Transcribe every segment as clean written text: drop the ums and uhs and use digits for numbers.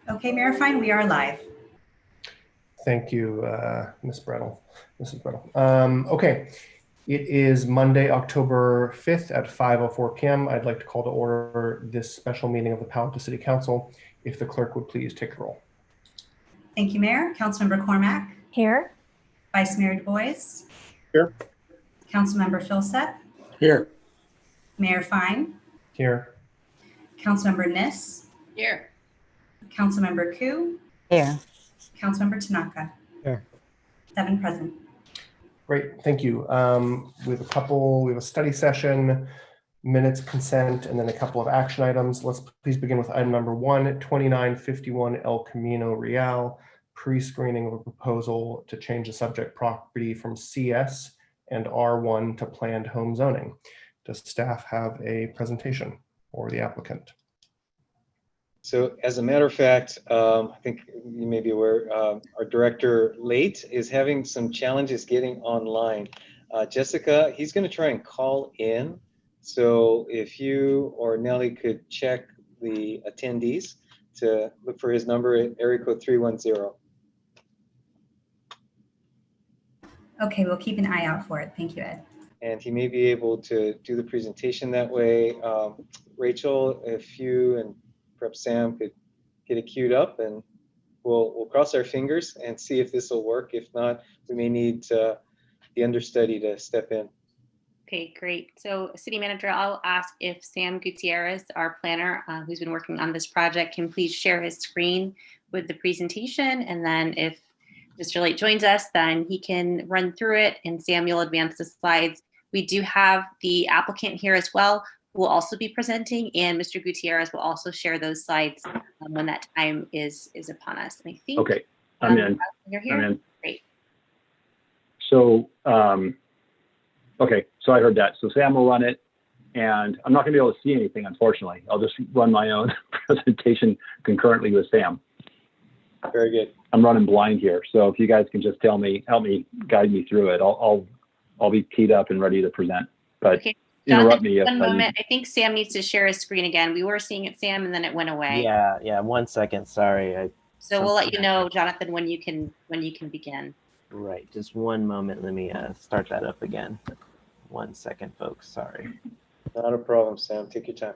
Okay, Mayor Fine, we are live. Thank you, Mrs. Brettel. Okay, it is Monday, October 5th at 5:04 p.m. I'd like to call to order this special meeting of the Palo City Council. If the clerk would please take the roll. Thank you, Mayor. Councilmember Cormack. Here. Vice Mayor Du Bois. Here. Councilmember Philsett. Here. Mayor Fine. Here. Councilmember Niss. Here. Councilmember Koo. Here. Councilmember Tanaka. Here. 7 present. Great, thank you. We have a study session, minutes consent, and then a couple of action items. Let's please begin with item number 1, 2951 El Camino Real, pre-screening of a proposal to change the subject property from CS and R1 to planned home zoning. Does staff have a presentation for the applicant? So as a matter of fact, I think you may be aware, our director Late is having some challenges getting online. Jessica, he's going to try and call in. So if you or Nellie could check the attendees to look for his number at area code 310. Okay, we'll keep an eye out for it. Thank you, Ed. And he may be able to do the presentation that way. Rachel, if you and perhaps Sam could get it queued up, and we'll cross our fingers and see if this will work. If not, we may need the understudy to step in. Okay, great. So City Manager, I'll ask if Sam Gutierrez, our planner, who's been working on this project, can please share his screen with the presentation. And then if Mr. Late joins us, then he can run through it and Sam, you'll advance the slides. We do have the applicant here as well, who will also be presenting, and Mr. Gutierrez will also share those slides when that time is upon us. And I think Okay, I'm in. You're here. I'm in. Great. So, okay, so I heard that. So Sam will run it, and I'm not going to be able to see anything, unfortunately. I'll just run my own presentation concurrently with Sam. Very good. I'm running blind here, so if you guys can just help me guide me through it, I'll be teed up and ready to present. But Okay. interrupt me if one moment. I think Sam needs to share his screen again. We were seeing it, Sam, and then it went away. Yeah. 1 second. Sorry. So we'll let you know, Jonathan, when you can begin. Right. Just one moment. Let me start that up again. 1 second, folks. Sorry. Not a problem, Sam. Take your time.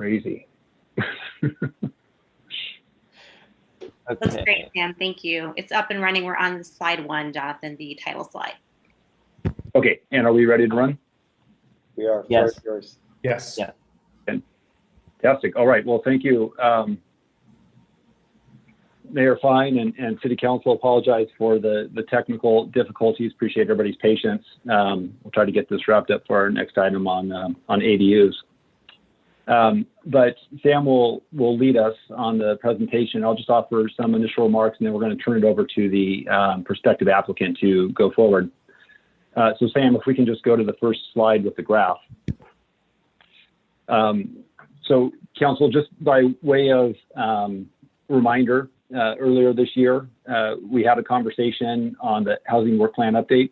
crazy. That's Okay. great, Sam. Thank you. It's up and running. We're on slide 1, Jonathan, the title slide. Okay, and are we ready to run? We are. Yes. Floor is yours. Yes. Yeah. Fantastic. All right. Well, thank you. Mayor Fine and City Council, apologize for the technical difficulties. Appreciate everybody's patience. We'll try to get this wrapped up for our next item on ADUs. But Sam will lead us on the presentation. I'll just offer some initial remarks, and then we're going to turn it over to the prospective applicant to go forward. So Sam, if we can just go to the first slide with the graph. So Council, just by way of reminder, earlier this year, we had a conversation on the housing work plan update.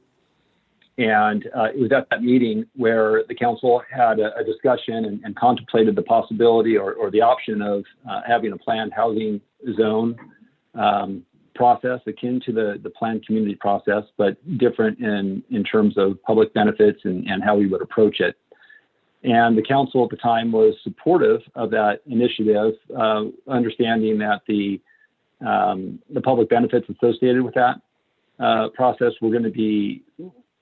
And it was at that meeting where the council had a discussion and contemplated the possibility or the option of having a planned housing zone process akin to the planned community process, but different in terms of public benefits and how we would approach it. And the council at the time was supportive of that initiative, understanding that the public benefits associated with that process were going to be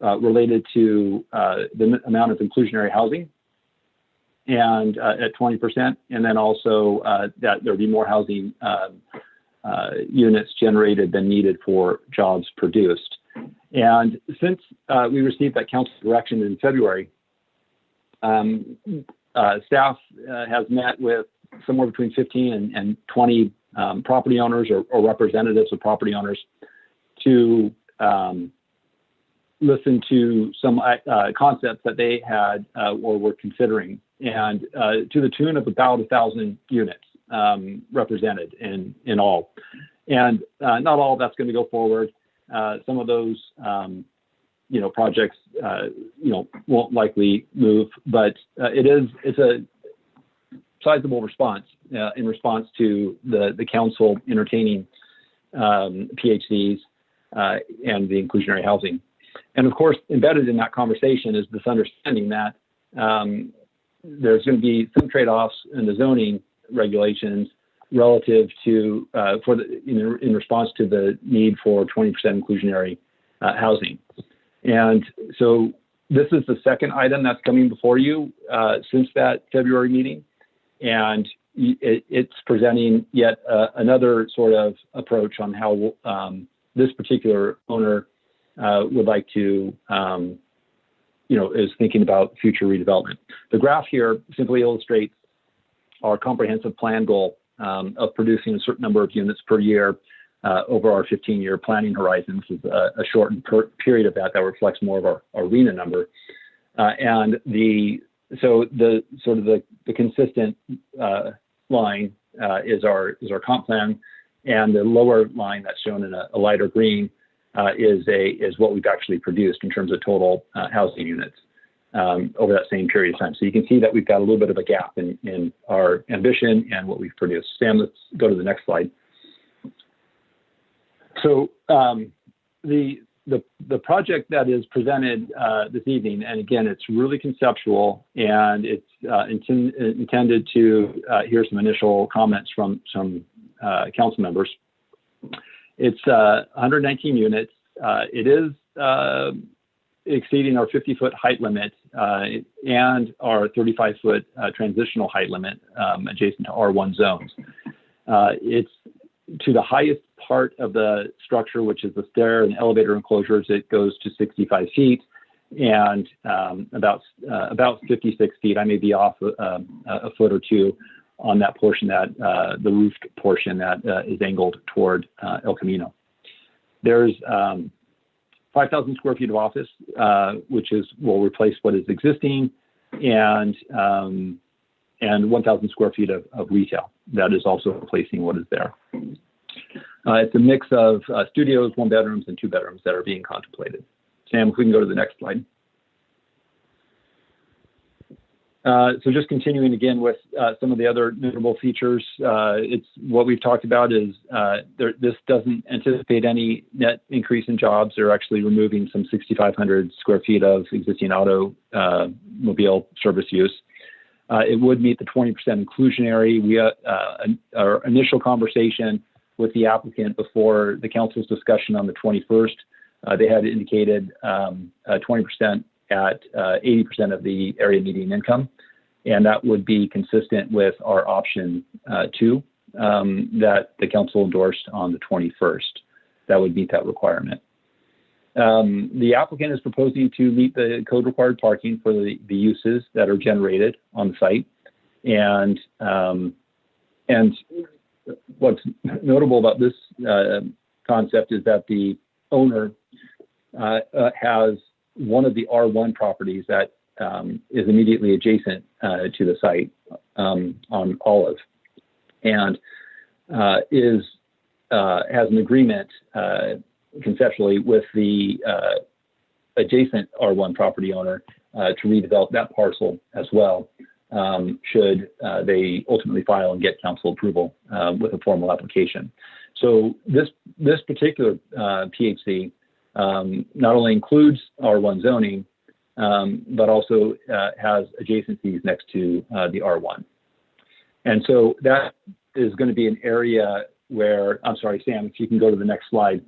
related to the amount of inclusionary housing and at 20%, and then also that there'd be more housing units generated than needed for jobs produced. And since we received that council direction in February, staff has met with somewhere between 15 and 20 property owners or representatives of property owners to listen to some concepts that they had or were considering, and to the tune of about 1,000 units represented in all. And not all of that's going to go forward. some of those, projects, won't likely move, but it's a sizable response in response to the council entertaining PHCs and the inclusionary housing. And of course, embedded in that conversation is this understanding that there's going to be some trade-offs in the zoning regulations relative to in response to the need for 20% inclusionary housing. And so this is the second item that's coming before you since that February meeting. And it's presenting yet another sort of approach on how this particular owner would like to, is thinking about future redevelopment. The graph here simply illustrates our comprehensive plan goal of producing a certain number of units per year over our 15-year planning horizon. This is a shortened period of that reflects more of our RENA number. And the consistent line is our comp plan, and the lower line that's shown in a lighter green is what we've actually produced in terms of total housing units over that same period of time. So you can see that we've got a little bit of a gap in our ambition and what we've produced. Sam, let's go to the next slide. So the project that is presented this evening, and again, it's really conceptual, and it's intended to hear some initial comments from some council members. It's 119 units. It is exceeding our 50-foot height limit and our 35-foot transitional height limit adjacent to R1 zones. It's to the highest part of the structure, which is the stair and elevator enclosures. It goes to 65 feet and about 56 feet. I may be off a foot or two on that portion, that the roofed portion that is angled toward El Camino. There's 5,000 square feet of office, which will replace what is existing, and 1,000 square feet of retail that is also replacing what is there. It's a mix of studios, 1 bedrooms, and 2 bedrooms that are being contemplated. Sam, if we can go to the next slide. So just continuing again with some of the other notable features, it's what we've talked about is this doesn't anticipate any net increase in jobs. They're actually removing some 6,500 square feet of existing automobile service use. It would meet the 20% inclusionary. Our initial conversation with the applicant before the council's discussion on the 21st, they had indicated 20% at 80% of the area median income. And that would be consistent with our option 2 that the council endorsed on the 21st. That would meet that requirement. The applicant is proposing to meet the code required parking for the uses that are generated on the site. And what's notable about this concept is that the owner has one of the R1 properties that is immediately adjacent to the site on Olive, and has an agreement conceptually with the adjacent R1 property owner to redevelop that parcel as well, should they ultimately file and get council approval with a formal application. So this particular PHC not only includes R1 zoning, but also has adjacencies next to the R1. And so that is going to be an area where, I'm sorry, Sam, if you can go to the next slide.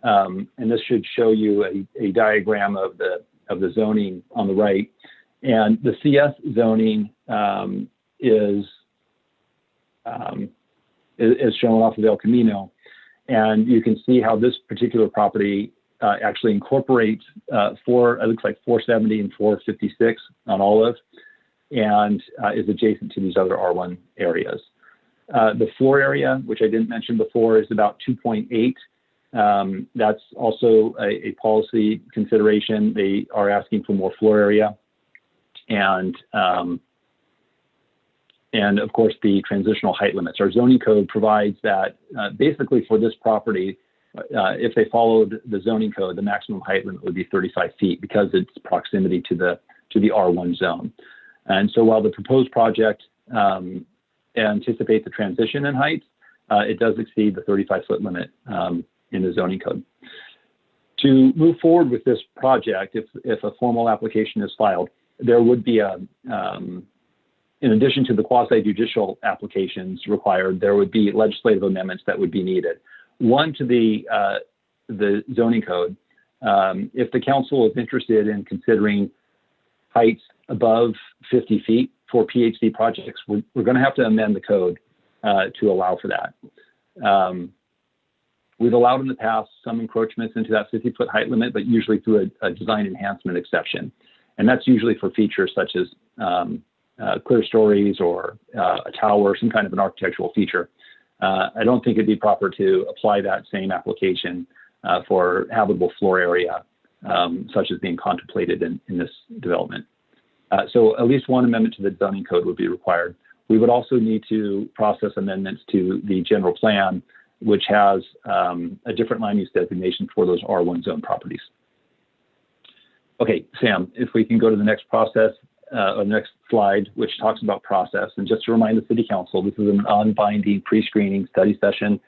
And this should show you a diagram of the zoning on the right. And the CS zoning is shown off of El Camino. And you can see how this particular property actually incorporates it looks like 470 and 456 on Olive, and is adjacent to these other R1 areas. The floor area, which I didn't mention before, is about 2.8. That's also a policy consideration. They are asking for more floor area. And of course, the transitional height limits. Our zoning code provides that basically for this property, if they followed the zoning code, the maximum height limit would be 35 feet because it's proximity to the R1 zone. And so while the proposed project anticipates a transition in height, it does exceed the 35-foot limit in the zoning code. To move forward with this project, if a formal application is filed, there would be in addition to the quasi-judicial applications required, there would be legislative amendments that would be needed. One to the zoning code. If the council is interested in considering heights above 50 feet for PhD projects, we're going to have to amend the code to allow for that. We've allowed in the past some encroachments into that 50-foot height limit, but usually through a design enhancement exception. And that's usually for features such as clear stories or a tower, some kind of an architectural feature. I don't think it'd be proper to apply that same application for habitable floor area, such as being contemplated in this development. So at least one amendment to the zoning code would be required. We would also need to process amendments to the general plan, which has a different land use designation for those R1 zone properties. Okay, Sam, if we can go to the next process, or the next slide, which talks about process. And just to remind the City Council, this is an non-binding pre-screening study session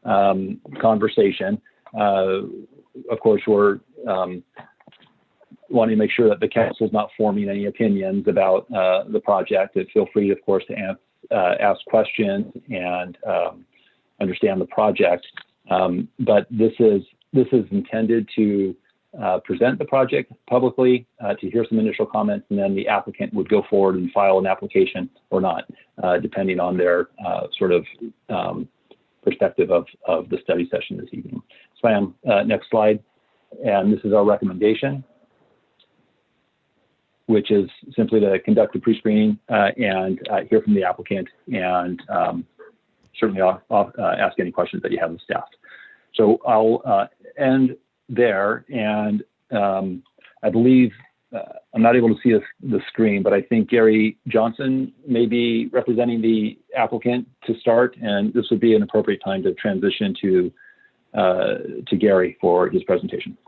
conversation. Of course, we're wanting to make sure that the council is not forming any opinions about the project. And feel free, of course, to ask questions and understand the project. But this is intended to present the project publicly, to hear some initial comments, and then the applicant would go forward and file an application or not, depending on their sort of perspective of the study session this evening. Sam, next slide. And this is our recommendation, which is simply to conduct a pre-screening and hear from the applicant, and certainly I'll ask any questions that you have of staff. So I'll end there, and I believe I'm not able to see the screen, but I think Gary Johnson may be representing the applicant to start, and this would be an appropriate time to transition to Gary for his presentation.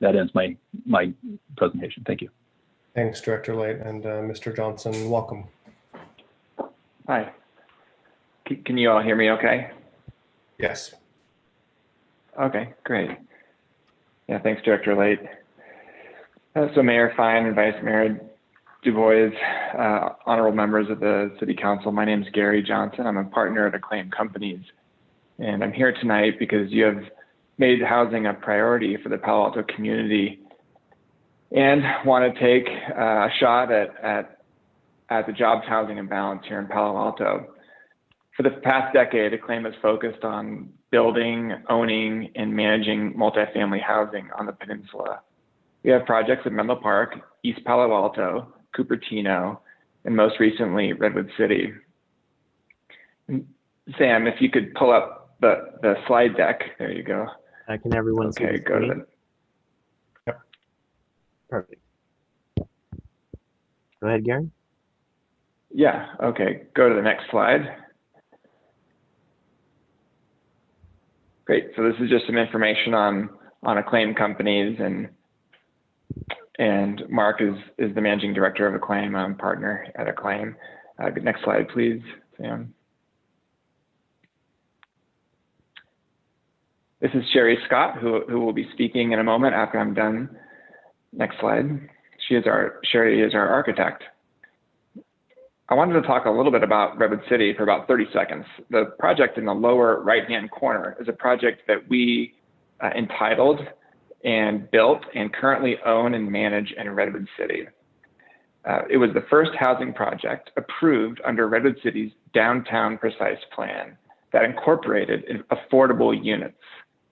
That ends my presentation. Thank you. Thanks, Director Late, and Mr. Johnson, welcome. Hi. Can you all hear me okay? Yes. Okay, great. Yeah, thanks, Director Late. So Mayor Fine and Vice Mayor DuBois, honorable members of the City Council, my name is Gary Johnson. I'm a partner at Acclaim Companies, and I'm here tonight because you have made housing a priority for the Palo Alto community and want to take a shot at the jobs, housing, and balance here in Palo Alto. For the past decade, Acclaim has focused on building, owning, and managing multifamily housing on the peninsula. We have projects at Menlo Park, East Palo Alto, Cupertino, and most recently, Redwood City. And Sam, if you could pull up the slide deck, there you go. Can everyone see the Okay, go to screen? the, Yep. Perfect. Go ahead, Gary. yeah, okay, go to the next slide. Great, so this is just some information on Acclaim Companies, and Mark is the managing director of Acclaim. I'm a partner at Acclaim. Next slide, please, Sam. This is Sherry Scott, who will be speaking in a moment after I'm done. Next slide. Sherry is our architect. I wanted to talk a little bit about Redwood City for about 30 seconds. The project in the lower right-hand corner is a project that we entitled and built and currently own and manage in Redwood City. It was the first housing project approved under Redwood City's downtown precise plan that incorporated affordable units.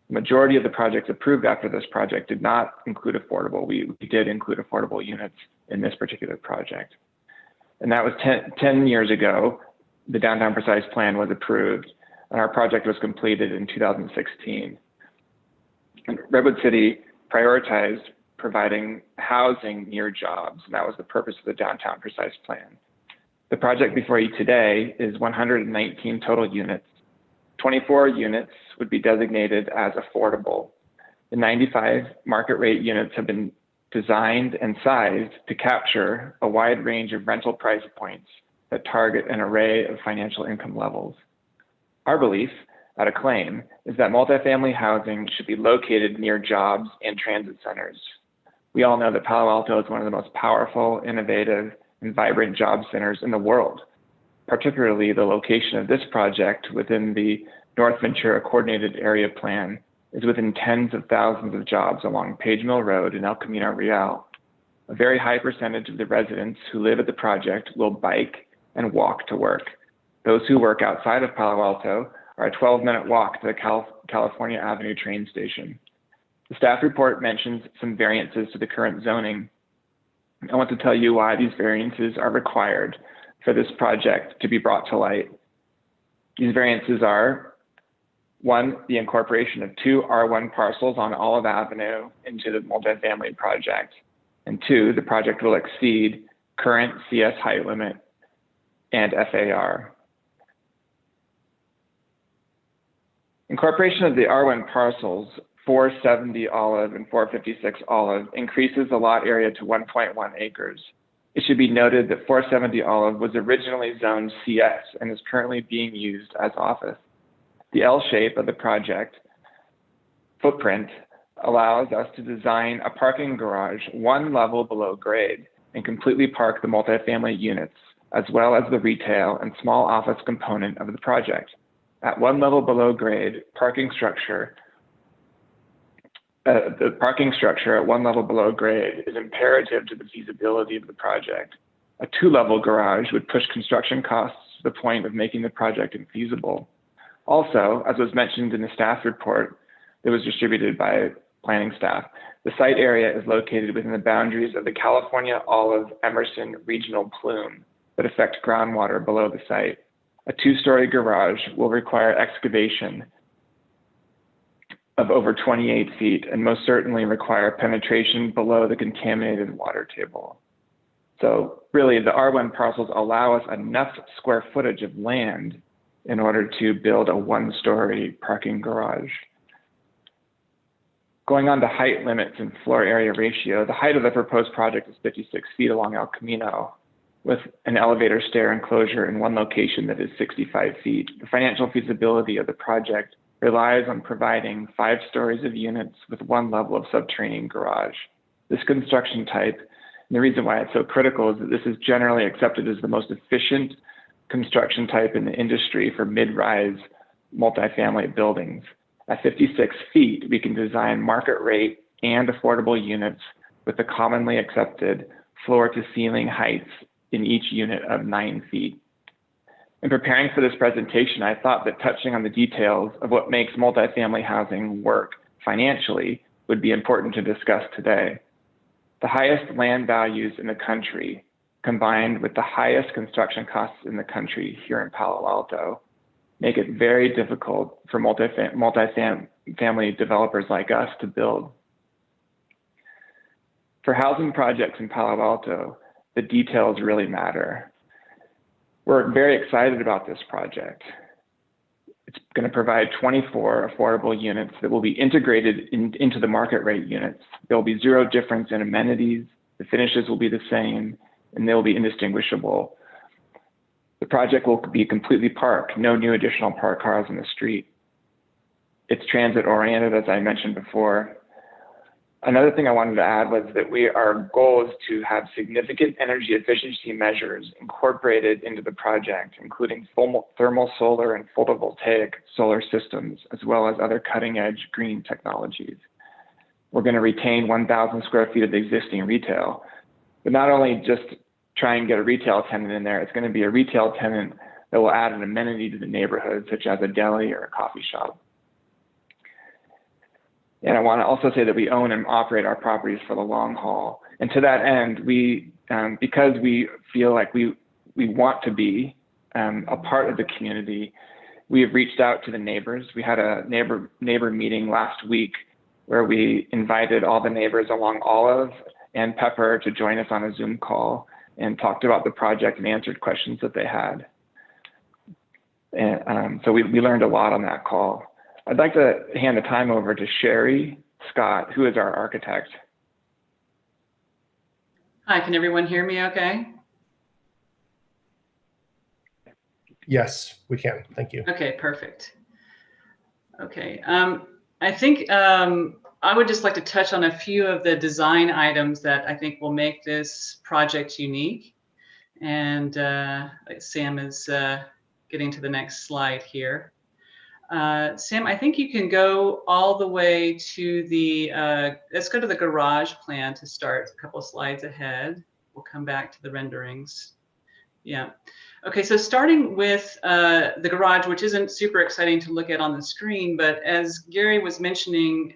The majority of the projects approved after this project did not include affordable. We did include affordable units in this particular project. And that was 10 years ago. The downtown precise plan was approved, and our project was completed in 2016. And Redwood City prioritized providing housing near jobs, and that was the purpose of the downtown precise plan. The project before you today is 119 total units, 24 units would be designated as affordable. The 95 market rate units have been designed and sized to capture a wide range of rental price points that target an array of financial income levels. Our belief at Acclaim is that multifamily housing should be located near jobs and transit centers. We all know that Palo Alto is one of the most powerful, innovative, and vibrant job centers in the world. Particularly the location of this project within the North Ventura Coordinated Area Plan is within tens of thousands of jobs along Page Mill Road in El Camino Real. A very high percentage of the residents who live at the project will bike and walk to work. Those who work outside of Palo Alto are a 12-minute walk to the California Avenue train station. The staff report mentions some variances to the current zoning. I want to tell you why these variances are required for this project to be brought to light. These variances are: 1, the incorporation of 2 R1 parcels on Olive Avenue into the multifamily project. And 2, the project will exceed current CS height limit and FAR. Incorporation of the R1 parcels 470 Olive and 456 Olive increases the lot area to 1.1 acres. It should be noted that 470 Olive was originally zoned CS and is currently being used as office. The L shape of the project footprint allows us to design a parking garage 1 level below grade and completely park the multifamily units, as well as the retail and small office component of the project. At 1 level below grade, the parking structure at 1 level below grade is imperative to the feasibility of the project. A 2-level garage would push construction costs to the point of making the project infeasible. Also, as was mentioned in the staff report that was distributed by planning staff, the site area is located within the boundaries of the California Olive Emerson Regional Plume that affect groundwater below the site. A 2-story garage will require excavation of over 28 feet and most certainly require penetration below the contaminated water table. So really, the R1 parcels allow us enough square footage of land in order to build a 1-story parking garage. Going on to height limits and floor area ratio, the height of the proposed project is 56 feet along El Camino, with an elevator stair enclosure in one location that is 65 feet. The financial feasibility of the project relies on providing 5 stories of units with 1 level of subterranean garage. This construction type, and the reason why it's so critical, is that this is generally accepted as the most efficient construction type in the industry for mid-rise multifamily buildings. At 56 feet, we can design market rate and affordable units with the commonly accepted floor to ceiling heights in each unit of 9 feet. In preparing for this presentation, I thought that touching on the details of what makes multifamily housing work financially would be important to discuss today. The highest land values in the country, combined with the highest construction costs in the country here in Palo Alto, make it very difficult for multifamily developers like us to build. For housing projects in Palo Alto, the details really matter. We're very excited about this project. It's going to provide 24 affordable units that will be integrated into the market rate units. There will be 0 difference in amenities. The finishes will be the same, and they will be indistinguishable. The project will be completely parked, no new additional parked cars in the street. It's transit oriented, as I mentioned before. Another thing I wanted to add was that our goal is to have significant energy efficiency measures incorporated into the project, including thermal solar and photovoltaic solar systems, as well as other cutting edge green technologies. We're going to retain 1,000 square feet of the existing retail, but not only just try and get a retail tenant in there, it's going to be a retail tenant that will add an amenity to the neighborhood, such as a deli or a coffee shop. And I want to also say that we own and operate our properties for the long haul. And to that end, because we feel like we want to be a part of the community, we have reached out to the neighbors. We had a neighbor meeting last week where we invited all the neighbors along Olive and Pepper to join us on a Zoom call and talked about the project and answered questions that they had. And so we learned a lot on that call. I'd like to hand the time over to Sherry Scott, who is our architect. Hi, can everyone hear me okay? Yes, we can. Thank you. Okay, perfect. Okay, I think I would just like to touch on a few of the design items that I think will make this project unique. And Sam is getting to the next slide here. Sam, I think you can go all the way to the, let's go to the garage plan to start, a couple of slides ahead. We'll come back to the renderings. Yeah. Okay, so starting with the garage, which isn't super exciting to look at on the screen, but as Gary was mentioning,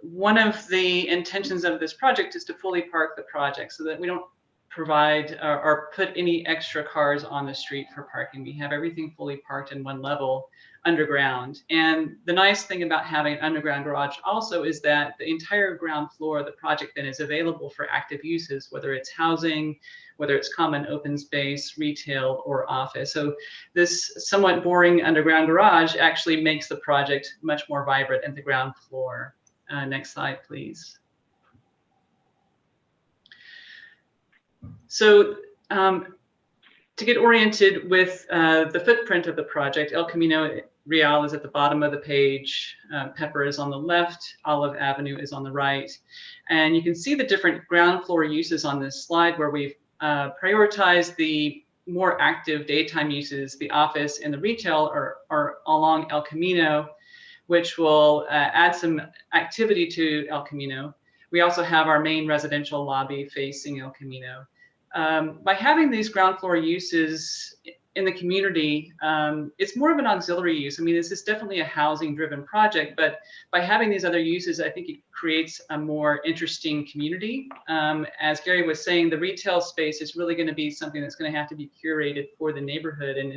one of the intentions of this project is to fully park the project so that we don't provide or put any extra cars on the street for parking. We have everything fully parked in one level underground. And the nice thing about having an underground garage also is that the entire ground floor of the project then is available for active uses, whether it's housing, whether it's common open space, retail, or office. So this somewhat boring underground garage actually makes the project much more vibrant at the ground floor. Next slide, please. So to get oriented with the footprint of the project, El Camino Real is at the bottom of the page, Pepper is on the left, Olive Avenue is on the right. And you can see the different ground floor uses on this slide where we've prioritized the more active daytime uses. The office and the retail are along El Camino, which will add some activity to El Camino. We also have our main residential lobby facing El Camino. By having these ground floor uses in the community, it's more of an auxiliary use. I mean, this is definitely a housing driven project, but by having these other uses, I think it creates a more interesting community. As Gary was saying, the retail space is really going to be something that's going to have to be curated for the neighborhood, and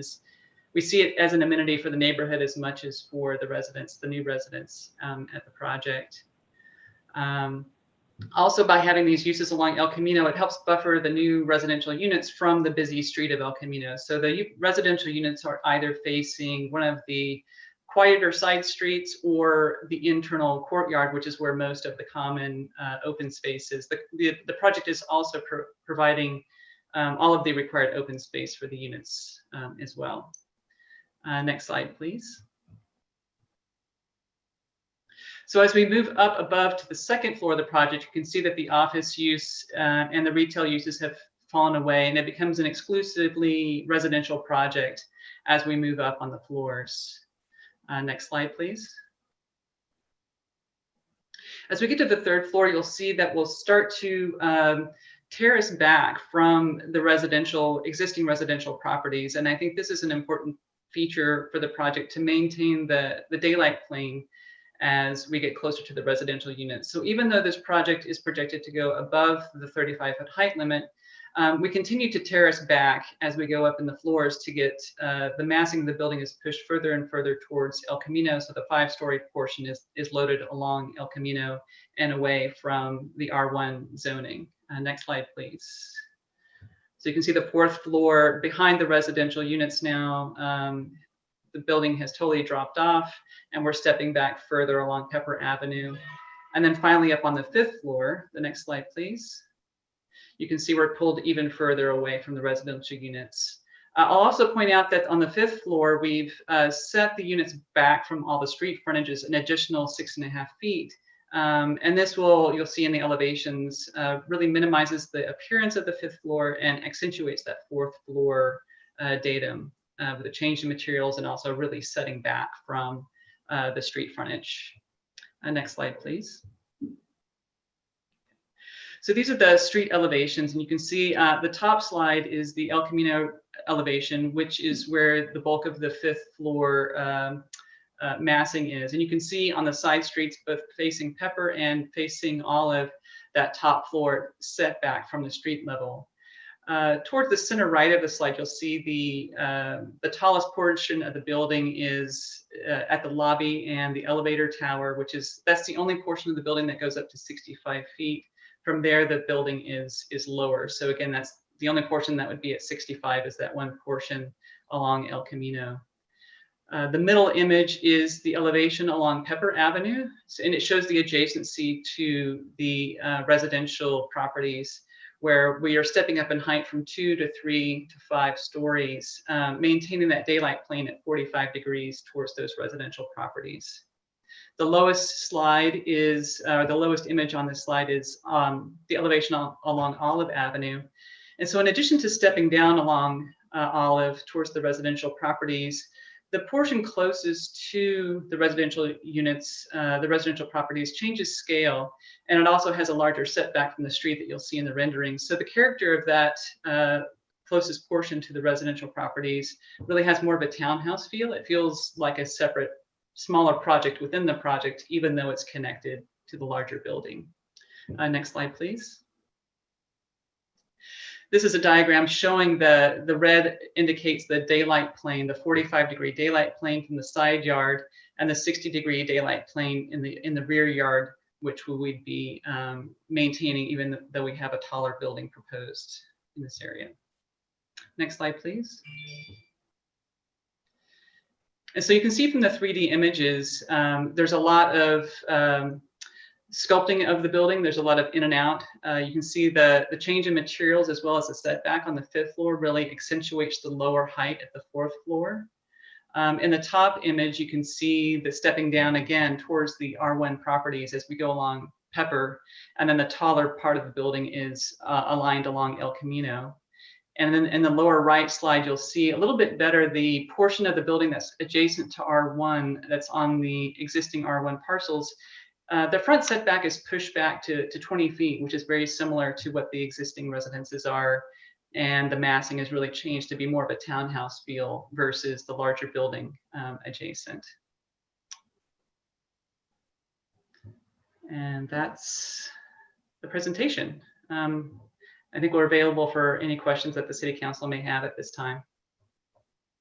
we see it as an amenity for the neighborhood as much as for the residents, the new residents at the project. Also, by having these uses along El Camino, it helps buffer the new residential units from the busy street of El Camino. So the residential units are either facing one of the quieter side streets or the internal courtyard, which is where most of the common open space is. The project is also providing all of the required open space for the units as well. Next slide, please. So as we move up above to the second floor of the project, you can see that the office use and the retail uses have fallen away, and it becomes an exclusively residential project as we move up on the floors. Next slide, please. As we get to the third floor, you'll see that we'll start to terrace back from the existing residential properties. And I think this is an important feature for the project to maintain the daylight plane as we get closer to the residential units. So even though this project is projected to go above the 35-foot height limit, we continue to terrace back as we go up in the floors to get the massing of the building is pushed further and further towards El Camino. So the 5-story portion is loaded along El Camino and away from the R1 zoning. Next slide, please. So you can see the 4th floor behind the residential units now. The building has totally dropped off, and we're stepping back further along Pepper Avenue. And then finally up on the 5th floor, the next slide, please. You can see we're pulled even further away from the residential units. I'll also point out that on the 5th floor, we've set the units back from all the street frontages an additional 6.5 feet. And this you'll see in the elevations, really minimizes the appearance of the 5th floor and accentuates that 4th floor datum. With a change in materials and also really setting back from the street frontage. Next slide, please. So these are the street elevations, and you can see the top slide is the El Camino elevation, which is where the bulk of the 5th floor massing is. And you can see on the side streets, both facing Pepper and facing Olive, that top floor set back from the street level. Towards the center right of the slide, you'll see the tallest portion of the building is at the lobby and the elevator tower, that's the only portion of the building that goes up to 65 feet. From there, the building is lower. So again, that's the only portion that would be at 65 is that one portion along El Camino. The middle image is the elevation along Pepper Avenue, and it shows the adjacency to the residential properties, where we are stepping up in height from 2 to 3 to 5 stories, maintaining that daylight plane at 45 degrees towards those residential properties. The lowest slide is, the lowest image on this slide is the elevation along Olive Avenue. And so in addition to stepping down along Olive towards the residential properties, the portion closest to the residential units, the residential properties, changes scale, and it also has a larger setback from the street that you'll see in the rendering. So the character of that closest portion to the residential properties really has more of a townhouse feel. It feels like a separate, smaller project within the project, even though it's connected to the larger building. Next slide, please. This is a diagram showing the red indicates the daylight plane, the 45-degree daylight plane from the side yard, and the 60-degree daylight plane in the rear yard, which we would be maintaining even though we have a taller building proposed in this area. Next slide, please. And so you can see from the 3D images, there's a lot of sculpting of the building. There's a lot of in and out. You can see the change in materials as well as the setback on the 5th floor really accentuates the lower height at the 4th floor. In the top image, you can see the stepping down again towards the R1 properties as we go along Pepper, and then the taller part of the building is aligned along El Camino. And then in the lower right slide, you'll see a little bit better the portion of the building that's adjacent to R1 that's on the existing R1 parcels. The front setback is pushed back to 20 feet, which is very similar to what the existing residences are. And the massing has really changed to be more of a townhouse feel versus the larger building adjacent. And that's the presentation. I think we're available for any questions that the City Council may have at this time.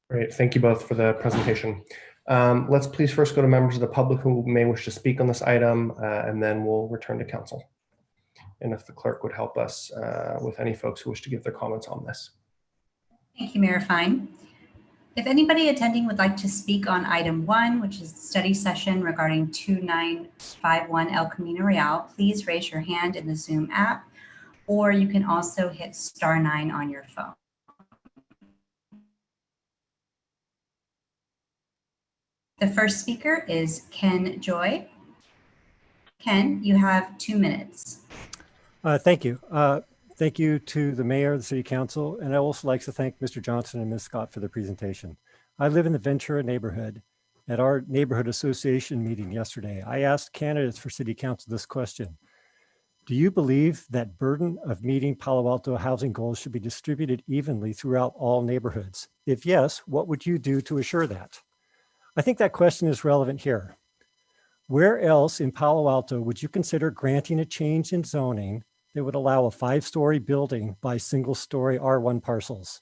Great, thank you both for the presentation. Let's please first go to members of the public who may wish to speak on this item, and then we'll return to council. And if the clerk would help us with any folks who wish to give their comments on this. Thank you, Mayor Fine. If anybody attending would like to speak on item 1, which is the study session regarding 2951 El Camino Real, please raise your hand in the Zoom app, or you can also hit *9 on your phone. The first speaker is Ken Joy. Ken, you have 2 minutes. Thank you. Thank you to the mayor, the city council, and I also like to thank Mr. Johnson and Ms. Scott for the presentation. I live in the Ventura neighborhood. At our neighborhood association meeting yesterday, I asked candidates for city council this question: do you believe that burden of meeting Palo Alto housing goals should be distributed evenly throughout all neighborhoods? If yes, what would you do to assure that? I think that question is relevant here. Where else in Palo Alto would you consider granting a change in zoning that would allow a 5-story building by single-story R1 parcels?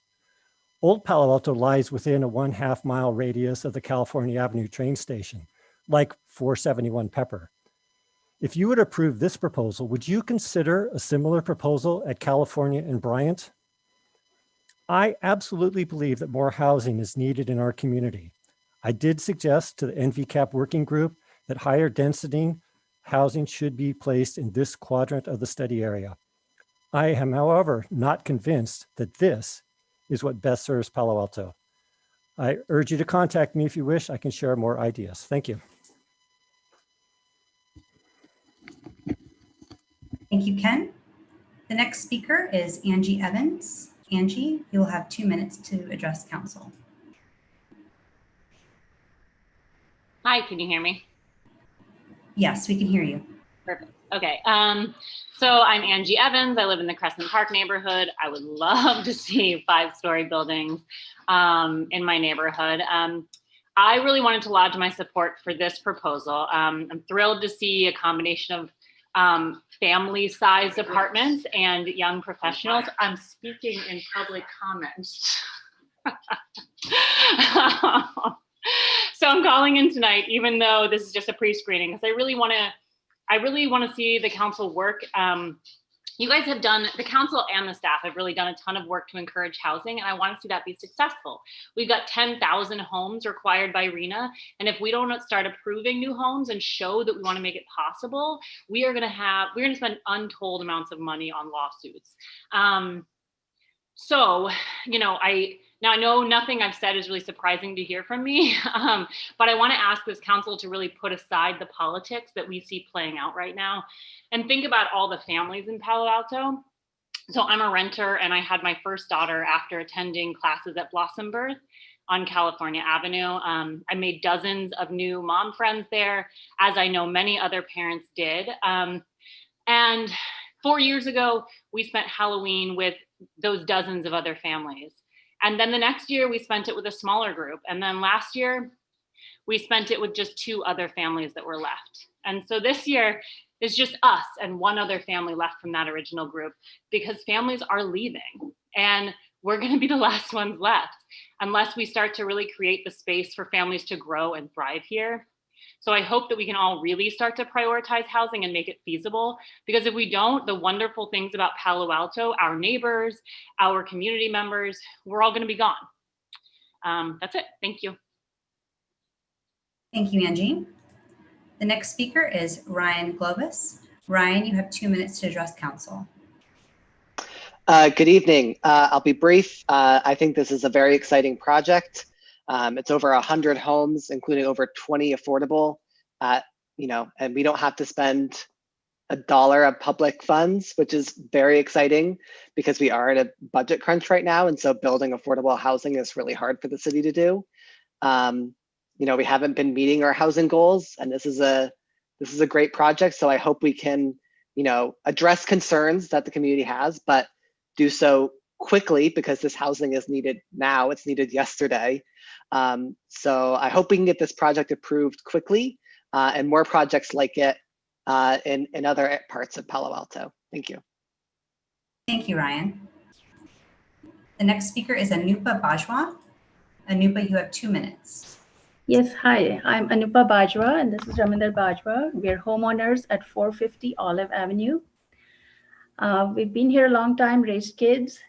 Old Palo Alto lies within a 1/2 mile radius of the California Avenue train station, like 471 Pepper. If you would approve this proposal, would you consider a similar proposal at California and Bryant? I absolutely believe that more housing is needed in our community. I did suggest to the NVCAP working group that higher density housing should be placed in this quadrant of the study area. I am, however, not convinced that this is what best serves Palo Alto. I urge you to contact me if you wish. I can share more ideas. Thank you. Thank you, Ken. The next speaker is Angie Evans. Angie, you'll have 2 minutes to address council. Hi, can you hear me? Yes, we can hear you. Perfect. Okay. So I'm Angie Evans. I live in the Crescent Park neighborhood. I would love to see 5-story buildings in my neighborhood. I really wanted to lodge my support for this proposal. I'm thrilled to see a combination of family-sized apartments and young professionals. I'm speaking in public comments. So I'm calling in tonight, even though this is just a pre-screening, because I really want to see the council work you guys have done, the council and the staff have really done a ton of work to encourage housing, and I want to see that be successful. We've got 10,000 homes required by RENA, and if we don't start approving new homes and show that we want to make it possible, we're going to spend untold amounts of money on lawsuits. So, I know nothing I've said is really surprising to hear from me, but I want to ask this council to really put aside the politics that we see playing out right now and think about all the families in Palo Alto. So I'm a renter, and I had my first daughter after attending classes at Blossom Birth on California Avenue. I made dozens of new mom friends there, as I know many other parents did. And 4 years ago, we spent Halloween with those dozens of other families. And then the next year we spent it with a smaller group. And then last year we spent it with just 2 other families that were left. And so this year is just us and 1 other family left from that original group, because families are leaving and we're going to be the last ones left unless we start to really create the space for families to grow and thrive here. So I hope that we can all really start to prioritize housing and make it feasible, because if we don't, the wonderful things about Palo Alto, our neighbors, our community members, we're all going to be gone. That's it. Thank you. Thank you, Angie. The next speaker is Ryan Globus. Ryan, you have 2 minutes to address council. Good evening. I'll be brief. I think this is a very exciting project. It's over 100 homes, including over 20 affordable, and we don't have to spend $1 of public funds, which is very exciting because we are at a budget crunch right now. And so building affordable housing is really hard for the city to do. We haven't been meeting our housing goals, and this is a great project. So I hope we can, address concerns that the community has, but do so quickly, because this housing is needed now. It's needed yesterday. So I hope we can get this project approved quickly, and more projects like it in other parts of Palo Alto. Thank you. Thank you, Ryan. The next speaker is Anupa Bajwa. Anupa, you have 2 minutes. Yes, hi, I'm Anupa Bajwa, and this is Raminder Bajwa. We're homeowners at 450 Olive Avenue. We've been here a long time, raised kids,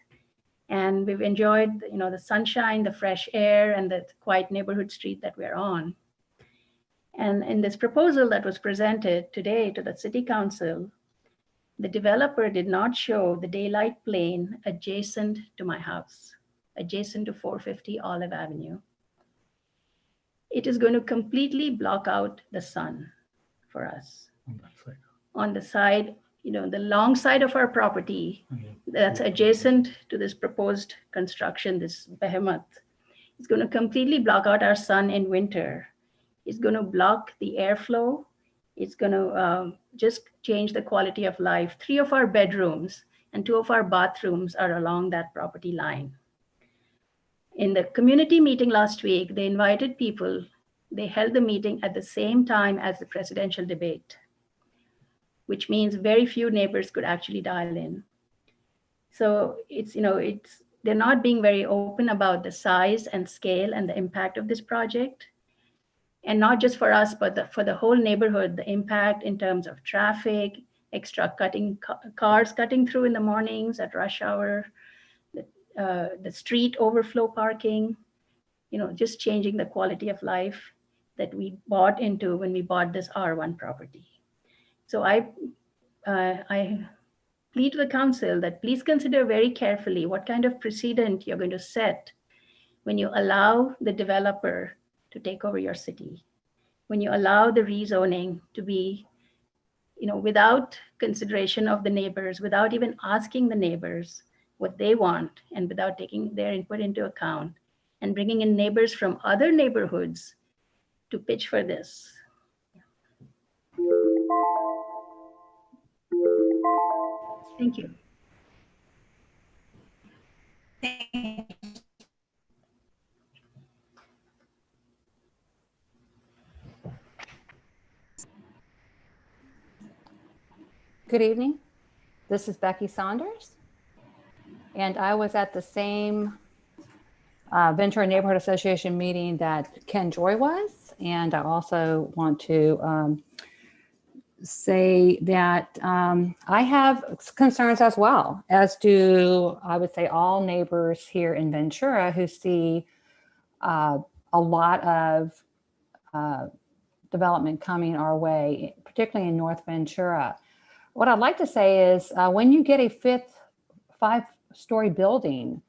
and we've enjoyed, the sunshine, the fresh air, and the quiet neighborhood street that we're on. And in this proposal that was presented today to the City Council, the developer did not show the daylight plane adjacent to my house, adjacent to 450 Olive Avenue. It is going to completely block out the sun for us. On the side, the long side of our property that's adjacent to this proposed construction, this behemoth, it's going to completely block out our sun in winter. It's going to block the airflow. It's going to just change the quality of life. 3 of our bedrooms and 2 of our bathrooms are along that property line. In the community meeting last week, they invited people. They held the meeting at the same time as the presidential debate, which means very few neighbors could actually dial in. So they're not being very open about the size and scale and the impact of this project. And not just for us, but for the whole neighborhood, the impact in terms of traffic, extra cars cutting through in the mornings at rush hour, the street overflow parking, just changing the quality of life that we bought into when we bought this R1 property. So I plead to the council that please consider very carefully what kind of precedent you're going to set when you allow the developer to take over your city, when you allow the rezoning to be, without consideration of the neighbors, without even asking the neighbors what they want, and without taking their input into account, and bringing in neighbors from other neighborhoods to pitch for this. Thank you. Good evening. This is Becky Saunders, and I was at the same Ventura Neighborhood Association meeting that Ken Joy was, and I also want to say that I have concerns as well, as do, I would say, all neighbors here in Ventura who see a lot of development coming our way, particularly in North Ventura. What I'd like to say is when you get a five-story building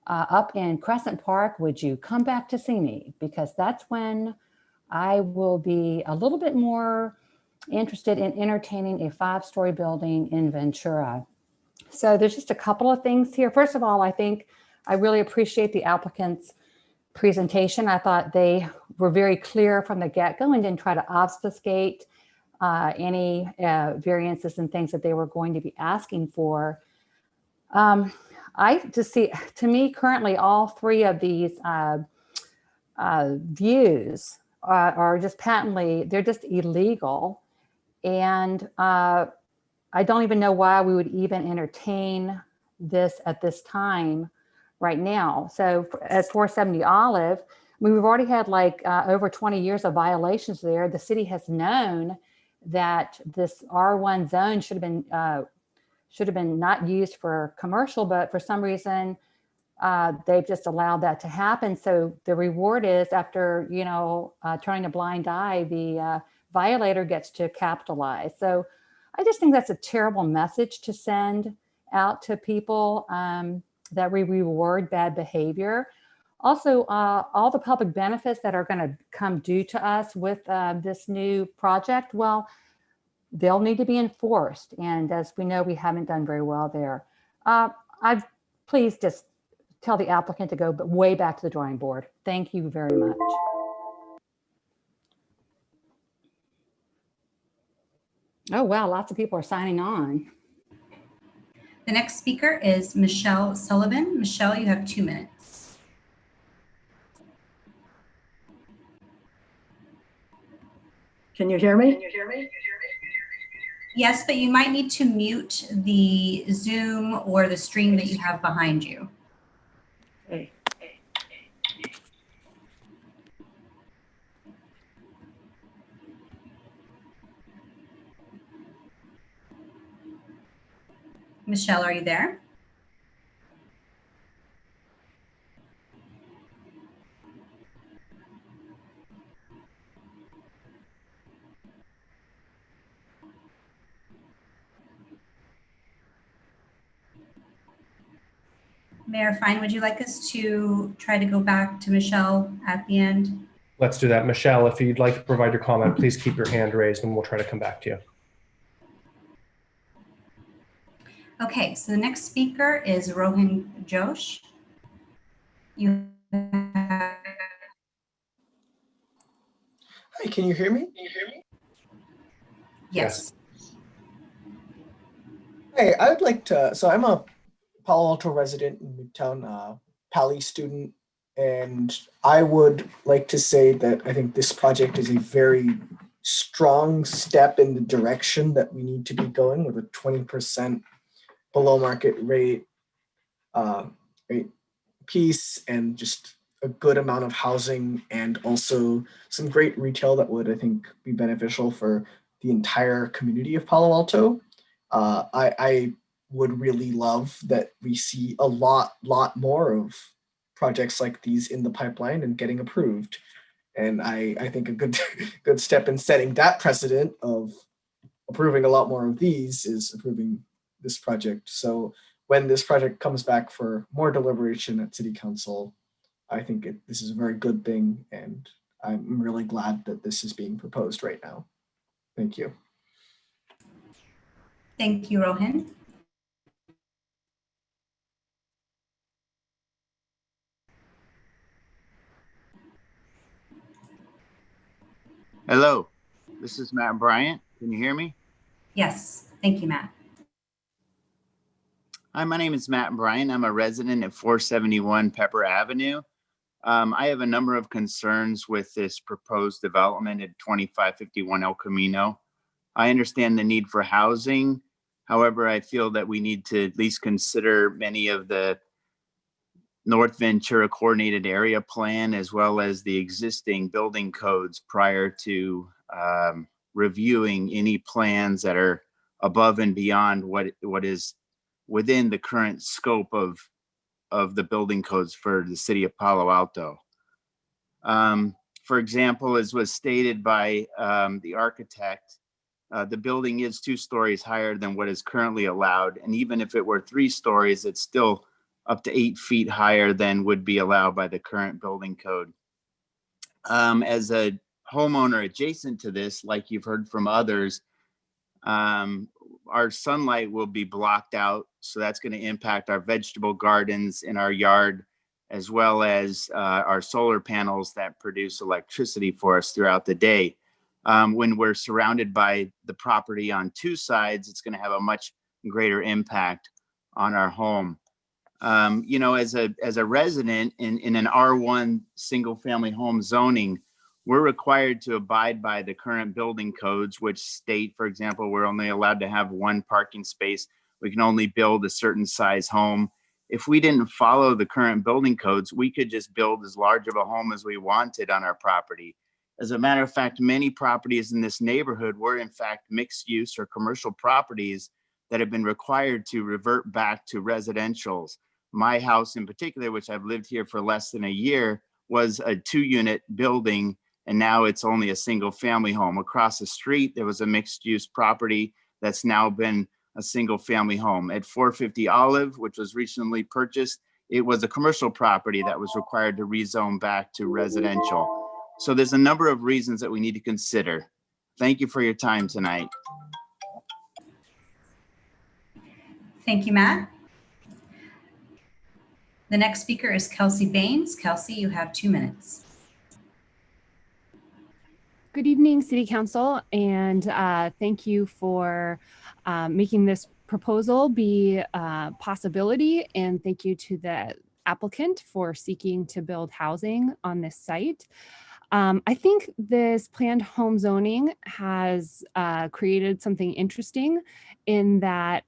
up in Crescent Park, would you come back to see me? Because that's when I will be a little bit more interested in entertaining a five-story building in Ventura. So there's just a couple of things here. First of all, I think I really appreciate the applicant's presentation. I thought they were very clear from the get-go and didn't try to obfuscate any variances and things that they were going to be asking for. I just see, to me, currently all three of these views are just patently, they're just illegal. And I don't even know why we would even entertain this at this time right now. So at 470 Olive, we've already had like over 20 years of violations there. The city has known that this R1 zone should have been not used for commercial, but for some reason they've just allowed that to happen. So the reward is, after turning a blind eye, the violator gets to capitalize. So I just think that's a terrible message to send out to people, that we reward bad behavior. Also, all the public benefits that are going to come due to us with this new project, well, they'll need to be enforced. And as we know, we haven't done very well there. Please just tell the applicant to go way back to the drawing board. Thank you very much. Oh, wow, lots of people are signing on. The next speaker is Michelle Sullivan. Michelle, you have 2 minutes. Can you hear me? Yes, but you might need to mute the Zoom or the stream that you have behind you. Okay. Michelle, are you there? Mayor Fine, would you like us to try to go back to Michelle at the end? Let's do that. Michelle, if you'd like to provide your comment, please keep your hand raised and we'll try to come back to you. Okay, so the next speaker is Rohan Josh. You have... Hi, can you hear me? Yes. Hey, I would like to, so I'm a Palo Alto resident in Midtown, Pali student, and I would like to say that I think this project is a very strong step in the direction that we need to be going, with a 20% below market rate piece, and just a good amount of housing, and also some great retail that would, I think, be beneficial for the entire community of Palo Alto. I would really love that we see a lot more of projects like these in the pipeline and getting approved. And I think a good step in setting that precedent of approving a lot more of these is approving this project. So when this project comes back for more deliberation at City Council, I think this is a very good thing, and I'm really glad that this is being proposed right now. Thank you. Thank you, Rohan. Hello, this is Matt Bryant. Can you hear me? Yes, thank you, Matt. Hi, my name is Matt Bryant. I'm a resident at 471 Pepper Avenue. I have a number of concerns with this proposed development at 2551 El Camino. I understand the need for housing. However, I feel that we need to at least consider many of the North Ventura Coordinated Area Plan, as well as the existing building codes prior to reviewing any plans that are above and beyond what is within the current scope of the building codes for the city of Palo Alto. For example, as was stated by the architect, the building is 2 stories higher than what is currently allowed. And even if it were 3 stories, it's still up to 8 feet higher than would be allowed by the current building code. As a homeowner adjacent to this, like you've heard from others, our sunlight will be blocked out. So that's going to impact our vegetable gardens in our yard, as well as our solar panels that produce electricity for us throughout the day. When we're surrounded by the property on 2 sides, it's going to have a much greater impact on our home. You know, as a resident in an R1 single family home zoning, we're required to abide by the current building codes, which state, for example, we're only allowed to have 1 parking space. We can only build a certain size home. If we didn't follow the current building codes, we could just build as large of a home as we wanted on our property. As a matter of fact, many properties in this neighborhood were in fact mixed use or commercial properties that have been required to revert back to residentials. My house in particular, which I've lived here for less than a year, was a 2-unit building, and now it's only a single family home. Across the street, there was a mixed use property that's now been a single family home. At 450 Olive, which was recently purchased, it was a commercial property that was required to rezone back to residential. So there's a number of reasons that we need to consider. Thank you for your time tonight. Thank you, Matt. The next speaker is Kelsey Baines. Kelsey, you have 2 minutes. Good evening, City Council, and thank you for making this proposal be a possibility, and thank you to the applicant for seeking to build housing on this site. I think this planned home zoning has created something interesting in that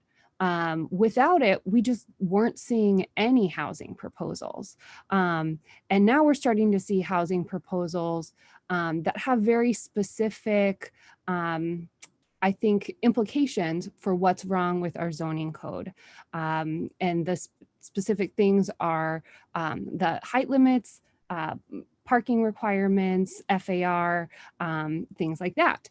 without it, we just weren't seeing any housing proposals. And now we're starting to see housing proposals that have very specific, I think, implications for what's wrong with our zoning code. And the specific things are the height limits, parking requirements, FAR, things like that.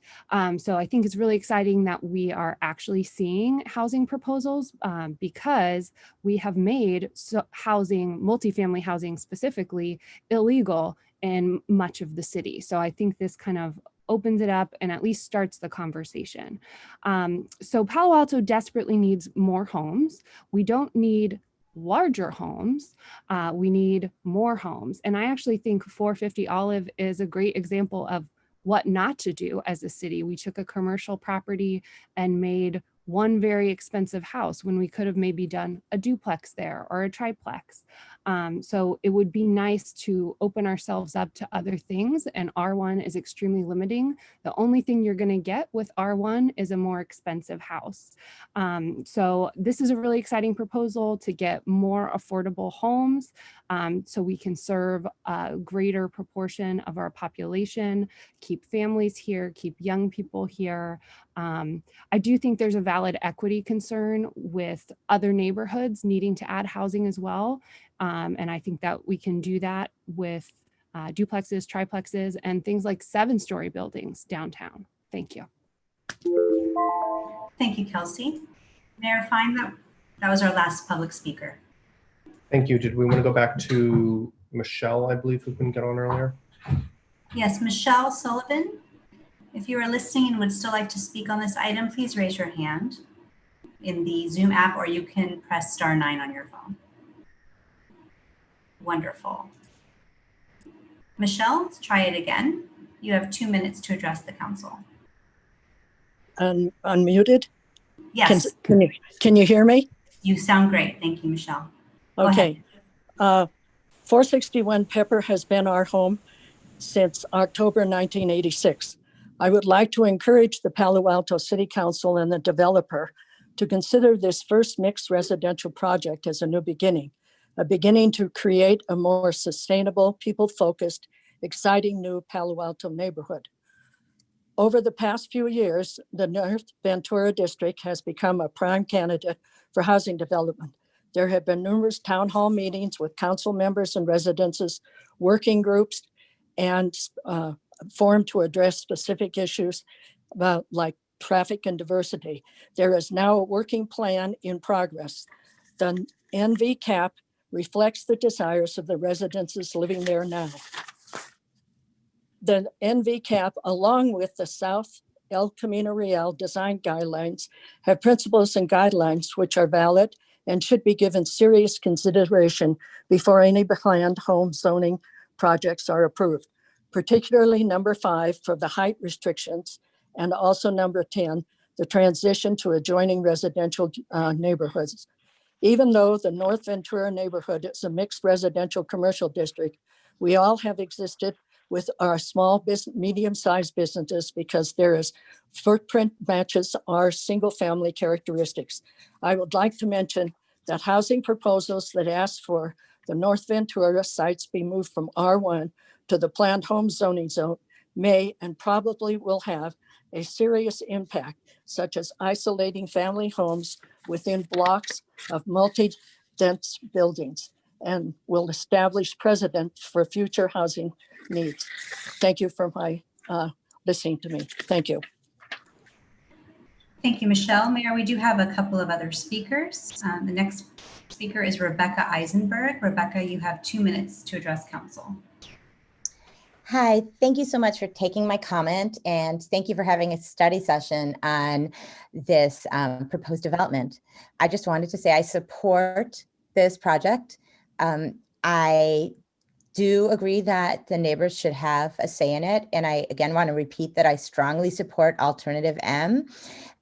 So I think it's really exciting that we are actually seeing housing proposals because we have made housing, multifamily housing specifically, illegal in much of the city. So I think this kind of opens it up and at least starts the conversation. So Palo Alto desperately needs more homes. We don't need larger homes, we need more homes. And I actually think 450 Olive is a great example of what not to do as a city. We took a commercial property and made one very expensive house when we could have maybe done a duplex there or a triplex. So it would be nice to open ourselves up to other things, and R1 is extremely limiting. The only thing you're going to get with R1 is a more expensive house. So this is a really exciting proposal to get more affordable homes so we can serve a greater proportion of our population, keep families here, keep young people here. I do think there's a valid equity concern with other neighborhoods needing to add housing as well. And I think that we can do that with duplexes, triplexes, and things like 7-story buildings downtown. Thank you. Thank you, Kelsey. Mayor Fine, that was our last public speaker. Thank you. Did we want to go back to Michelle, I believe, who couldn't get on earlier? Yes, Michelle Sullivan. If you are listening and would still like to speak on this item, please raise your hand in the Zoom app, or you can press *9 on your phone. Wonderful. Michelle, let's try it again. You have 2 minutes to address the council. Unmuted? Yes. Can you hear me? You sound great. Thank you, Michelle. Go Okay. ahead. 461 Pepper has been our home since October 1986. I would like to encourage the Palo Alto City Council and the developer to consider this first mixed residential project as a new beginning, a beginning to create a more sustainable, people-focused, exciting new Palo Alto neighborhood. Over the past few years, the North Ventura District has become a prime candidate for housing development. There have been numerous town hall meetings with council members and residences, working groups, and formed to address specific issues about like traffic and diversity. There is now a working plan in progress. The NV cap reflects the desires of the residences living there now. The NV cap, along with the South El Camino Real design guidelines, have principles and guidelines which are valid and should be given serious consideration before any planned home zoning projects are approved, particularly number 5 for the height restrictions, and also number 10, the transition to adjoining residential neighborhoods. Even though the North Ventura neighborhood is a mixed residential commercial district, we all have existed with our small business, medium-sized businesses because there is footprint matches our single-family characteristics. I would like to mention that housing proposals that ask for the North Ventura sites be moved from R1 to the planned home zoning zone may and probably will have a serious impact, such as isolating family homes within blocks of multi-dense buildings, and will establish precedent for future housing needs. Thank you for listening to me. Thank you. Thank you, Michelle. Mayor, we do have a couple of other speakers. The next speaker is Rebecca Eisenberg. Rebecca, you have 2 minutes to address council. Hi, thank you so much for taking my comment, and thank you for having a study session on this proposed development. I just wanted to say I support this project. I do agree that the neighbors should have a say in it, and I again want to repeat that I strongly support alternative M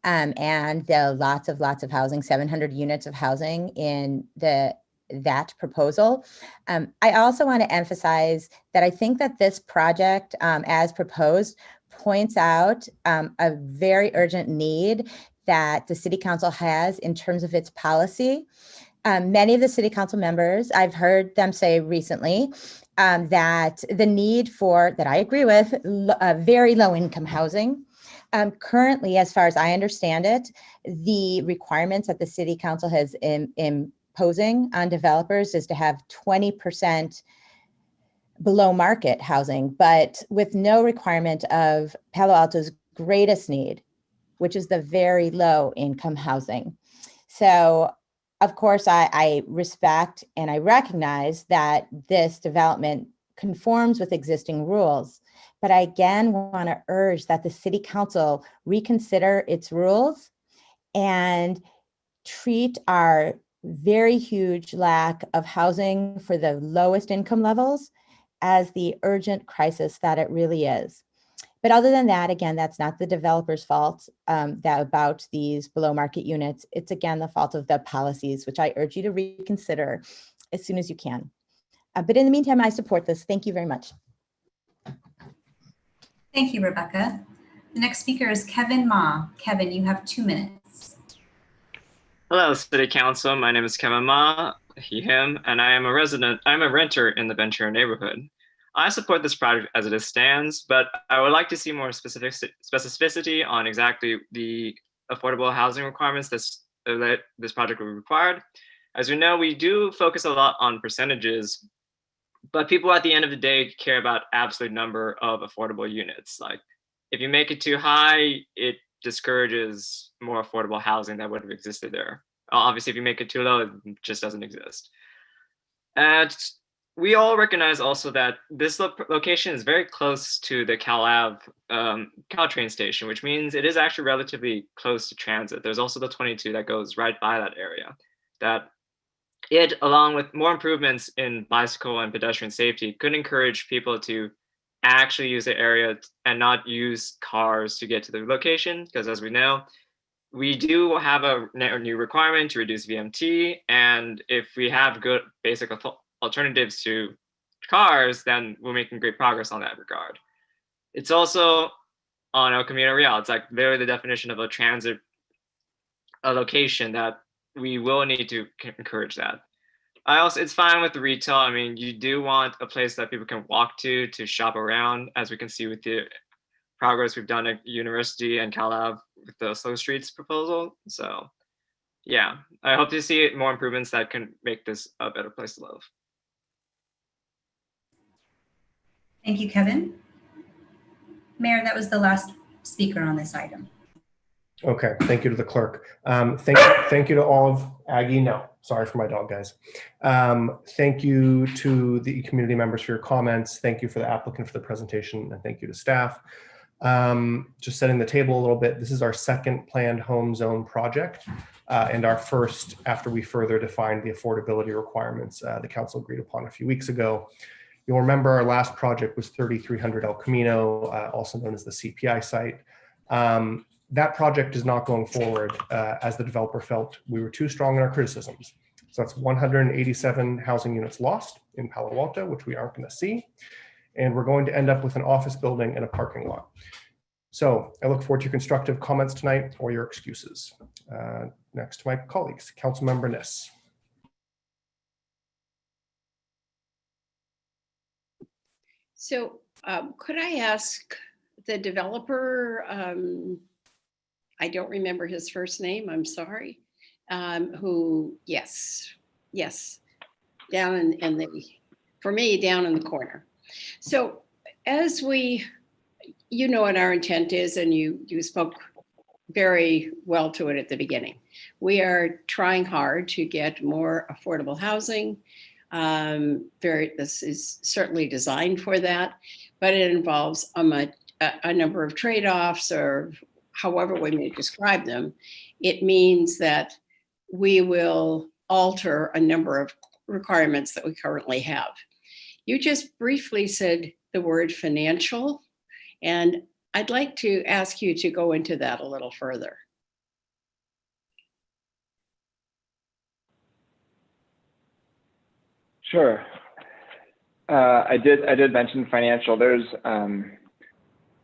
and the lots of housing, 700 units of housing in that proposal. I also want to emphasize that I think that this project, as proposed, points out a very urgent need that the City Council has in terms of its policy. Many of the City Council members, I've heard them say recently that the need for, that I agree with, very low income housing. Currently, as far as I understand it, the requirements that the City Council has imposing on developers is to have 20% below market housing, but with no requirement of Palo Alto's greatest need, which is the very low income housing. So, of course, I respect and I recognize that this development conforms with existing rules, but I again want to urge that the City Council reconsider its rules and treat our very huge lack of housing for the lowest income levels as the urgent crisis that it really is. But other than that, again, that's not the developer's fault about these below market units. It's again the fault of the policies, which I urge you to reconsider as soon as you can. But in the meantime, I support this. Thank you very much. Thank you, Rebecca. The next speaker is Kevin Ma. Kevin, you have 2 minutes. Hello, City Council. My name is Kevin Ma, he, him, and I'm a renter in the Ventura neighborhood. I support this project as it stands, but I would like to see more specificity on exactly the affordable housing requirements that this project will require. As we know, we do focus a lot on percentages, but people at the end of the day care about absolute number of affordable units. Like if you make it too high, it discourages more affordable housing that would have existed there. Obviously, if you make it too low, it just doesn't exist. And we all recognize also that this location is very close to the Caltrain station, which means it is actually relatively close to transit. There's also the 22 that goes right by that area. That it, along with more improvements in bicycle and pedestrian safety, could encourage people to actually use the area and not use cars to get to the location, because as we know, we do have a new requirement to reduce VMT, and if we have good basic alternatives to cars, then we're making great progress on that regard. It's also on El Camino Real. It's like literally the definition of a transit location that we will need to encourage that. It's fine with the retail. I mean, you do want a place that people can walk to shop around, as we can see with the progress we've done at university and CalAv with the slow streets proposal. So yeah, I hope to see more improvements that can make this a better place to live. Thank you, Kevin. Mayor, that was the last speaker on this item. Okay, thank you to the clerk. Thank you to all of Aggie. No, sorry for my dog, guys. Thank you to the community members for your comments. Thank you for the applicant for the presentation, and thank you to staff. Just setting the table a little bit, this is our second planned home zone project and our first after we further defined the affordability requirements the council agreed upon a few weeks ago. You'll remember our last project was 3300 El Camino, also known as the CPI site. That project is not going forward as the developer felt we were too strong in our criticisms. So that's 187 housing units lost in Palo Alto, which we aren't going to see. And we're going to end up with an office building and a parking lot. So I look forward to your constructive comments tonight or your excuses. Next to my colleagues, Councilmember Niss. So could I ask the developer, I don't remember his first name, I'm sorry, who, yes, down in the, for me, down in the corner. So as we, you know what our intent is, and you spoke very well to it at the beginning. We are trying hard to get more affordable housing. This is certainly designed for that, but it involves a number of trade-offs, or however we may describe them. It means that we will alter a number of requirements that we currently have. You just briefly said the word financial, and I'd like to ask you to go into that a little further. Sure. I did mention financial. There's,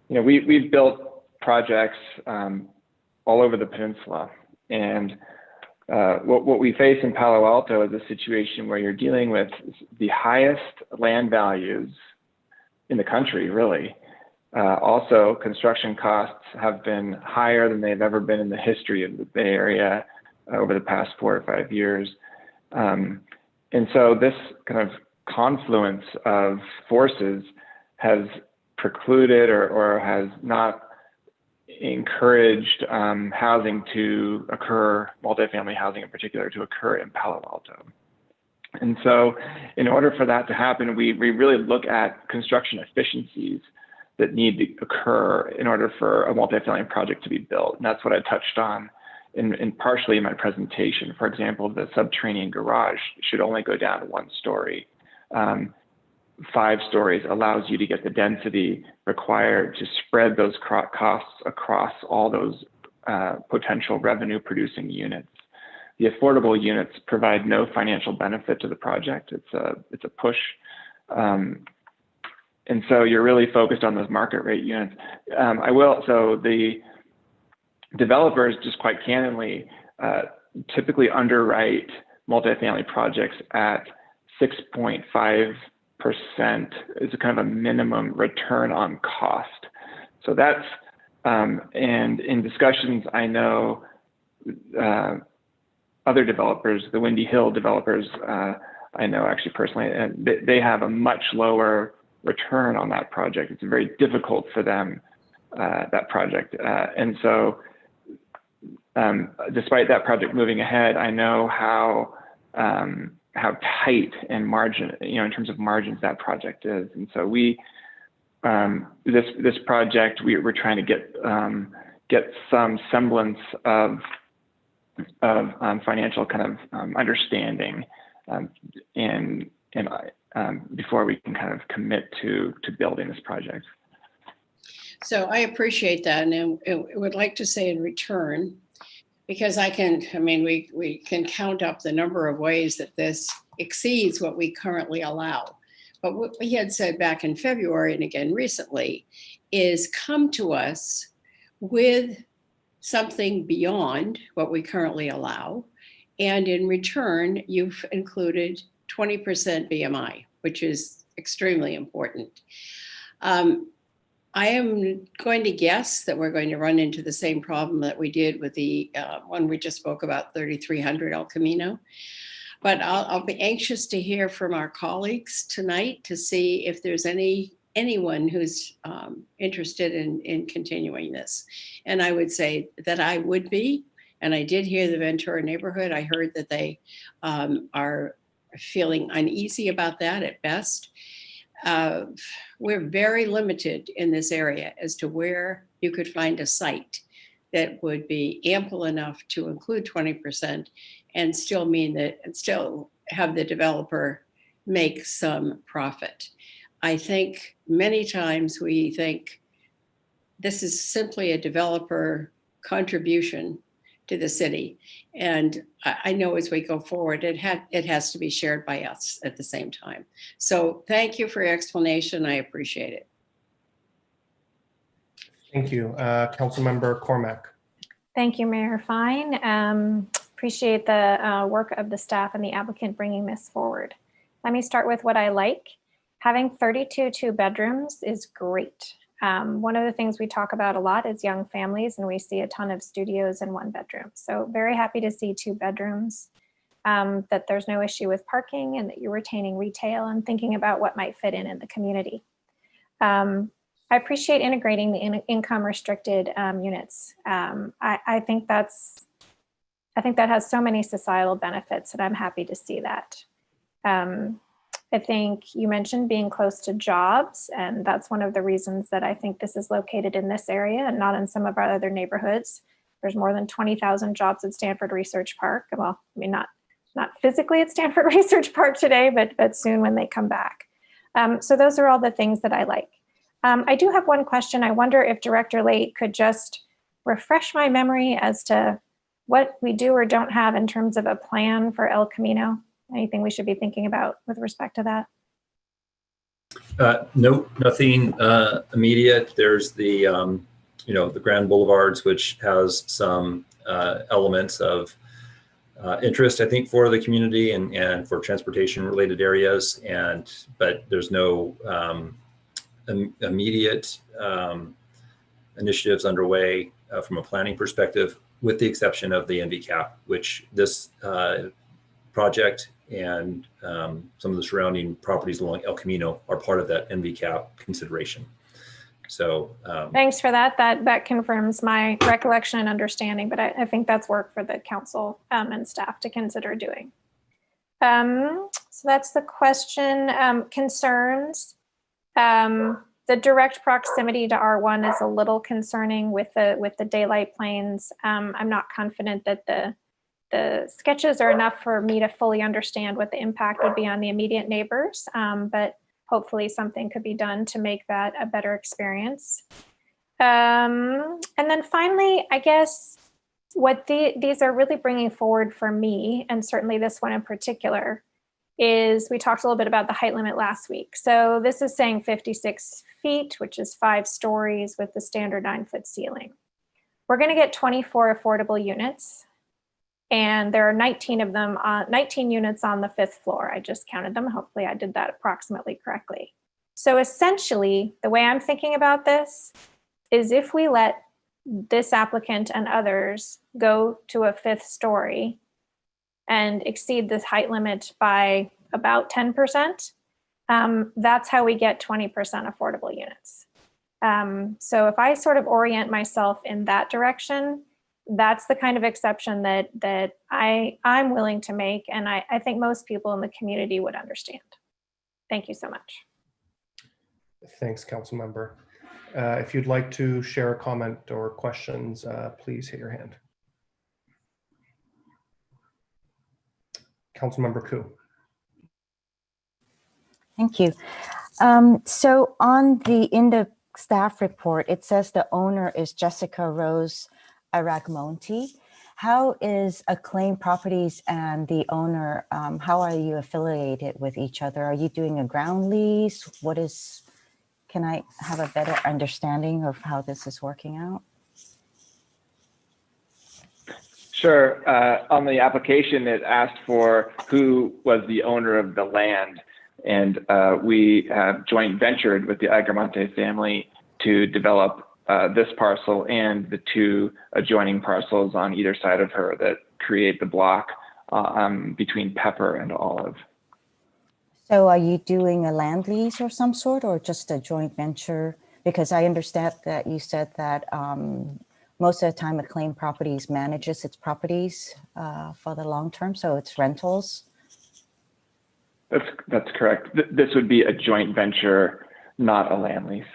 we've built projects all over the peninsula, and what we face in Palo Alto is a situation where you're dealing with the highest land values in the country, really. Also, construction costs have been higher than they've ever been in the history of the Bay Area over the past 4 or 5 years. And so this kind of confluence of forces has precluded or has not encouraged housing to occur, multifamily housing in particular, to occur in Palo Alto. And so in order for that to happen, we really look at construction efficiencies that need to occur in order for a multifamily project to be built. And that's what I touched on in partially in my presentation. For example, the subterranean garage should only go down to 1 story. 5 stories allows you to get the density required to spread those costs across all those potential revenue producing units. The affordable units provide no financial benefit to the project. It's a push. And so you're really focused on those market rate units. So the developers, just quite candidly, typically underwrite multifamily projects at 6.5% is a kind of a minimum return on cost. So that's, and in discussions, I know other developers, the Windy Hill developers, I know actually personally, and they have a much lower return on that project. It's very difficult for them, that project. And so despite that project moving ahead, I know how tight and margin, in terms of margins, that project is. And so we, this project, we're trying to get some semblance of financial kind of understanding, and before we can kind of commit to building this project. So I appreciate that, and I would like to say in return, because we can count up the number of ways that this exceeds what we currently allow. But what we had said back in February and again recently is come to us with something beyond what we currently allow. And in return, you've included 20% BMI, which is extremely important. I am going to guess that we're going to run into the same problem that we did with the one we just spoke about, 3300 El Camino. But I'll be anxious to hear from our colleagues tonight to see if there's anyone who's interested in continuing this. And I would say that I would be, and I did hear the Ventura neighborhood. I heard that they are feeling uneasy about that at best. We're very limited in this area as to where you could find a site that would be ample enough to include 20% and still mean that, and still have the developer make some profit. I think many times we think this is simply a developer contribution to the city. And I know as we go forward, it has to be shared by us at the same time. So thank you for your explanation. I appreciate it. Thank you. Councilmember Cormack. Thank you, Mayor Fine. Appreciate the work of the staff and the applicant bringing this forward. Let me start with what I like. Having 32 two-bedrooms is great. One of the things we talk about a lot is young families, and we see a ton of studios and one bedroom. So very happy to see 2 bedrooms, that there's no issue with parking and that you're retaining retail and thinking about what might fit in the community. I appreciate integrating the income restricted units. I think that has so many societal benefits, and I'm happy to see that. I think you mentioned being close to jobs, and that's one of the reasons that I think this is located in this area and not in some of our other neighborhoods. There's more than 20,000 jobs at Stanford Research Park. Well, I mean, not physically at Stanford Research Park today, but soon when they come back. So those are all the things that I like. I do have one question. I wonder if Director Late could just refresh my memory as to what we do or don't have in terms of a plan for El Camino. Anything we should be thinking about with respect to that? No, nothing immediate. There's the, the Grand Boulevards, which has some elements of interest, I think, for the community and for transportation related areas. But there's no immediate initiatives underway from a planning perspective, with the exception of the NVCAP, which this project and some of the surrounding properties along El Camino are part of that NVCAP consideration. So thanks for that. That confirms my recollection and understanding, but I think that's work for the council and staff to consider doing. So that's the question. Concerns. The direct proximity to R1 is a little concerning with the daylight planes. I'm not confident that the sketches are enough for me to fully understand what the impact would be on the immediate neighbors, but hopefully something could be done to make that a better experience. And then finally, I guess what these are really bringing forward for me, and certainly this one in particular, is we talked a little bit about the height limit last week. So this is saying 56 feet, which is 5 stories with the standard 9-foot ceiling. We're going to get 24 affordable units. And there are 19 of them, 19 units on the 5th floor. I just counted them. Hopefully I did that approximately correctly. So essentially, the way I'm thinking about this is if we let this applicant and others go to a 5th story and exceed this height limit by about 10%, that's how we get 20% affordable units. So if I sort of orient myself in that direction, that's the kind of exception that I'm willing to make, and I think most people in the community would understand. Thank you so much. Thanks, Councilmember. If you'd like to share a comment or questions, please hit your hand. Councilmember Koo. Thank you. So on in the staff report, it says the owner is Jessica Rose Aragmonti. How is Acclaim Properties and the owner, how are you affiliated with each other? Are you doing a ground lease? Can I have a better understanding of how this is working out? Sure. On the application, it asked for who was the owner of the land. And we have joint ventured with the Agramonte family to develop this parcel and the two adjoining parcels on either side of her that create the block between Pepper and Olive. So are you doing a land lease or some sort, or just a joint venture? Because I understand that you said that most of the time Acclaim Properties manages its properties for the long term, so it's rentals. That's correct. This would be a joint venture, not a land lease.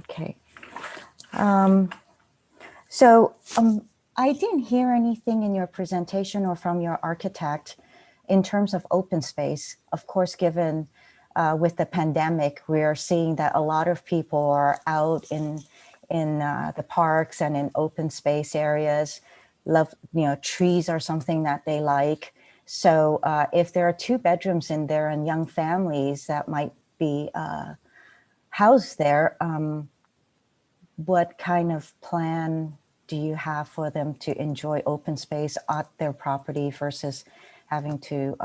Okay. I didn't hear anything in your presentation or from your architect in terms of open space. Of course, given with the pandemic, we're seeing that a lot of people are out in the parks and in open space areas. Love, trees are something that they like. So if there are 2 bedrooms in there and young families that might be housed there, what kind of plan do you have for them to enjoy open space at their property versus having to,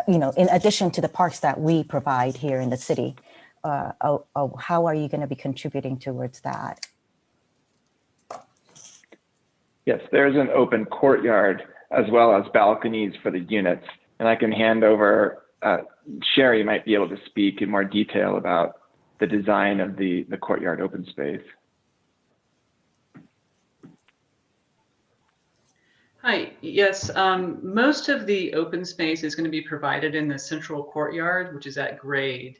in addition to the parks that we provide here in the city, how are you going to be contributing towards that? Yes, there's an open courtyard as well as balconies for the units. And I can hand over, Sherry might be able to speak in more detail about the design of the courtyard open space. Hi, yes, most of the open space is going to be provided in the central courtyard, which is at grade.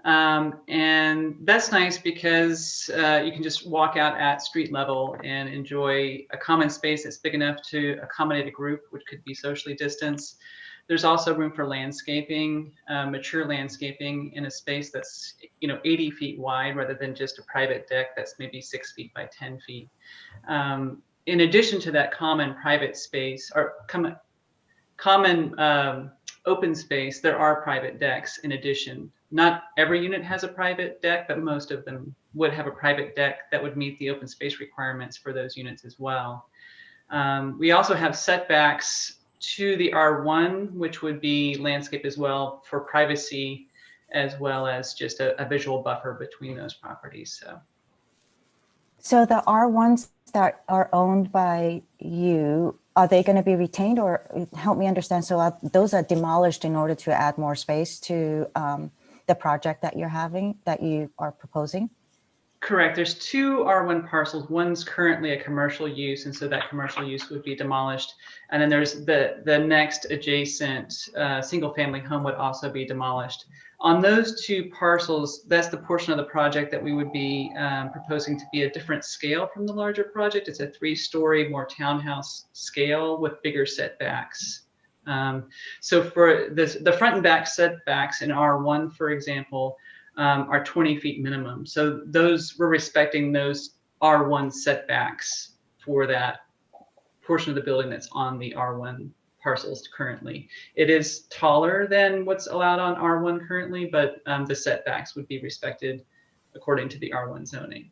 And that's nice because you can just walk out at street level and enjoy a common space that's big enough to accommodate a group, which could be socially distanced. There's also room for landscaping, mature landscaping in a space that's 80 feet wide rather than just a private deck that's maybe 6 feet by 10 feet. In addition to that common private space or common open space, there are private decks in addition. Not every unit has a private deck, but most of them would have a private deck that would meet the open space requirements for those units as well. We also have setbacks to the R1, which would be landscape as well for privacy, as well as just a visual buffer between those properties. So the R1s that are owned by you, are they going to be retained, or help me understand? So those are demolished in order to add more space to the project that you are proposing? Correct. There's 2 R1 parcels. One's currently a commercial use, and so that commercial use would be demolished. And then there's the next adjacent single-family home would also be demolished. On those 2 parcels, that's the portion of the project that we would be proposing to be a different scale from the larger project. It's a 3-story, more townhouse scale with bigger setbacks. So for the front and back setbacks in R1, for example, are 20 feet minimum. So we're respecting those R1 setbacks for that portion of the building that's on the R1 parcels currently. It is taller than what's allowed on R1 currently, but the setbacks would be respected according to the R1 zoning.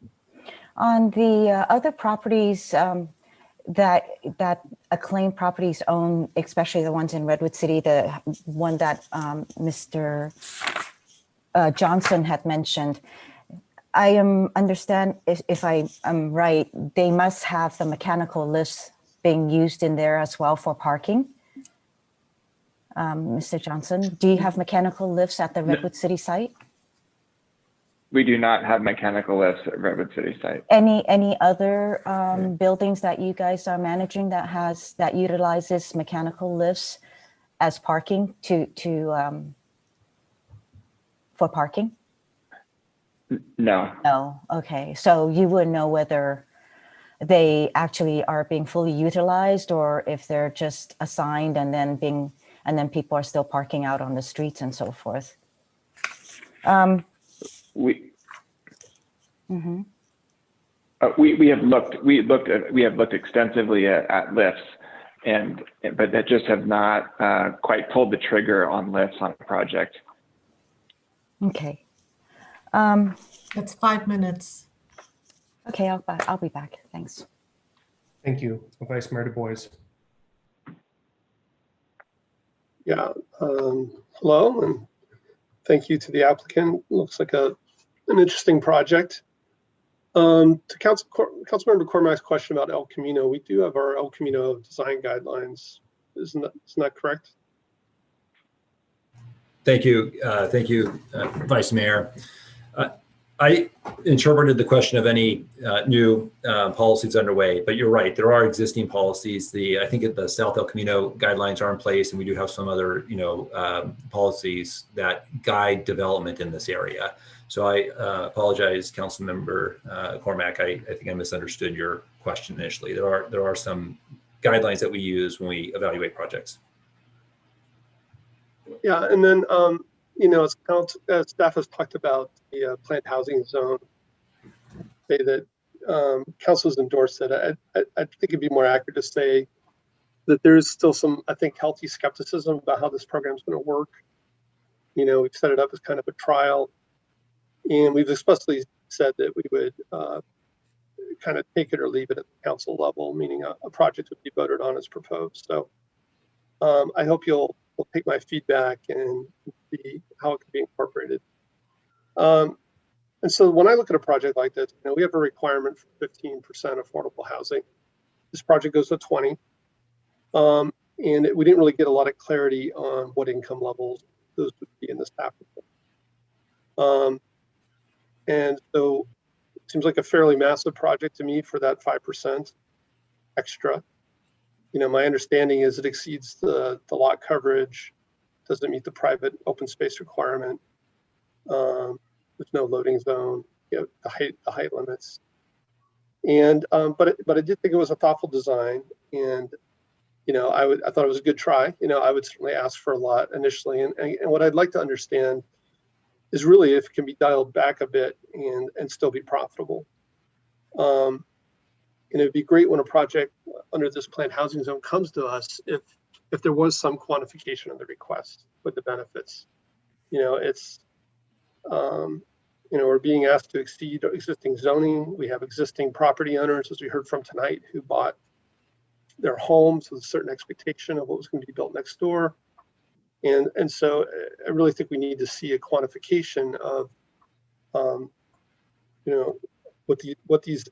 On the other properties that Acclaim Properties own, especially the ones in Redwood City, the one that Mr. Johnson had mentioned, I understand if I am right, they must have the mechanical lifts being used in there as well for parking. Mr. Johnson, do you have mechanical lifts at the Redwood City site? We do not have mechanical lifts at Redwood City site. Any other buildings that you guys are managing that utilizes mechanical lifts as parking for parking? No. No. Okay. So you wouldn't know whether they actually are being fully utilized or if they're just assigned and then people are still parking out on the streets and so forth. We Mm-hmm. we have looked extensively at lifts, but that just have not quite pulled the trigger on lifts on a project. Okay. That's 5 minutes. Okay, I'll be back. Thanks. Thank you, Vice Mayor Du Bois. Yeah, hello, and thank you to the applicant. Looks like an an interesting project. To Councilmember Cormac's question about El Camino, we do have our El Camino design guidelines. Isn't that correct? Thank you, Vice Mayor. I interpreted the question of any new policies underway, but you're right. There are existing policies. I think the South El Camino guidelines are in place, and we do have some other, policies that guide development in this area. So I apologize, Councilmember Cormac. I think I misunderstood your question initially. There are some guidelines that we use when we evaluate projects. Yeah, and then as staff has talked about the planned housing zone, say that council's endorsed it. I think it'd be more accurate to say that there is still some, I think, healthy skepticism about how this program is going to work. We've set it up as kind of a trial, and we've explicitly said that we would kind of take it or leave it at the council level, meaning a project would be voted on as proposed. So I hope you'll take my feedback and see how it can be incorporated. And so when I look at a project like this, we have a requirement for 15% affordable housing. This project goes to 20. And we didn't really get a lot of clarity on what income levels those would be in the staff report. And so it seems like a fairly massive project to me for that 5% extra. My understanding is it exceeds the lot coverage, doesn't meet the private open space requirement. There's no loading zone, the height limits. And but I did think it was a thoughtful design, and I thought it was a good try. I would certainly ask for a lot initially, and what I'd like to understand is really if it can be dialed back a bit and still be profitable. And it'd be great when a project under this planned housing zone comes to us if there was some quantification of the request with the benefits. We're being asked to exceed existing zoning. We have existing property owners, as we heard from tonight, who bought their homes with a certain expectation of what was going to be built next door. And so I really think we need to see a quantification of, what these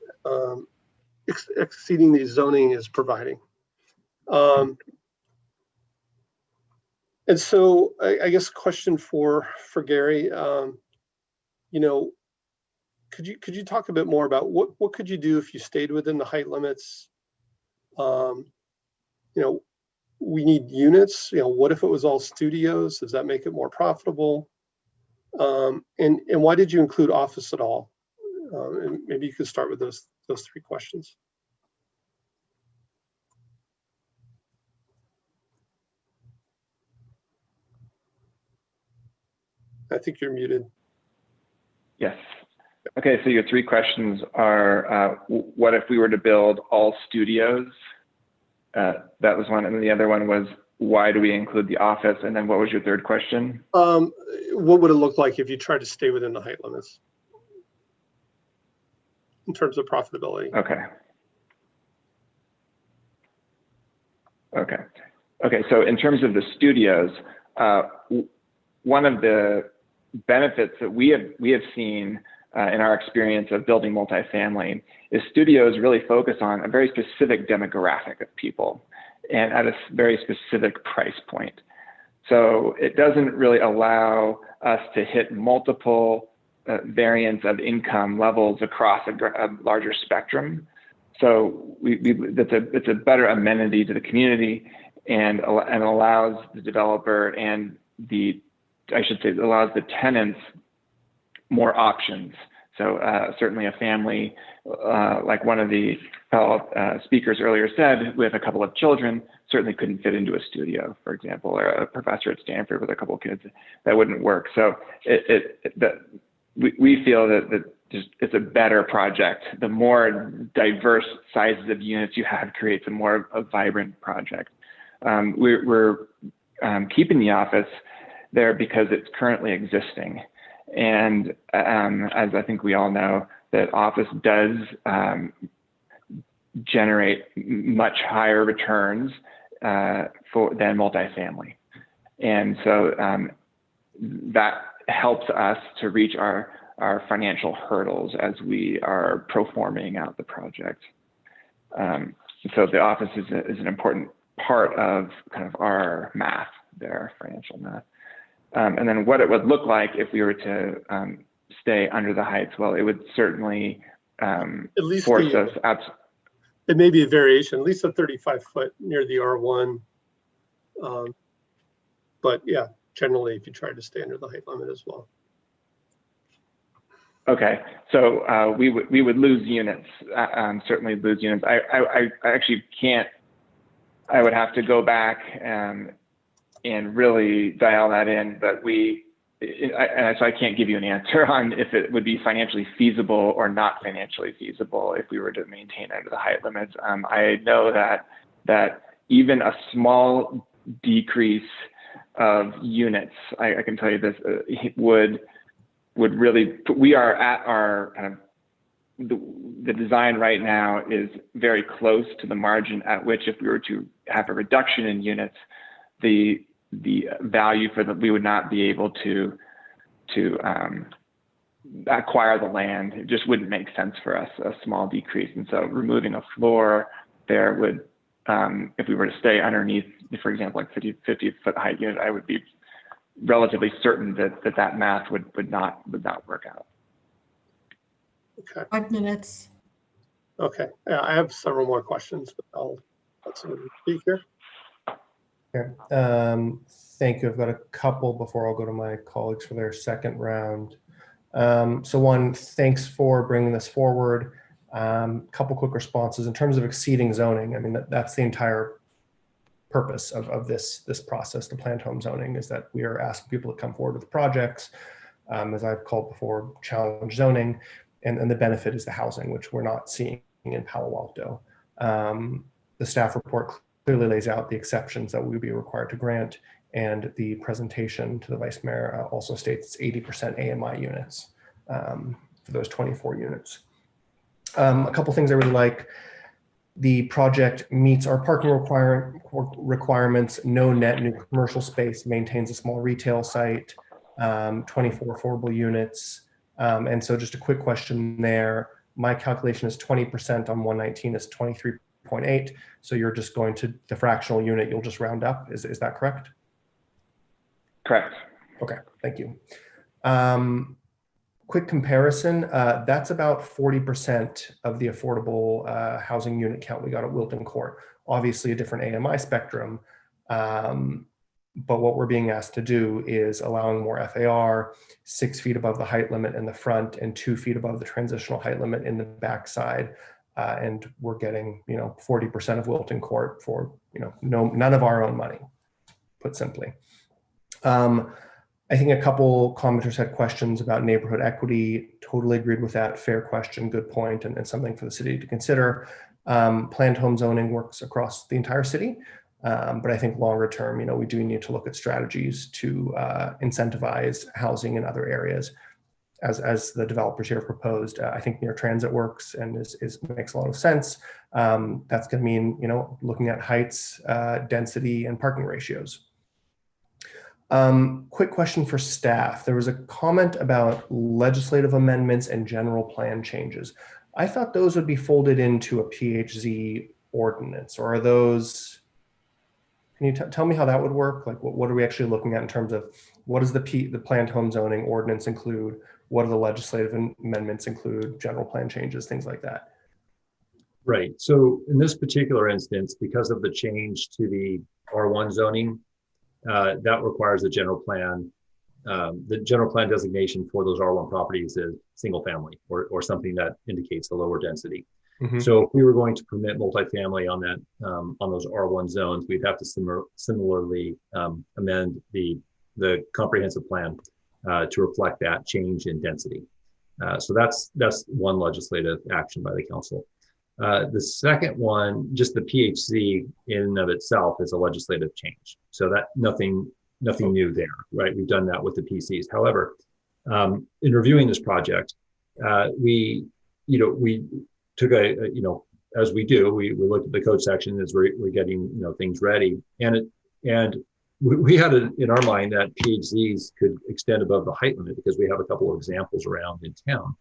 exceeding the zoning is providing. And so I guess question for Gary, could you talk a bit more about what could you do if you stayed within the height limits? We need units. What if it was all studios? Does that make it more profitable? And why did you include office at all? And maybe you could start with those three questions. I think you're muted. Yes. Okay, so your three questions are, what if we were to build all studios? That was one, and then the other one was, why do we include the office? And then what was your third question? What would it look like if you tried to stay within the height limits in terms of profitability? Okay, so in terms of the studios, one of the benefits that we have seen in our experience of building multifamily is studios really focus on a very specific demographic of people and at a very specific price point. So it doesn't really allow us to hit multiple variants of income levels across a larger spectrum. So it's a better amenity to the community and allows the developer and allows the tenants more options. So certainly a family, like one of the speakers earlier said, with a couple of children, certainly couldn't fit into a studio, for example, or a professor at Stanford with a couple of kids, that wouldn't work. So we feel that it's a better project. The more diverse sizes of units you have creates a more vibrant project. We're keeping the office there because it's currently existing. And as I think we all know, that office does generate much higher returns than multifamily. And so that helps us to reach our financial hurdles as we are pro-forming out the project. So the office is an important part of kind of our math there, financial math. And then what it would look like if we were to stay under the heights, well, it would certainly at least force us out. It may be a variation, at least a 35-foot near the R1. But yeah, generally, if you try to stay under the height limit as well. Okay, so we would lose units, certainly lose units. I actually can't. I would have to go back and really dial that in, but so I can't give you an answer on if it would be financially feasible or not financially feasible if we were to maintain under the height limits. I know that even a small decrease of units, I can tell you this, would really, we are at our kind of, the design right now is very close to the margin at which if we were to have a reduction in units, the value for we would not be able to acquire the land. It just wouldn't make sense for us, a small decrease. And so removing a floor there would, if we were to stay underneath, for example, like 50-foot height unit, I would be relatively certain that math would not work out. Okay. 5 minutes. Okay. I have several more questions, but I'll let someone speak here. Okay. Thank you. I've got a couple before I'll go to my colleagues for their second round. So one, thanks for bringing this forward. Couple quick responses in terms of exceeding zoning. I mean, that's the entire purpose of this process, the planned home zoning, is that we are asking people to come forward with projects, as I've called before, challenge zoning, and the benefit is the housing, which we're not seeing in Palo Alto. The staff report clearly lays out the exceptions that we would be required to grant, and the presentation to the Vice Mayor also states 80% AMI units for those 24 units. A couple things I really like. The project meets our parking requirements, no net new commercial space, maintains a small retail site, 24 affordable units. And so just a quick question there. My calculation is 20% on 119 is 23.8. So you're just going to the fractional unit, you'll just round up. Is that correct? Correct. Okay, thank you. Quick comparison, that's about 40% of the affordable housing unit count we got at Wilton Court. Obviously a different AMI spectrum, but what we're being asked to do is allowing more FAR, 6 feet above the height limit in the front and 2 feet above the transitional height limit in the backside. And we're getting, 40% of Wilton Court for, none of our own money, put simply. I think a couple commenters had questions about neighborhood equity. Totally agreed with that. Fair question, good point, and something for the city to consider. Planned home zoning works across the entire city, but I think longer term, we do need to look at strategies to incentivize housing in other areas. As the developers here have proposed, I think near transit works and makes a lot of sense. That's going to mean, looking at heights, density, and parking ratios. Quick question for staff. There was a comment about legislative amendments and general plan changes. I thought those would be folded into a PHZ ordinance, or are those, can you tell me how that would work? Like what are we actually looking at in terms of what does the planned home zoning ordinance include? What do the legislative amendments include? General plan changes, things like that. Right. So in this particular instance, because of the change to the R1 zoning, that requires a general plan. The general plan designation for those R1 properties is single family or something that indicates the lower density. Mm-hmm. So if we were going to permit multifamily on that on those R1 zones, we'd have to similarly amend the comprehensive plan to reflect that change in density. So that's one legislative action by the council. The second one, just the PHC in and of itself is a legislative change. So that nothing new there, right? We've done that with the PCs. However, in reviewing this project, we took as we do, we looked at the code section as we're getting, things ready. And we had it in our mind that PHZs could extend above the height limit because we have a couple of examples around in town.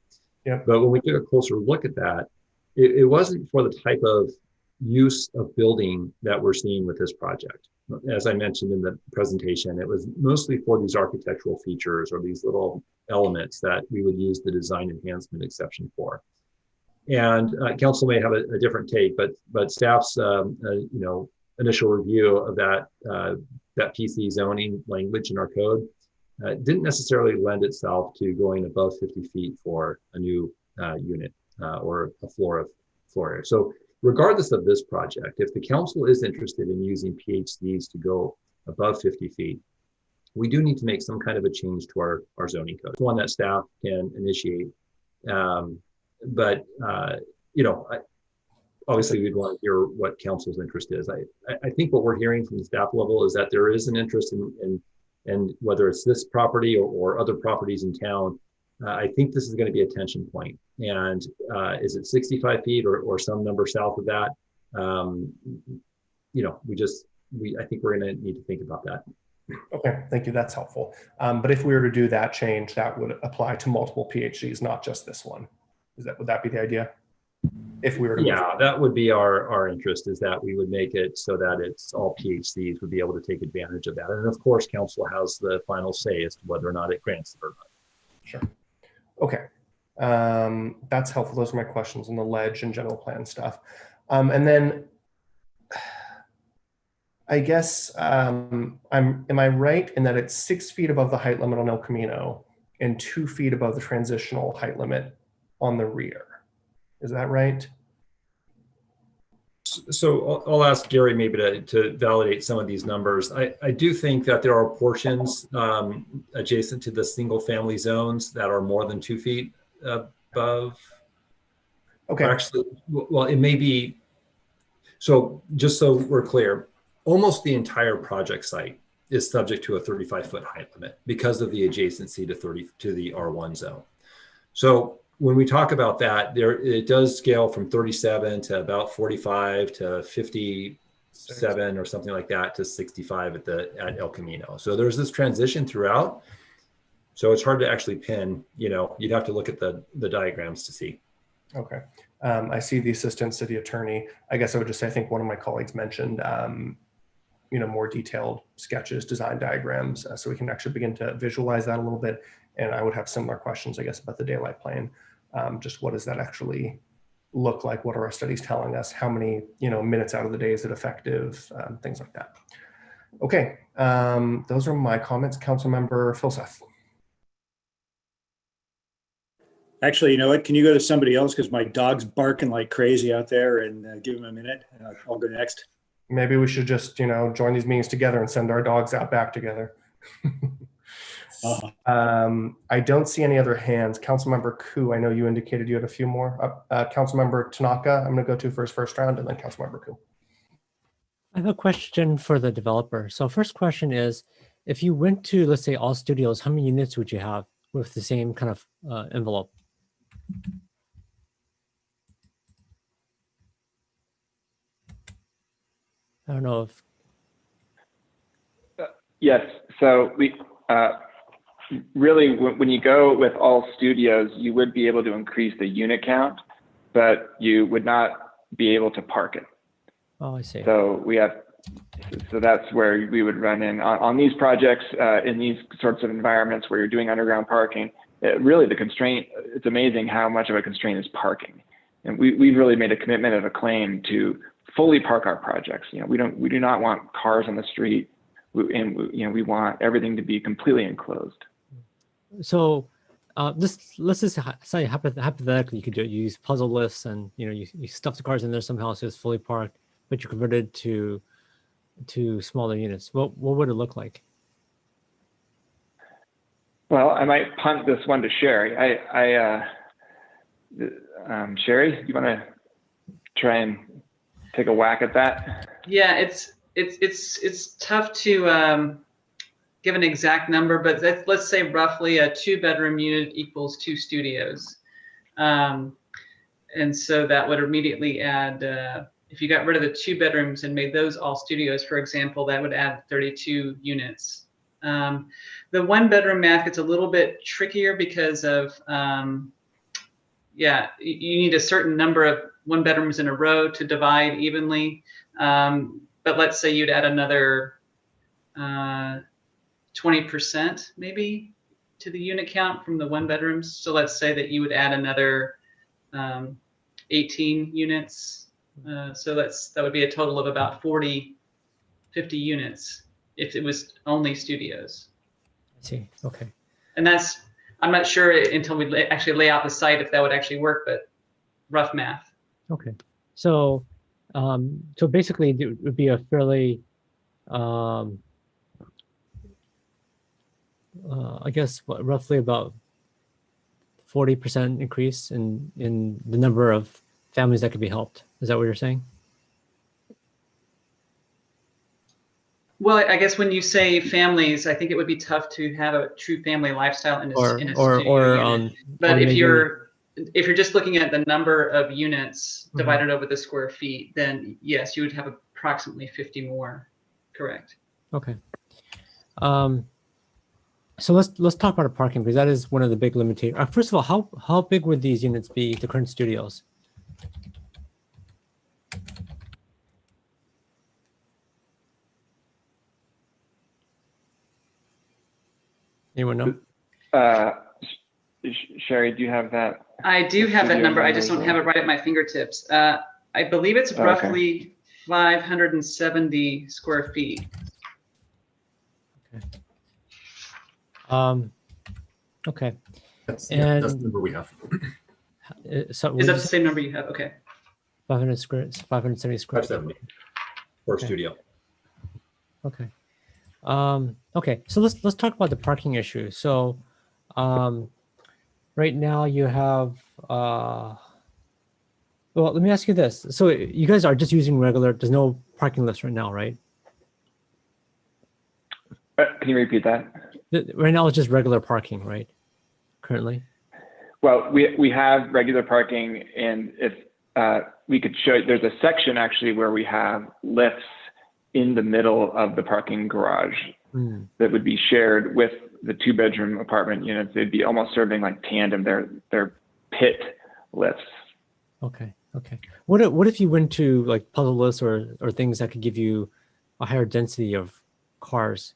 Yeah. But when we took a closer look at that, it wasn't for the type of use of building that we're seeing with this project. As I mentioned in the presentation, it was mostly for these architectural features or these little elements that we would use the design enhancement exception for. And council may have a different take, but staff's initial review of that PC zoning language in our code didn't necessarily lend itself to going above 50 feet for a new unit or a floor area. So regardless of this project, if the council is interested in using PHCs to go above 50 feet, we do need to make some kind of a change to our zoning code. It's one that staff can initiate. Obviously we'd want to hear what council's interest is. I think what we're hearing from the staff level is that there is an interest in whether it's this property or other properties in town. I think this is going to be a tension point. And is it 65 feet or some number south of that? I think we're going to need to think about that. Okay, thank you. That's helpful. But if we were to do that change, that would apply to multiple PhDs, not just this one. Would that be the idea? If we were to that would be our interest, is that we would make it so that it's all PhDs would be able to take advantage of that. And of course, council has the final say as to whether or not it grants it or not. Sure. Okay. That's helpful. Those are my questions on the ledge and general plan stuff. And then I guess, am I right in that it's 6 feet above the height limit on El Camino and 2 feet above the transitional height limit on the rear? Is that right? So I'll ask Gary maybe to validate some of these numbers. I do think that there are portions adjacent to the single family zones that are more than 2 feet above. Okay. Actually, well, it may be. So just so we're clear, almost the entire project site is subject to a 35-foot height limit because of the adjacency to the R1 zone. So when we talk about that, it does scale from 37 to about 45 to 57 or something like that to 65 at El Camino. So there's this transition throughout. So it's hard to actually pin, you'd have to look at the diagrams to see. Okay. I see the assistant city attorney. I guess I would just say, I think one of my colleagues mentioned, more detailed sketches, design diagrams, so we can actually begin to visualize that a little bit. And I would have similar questions, I guess, about the daylight plane. Just what does that actually look like? What are our studies telling us? How many, minutes out of the day is it effective? Things like that. Okay, those are my comments. Councilmember Filseth. Actually, you know what? Can you go to somebody else? Because my dog's barking like crazy out there, and give him a minute. I'll go next. Maybe we should just, join these meetings together and send our dogs out back together. I don't see any other hands. Councilmember Koo, I know you indicated you had a few more. Councilmember Tanaka, I'm going to go to for his first round, and then Councilmember Koo. I have a question for the developer. So first question is, if you went to, let's say, all studios, how many units would you have with the same kind of envelope? I don't know if. Yes. So we really, when you go with all studios, you would be able to increase the unit count, but you would not be able to park it. Oh, I see. So that's where we would run in on these projects, in these sorts of environments where you're doing underground parking. Really, the constraint, it's amazing how much of a constraint is parking. And we've really made a commitment of a claim to fully park our projects. We do not want cars on the street, we want everything to be completely enclosed. So let's just say hypothetically, you could use puzzle lists and you stuff the cars in there somehow so it's fully parked, but you convert it to smaller units. What would it look like? Well, I might punt this one to Sherry. Sherry, you want to try and take a whack at that? Yeah, it's tough to give an exact number, but let's say roughly a 2-bedroom unit equals 2 studios. And so that would immediately add if you got rid of the 2 bedrooms and made those all studios, for example, that would add 32 units. The 1 bedroom math gets a little bit trickier because of, yeah, you need a certain number of 1 bedrooms in a row to divide evenly. But let's say you'd add another 20% maybe to the unit count from the 1 bedrooms. So let's say that you would add another 18 units. So that would be a total of about 50 units if it was only studios. I see. Okay. And that's, I'm not sure until we actually lay out the site if that would actually work, but rough math. Okay. So, so basically it would be a fairly, I guess roughly about 40% increase in the number of families that could be helped. Is that what you're saying? Well, I guess when you say families, I think it would be tough to have a true family lifestyle in a studio unit. But if you're just looking at the number of units divided over the square feet, then yes, you would have approximately 50 more. Correct. Okay. So let's talk about parking, because that is one of the big limitations. First of all, how big would these units be, the current studios? Anyone know? Sherry, do you have that? I do have that number. I just don't have it right at my fingertips. I believe it's roughly 570 square feet. Okay. Okay. That's the number we have. So is that the same number you have? Okay. 570 square. 570 for Okay. studio. Okay. Okay. So let's talk about the parking issue. So, right now you have. Well, let me ask you this. So you guys are just using regular. There's no parking lifts right now, right? Can you repeat that? Right now it's just regular parking, right? Currently. Well, we have regular parking, and if we could show, there's a section actually where we have lifts in the middle of the parking garage that would be shared with the 2-bedroom apartment units. They'd be almost serving like tandem. They're pit lifts. Okay. Okay. What if you went to like puzzle lists or things that could give you a higher density of cars?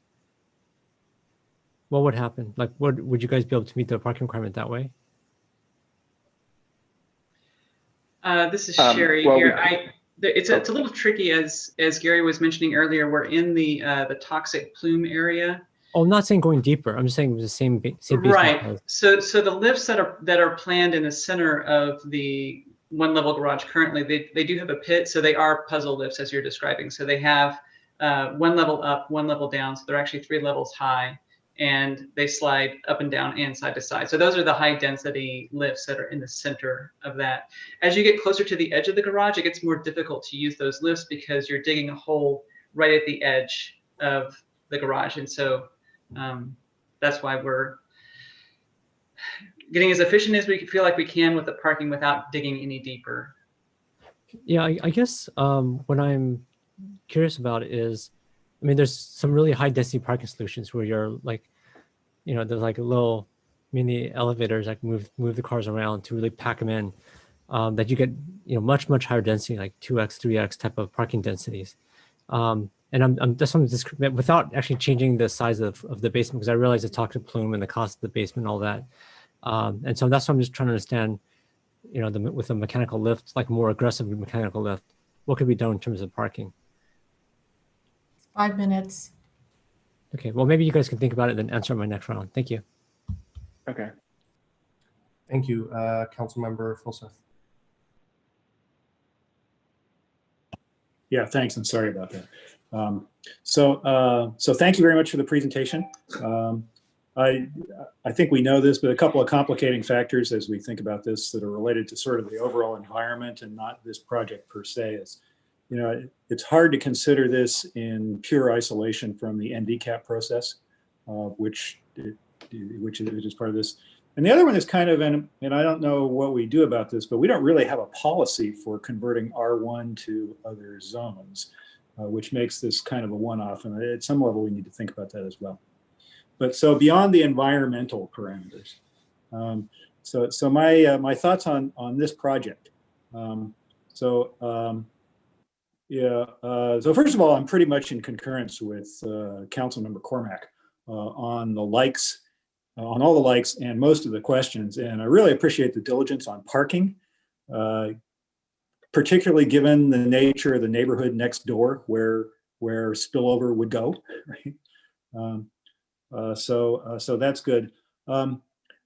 What would happen? Like, would you guys be able to meet the parking requirement that way? This is Sherry well, here. It's a little tricky, as Gary was mentioning earlier. We're in the toxic plume area. Oh, I'm not saying going deeper. I'm just saying it was the same basement Right. size. So the lifts that are planned in the center of the 1-level garage currently, they do have a pit, so they are puzzle lifts as you're describing. So they have 1 level up, 1 level down. So they're actually 3 levels high, and they slide up and down and side to side. So those are the high density lifts that are in the center of that. As you get closer to the edge of the garage, it gets more difficult to use those lifts because you're digging a hole right at the edge of the garage. And so that's why we're getting as efficient as we feel like we can with the parking without digging any deeper. Yeah, I guess what I'm curious about is, I mean, there's some really high density parking solutions where you're like, there's like little mini elevators that can move the cars around to really pack them in, that you get, much higher density, like 2x, 3x type of parking densities. And I'm just without actually changing the size of the basement, because I realize the toxic plume and the cost of the basement and all that. And so that's what I'm just trying to understand, with a mechanical lift, like more aggressive mechanical lift, what could be done in terms of parking? 5 minutes. Okay, well, maybe you guys can think about it and then answer my next round. Thank you. Okay. Thank you, Councilmember Fulseth. Yeah, thanks. I'm sorry about that. So thank you very much for the presentation. I think we know this, but a couple of complicating factors as we think about this that are related to sort of the overall environment and not this project per se is, it's hard to consider this in pure isolation from the NDCAP process, which is part of this. And the other one is kind of, and I don't know what we do about this, but we don't really have a policy for converting R1 to other zones, which makes this kind of a one-off. And at some level, we need to think about that as well. But so beyond the environmental parameters, so my thoughts on this project. So first of all, I'm pretty much in concurrence with Councilmember Cormack on the likes, on all the likes and most of the questions. And I really appreciate the diligence on parking, particularly given the nature of the neighborhood next door where spillover would go, right? So that's good.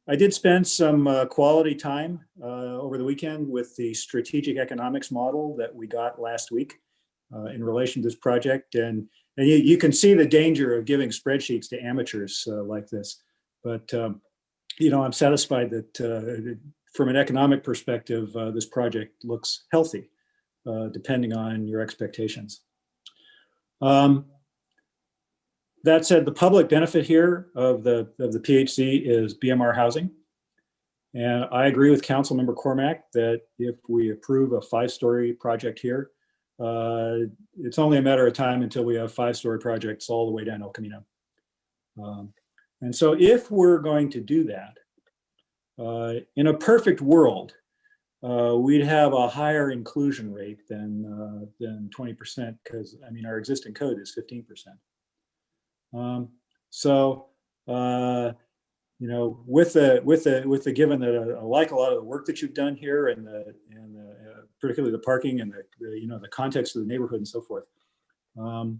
I did spend some quality time over the weekend with the strategic economics model that we got last week in relation to this project. And you can see the danger of giving spreadsheets to amateurs like this. But, I'm satisfied that from an economic perspective, this project looks healthy, depending on your expectations. That said, the public benefit here of the PHC is BMR housing. And I agree with Councilmember Cormack that if we approve a 5-story project here, it's only a matter of time until we have 5-story projects all the way down El Camino. And so if we're going to do that, in a perfect world, we'd have a higher inclusion rate than 20%, because I mean, our existing code is 15%. With the given that I like a lot of the work that you've done here, and particularly the parking and the context of the neighborhood and so forth. I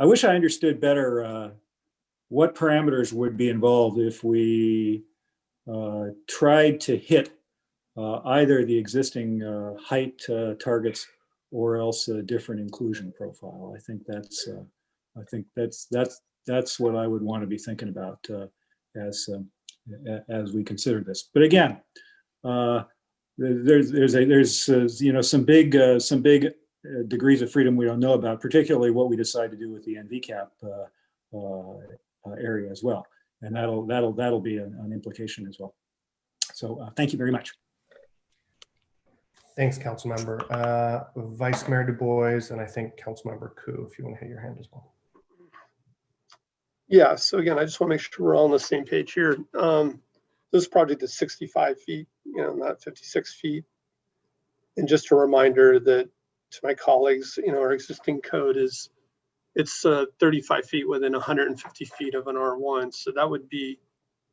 wish I understood better what parameters would be involved if we tried to hit either the existing height targets or else a different inclusion profile. I think that's what I would want to be thinking about as we consider this. But again, there's some big degrees of freedom we don't know about, particularly what we decide to do with the NVCAP area as well, and that'll be an implication as well. So thank you very much. Thanks, Councilmember. Vice Mayor Du Bois, and I think Councilmember Koo, if you want to hit your hand as well. Yeah, so again, I just want to make sure we're all on the same page here. This project is 65 feet, not 56 feet. And just a reminder that to my colleagues, our existing code it's 35 feet within 150 feet of an R1. So that would be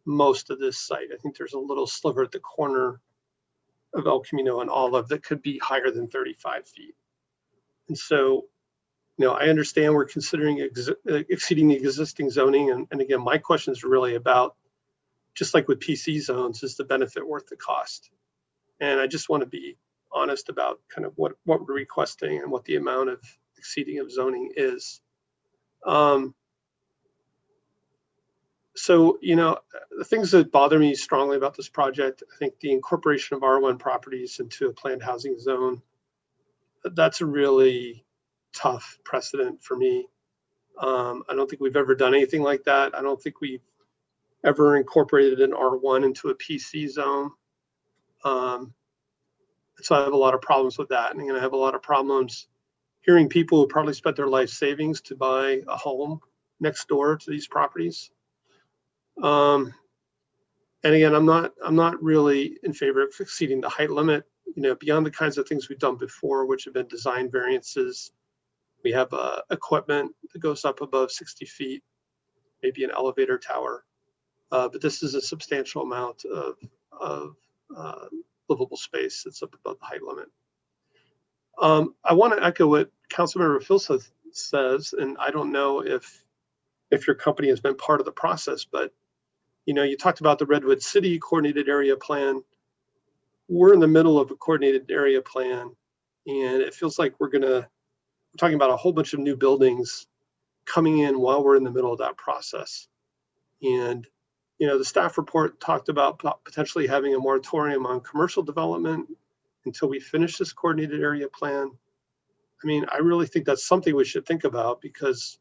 most of this site. I think there's a little sliver at the corner of El Camino and Olive that could be higher than 35 feet. And so, I understand we're considering exceeding the existing zoning. And again, my question is really about, just like with PC zones, is the benefit worth the cost? And I just want to be honest about kind of what we're requesting and what the amount of exceeding of zoning is. So, the things that bother me strongly about this project, I think the incorporation of R1 properties into a planned housing zone, that's a really tough precedent for me. I don't think we've ever done anything like that. I don't think we've ever incorporated an R1 into a PC zone. So I have a lot of problems with that. And I'm going to have a lot of problems hearing people who probably spent their life savings to buy a home next door to these properties. And again, I'm not really in favor of exceeding the height limit, beyond the kinds of things we've done before, which have been design variances. We have equipment that goes up above 60 feet, maybe an elevator tower. But this is a substantial amount of livable space that's up above the height limit. I want to echo what Councilmember Phil says, and I don't know if your company has been part of the process, but you talked about the Redwood City coordinated area plan. We're in the middle of a coordinated area plan, and it feels like we're talking about a whole bunch of new buildings coming in while we're in the middle of that process. And the staff report talked about potentially having a moratorium on commercial development until we finish this coordinated area plan. I mean, I really think that's something we should think about, because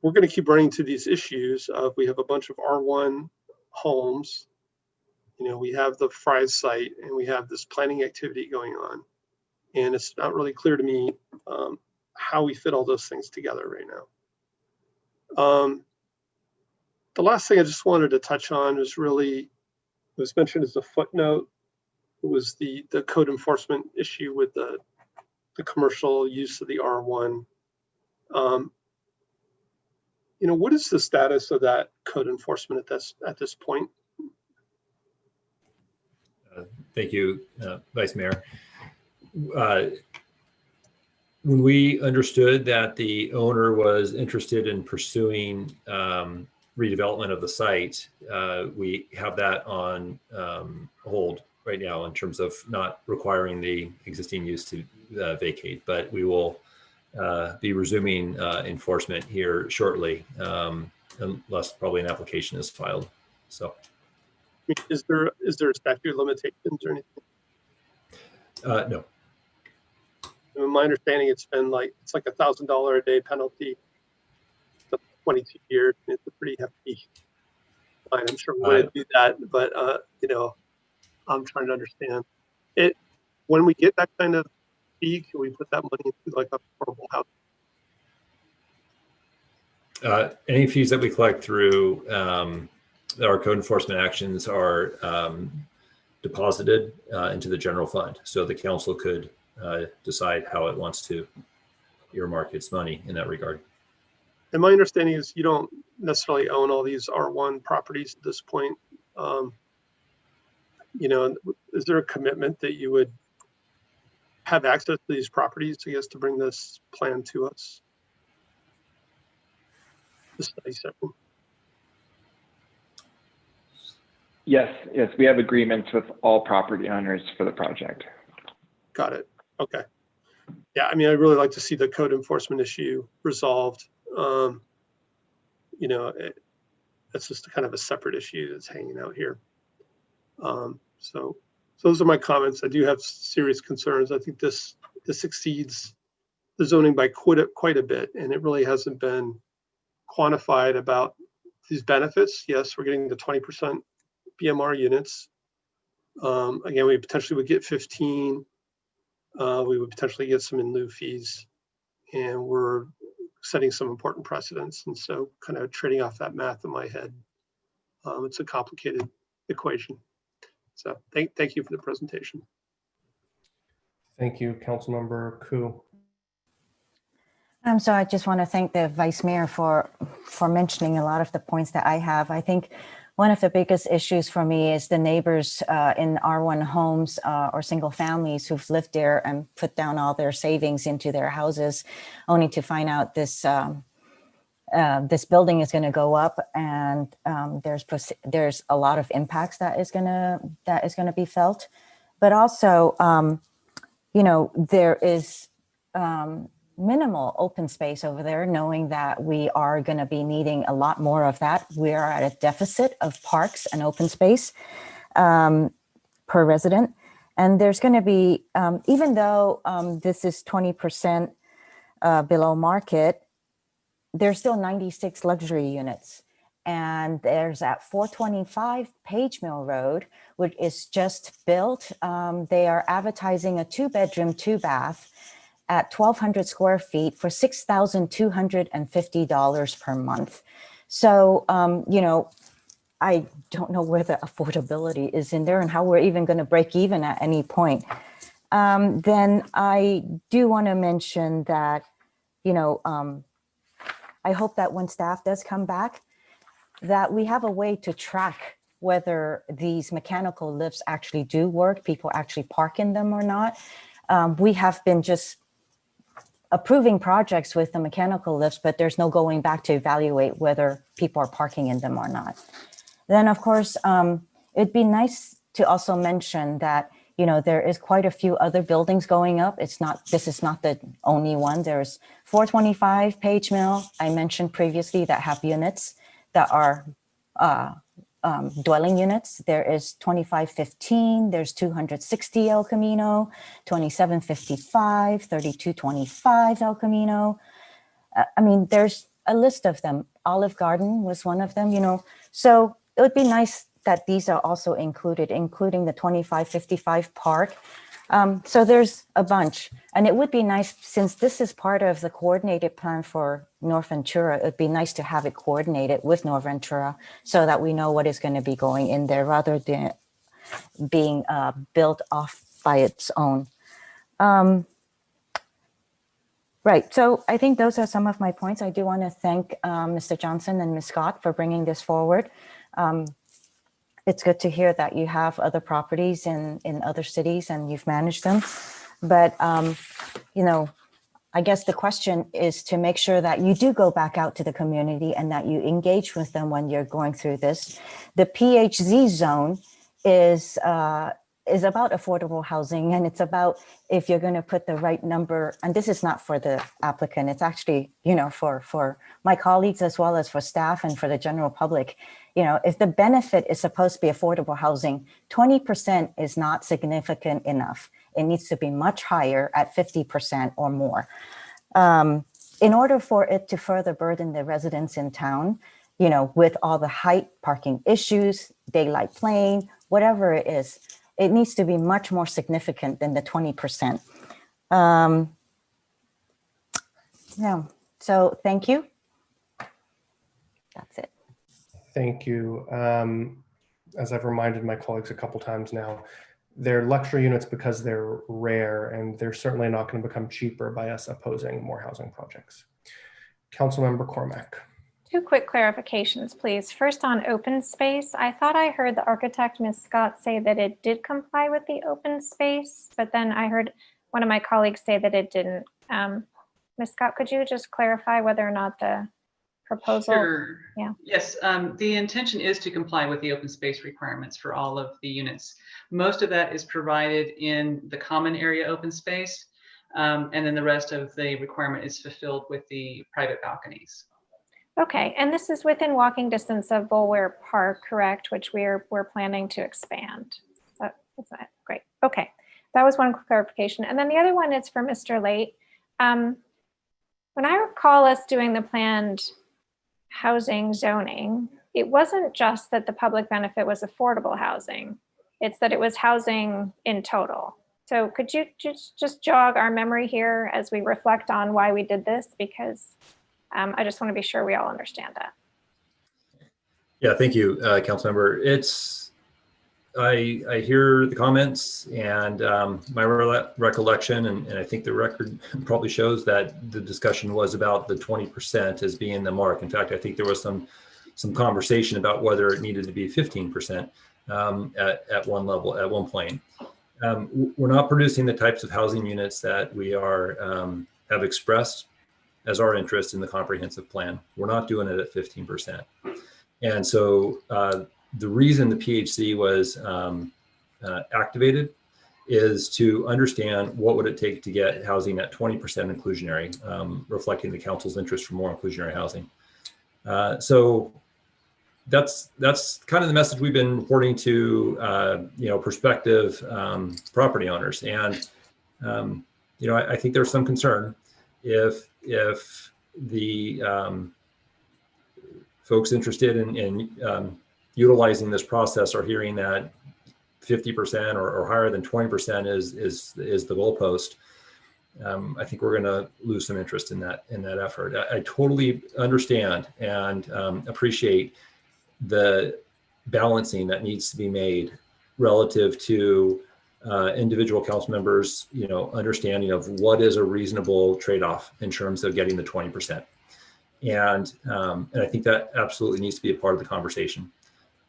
we're going to keep running into these issues of, we have a bunch of R1 homes. We have the Fry's site and we have this planning activity going on. And it's not really clear to me how we fit all those things together right now. The last thing I just wanted to touch on was really, it was mentioned as a footnote, was the code enforcement issue with the commercial use of the R1. What is the status of that code enforcement at this point? Thank you, Vice Mayor. When we understood that the owner was interested in pursuing redevelopment of the site, we have that on hold right now in terms of not requiring the existing use to vacate, but we will be resuming enforcement here shortly, unless probably an application is filed. So, is there a statute of limitations or anything? No. In my understanding, it's like $1,000 a day penalty, 22 years. It's a pretty hefty fine. I'm sure we're going to do that, but I'm trying to understand it. When we get that kind of fee, can we put that money into like a affordable house? Any fees that we collect through our code enforcement actions are deposited into the general fund. So the council could decide how it wants to earmark its money in that regard. And my understanding is you don't necessarily own all these R1 properties at this point. Is there a commitment that you would have access to these properties, I guess, to bring this plan to us? The study session. Yes, we have agreements with all property owners for the project. Got it. Okay. Yeah, I'd really like to see the code enforcement issue resolved. That's just kind of a separate issue that's hanging out here. So those are my comments. I do have serious concerns. I think this exceeds the zoning by quite a bit, and it really hasn't been quantified about these benefits. Yes, we're getting the 20% BMR units. Again, we potentially would get 15. We would potentially get some in lieu fees, and we're setting some important precedents. And so kind of trading off that math in my head, it's a complicated equation. So thank you for the presentation. Thank you, Councilmember Koo. So I just want to thank the Vice Mayor for mentioning a lot of the points that I have. I think one of the biggest issues for me is the neighbors in R1 homes or single families who've lived there and put down all their savings into their houses, only to find out this this building is going to go up, and there's a lot of impacts that is going to be felt. But also, there is minimal open space over there, knowing that we are going to be needing a lot more of that. We are at a deficit of parks and open space per resident. And there's going to be, even though this is 20% below market, there's still 96 luxury units. And there's at 425 Page Mill Road, which is just built. They are advertising a 2-bedroom, 2-bath at 1,200 square feet for $6,250 per month. So, I don't know where the affordability is in there and how we're even going to break even at any point. Then I do want to mention that, I hope that when staff does come back, that we have a way to track whether these mechanical lifts actually do work, people actually park in them or not. We have been just approving projects with the mechanical lifts, but there's no going back to evaluate whether people are parking in them or not. Then, of course, it'd be nice to also mention that, there is quite a few other buildings going up. This is not the only one. There's 425 Page Mill, I mentioned previously, that have units that are dwelling units. There is 2515, there's 260 El Camino, 2755, 3225 El Camino. There's a list of them. Olive Garden was one of them, So it would be nice that these are also included, including the 2555 Park. So there's a bunch, and it would be nice, since this is part of the coordinated plan for North Ventura, it'd be nice to have it coordinated with North Ventura so that we know what is going to be going in there rather than being built off by its own. Right, so I think those are some of my points. I do want to thank Mr. Johnson and Ms. Scott for bringing this forward. It's good to hear that you have other properties in other cities and you've managed them. But, you know, I guess the question is to make sure that you do go back out to the community and that you engage with them when you're going through this. The PHZ zone is about affordable housing, and it's about if you're going to put the right number, and this is not for the applicant, it's actually, you know, for my colleagues as well as for staff and for the general public. You know, if the benefit is supposed to be affordable housing, 20% is not significant enough. It needs to be much higher at 50% or more. In order for it to further burden the residents in town, you know, with all the height, parking issues, daylight playing, whatever it is, it needs to be much more significant than the 20%. Yeah, so thank you. That's it. Thank you. As I've reminded my colleagues a couple times now, they're luxury units because they're rare, and they're certainly not going to become cheaper by us opposing more housing projects. Councilmember Cormack. Two quick clarifications, please. First, on open space, I thought I heard the architect, Ms. Scott, say that it did comply with the open space, but then I heard one of my colleagues say that it didn't. Ms. Scott, could you just clarify whether or not the proposal? Sure. Yeah. Yes, the intention is to comply with the open space requirements for all of the units. Most of that is provided in the common area open space, and then the rest of the requirement is fulfilled with the private balconies. Okay, and this is within walking distance of Bulwer Park, correct? Which we're planning to expand. Is that great? Okay, that was one clarification. And then the other one is for Mr. Late. When I recall us doing the planned housing zoning, it wasn't just that the public benefit was affordable housing, it's that it was housing in total. So could you just jog our memory here as we reflect on why we did this? Because I just want to be sure we all understand that. Yeah, thank you, Councilmember. I hear the comments, and my recollection, and I think the record probably shows that the discussion was about the 20% as being the mark. In fact, I think there was some conversation about whether it needed to be 15% at one level, at one point. We're not producing the types of housing units that we have expressed as our interest in the comprehensive plan. We're not doing it at 15%. And so the reason the PHC was activated is to understand what would it take to get housing at 20% inclusionary, reflecting the council's interest for more inclusionary housing. So that's kind of the message we've been reporting to prospective property owners. And I think there's some concern if the folks interested in utilizing this process are hearing that 50% or higher than 20% is the goalpost. I think we're going to lose some interest in that effort. I totally understand and appreciate the balancing that needs to be made relative to individual council members, understanding of what is a reasonable trade-off in terms of getting the 20%. And I think that absolutely needs to be a part of the conversation.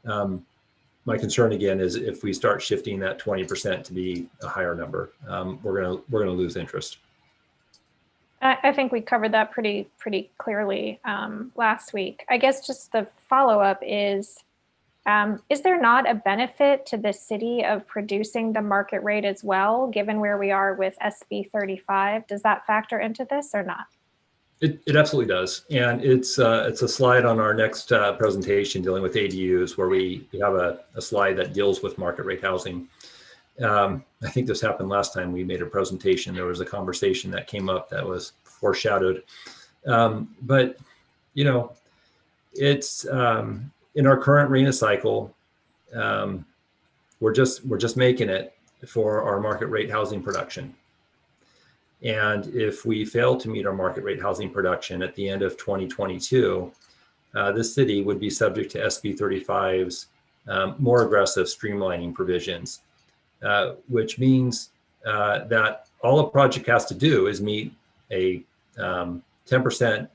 My concern again is if we start shifting that 20% to be a higher number, we're gonna lose interest. I think we covered that pretty clearly last week. I guess just the follow-up is there not a benefit to the city of producing the market rate as well, given where we are with SB 35? Does that factor into this or not? It absolutely does. And it's a slide on our next presentation dealing with ADUs, where we have a slide that deals with market rate housing. I think this happened last time we made a presentation. There was a conversation that came up that was foreshadowed. But, it's in our current RENA cycle, we're just making it for our market rate housing production. And if we fail to meet our market rate housing production at the end of 2022, this city would be subject to SB 35's more aggressive streamlining provisions, which means that all a project has to do is meet a 10%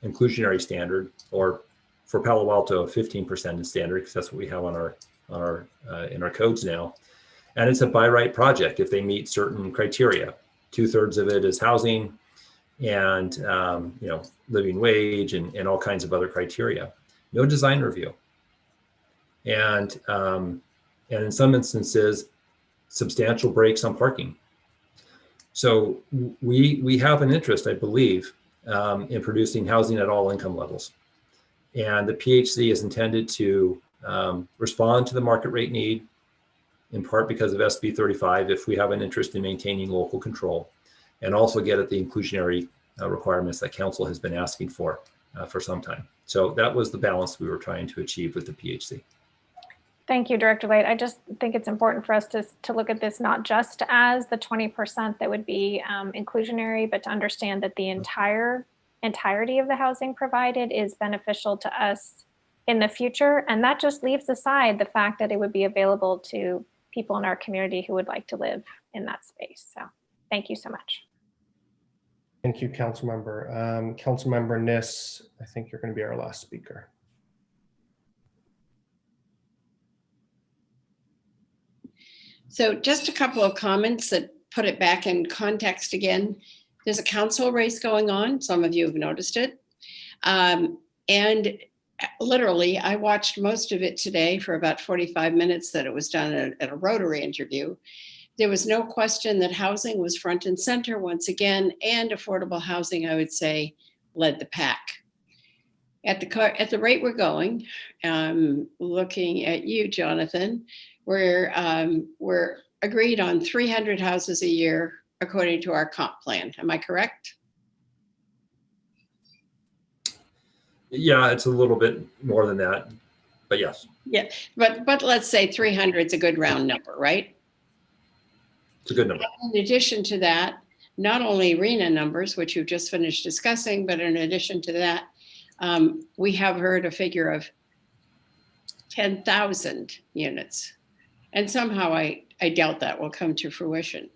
inclusionary standard, or for Palo Alto, 15% in standard, because that's what we have on our in our codes now. And it's a by right project if they meet certain criteria. 2/3 of it is housing, and living wage, and all kinds of other criteria. No design review, and in some instances, substantial breaks on parking. So we have an interest, I believe, in producing housing at all income levels. And the PHC is intended to respond to the market rate need, in part because of SB 35, if we have an interest in maintaining local control, and also get at the inclusionary requirements that council has been asking for some time. So that was the balance we were trying to achieve with the PHC. Thank you, Director Light. I just think it's important for us to look at this not just as the 20% that would be inclusionary, but to understand that the entirety of the housing provided is beneficial to us in the future. And that just leaves aside the fact that it would be available to people in our community who would like to live in that space. So thank you so much. Thank you, Councilmember. Councilmember Niss, I think you're going to be our last speaker. So just a couple of comments that put it back in context again. There's a council race going on. Some of you have noticed it. And literally, I watched most of it today for about 45 minutes that it was done at a Rotary interview. There was no question that housing was front and center once again, and affordable housing, I would say, led the pack. At the rate we're going, looking at you, Jonathan, we're agreed on 300 houses a year according to our comp plan. Am I correct? Yeah, it's a little bit more than that, but yes. Yeah, but let's say 300 is a good round number, right? It's a good number. In addition to that, not only RENA numbers, which you've just finished discussing, but in addition to that, we have heard a figure of 10,000 units. And somehow I doubt that will come to fruition.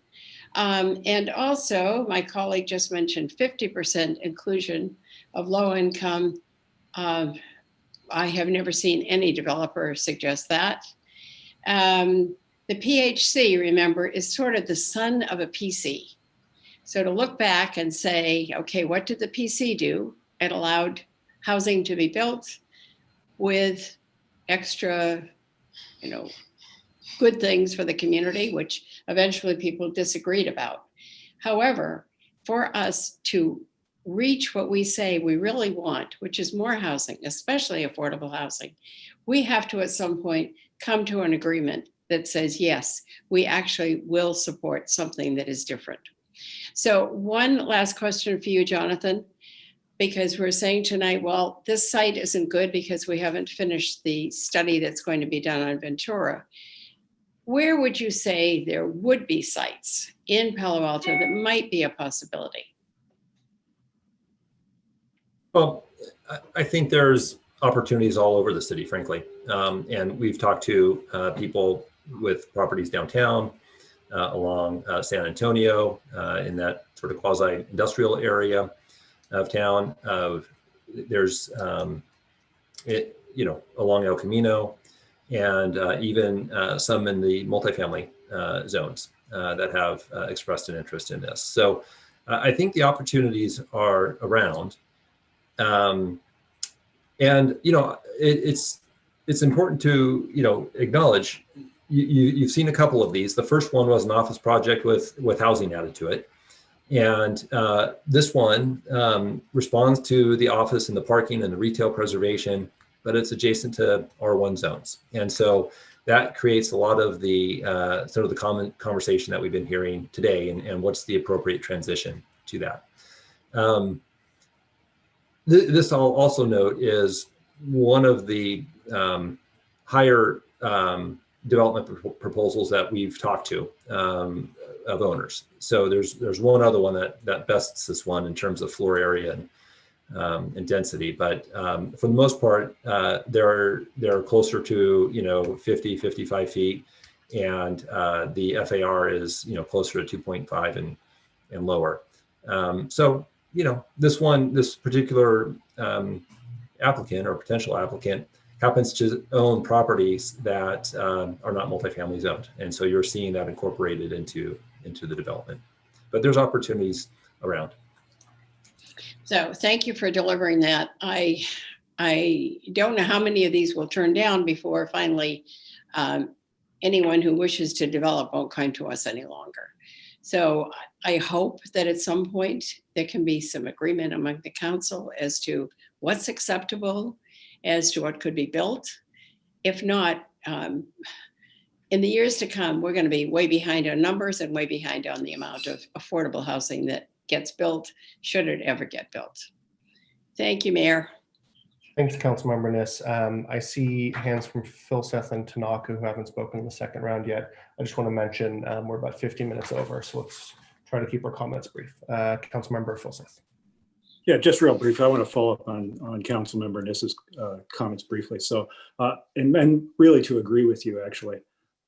And also, my colleague just mentioned 50% inclusion of low income. I have never seen any developer suggest that. The PHC, remember, is sort of the son of a PC. So to look back and say, okay, what did the PC do? It allowed housing to be built with extra, good things for the community, which eventually people disagreed about. However, for us to reach what we say we really want, which is more housing, especially affordable housing, we have to at some point come to an agreement that says, yes, we actually will support something that is different. So one last question for you, Jonathan, because we're saying tonight, well, this site isn't good because we haven't finished the study that's going to be done on Ventura. Where would you say there would be sites in Palo Alto that might be a possibility? Well, I think there's opportunities all over the city, frankly. And we've talked to people with properties downtown, along San Antonio, in that sort of quasi-industrial area of town. There's, along El Camino, and even some in the multifamily zones that have expressed an interest in this. So I think the opportunities are around. And, it's important to, acknowledge you've seen a couple of these. The first one was an office project with housing added to it. And this one responds to the office and the parking and the retail preservation, but it's adjacent to R1 zones. And so that creates a lot of the sort of the common conversation that we've been hearing today, and what's the appropriate transition to that. This I'll also note is one of the higher development proposals that we've talked to of owners. So there's one other one that bests this one in terms of floor area and density, but for the most part, they're closer to 50, 55 feet, and the FAR is closer to 2.5 and lower. So this particular applicant or potential applicant happens to own properties that are not multifamily zoned, and so you're seeing that incorporated into the development. But there's opportunities around. So thank you for delivering that. I don't know how many of these will turn down before finally anyone who wishes to develop won't come to us any longer. So I hope that at some point there can be some agreement among the council as to what's acceptable, as to what could be built. If not, in the years to come, we're going to be way behind on numbers and way behind on the amount of affordable housing that gets built, should it ever get built. Thank you, Mayor. Thanks, Councilmember Niss. I see hands from Phil Seth and Tanaka who haven't spoken in the second round yet. I just want to mention we're about 15 minutes over, so let's try to keep our comments brief. Councilmember Phil Seth. Yeah, just real brief. I want to follow up on Councilmember Niss's comments briefly. So, and really to agree with you, actually.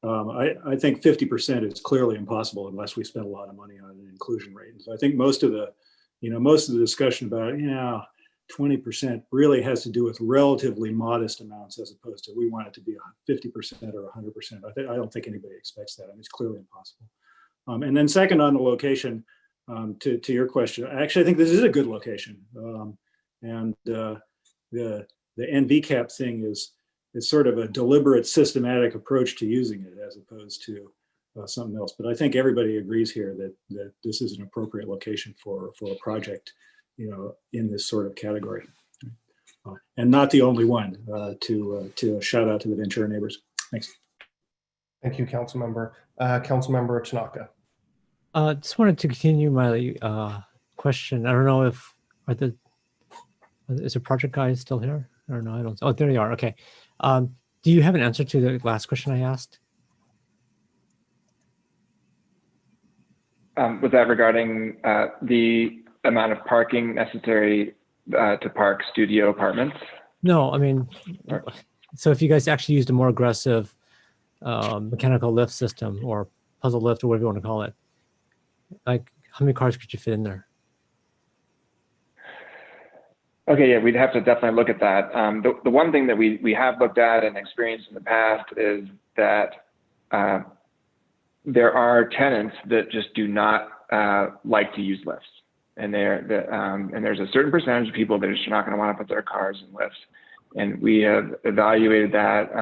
I think 50% is clearly impossible unless we spend a lot of money on an inclusion rate. And so I think most of the discussion about 20% really has to do with relatively modest amounts, as opposed to we want it to be 50% or 100%. I don't think anybody expects that. I mean, it's clearly impossible. And then second, on the location, to your question, actually I think this is a good location, and the NVCAP thing is sort of a deliberate, systematic approach to using it as opposed to something else. But I think everybody agrees here that this is an appropriate location for a project, in this sort of category, and not the only one. To shout out to the Ventura neighbors. Thanks. Thank you, Councilmember. Councilmember Tanaka. Just wanted to continue my question. I don't know if is the project guy still here? I don't know. I don't. Oh, there you are. Okay. Do you have an answer to the last question I asked? Was that regarding the amount of parking necessary to park studio apartments? No, I mean, so if you guys actually used a more aggressive mechanical lift system or puzzle lift or whatever you want to call it, like how many cars could you fit in there? Okay, yeah, we'd have to definitely look at that. The one thing that we have looked at and experienced in the past is that there are tenants that just do not like to use lifts, and there's a certain percentage of people that are just not going to want to put their cars in lifts. And we have evaluated that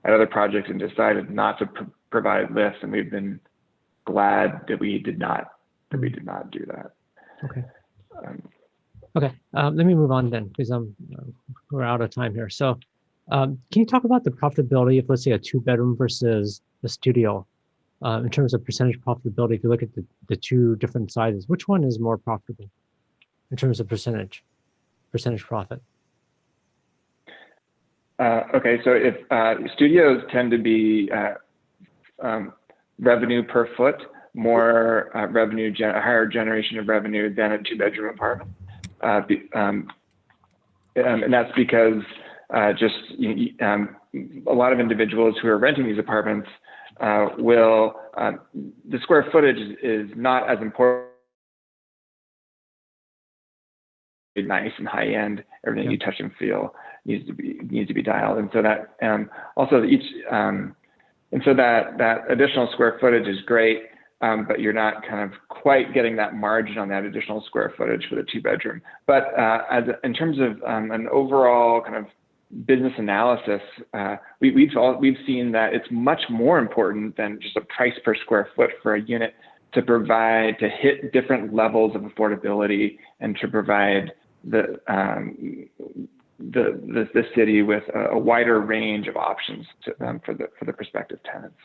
at other projects and decided not to provide lifts, and we've been glad that we did not do that. Okay. Okay, let me move on then, because we're out of time here. So can you talk about the profitability of, let's say, a 2-bedroom versus a studio in terms of percentage profitability? If you look at the two different sizes, which one is more profitable in terms of percentage profit? Okay, so if studios tend to be revenue per foot, more higher generation of revenue than a 2-bedroom apartment. And that's because a lot of individuals who are renting these apartments the square footage is not as important. Nice and high end, everything you touch and feel needs to be dialed, and so that also that additional square footage is great. But you're not kind of quite getting that margin on that additional square footage for the 2-bedroom. But in terms of an overall kind of business analysis, we've seen that it's much more important than just a price per square foot for a unit to hit different levels of affordability and to provide the city with a wider range of options for the prospective tenants.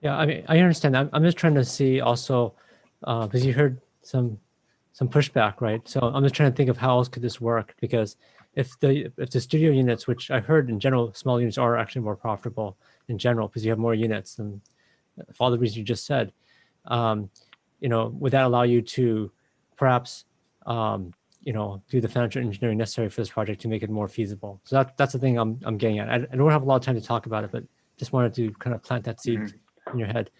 Yeah, I mean, I understand that. I'm just trying to see also, because you heard some some pushback, right? So I'm just trying to think of how else could this work, because if the studio units, which I heard in general, small units are actually more profitable in general because you have more units, and for all the reasons you just said, would that allow you to perhaps do the financial engineering necessary for this project to make it more feasible? So that's the thing I'm getting at. I don't have a lot of time to talk about it, but just wanted to kind of plant that seed in your head.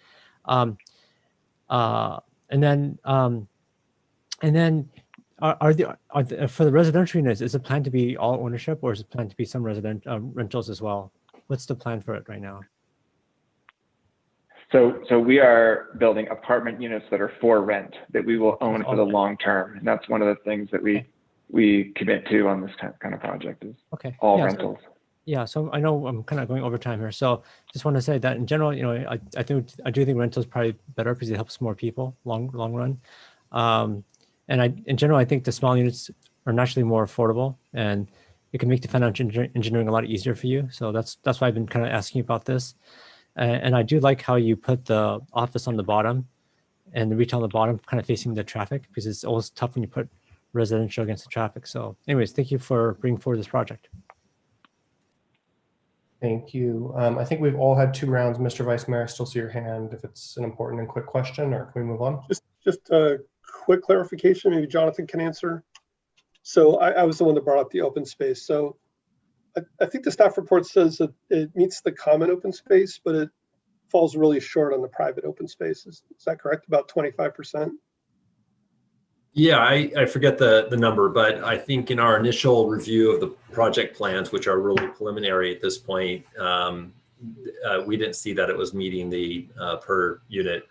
And then are for the residential units, is it planned to be all ownership, or is it planned to be some rentals as well? What's the plan for it right now? So we are building apartment units that are for rent, that we will own for the long term. And that's one of the things that we commit to on this kind of project is all rentals. So I know I'm kind of going over time here. So just want to say that in general, I do think rental is probably better because it helps more people long run. And in general, I think the small units are naturally more affordable, and it can make the financial engineering a lot easier for you. So that's why I've been kind of asking about this. And I do like how you put the office on the bottom and the retail on the bottom, kind of facing the traffic, because it's always tough when you put residential against the traffic. So anyways, thank you for bringing forward this project. Thank you. I think we've all had 2 rounds. Mr. Vice Mayor, I still see your hand if it's an important and quick question, or can we move on? Just a quick clarification, maybe Jonathan can answer. So I was the one that brought up the open space. So I think the staff report says that it meets the common open space, but it falls really short on the private open spaces. Is that correct? About 25%? Yeah, I forget the number, but I think in our initial review of the project plans, which are really preliminary at this point, we didn't see that it was meeting the per unit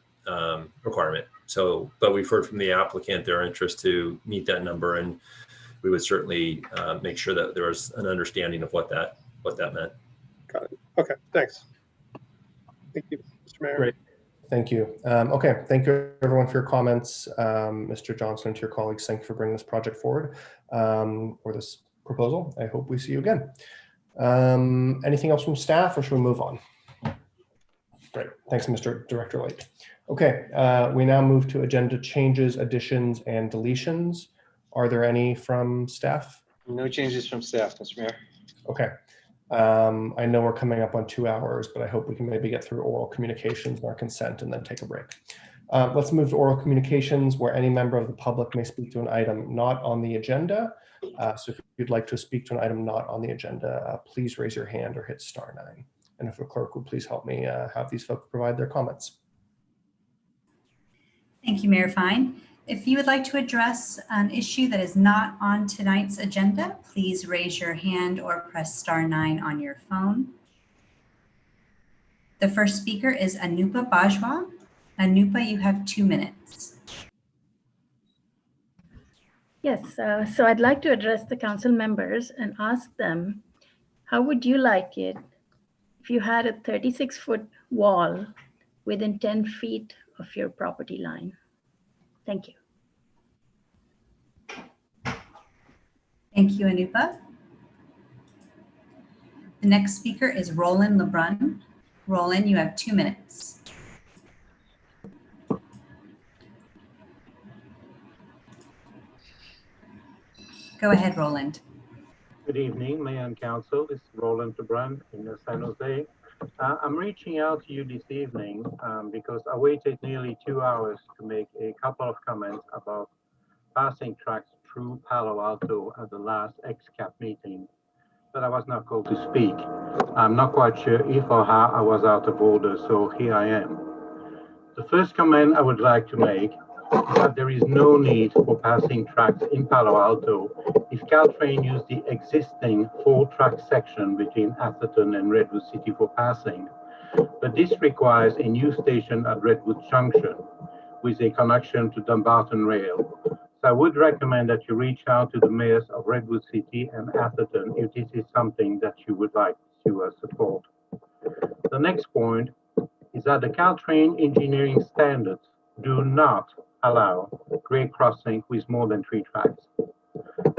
requirement. So, but we've heard from the applicant their interest to meet that number, and we would certainly make sure that there was an understanding of what that meant. Got it. Okay, thanks. Thank you, Mr. Mayor. Great. Thank you. Okay, thank you everyone for your comments. Mr. Johnson, and to your colleagues, thank you for bringing this project forward, or this proposal. I hope we see you again. Anything else from staff, or should we move on? Great, thanks, Mr. Director Light. Okay, we now move to agenda changes, additions, and deletions. Are there any from staff? No changes from staff, Mr. Mayor. Okay. I know we're coming up on 2 hours, but I hope we can maybe get through oral communications and our consent and then take a break. Let's move to oral communications, where any member of the public may speak to an item not on the agenda. So if you'd like to speak to an item not on the agenda, please raise your hand or hit *9. And if the clerk would please help me have these folks provide their comments. Thank you, Mayor Fine. If you would like to address an issue that is not on tonight's agenda, please raise your hand or press *9 on your phone. The first speaker is Anupa Bajwa. Anupa, you have 2 minutes. Yes, so I'd like to address the council members and ask them, how would you like it if you had a 36-foot wall within 10 feet of your property line? Thank you. Thank you, Anupa. The next speaker is Roland Lebrun. Roland, you have 2 minutes. Go ahead, Roland. Good evening, Mayor and Council. This is Roland Lebrun in San Jose. I'm reaching out to you this evening because I waited nearly 2 hours to make a couple of comments about passing tracks through Palo Alto at the last XCAP meeting, but I was not called to speak. I'm not quite sure if or how I was out of order, so here I am. The first comment I would like to make is that there is no need for passing tracks in Palo Alto if Caltrain used the existing 4-track section between Atherton and Redwood City for passing. But this requires a new station at Redwood Junction with a connection to Dumbarton Rail. So I would recommend that you reach out to the mayors of Redwood City and Atherton if this is something that you would like to support. The next point is that the Caltrain engineering standards do not allow grade crossing with more than 3 tracks.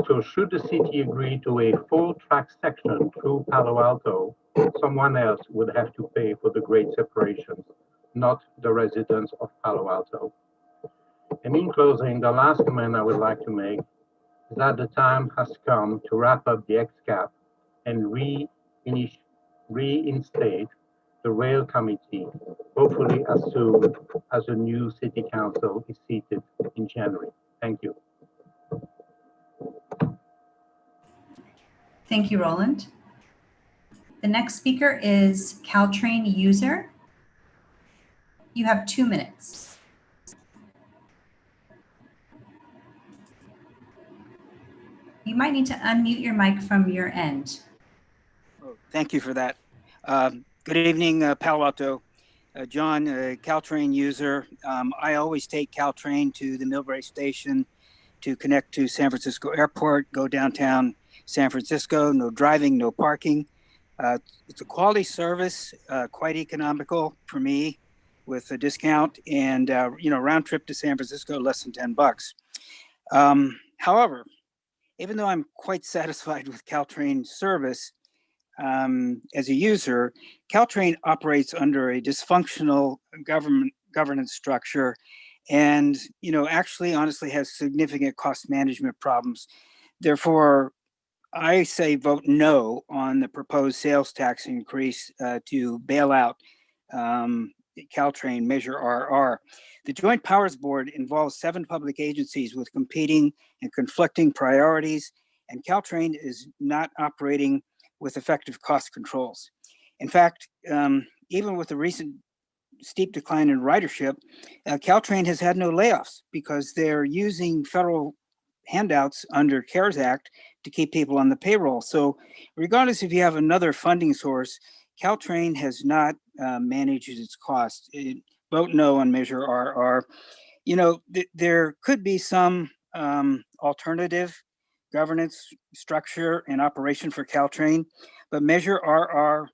So should the city agree to a 4-track section through Palo Alto, someone else would have to pay for the grade separations, not the residents of Palo Alto. And in closing, the last comment I would like to make is that the time has come to wrap up the XCAP and reinstate the rail committee, hopefully as soon as the new city council is seated in January. Thank you. Thank you, Roland. The next speaker is Caltrain user. You have 2 minutes. You might need to unmute your mic from your end. Oh, thank you for that. Good evening, Palo Alto. John, Caltrain user. I always take Caltrain to the Millbrae station to connect to San Francisco Airport, go downtown San Francisco, no driving, no parking. It's a quality service, quite economical for me with a discount, and round trip to San Francisco, less than $10. However, even though I'm quite satisfied with Caltrain service, as a user, Caltrain operates under a dysfunctional governance structure, and actually, honestly, has significant cost management problems. Therefore, I say vote no on the proposed sales tax increase to bail out Caltrain Measure RR. The Joint Powers Board involves 7 public agencies with competing and conflicting priorities, and Caltrain is not operating with effective cost controls. In fact, even with the recent steep decline in ridership, Caltrain has had no layoffs because they're using federal handouts under CARES Act to keep people on the payroll. So regardless if you have another funding source, Caltrain has not managed its costs. Vote no on Measure RR. There could be some alternative governance structure and operation for Caltrain, but Measure RR,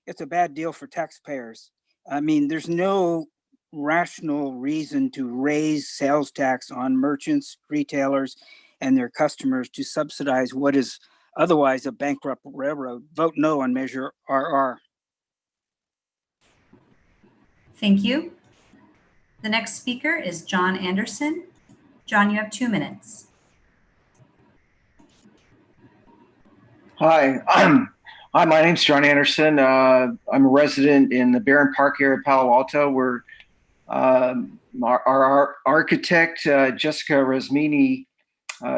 it's a bad deal for taxpayers. I mean, there's no rational reason to raise sales tax on merchants, retailers, and their customers to subsidize what is otherwise a bankrupt railroad. Vote no on Measure RR. Thank you. The next speaker is John Anderson. John, you have 2 minutes. Hi, hi. My name's John Anderson. I'm a resident in the Barron Park area of Palo Alto, where our architect, Jessica Resmini,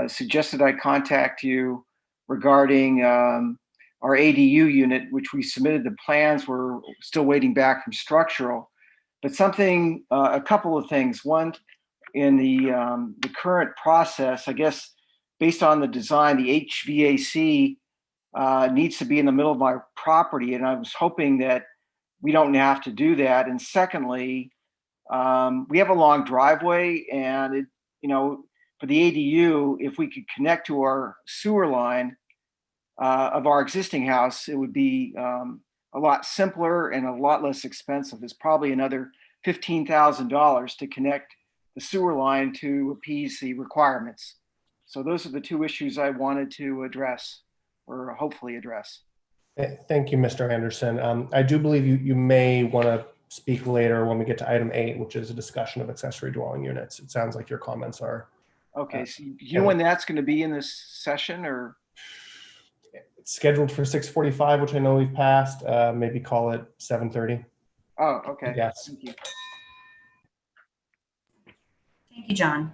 suggested I contact you regarding our ADU unit, which we submitted the plans. We're still waiting back from structural, but a couple of things. One, in the current process, I guess, based on the design, the HVAC needs to be in the middle of my property, and I was hoping that we don't have to do that. And secondly, we have a long driveway, and for the ADU, if we could connect to our sewer line of our existing house, it would be a lot simpler and a lot less expensive. It's probably another $15,000 to connect the sewer line to appease the requirements. So those are the 2 issues I wanted to address, or hopefully address. Thank you, Mr. Anderson. I do believe you may want to speak later when we get to item 8, which is a discussion of accessory dwelling units. It sounds like your comments are. Okay, so you know when that's going to be in this session, or? It's scheduled for 6:45, which I know we've passed. Maybe call it 7:30. Oh, okay. Yes. Thank you. Thank you, John.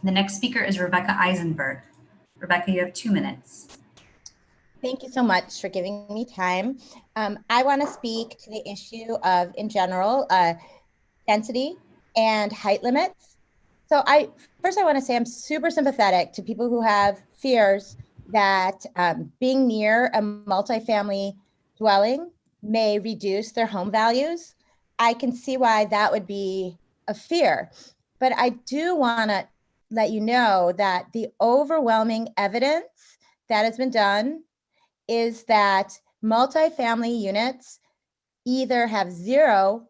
The next speaker is Rebecca Eisenberg. Rebecca, you have 2 minutes. Thank you so much for giving me time. I want to speak to the issue of, in general, density and height limits. So first I want to say I'm super sympathetic to people who have fears that being near a multifamily dwelling may reduce their home values. I can see why that would be a fear, but I do want to let you know that the overwhelming evidence that has been done is that multifamily units either have zero,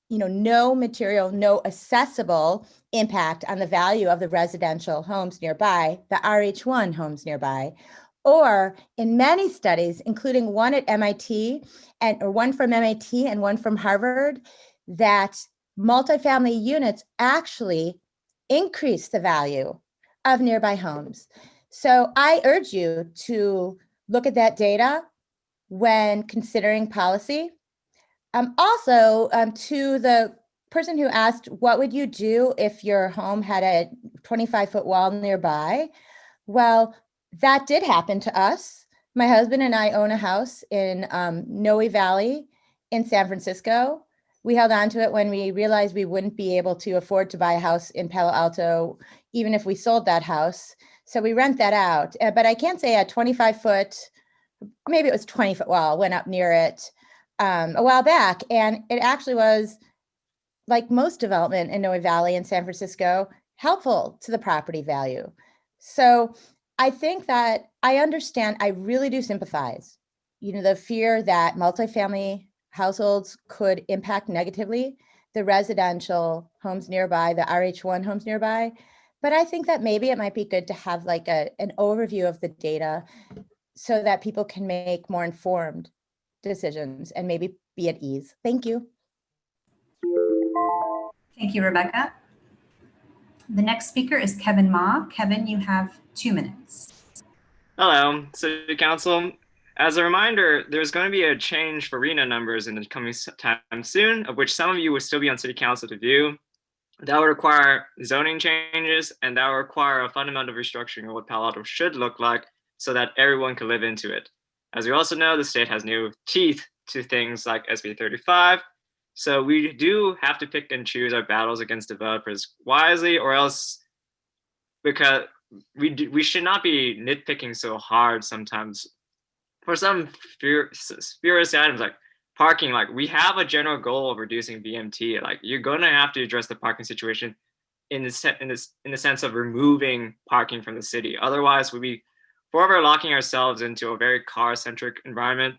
no material, no accessible impact on the value of the residential homes nearby, the RH1 homes nearby, or in many studies, including one at MIT or one from MIT and one from Harvard, that multifamily units actually increase the value of nearby homes. So I urge you to look at that data when considering policy. Also, to the person who asked, what would you do if your home had a 25-foot wall nearby? Well, that did happen to us. My husband and I own a house in Noe Valley in San Francisco. We held on to it when we realized we wouldn't be able to afford to buy a house in Palo Alto, even if we sold that house. So we rent that out. But I can't say a 25-foot, maybe it was 20-foot wall went up near it a while back. And it actually was, like most development in Noe Valley in San Francisco, helpful to the property value. So I think that I understand, I really do sympathize, the fear that multifamily households could impact negatively the residential homes nearby, the RH1 homes nearby. But I think that maybe it might be good to have like an overview of the data so that people can make more informed decisions and maybe be at ease. Thank you. Thank you, Rebecca. The next speaker is Kevin Ma. Kevin, you have 2 minutes. Hello, City Council. As a reminder, there's going to be a change for RENA numbers in the coming time soon, of which some of you will still be on City Council to view. That will require zoning changes, and that will require a fundamental restructuring of what Palo Alto should look like so that everyone can live into it. As we also know, the state has new teeth to things like SB 35. So we do have to pick and choose our battles against developers wisely, or else, because we should not be nitpicking so hard sometimes. For some spurious items like parking, like we have a general goal of reducing VMT. Like you're gonna have to address the parking situation in the sense of removing parking from the city. Otherwise, we'll be forever locking ourselves into a very car-centric environment,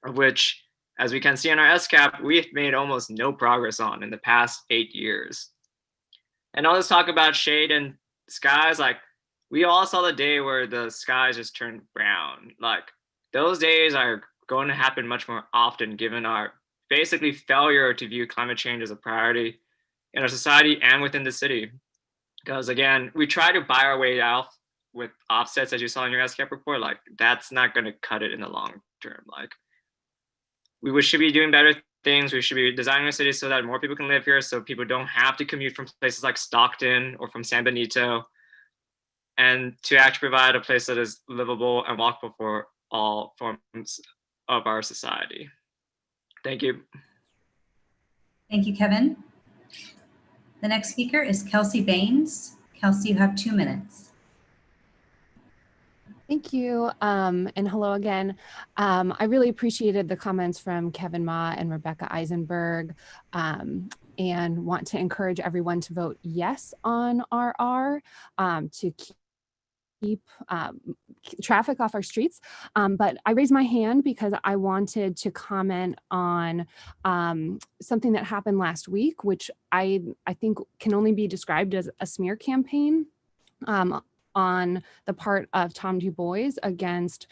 of which, as we can see on our SCAP, we've made almost no progress on in the past 8 years. And all this talk about shade and skies, like we all saw the day where the skies just turned brown. Like those days are going to happen much more often given our basically failure to view climate change as a priority in our society and within the city. Because again, we try to buy our way out with offsets, as you saw in your SCAP report, like that's not going to cut it in the long term. Like we should be doing better things. We should be designing a city so that more people can live here, so people don't have to commute from places like Stockton or from San Benito, and to actually provide a place that is livable and walkable for all forms of our society. Thank you. Thank you, Kevin. The next speaker is Kelsey Baines. Kelsey, you have 2 minutes. Thank you, and hello again. I really appreciated the comments from Kevin Ma and Rebecca Eisenberg, and want to encourage everyone to vote yes on RR to keep traffic off our streets. But I raised my hand because I wanted to comment on something that happened last week, which I think can only be described as a smear campaign on the part of Tom Du Bois against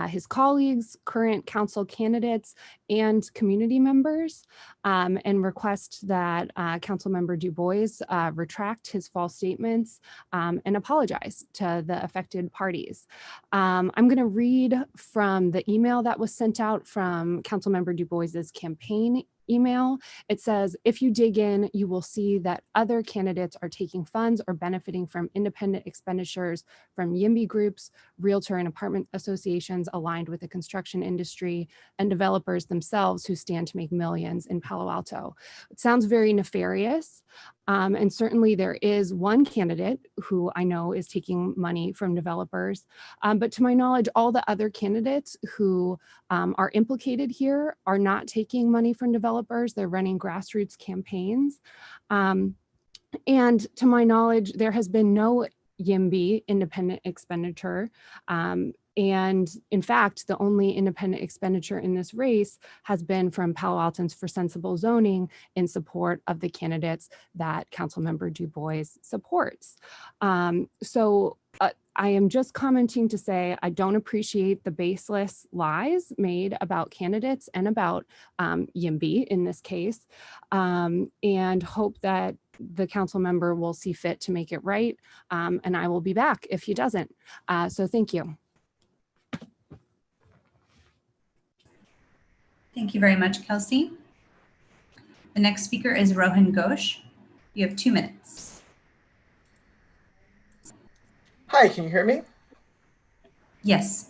his colleagues, current council candidates, and community members, and request that Councilmember Du Bois retract his false statements and apologize to the affected parties. I'm going to read from the email that was sent out from Councilmember Du Bois's campaign email. It says, if you dig in, you will see that other candidates are taking funds or benefiting from independent expenditures from YIMBY groups, realtor and apartment associations aligned with the construction industry, and developers themselves who stand to make millions in Palo Alto. It sounds very nefarious. And certainly there is one candidate who I know is taking money from developers. But to my knowledge, all the other candidates who are implicated here are not taking money from developers. They're running grassroots campaigns. And to my knowledge, there has been no YIMBY independent expenditure. And in fact, the only independent expenditure in this race has been from Palo Altans for Sensible Zoning in support of the candidates that Councilmember Du Bois supports. So I am just commenting to say I don't appreciate the baseless lies made about candidates and about YIMBY in this case, and hope that the council member will see fit to make it right. And I will be back if he doesn't. So thank you. Thank you very much, Kelsey. The next speaker is Rohan Ghosh. You have 2 minutes. Hi, can you hear me? Yes.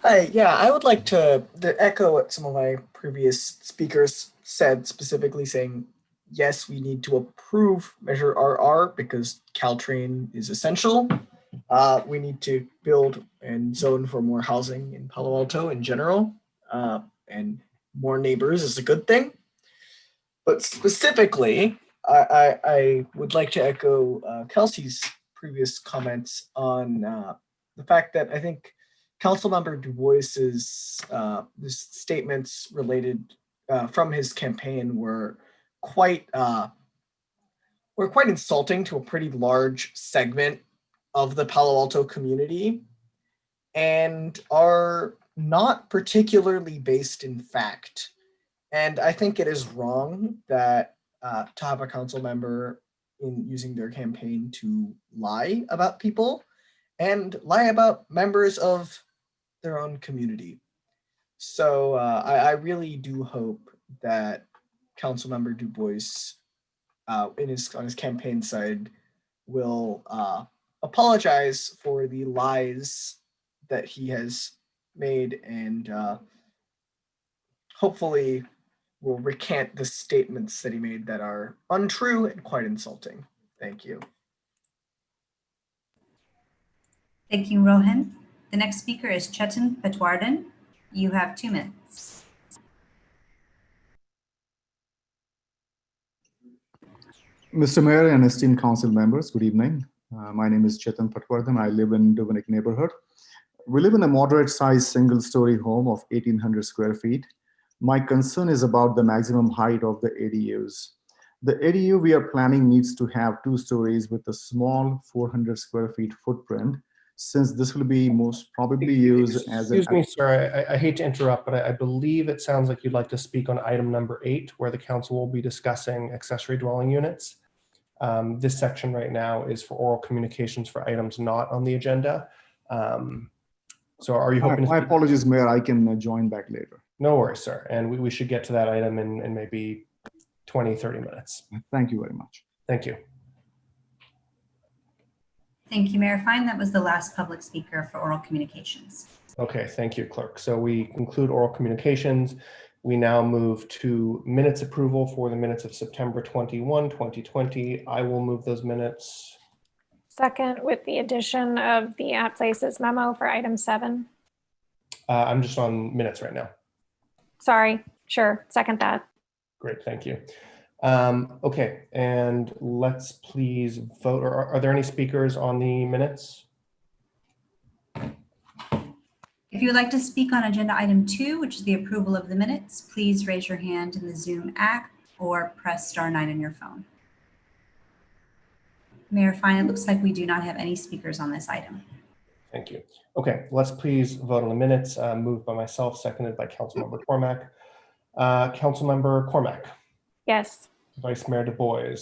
Hi, yeah, I would like to echo what some of my previous speakers said, specifically saying, yes, we need to approve Measure RR because Caltrain is essential. We need to build and zone for more housing in Palo Alto in general, and more neighbors is a good thing. But specifically, I would like to echo Kelsey's previous comments on the fact that I think Councilmember Du Bois's statements related from his campaign were quite insulting to a pretty large segment of the Palo Alto community and are not particularly based in fact. And I think it is wrong that to have a council member in using their campaign to lie about people and lie about members of their own community. So I really do hope that Councilmember Du Bois on his campaign side will apologize for the lies that he has made and hopefully will recant the statements that he made that are untrue and quite insulting. Thank you. Thank you, Rohan. The next speaker is Chetan Patwardhan. You have 2 minutes. Mr. Mayor and esteemed council members, good evening. My name is Chetan Patwardhan. I live in Duvenick neighborhood. We live in a moderate-sized single-story home of 1,800 square feet. My concern is about the maximum height of the ADUs. The ADU we are planning needs to have 2 stories with a small 400 square feet footprint, since this will be most probably used as an... Excuse me, sir, I hate to interrupt, but I believe it sounds like you'd like to speak on item number 8, where the council will be discussing accessory dwelling units. This section right now is for oral communications for items not on the agenda. So are you hoping... My apologies, Mayor, I can join back later. No worries, sir. And we should get to that item in maybe 20, 30 minutes. Thank you very much. Thank you. Thank you, Mayor Fine. That was the last public speaker for oral communications. Okay, thank you, Clerk. So we conclude oral communications. We now move to minutes approval for the minutes of September 21, 2020. I will move those minutes. Second, with the addition of the at places memo for item 7. I'm just on minutes right now. Sorry, sure, second that. Great, thank you. Okay, and let's please vote. Are there any speakers on the minutes? If you would like to speak on agenda item 2, which is the approval of the minutes, please raise your hand in the Zoom app or press *9 on your phone. Mayor Fine, it looks like we do not have any speakers on this item. Thank you. Okay, let's please vote on the minutes. Moved by myself, seconded by Councilmember Cormack. Councilmember Cormack. Yes. Vice Mayor Du Bois.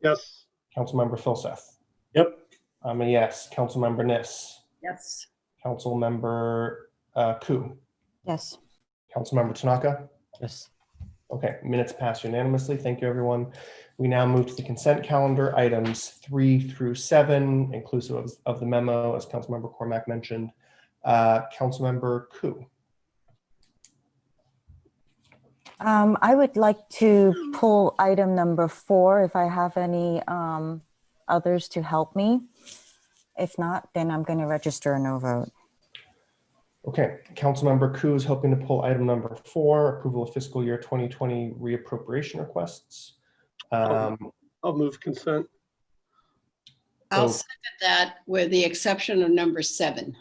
Yes. Councilmember Filseth. Yep. I'm a yes. Councilmember Niss. Yes. Councilmember Koo. Yes. Councilmember Tanaka. Yes. Okay, minutes pass unanimously. Thank you, everyone. We now move to the consent calendar, items 3 through 7, inclusive of the memo, as Councilmember Cormack mentioned. Councilmember Koo. I would like to pull item number 4 if I have any others to help me. If not, then I'm going to register a no vote. Okay, Councilmember Koo is hoping to pull item number 4, approval of fiscal year 2020 reappropriation requests. I'll move consent. I'll second that with the exception of number 7.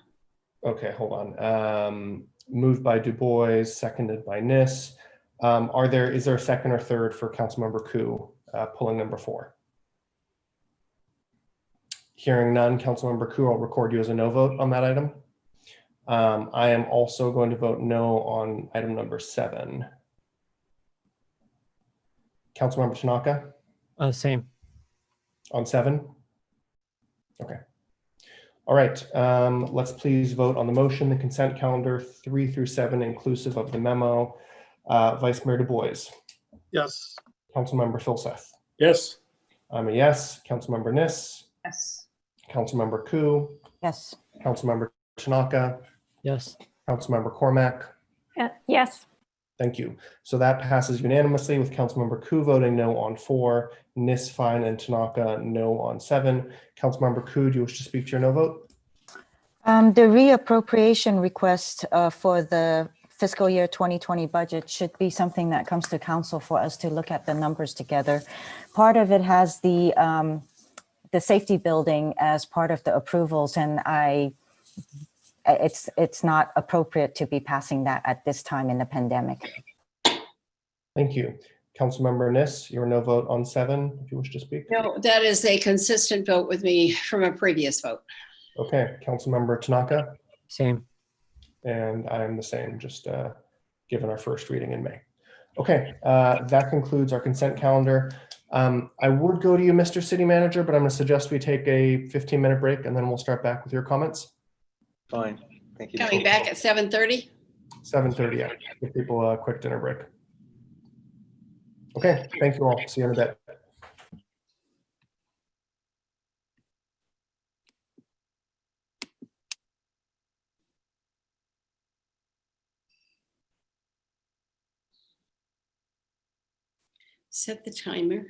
Okay, hold on. Moved by Du Bois, seconded by Niss. Is there a second or third for Councilmember Koo pulling number 4? Hearing none, Councilmember Koo, I'll record you as a no vote on that item. I am also going to vote no on item number 7. Councilmember Tanaka Same. on 7? Okay. All right, let's please vote on the motion, the consent calendar 3 through 7, inclusive of the memo. Vice Mayor Du Bois. Yes. Councilmember Filseth. Yes. I'm a yes. Councilmember Niss. Yes. Councilmember Koo. Yes. Councilmember Tanaka. Yes. Councilmember Cormack. Yes. Thank you. So that passes unanimously with Councilmember Koo voting no on 4, Niss, Fine, and Tanaka no on 7. Councilmember Koo, do you wish to speak to your no vote? The reappropriation request for the fiscal year 2020 budget should be something that comes to council for us to look at the numbers together. Part of it has the safety building as part of the approvals, and it's not appropriate to be passing that at this time in the pandemic. Thank you. Councilmember Niss, your no vote on 7, if you wish to speak. No, that is a consistent vote with me from a previous vote. Okay, Councilmember Tanaka. Same. And I am the same, just given our first reading in May. Okay, that concludes our consent calendar. I would go to you, Mr. City Manager, but I'm going to suggest we take a 15-minute break and then we'll start back with your comments. Fine. Thank you. Coming back at 7:30? 7:30, yeah. Give people a quick dinner break. Okay, thank you all. See you in a bit. Set the timer.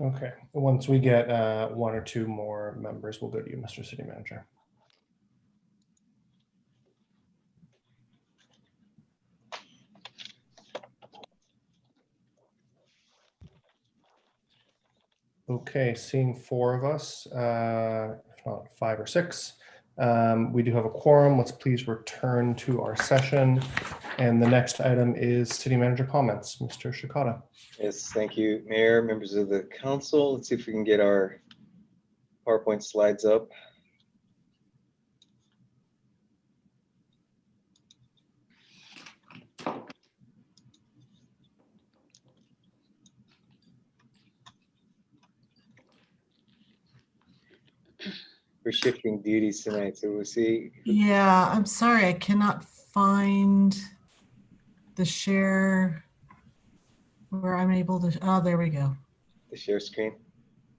Okay, once we get one or two more members, we'll go to you, Mr. City Manager. Okay, seeing four of us, if not five or six. We do have a quorum. Let's please return to our session. And the next item is City Manager comments. Mr. Shikata. Yes, thank you, Mayor, members of the council. Let's see if we can get our PowerPoint slides up. We're shifting duties tonight, so we'll see. Yeah, I'm sorry, I cannot find the share where I'm able to, oh, there we go. The share screen.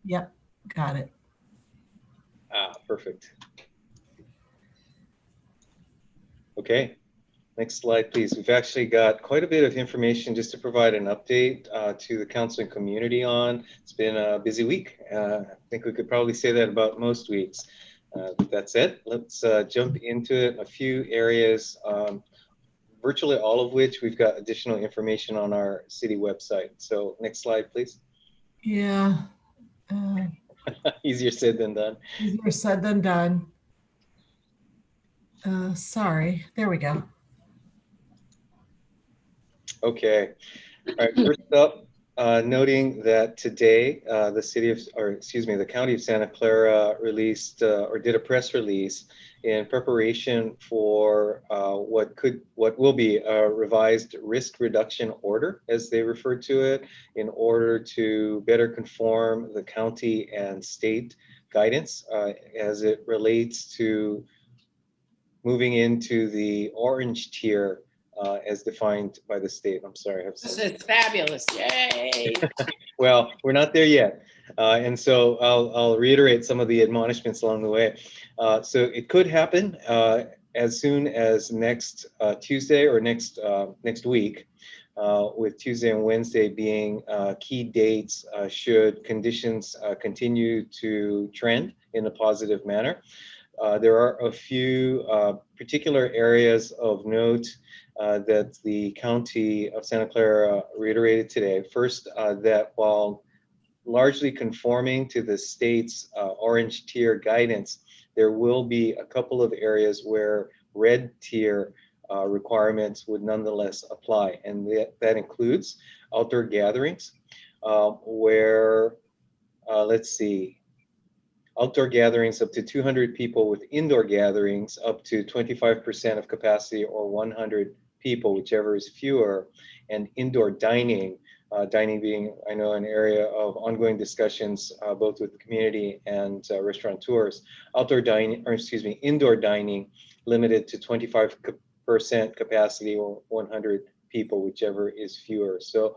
Yep, got it. Ah, perfect. Okay, next slide, please. We've actually got quite a bit of information just to provide an update to the council and community on. It's been a busy week. I think we could probably say that about most weeks. With that said, let's jump into it. A few areas, virtually all of which we've got additional information on our city website. So next slide, please. Yeah. Easier said than done. Easier said than done. Sorry, there we go. Okay. All right. First up, noting that today the city of, or excuse me, the county of Santa Clara released or did a press release in preparation for what will be a revised risk reduction order, as they refer to it, in order to better conform the county and state guidance as it relates to moving into the orange tier as defined by the state. I'm sorry. This is fabulous. Yay. Well, we're not there yet. And so I'll reiterate some of the admonishments along the way. So it could happen as soon as next Tuesday or next week, with Tuesday and Wednesday being key dates should conditions continue to trend in a positive manner. There are a few particular areas of note that the County of Santa Clara reiterated today. First, that while largely conforming to the state's orange tier guidance, there will be a couple of areas where red tier requirements would nonetheless apply. And that includes outdoor gatherings where, let's see, outdoor gatherings up to 200 people with indoor gatherings up to 25% of capacity or 100 people, whichever is fewer, and indoor dining, dining being, I know, an area of ongoing discussions both with the community and restaurateurs. Outdoor dining, or excuse me, indoor dining limited to 25% capacity or 100 people, whichever is fewer. So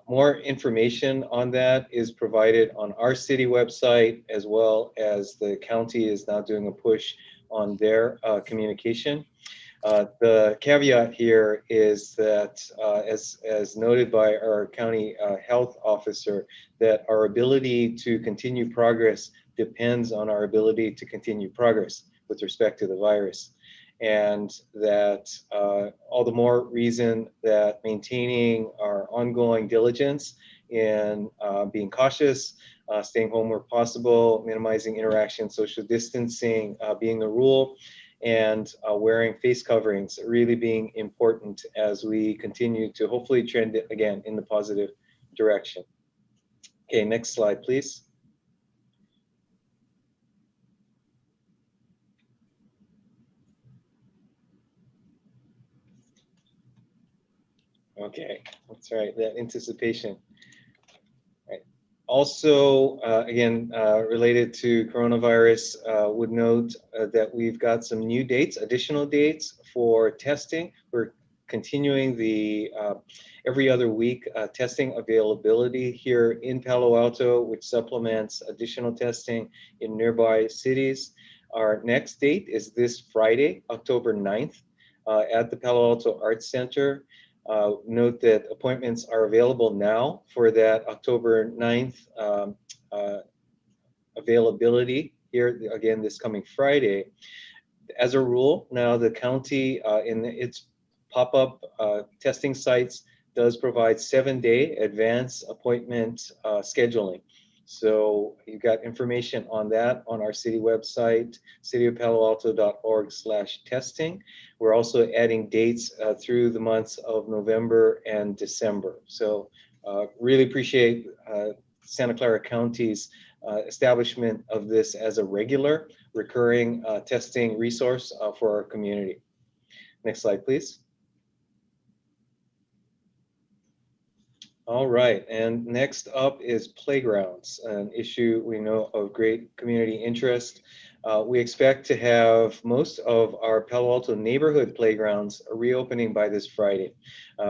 more information on that is provided on our city website, as well as the county is now doing a push on their communication. The caveat here is that, as noted by our county health officer, that our ability to continue progress depends on our ability to continue progress with respect to the virus. And that all the more reason that maintaining our ongoing diligence in being cautious, staying home where possible, minimizing interaction, social distancing being the rule, and wearing face coverings really being important as we continue to hopefully trend it again in the positive direction. Okay, next slide, please. Okay, that's right, that anticipation. Right. Also, again, related to coronavirus, would note that we've got some new dates, additional dates for testing. We're continuing the every other week testing availability here in Palo Alto, which supplements additional testing in nearby cities. Our next date is this Friday, October 9th, at the Palo Alto Arts Center. Note that appointments are available now for that October 9th availability here again this coming Friday. As a rule, now the county in its pop-up testing sites does provide 7-day advance appointment scheduling. So you've got information on that on our city website, cityofpaloalto.org/testing. We're also adding dates through the months of November and December. So really appreciate Santa Clara County's establishment of this as a regular recurring testing resource for our community. Next slide, please. All right, and next up is playgrounds, an issue we know of great community interest. We expect to have most of our Palo Alto neighborhood playgrounds reopening by this Friday.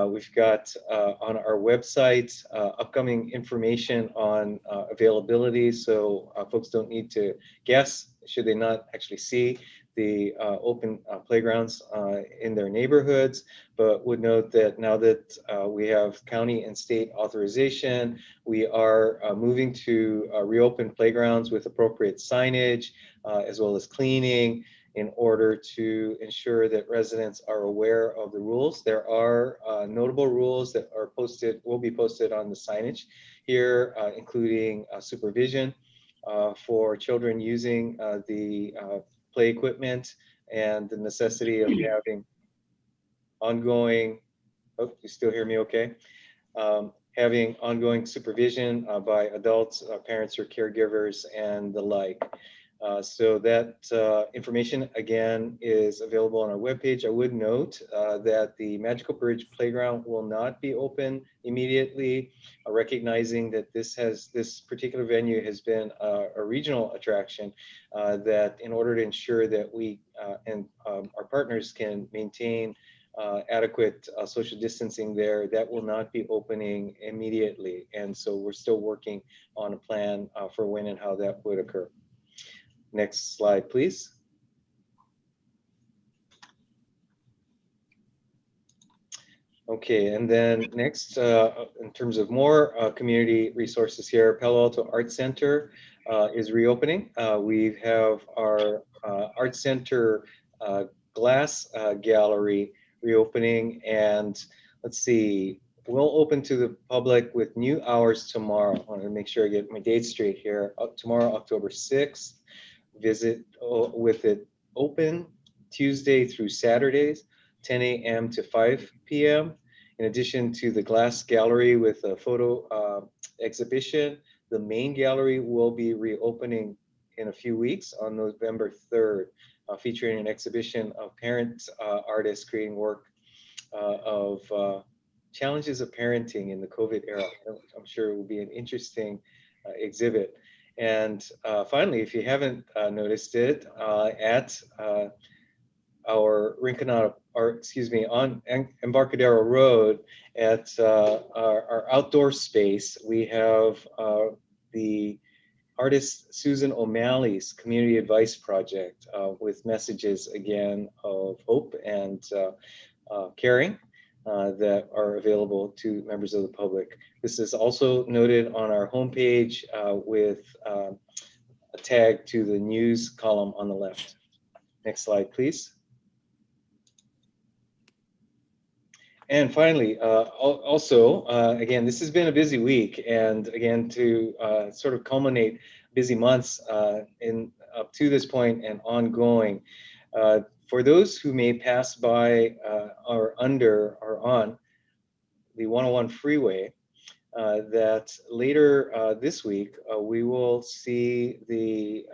We've got on our website upcoming information on availability, so folks don't need to guess should they not actually see the open playgrounds in their neighborhoods, but would note that now that we have county and state authorization, we are moving to reopen playgrounds with appropriate signage, as well as cleaning, in order to ensure that residents are aware of the rules. There are notable rules that are posted, will be posted on the signage here, including supervision for children using the play equipment, and the necessity of having ongoing, oh, you still hear me okay? Having ongoing supervision by adults, parents or caregivers, and the like. So that information again is available on our webpage. I would note that the Magical Bridge Playground will not be open immediately, recognizing that this particular venue has been a regional attraction, that in order to ensure that we and our partners can maintain adequate social distancing there, that will not be opening immediately. And so we're still working on a plan for when and how that would occur. Next slide, please. Okay, and then next, in terms of more community resources here, Palo Alto Art Center is reopening. We have our Art Center glass gallery reopening, and let's see, we'll open to the public with new hours tomorrow. I want to make sure I get my dates straight here. Tomorrow, October 6th. Visit with it open Tuesday through Saturdays, 10 a.m. to 5 p.m. In addition to the glass gallery with a photo exhibition, the main gallery will be reopening in a few weeks on November 3rd, featuring an exhibition of parent artists creating work of challenges of parenting in the COVID era. I'm sure it will be an interesting exhibit. And finally, if you haven't noticed it, at our Rinconada, or excuse me, on Embarcadero Road at our outdoor space, we have the artist Susan O'Malley's Community Advice Project with messages again of hope and caring. That are available to members of the public. This is also noted on our homepage with a tag to the news column on the left. Next slide, please. And finally, also, again, this has been a busy week, and again, to sort of culminate busy months up to this point and ongoing. For those who may pass by or under or on the 101 freeway, that later this week, we will see the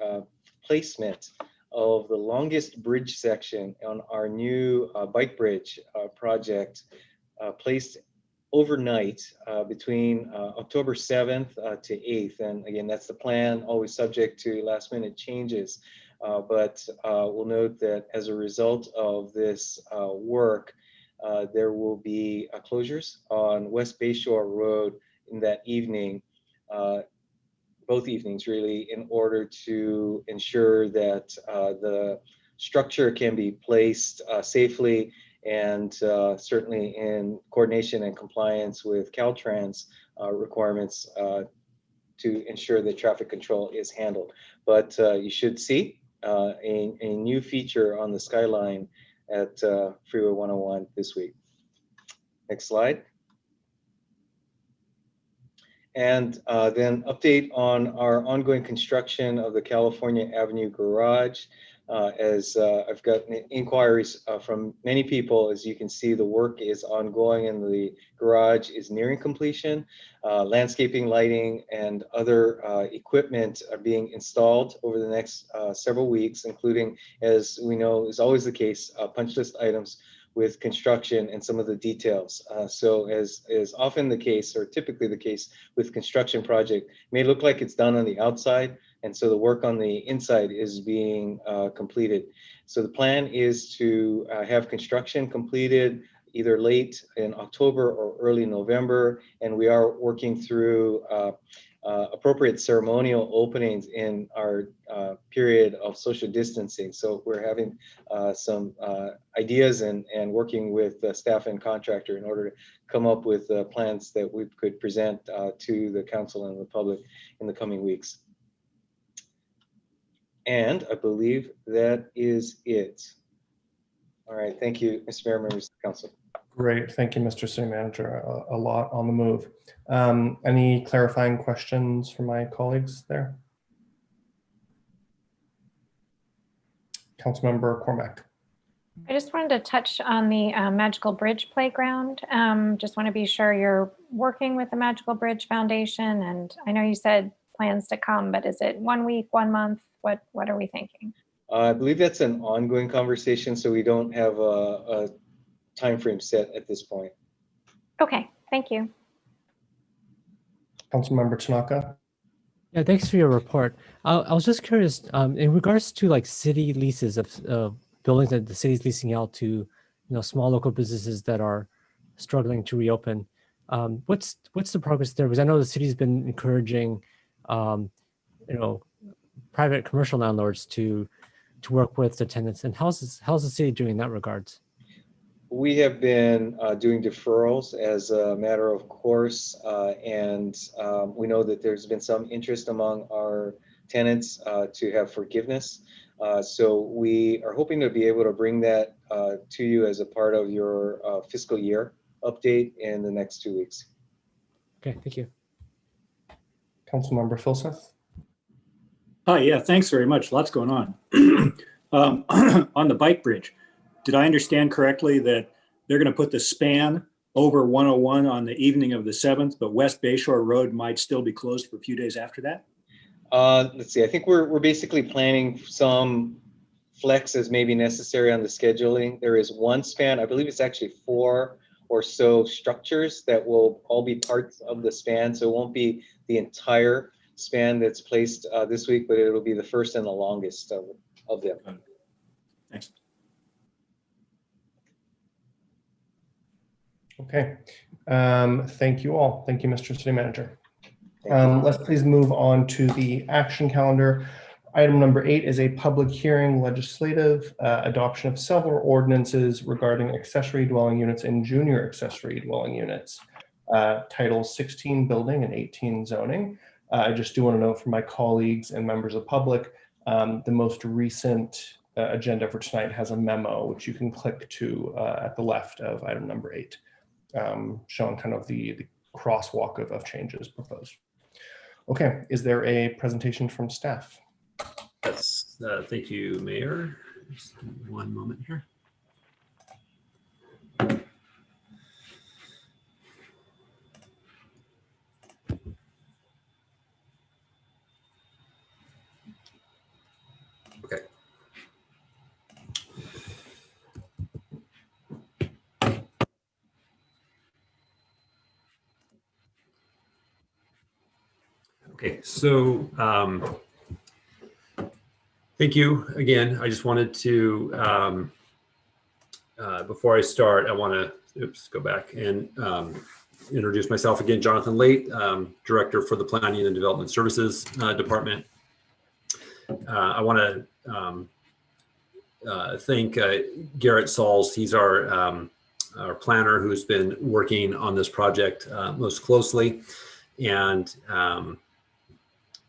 placement of the longest bridge section on our new bike bridge project, placed overnight between October 7th to 8th. And again, that's the plan, always subject to last minute changes. But we'll note that as a result of this work, there will be closures on West Bayshore Road in that evening, both evenings really, in order to ensure that the structure can be placed safely and certainly in coordination and compliance with Caltrans requirements to ensure that traffic control is handled. But you should see a new feature on the skyline at Freeway 101 this week. Next slide. And then update on our ongoing construction of the California Avenue Garage. As I've gotten inquiries from many people, as you can see, the work is ongoing and the garage is nearing completion. Landscaping, lighting, and other equipment are being installed over the next several weeks, including, as we know is always the case, punch list items with construction and some of the details. So as is often the case, or typically the case with construction project, may look like it's done on the outside, and so the work on the inside is being completed. So the plan is to have construction completed either late in October or early November, and we are working through appropriate ceremonial openings in our period of social distancing. So we're having some ideas and working with the staff and contractor in order to come up with plans that we could present to the council and the public in the coming weeks. And I believe that is it. All right, thank you, Mr. Mayor, members of the council. Great, thank you, Mr. City Manager. A lot on the move. Any clarifying questions from my colleagues there? Councilmember Cormack. I just wanted to touch on the Magical Bridge Playground. Just want to be sure you're working with the Magical Bridge Foundation. And I know you said plans to come, but is it 1 week, 1 month? What are we thinking? I believe that's an ongoing conversation, so we don't have a time frame set at this point. Okay, thank you. Councilmember Tanaka. Yeah, thanks for your report. I was just curious, in regards to like city leases of buildings that the city's leasing out to, small local businesses that are struggling to reopen. What's the progress there? Because I know the city's been encouraging, private commercial landlords to work with the tenants. And how's the city doing in that regards? We have been doing deferrals as a matter of course, and we know that there's been some interest among our tenants to have forgiveness. So we are hoping to be able to bring that to you as a part of your fiscal year update in the next 2 weeks. Okay, thank you. Councilmember Filseth. Hi, yeah, thanks very much. Lots going on. On the bike bridge, did I understand correctly that they're going to put the span over 101 on the evening of the 7th, but West Bayshore Road might still be closed for a few days after that? Let's see, I think we're basically planning some flex as may be necessary on the scheduling. There is one span, I believe it's actually 4 or so structures that will all be parts of the span. So it won't be the entire span that's placed this week, but it'll be the first and the longest of them. Thanks. Okay, thank you all. Thank you, Mr. City Manager. Let's please move on to the action calendar. Item number 8 is a public hearing legislative adoption of several ordinances regarding accessory dwelling units and junior accessory dwelling units. Title 16 building and 18 zoning. I just do want to note for my colleagues and members of the public, the most recent agenda for tonight has a memo which you can click to at the left of item number 8, showing kind of the crosswalk of changes proposed. Okay, is there a presentation from staff? Yes, thank you, Mayor. Just one moment here. Okay. Okay, so thank you again. I just wanted to, before I start, I want to, go back and introduce myself again. Jonathan Late, Director for the Planning and Development Services Department. I want to thank Garrett Sauls. He's our planner who's been working on this project most closely. And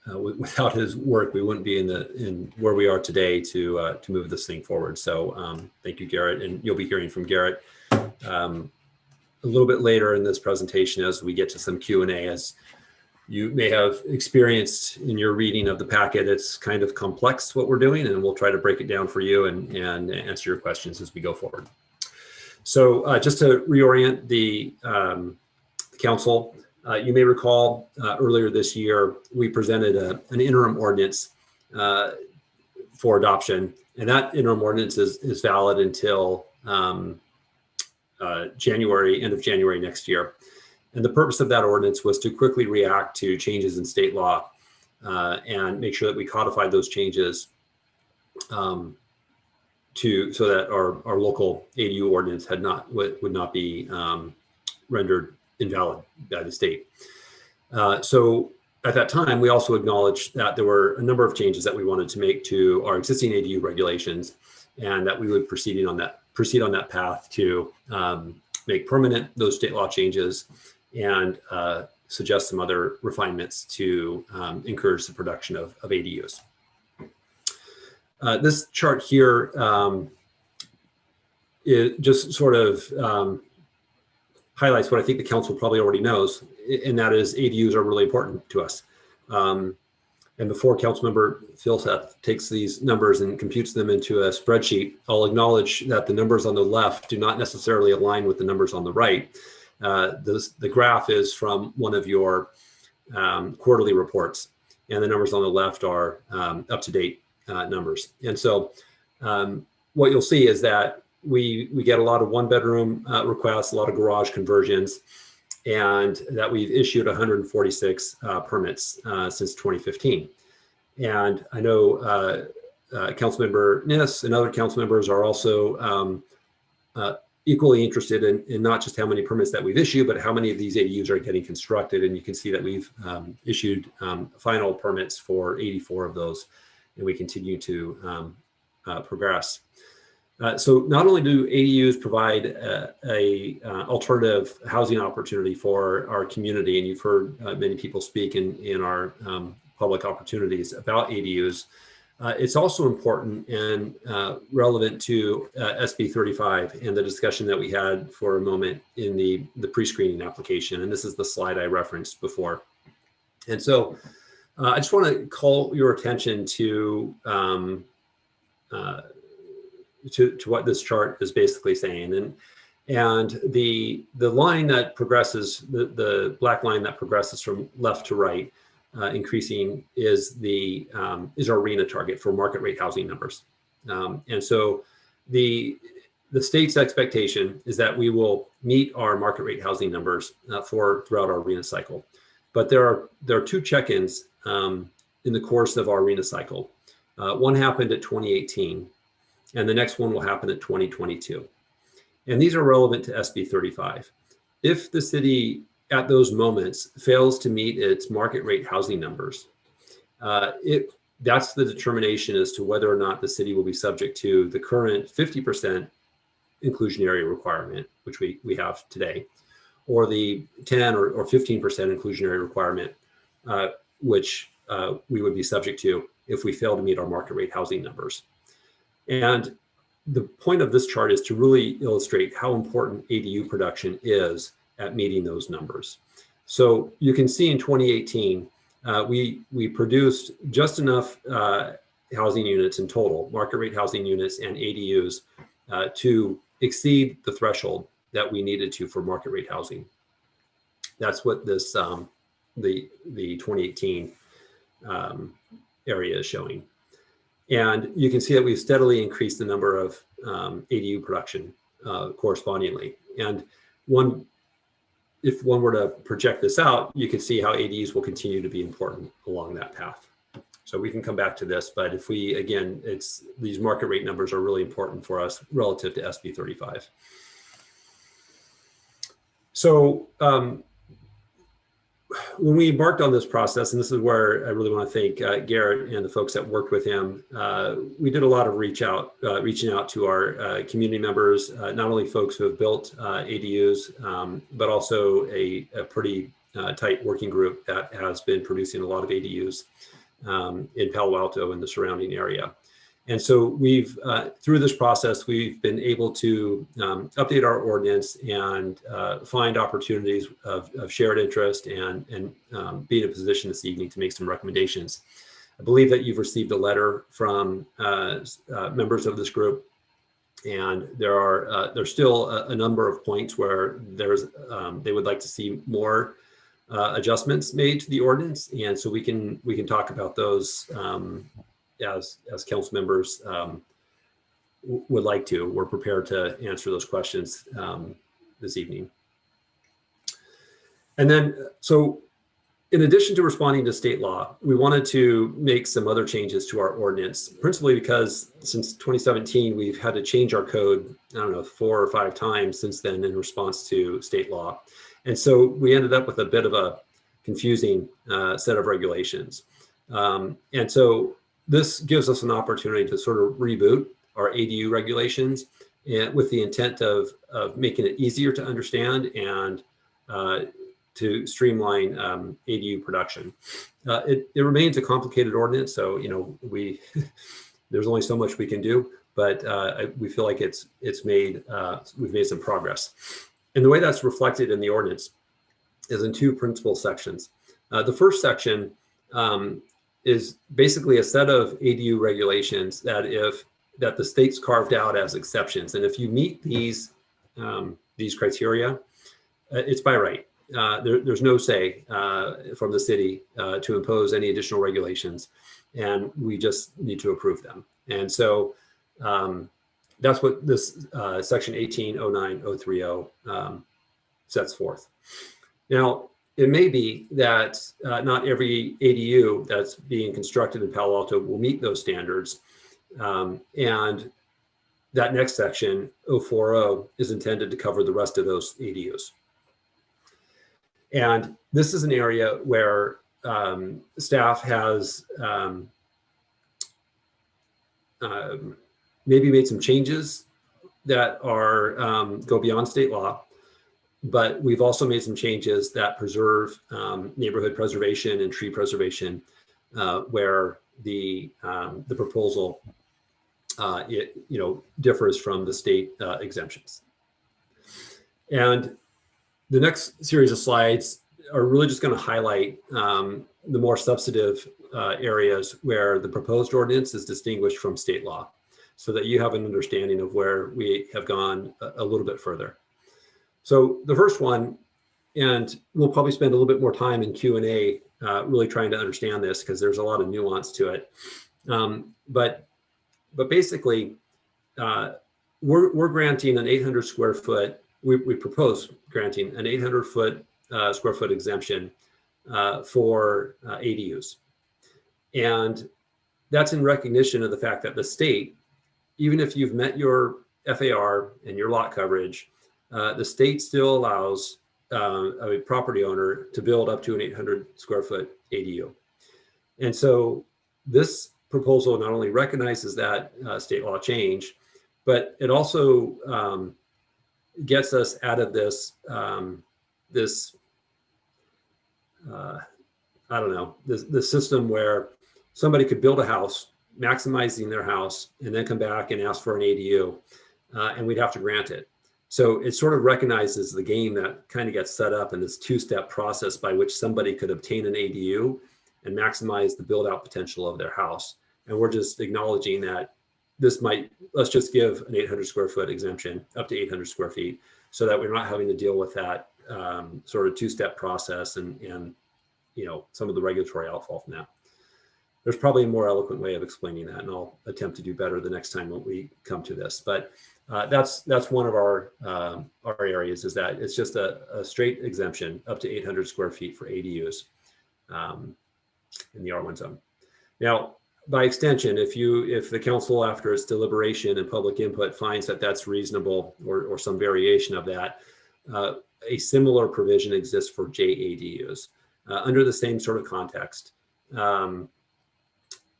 without his work, we wouldn't be in where we are today to move this thing forward. So thank you, Garrett. And you'll be hearing from Garrett a little bit later in this presentation as we get to some Q&A. As you may have experienced in your reading of the packet, it's kind of complex what we're doing, and we'll try to break it down for you and answer your questions as we go forward. So just to reorient the council, you may recall earlier this year, we presented an interim ordinance for adoption, and that interim ordinance is valid until end of January next year. And the purpose of that ordinance was to quickly react to changes in state law and make sure that we codified those changes so that our local ADU ordinance would not be rendered invalid by the state. So at that time, we also acknowledged that there were a number of changes that we wanted to make to our existing ADU regulations, and that we would proceed on that path to make permanent those state law changes and suggest some other refinements to encourage the production of ADUs. This chart here it just sort of highlights what I think the council probably already knows, and that is ADUs are really important to us. And before Councilmember Philseth takes these numbers and computes them into a spreadsheet, I'll acknowledge that the numbers on the left do not necessarily align with the numbers on the right. The graph is from one of your quarterly reports, and the numbers on the left are up-to-date numbers. And so what you'll see is that we get a lot of one-bedroom requests, a lot of garage conversions, and that we've issued 146 permits since 2015. And I know Councilmember Niss and other council members are also equally interested in not just how many permits that we've issued, but how many of these ADUs are getting constructed. And you can see that we've issued final permits for 84 of those, and we continue to progress. So not only do ADUs provide a alternative housing opportunity for our community, and you've heard many people speak in our public opportunities about ADUs, it's also important and relevant to SB 35 and the discussion that we had for a moment in the pre-screening application. And this is the slide I referenced before. And so I just want to call your attention to what this chart is basically saying. And the line that progresses, the black line that progresses from left to right, increasing is our RHNA target for market rate housing numbers. And so the state's expectation is that we will meet our market rate housing numbers throughout our RHNA cycle. But there are two check-ins in the course of our RHNA cycle. One happened at 2018. And the next one will happen at 2022. And these are relevant to SB 35. If the city at those moments fails to meet its market rate housing numbers, that's the determination as to whether or not the city will be subject to the current 50% inclusionary requirement, which we have today, or the 10 or 15% inclusionary requirement, which we would be subject to if we fail to meet our market rate housing numbers. And the point of this chart is to really illustrate how important ADU production is at meeting those numbers. So you can see in 2018, we produced just enough housing units in total, market rate housing units and ADUs, to exceed the threshold that we needed to for market rate housing. That's what this the 2018 area is showing. And you can see that we've steadily increased the number of ADU production correspondingly. And if one were to project this out, you could see how ADUs will continue to be important along that path. So we can come back to this, but if we, again, these market rate numbers are really important for us relative to SB 35. So when we embarked on this process, and this is where I really want to thank Garrett and the folks that worked with him, we did a lot of reaching out to our community members, not only folks who have built ADUs, but also a pretty tight working group that has been producing a lot of ADUs in Palo Alto and the surrounding area. And so we've, through this process, we've been able to update our ordinance and find opportunities of shared interest and be in a position this evening to make some recommendations. I believe that you've received a letter from members of this group, and there's still a number of points where they would like to see more adjustments made to the ordinance, and so we can talk about those as council members would like to. We're prepared to answer those questions this evening. And then, so in addition to responding to state law, we wanted to make some other changes to our ordinance, principally because since 2017, we've had to change our code, I don't know, 4 or 5 times since then in response to state law. And so we ended up with a bit of a confusing set of regulations. And so this gives us an opportunity to sort of reboot our ADU regulations, and with the intent of making it easier to understand and to streamline ADU production. It remains a complicated ordinance, so there's only so much we can do, but we feel like we've made some progress. And the way that's reflected in the ordinance is in 2 principal sections. The first section is basically a set of ADU regulations that the state's carved out as exceptions. And if you meet these criteria, it's by right. There's no say from the city to impose any additional regulations, and we just need to approve them. And so that's what this section 1809.030 sets forth. Now, it may be that not every ADU that's being constructed in Palo Alto will meet those standards. And that next section, 040, is intended to cover the rest of those ADUs. And this is an area where staff has maybe made some changes that go beyond state law. But we've also made some changes that preserve neighborhood preservation and tree preservation, where the proposal differs from the state exemptions. And the next series of slides are really just going to highlight the more substantive areas where the proposed ordinance is distinguished from state law, so that you have an understanding of where we have gone a little bit further. So the first one, and we'll probably spend a little bit more time in Q&A really trying to understand this because there's a lot of nuance to it. But basically, we're granting an 800 square foot, we propose granting an 800 square foot exemption for ADUs. And that's in recognition of the fact that the state, even if you've met your FAR and your lot coverage, the state still allows a property owner to build up to an 800 square foot ADU. And so this proposal not only recognizes that state law change, but it also gets us out of this, this system where somebody could build a house, maximizing their house, and then come back and ask for an ADU, and we'd have to grant it. So it sort of recognizes the game that kind of gets set up in this 2-step process by which somebody could obtain an ADU and maximize the build out potential of their house. And we're just acknowledging that let's just give an 800 square foot exemption up to 800 square feet so that we're not having to deal with that sort of 2-step process and some of the regulatory outfall from that. There's probably a more eloquent way of explaining that, and I'll attempt to do better the next time when we come to this. But that's one of our areas, is that it's just a straight exemption up to 800 square feet for ADUs in the R1 zone. Now, by extension, if the council, after its deliberation and public input, finds that that's reasonable or some variation of that, a similar provision exists for JADUs. under the same sort of context,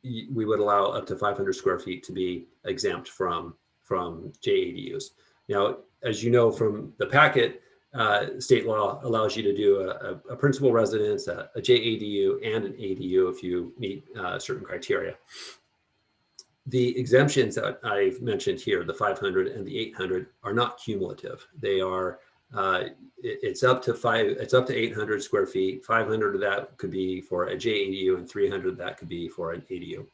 we would allow up to 500 square feet to be exempt from JADUs. Now, as you know from the packet, state law allows you to do a principal residence, a JADU, and an ADU if you meet certain criteria. The exemptions that I've mentioned here, the 500 and the 800, are not cumulative. They are it's up to 800 square feet. 500 of that could be for a JADU, and 300 of that could be for an ADU.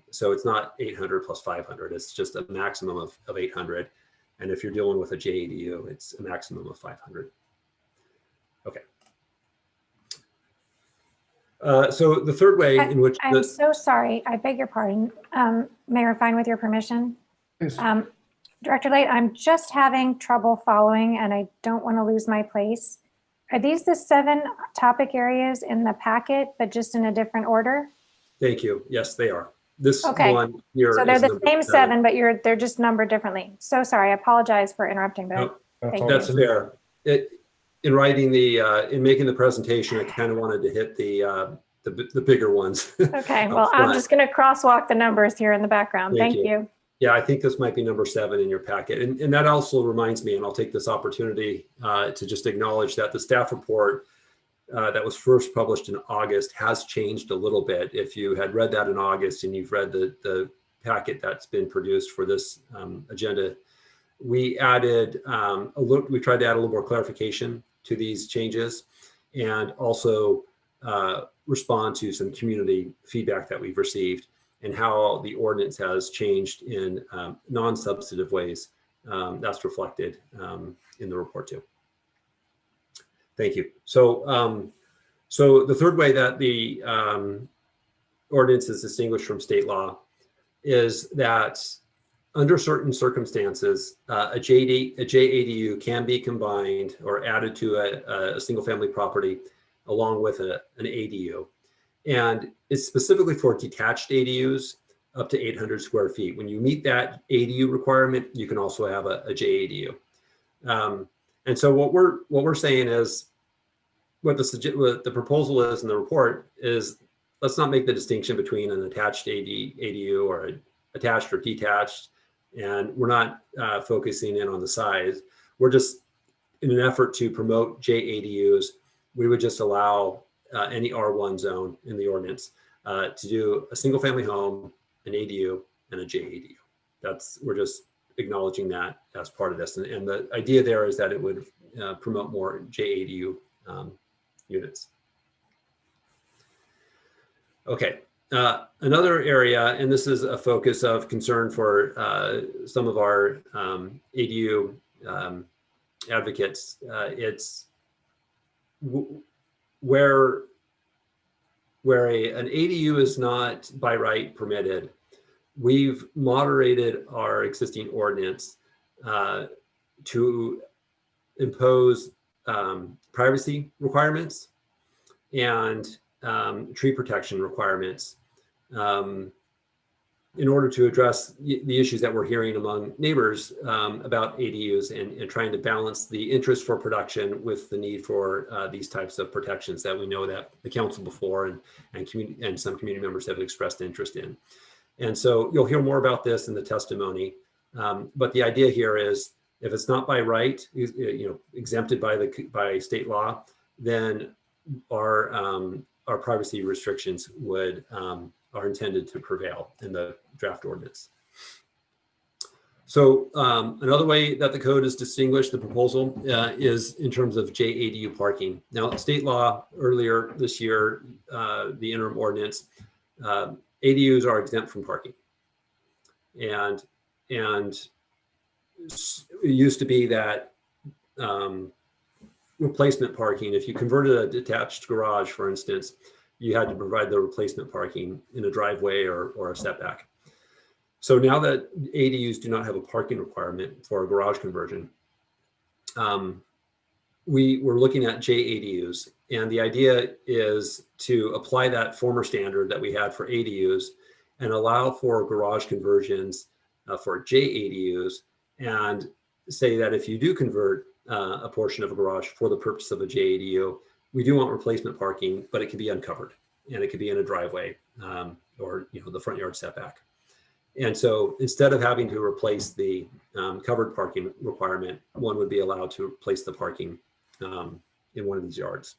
So it's not 800 plus 500. It's just a maximum of 800. And if you're dealing with a JADU, it's a maximum of 500. Okay. So the third way in which I'm so sorry. I beg your pardon. Mayor Fine, with your permission. Please. Director Late, I'm just having trouble following and I don't want to lose my place. Are these the 7 topic areas in the packet, but just in a different order? Thank you. Yes, they are. This Okay. one here So they're is the number same 7, but they're just numbered differently. So sorry. I apologize for interrupting, but thank that's you. fair. In writing in making the presentation, I kind of wanted to hit the bigger ones. Okay. up Well, I'm front. just going to crosswalk the numbers here in the background. Thank you. Yeah, I think this might be number 7 in your packet. And that also reminds me, and I'll take this opportunity to just acknowledge that the staff report that was first published in August has changed a little bit. If you had read that in August and you've read the packet that's been produced for this agenda, we added we tried to add a little more clarification to these changes and also respond to some community feedback that we've received and how the ordinance has changed in non-substantive ways. That's reflected in the report too. Thank you. So, so the third way that the ordinance is distinguished from state law is that under certain circumstances, a JADU can be combined or added to a single-family property along with an ADU. And it's specifically for detached ADUs up to 800 square feet. When you meet that ADU requirement, you can also have a JADU. And so what we're saying is, what the proposal is in the report is, let's not make the distinction between an attached ADU or an attached or detached. And we're not focusing in on the size. We're just, in an effort to promote JADUs, we would just allow any R1 zone in the ordinance to do a single family home, an ADU, and a JADU. We're just acknowledging that as part of this. And the idea there is that it would promote more JADU units. Okay. Another area, and this is a focus of concern for some of our ADU advocates, it's where an ADU is not by right permitted. We've moderated our existing ordinance to impose privacy requirements and tree protection requirements in order to address the issues that we're hearing among neighbors about ADUs and trying to balance the interest for production with the need for these types of protections that we know that the council before and some community members have expressed interest in. And so you'll hear more about this in the testimony. But the idea here is, if it's not by right, exempted by state law, then our privacy restrictions are intended to prevail in the draft ordinance. So another way that the code is distinguished, the proposal, is in terms of JADU parking. Now, state law earlier this year, the interim ordinance, ADUs are exempt from parking. And it used to be that replacement parking, if you converted a detached garage, for instance, you had to provide the replacement parking in a driveway or a setback. So now that ADUs do not have a parking requirement for a garage conversion, we're looking at JADUs. And the idea is to apply that former standard that we had for ADUs and allow for garage conversions for JADUs, and say that if you do convert a portion of a garage for the purpose of a JADU, we do want replacement parking, but it can be uncovered, and it could be in a driveway or the front yard setback. And so instead of having to replace the covered parking requirement, one would be allowed to replace the parking in one of these yards.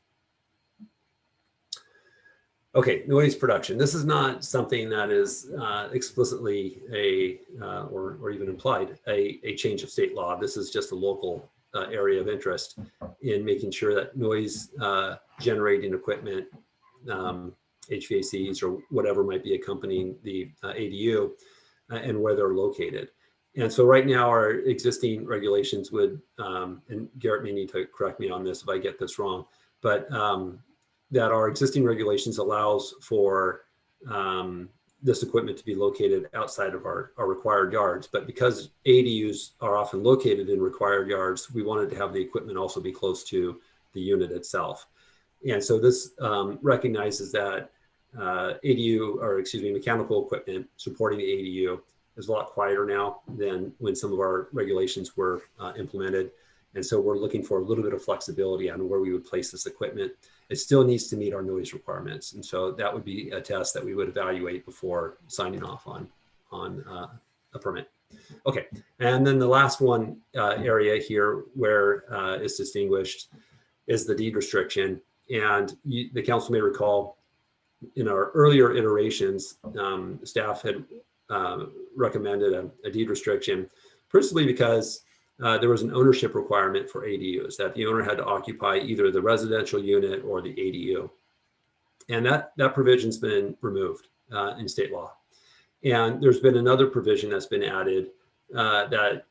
Okay, noise production. This is not something that is explicitly or even implied a change of state law. This is just a local area of interest in making sure that noise generating equipment, HVACs or whatever might be accompanying the ADU and where they're located. And so right now our existing regulations would, and Garrett may need to correct me on this if I get this wrong, but that our existing regulations allows for this equipment to be located outside of our required yards. But because ADUs are often located in required yards, we wanted to have the equipment also be close to the unit itself. And so this recognizes that mechanical equipment supporting the ADU is a lot quieter now than when some of our regulations were implemented. And so we're looking for a little bit of flexibility on where we would place this equipment. It still needs to meet our noise requirements. And so that would be a test that we would evaluate before signing off on a permit. Okay, and then the last one area here where it's distinguished is the deed restriction. And the council may recall in our earlier iterations, staff had recommended a deed restriction, principally because there was an ownership requirement for ADUs, that the owner had to occupy either the residential unit or the ADU. And that provision's been removed in state law. And there's been another provision that's been added that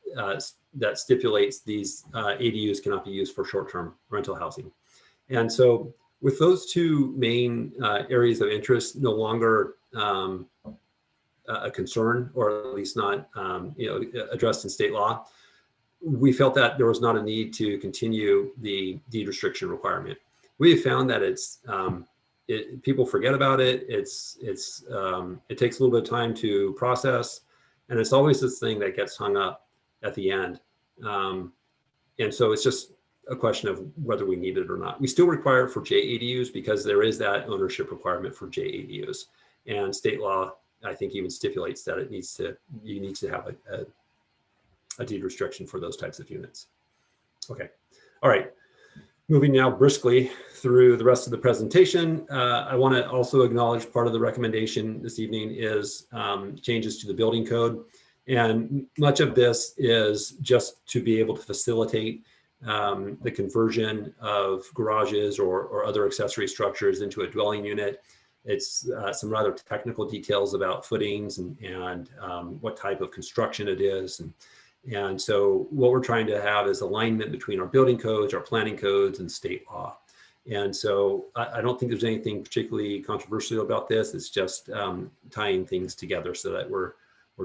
stipulates these ADUs cannot be used for short-term rental housing. And so with those two main areas of interest no longer a concern, or at least not addressed in state law, we felt that there was not a need to continue the deed restriction requirement. We have found that people forget about it. It takes a little bit of time to process, and it's always this thing that gets hung up at the end. And so it's just a question of whether we need it or not. We still require it for JADUs because there is that ownership requirement for JADUs, and state law, I think, even stipulates that you need to have a deed restriction for those types of units. Okay, all right. Moving now briskly through the rest of the presentation, I want to also acknowledge part of the recommendation this evening is changes to the building code. And much of this is just to be able to facilitate the conversion of garages or other accessory structures into a dwelling unit. It's some rather technical details about footings and what type of construction it is. And so what we're trying to have is alignment between our building codes, our planning codes, and state law. And so I don't think there's anything particularly controversial about this. It's just tying things together so that we're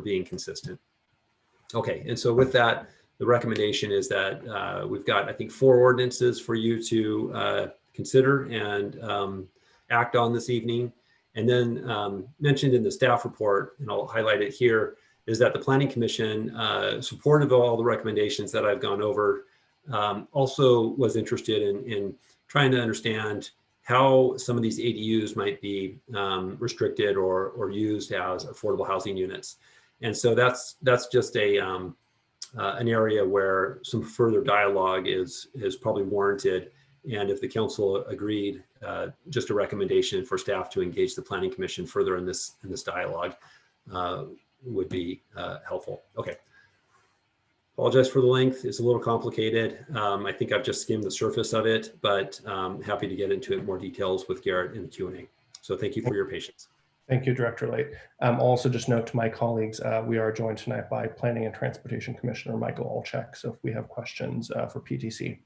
being consistent. Okay, and so with that, the recommendation is that we've got, I think, 4 ordinances for you to consider and act on this evening. And then mentioned in the staff report, and I'll highlight it here, is that the Planning Commission, supportive of all the recommendations that I've gone over, also was interested in trying to understand how some of these ADUs might be restricted or used as affordable housing units. And so that's just an area where some further dialogue is probably warranted. And if the council agreed, just a recommendation for staff to engage the Planning Commission further in this dialogue would be helpful. Okay. Apologize for the length. It's a little complicated. I think I've just skimmed the surface of it, but happy to get into it more details with Garrett in the Q&A. So thank you for your patience. Thank you, Director Late. Also just note to my colleagues, we are joined tonight by Planning and Transportation Commissioner Michael Olczak. So if we have questions for PTC,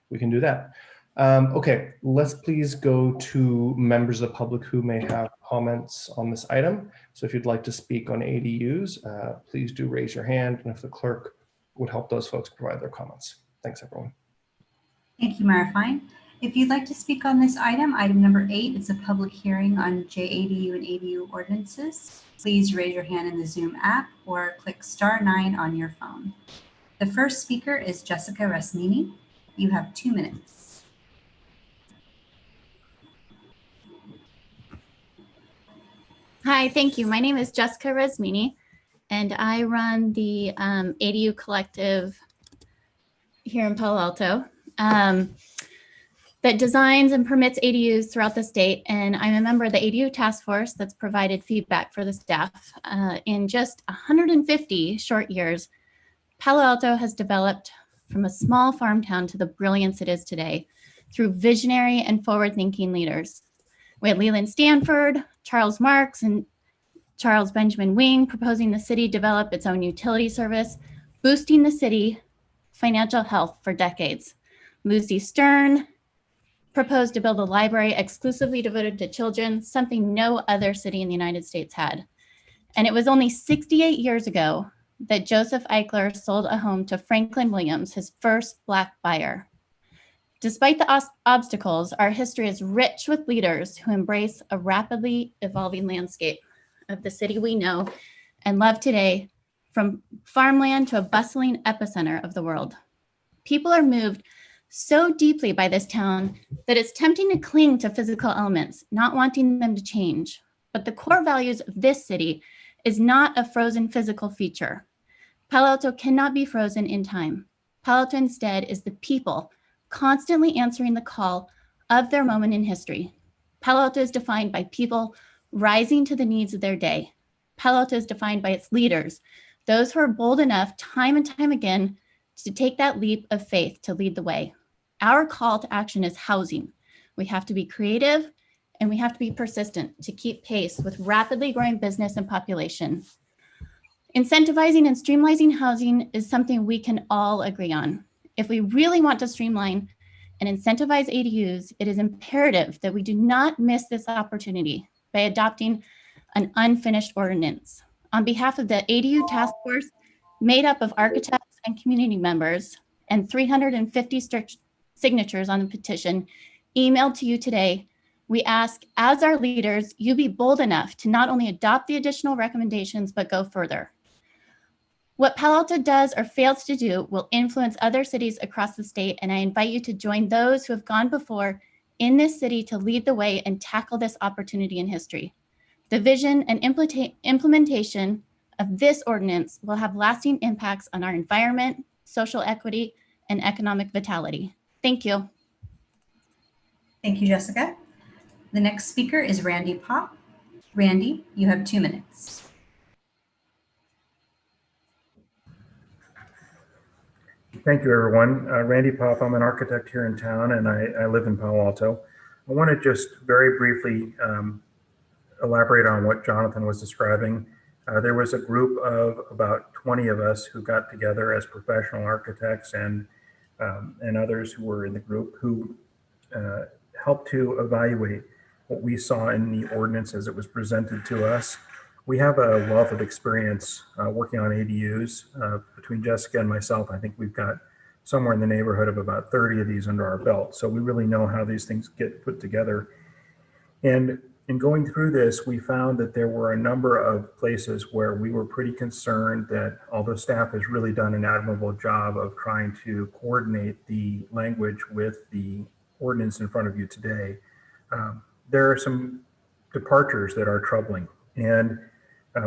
we can do that. Okay, let's please go to members of the public who may have comments on this item. So if you'd like to speak on ADUs, please do raise your hand, and if the clerk would help those folks provide their comments. Thanks, everyone. Thank you, Mayor Fine. If you'd like to speak on this item number 8, it's a public hearing on JADU and ADU ordinances. Please raise your hand in the Zoom app or click *9 on your phone. The first speaker is Jessica Resmini. You have 2 minutes. Hi, thank you. My name is Jessica Resmini, and I run the ADU collective here in Palo Alto that designs and permits ADUs throughout the state. And I'm a member of the ADU task force that's provided feedback for the staff. In just 150 short years, Palo Alto has developed from a small farm town to the brilliance it is today through visionary and forward-thinking leaders. We had Leland Stanford, Charles Marx, and Charles Benjamin Wing proposing the city develop its own utility service, boosting the city financial health for decades. Lucy Stern proposed to build a library exclusively devoted to children, something no other city in the United States had. And it was only 68 years ago that Joseph Eichler sold a home to Franklin Williams, his first Black buyer. Despite the obstacles, our history is rich with leaders who embrace a rapidly evolving landscape of the city we know and love today, from farmland to a bustling epicenter of the world. People are moved so deeply by this town that it's tempting to cling to physical elements, not wanting them to change. But the core values of this city is not a frozen physical feature. Palo Alto cannot be frozen in time. Palo Alto instead is the people constantly answering the call of their moment in history. Palo Alto is defined by people rising to the needs of their day. Palo Alto is defined by its leaders, those who are bold enough time and time again to take that leap of faith to lead the way. Our call to action is housing. We have to be creative and we have to be persistent to keep pace with rapidly growing business and population. Incentivizing and streamlining housing is something we can all agree on. If we really want to streamline and incentivize ADUs, it is imperative that we do not miss this opportunity by adopting an unfinished ordinance. On behalf of the ADU task force, made up of architects and community members, and 350 signatures on the petition emailed to you today, we ask, as our leaders, you be bold enough to not only adopt the additional recommendations, but go further. What Palo Alto does or fails to do will influence other cities across the state, and I invite you to join those who have gone before in this city to lead the way and tackle this opportunity in history. The vision and implementation of this ordinance will have lasting impacts on our environment, social equity, and economic vitality. Thank you. Thank you, Jessica. The next speaker is Randy Pop. Randy, you have 2 minutes. Thank you, everyone. Randy Pop, I'm an architect here in town, and I live in Palo Alto. I want to just very briefly elaborate on what Jonathan was describing. There was a group of about 20 of us who got together as professional architects and others who were in the group who helped to evaluate what we saw in the ordinance as it was presented to us. We have a wealth of experience working on ADUs. Between Jessica and myself, I think we've got somewhere in the neighborhood of about 30 of these under our belt. So we really know how these things get put together. And in going through this, we found that there were a number of places where we were pretty concerned that although staff has really done an admirable job of trying to coordinate the language with the ordinance in front of you today, there are some departures that are troubling. And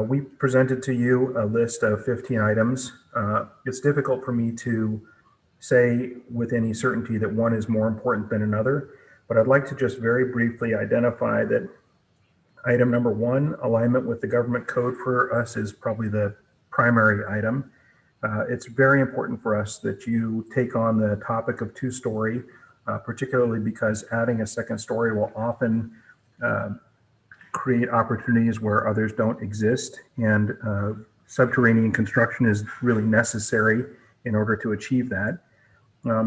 we presented to you a list of 15 items. It's difficult for me to say with any certainty that one is more important than another, but I'd like to just very briefly identify that item number 1, alignment with the government code, for us is probably the primary item. It's very important for us that you take on the topic of 2-story, particularly because adding a 2nd story will often create opportunities where others don't exist, and subterranean construction is really necessary in order to achieve that.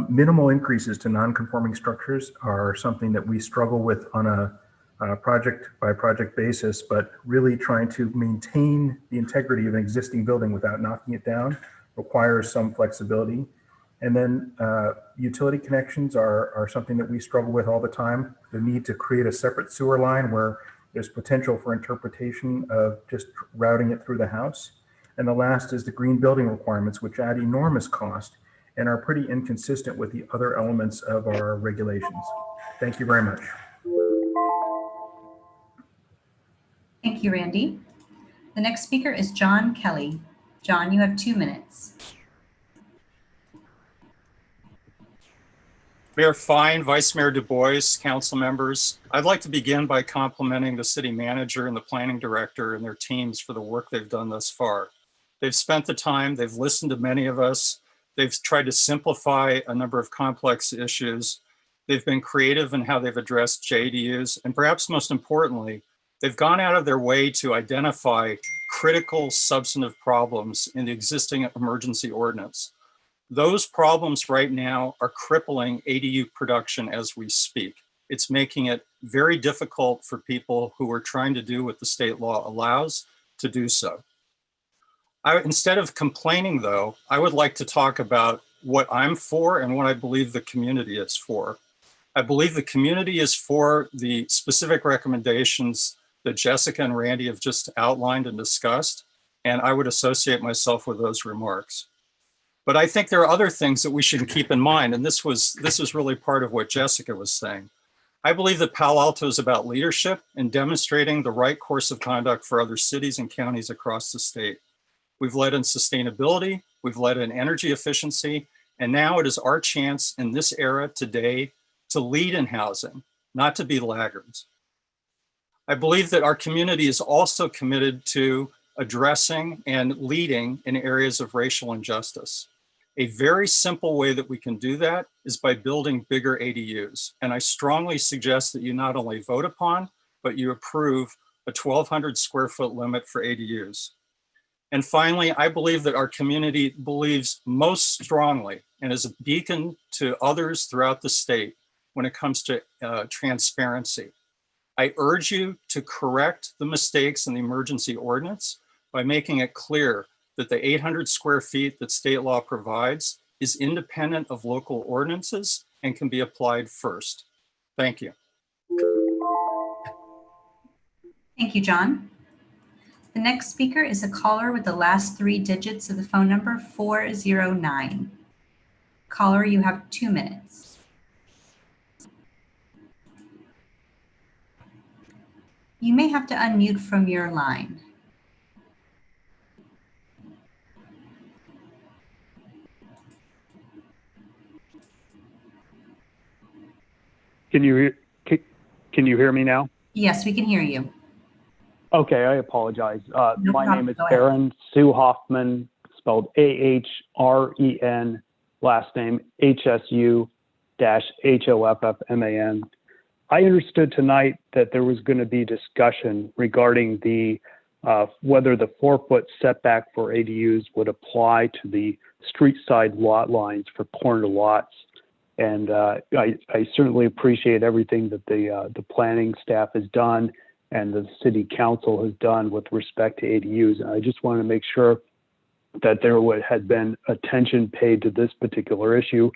Minimal increases to non-conforming structures are something that we struggle with on a project by project basis, but really trying to maintain the integrity of an existing building without knocking it down requires some flexibility. And then utility connections are something that we struggle with all the time. The need to create a separate sewer line where there's potential for interpretation of just routing it through the house. And the last is the green building requirements, which add enormous cost and are pretty inconsistent with the other elements of our regulations. Thank you very much. Thank you, Randy. The next speaker is John Kelly. John, you have 2 minutes. Mayor Fine, Vice Mayor Du Bois, council members, I'd like to begin by complimenting the city manager and the planning director and their teams for the work they've done thus far. They've spent the time, they've listened to many of us, they've tried to simplify a number of complex issues, they've been creative in how they've addressed JDUs, and perhaps most importantly, they've gone out of their way to identify critical substantive problems in the existing emergency ordinance. Those problems right now are crippling ADU production as we speak. It's making it very difficult for people who are trying to do what the state law allows to do so. Instead of complaining though, I would like to talk about what I'm for and what I believe the community is for. I believe the community is for the specific recommendations that Jessica and Randy have just outlined and discussed, and I would associate myself with those remarks. But I think there are other things that we should keep in mind, and this was really part of what Jessica was saying. I believe that Palo Alto is about leadership and demonstrating the right course of conduct for other cities and counties across the state. We've led in sustainability, we've led in energy efficiency, and now it is our chance in this era today to lead in housing, not to be laggards. I believe that our community is also committed to addressing and leading in areas of racial injustice. A very simple way that we can do that is by building bigger ADUs. And I strongly suggest that you not only vote upon, but you approve a 1,200 square foot limit for ADUs. And finally, I believe that our community believes most strongly and is a beacon to others throughout the state when it comes to transparency. I urge you to correct the mistakes in the emergency ordinance by making it clear that the 800 square feet that state law provides is independent of local ordinances and can be applied first. Thank you. Thank you, John. The next speaker is a caller with the last 3 digits of the phone number 409. Caller, you have 2 minutes. You may have to unmute from your line. Can you hear me now? Yes, we can hear you. Okay, I apologize. No my problem. name is Go ahead. Aaron Sue Hoffman, spelled AHREN, last name HSU-HOFFMAN. I understood tonight that there was going to be discussion regarding the whether the 4-foot setback for ADUs would apply to the street side lot lines for corner lots. And I certainly appreciate everything that the planning staff has done and the city council has done with respect to ADUs. And I just want to make sure that there had been attention paid to this particular issue.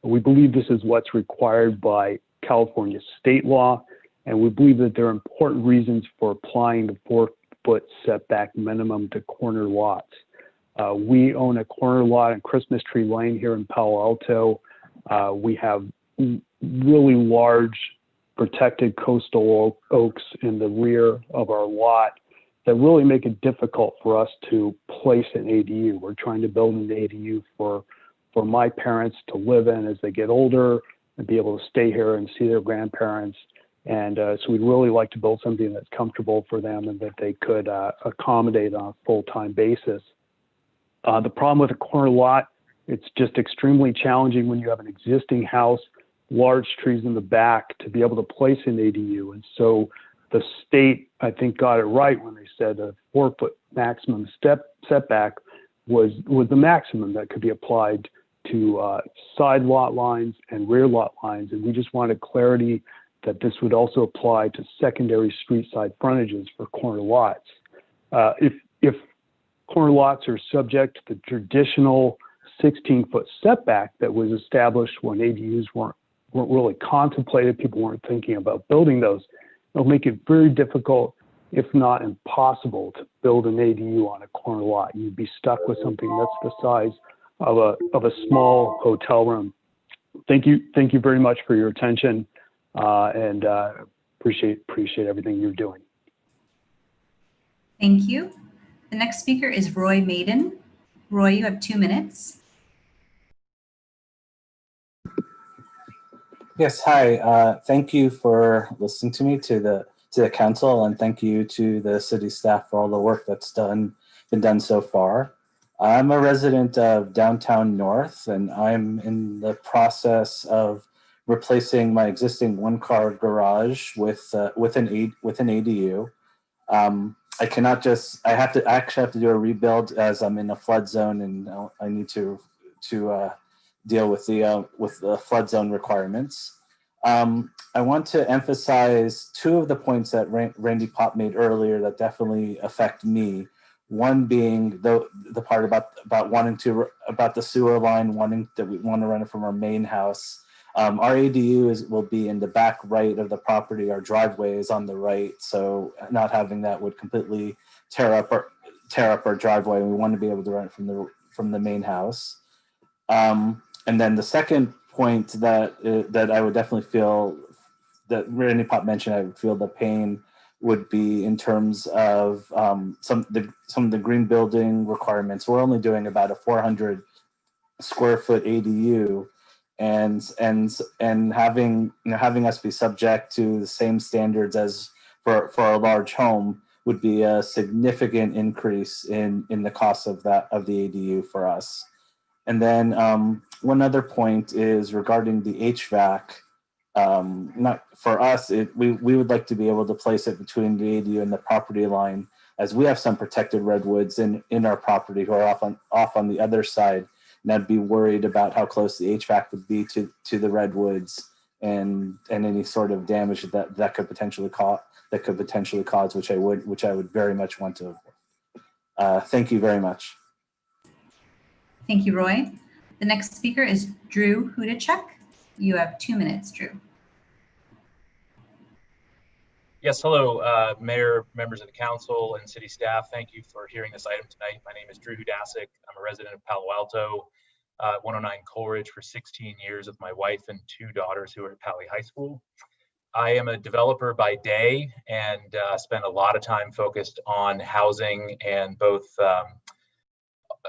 We believe this is what's required by California state law, and we believe that there are important reasons for applying the 4-foot setback minimum to corner lots. We own a corner lot in Christmas Tree Lane here in Palo Alto. We have really large protected coastal oaks in the rear of our lot that really make it difficult for us to place an ADU. We're trying to build an ADU for my parents to live in as they get older and be able to stay here and see their grandparents. And so we'd really like to build something that's comfortable for them and that they could accommodate on a full-time basis. The problem with a corner lot, it's just extremely challenging when you have an existing house, large trees in the back, to be able to place an ADU. And so the state, I think, got it right when they said a 4-foot maximum setback was the maximum that could be applied to side lot lines and rear lot lines. And we just wanted clarity that this would also apply to secondary street side frontages for corner lots. If corner lots are subject to the traditional 16-foot setback that was established when ADUs weren't really contemplated, people weren't thinking about building those, it'll make it very difficult, if not impossible, to build an ADU on a corner lot. You'd be stuck with something that's the size of a small hotel room. Thank you very much for your attention, and appreciate everything you're doing. Thank you. The next speaker is Roy Maiden. Roy, you have 2 minutes. Yes, hi. Thank you for listening to me, to the council, and thank you to the city staff for all the work that's been done so far. I'm a resident of downtown North, and I'm in the process of replacing my existing one-car garage with an ADU. I actually have to do a rebuild as I'm in a flood zone, and I need to deal with the flood zone requirements. I want to emphasize two of the points that Randy Pop made earlier that definitely affect me. One being the part about the sewer line, we want to run it from our main house. Our ADU will be in the back right of the property. Our driveway is on the right, so not having that would completely tear up our driveway. We want to be able to run it from the main house. And then the second point that I would definitely feel that Randy Pop mentioned, I would feel the pain would be in terms of some of the green building requirements. We're only doing about a 400 square foot ADU, and having us be subject to the same standards as for a large home would be a significant increase in the cost of the ADU for us. And then one other point is regarding the HVAC. Not for us, we would like to be able to place it between the ADU and the property line, as we have some protected redwoods in our property who are off on the other side, and I'd be worried about how close the HVAC would be to the redwoods and any sort of damage that could potentially cause, which I would very much want to avoid. Thank you very much. Thank you, Roy. The next speaker is Drew Hudachek. You have 2 minutes, Drew. Yes, hello, Mayor, members of the council, and city staff. Thank you for hearing this item tonight. My name is Drew Hudachek. I'm a resident of Palo Alto, 109 Coleridge for 16 years with my wife and 2 daughters who are at Pali High School. I am a developer by day and spend a lot of time focused on housing, and both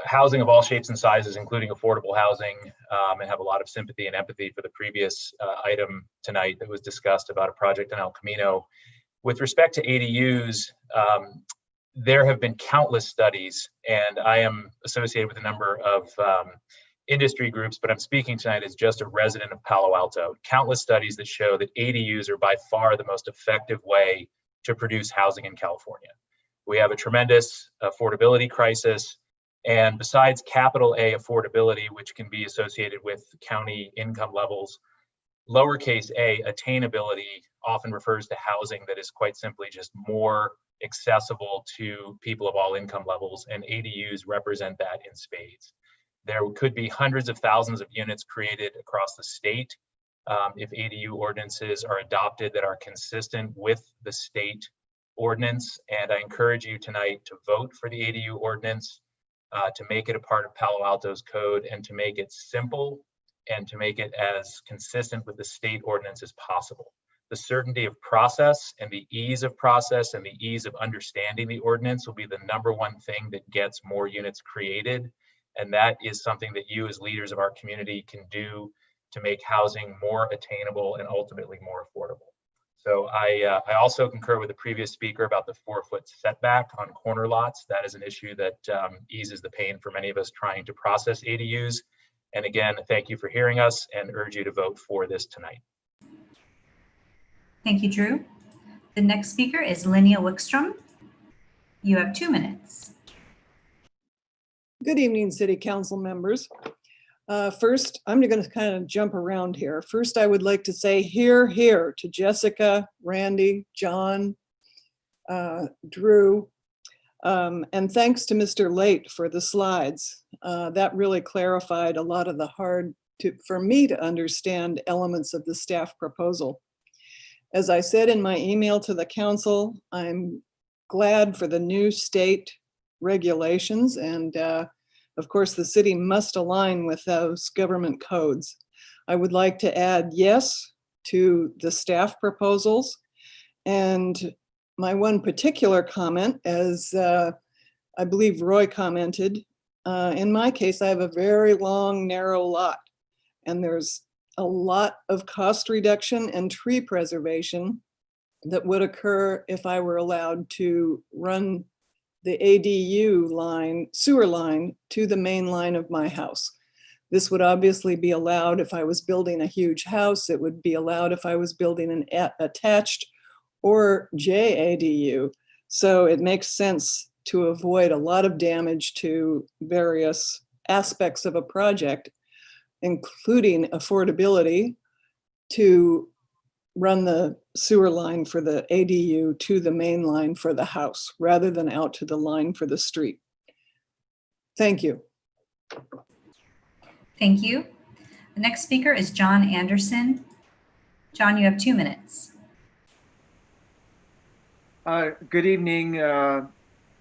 housing of all shapes and sizes, including affordable housing, and have a lot of sympathy and empathy for the previous item tonight that was discussed about a project in El Camino. With respect to ADUs, there have been countless studies, and I am associated with a number of industry groups, but I'm speaking tonight as just a resident of Palo Alto. Countless studies that show that ADUs are by far the most effective way to produce housing in California. We have a tremendous affordability crisis, and besides capital A affordability, which can be associated with county income levels, lowercase a attainability often refers to housing that is quite simply just more accessible to people of all income levels, and ADUs represent that in spades. There could be hundreds of thousands of units created across the state if ADU ordinances are adopted that are consistent with the state ordinance, and I encourage you tonight to vote for the ADU ordinance, to make it a part of Palo Alto's code, and to make it simple and to make it as consistent with the state ordinance as possible. The certainty of process and the ease of process and the ease of understanding the ordinance will be the #1 thing that gets more units created. And that is something that you as leaders of our community can do to make housing more attainable and ultimately more affordable. So I also concur with the previous speaker about the 4-foot setback on corner lots. That is an issue that eases the pain for many of us trying to process ADUs. And again, thank you for hearing us and urge you to vote for this tonight. Thank you, Drew. The next speaker is Linnea Wickstrom. You have 2 minutes. Good evening, City Council members. First, I'm going to kind of jump around here. First, I would like to say hear to Jessica, Randy, John, Drew, and thanks to Mr. Late for the slides. That really clarified a lot of the for me to understand elements of the staff proposal. As I said in my email to the council, I'm glad for the new state regulations, and of course the city must align with those government codes. I would like to add yes to the staff proposals, and my one particular comment, as I believe Roy commented, in my case, I have a very long, narrow lot, and there's a lot of cost reduction and tree preservation that would occur if I were allowed to run the ADU line, sewer line, to the main line of my house. This would obviously be allowed if I was building a huge house. It would be allowed if I was building an attached or JADU. So it makes sense to avoid a lot of damage to various aspects of a project, including affordability, to run the sewer line for the ADU to the main line for the house, rather than out to the line for the street. Thank you. Thank you. The next speaker is John Anderson. John, you have 2 minutes. Good evening,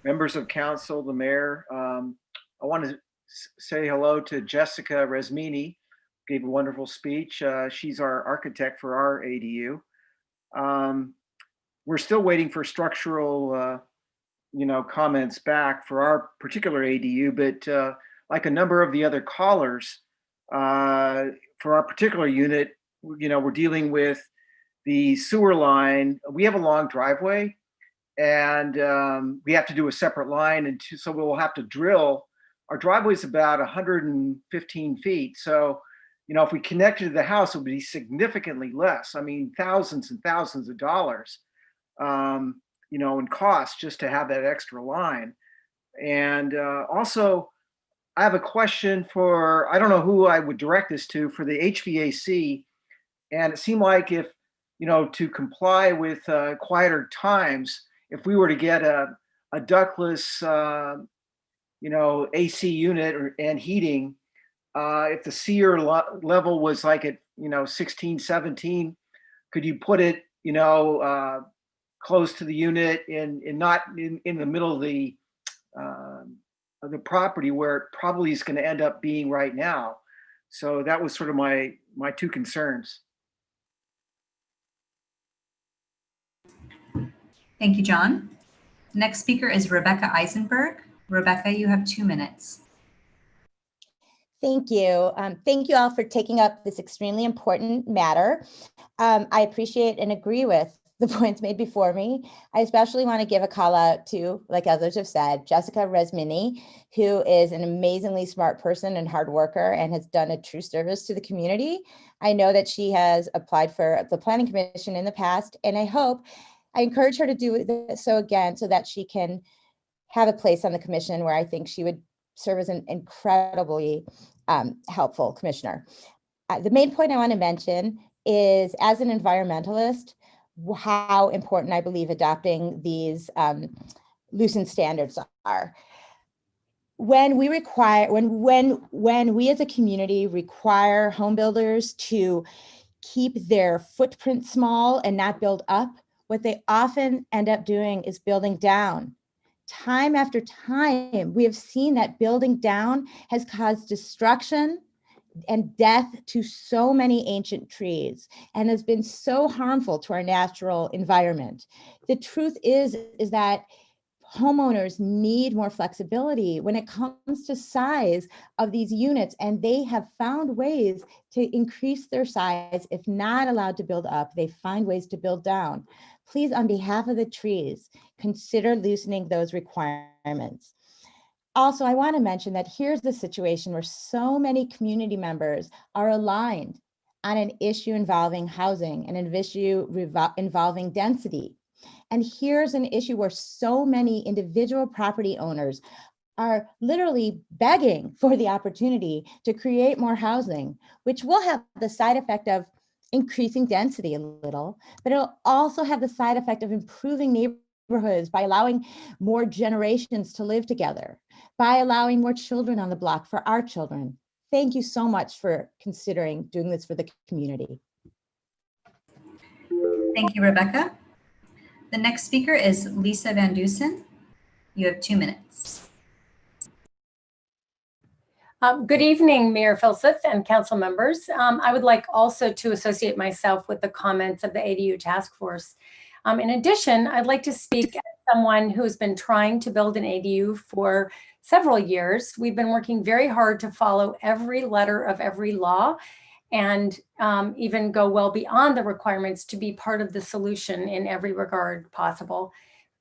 members of council, the mayor. I want to say hello to Jessica Resmini, gave a wonderful speech. She's our architect for our ADU. We're still waiting for structural, comments back for our particular ADU, but like a number of the other callers, for our particular unit, we're dealing with the sewer line. We have a long driveway, and we have to do a separate line, and so we'll have to drill. Our driveway is about 115 feet, so if we connected to the house, it would be significantly less. I mean, thousands and thousands of dollars, in cost just to have that extra line. And also, I have a question for, I don't know who I would direct this to, for the HVAC. And it seemed like if, to comply with quieter times, if we were to get a ductless, AC unit and heating, if the SEER level was like at 16, 17, could you put it close to the unit and not in the middle of the property where it probably is going to end up being right now? So that was sort of my two concerns. Thank you, John. The next speaker is Rebecca Eisenberg. Rebecca, you have 2 minutes. Thank you. Thank you all for taking up this extremely important matter. I appreciate and agree with the points made before me. I especially want to give a call out to, like others have said, Jessica Resmini, who is an amazingly smart person and hard worker and has done a true service to the community. I know that she has applied for the Planning Commission in the past, and I encourage her to do so again so that she can have a place on the commission, where I think she would serve as an incredibly helpful commissioner. The main point I want to mention is, as an environmentalist, how important I believe adopting these loosened standards are. When we require, when we as a community require home builders to keep their footprint small and not build up, what they often end up doing is building down. Time after time, we have seen that building down has caused destruction and death to so many ancient trees and has been so harmful to our natural environment. The truth is that homeowners need more flexibility when it comes to size of these units, and they have found ways to increase their size. If not allowed to build up, they find ways to build down. Please, on behalf of the trees, consider loosening those requirements. Also, I want to mention that here's the situation where so many community members are aligned on an issue involving housing and an issue involving density. And here's an issue where so many individual property owners are literally begging for the opportunity to create more housing, which will have the side effect of increasing density a little, but it'll also have the side effect of improving neighborhoods by allowing more generations to live together, by allowing more children on the block for our children. Thank you so much for considering doing this for the community. Thank you, Rebecca. The next speaker is Lisa Van Dusen. You have 2 minutes. Good evening, Mayor Filseth and council members. I would like also to associate myself with the comments of the ADU task force. In addition, I'd like to speak as someone who has been trying to build an ADU for several years. We've been working very hard to follow every letter of every law and even go well beyond the requirements to be part of the solution in every regard possible,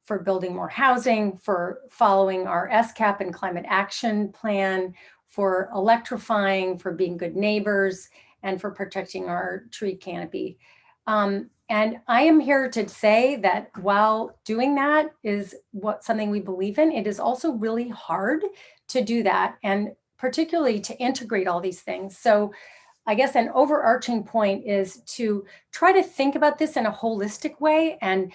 for building more housing, for following our SCAP and climate action plan, for electrifying, for being good neighbors, and for protecting our tree canopy. And I am here to say that while doing that is something we believe in, it is also really hard to do that, and particularly to integrate all these things. So I guess an overarching point is to try to think about this in a holistic way and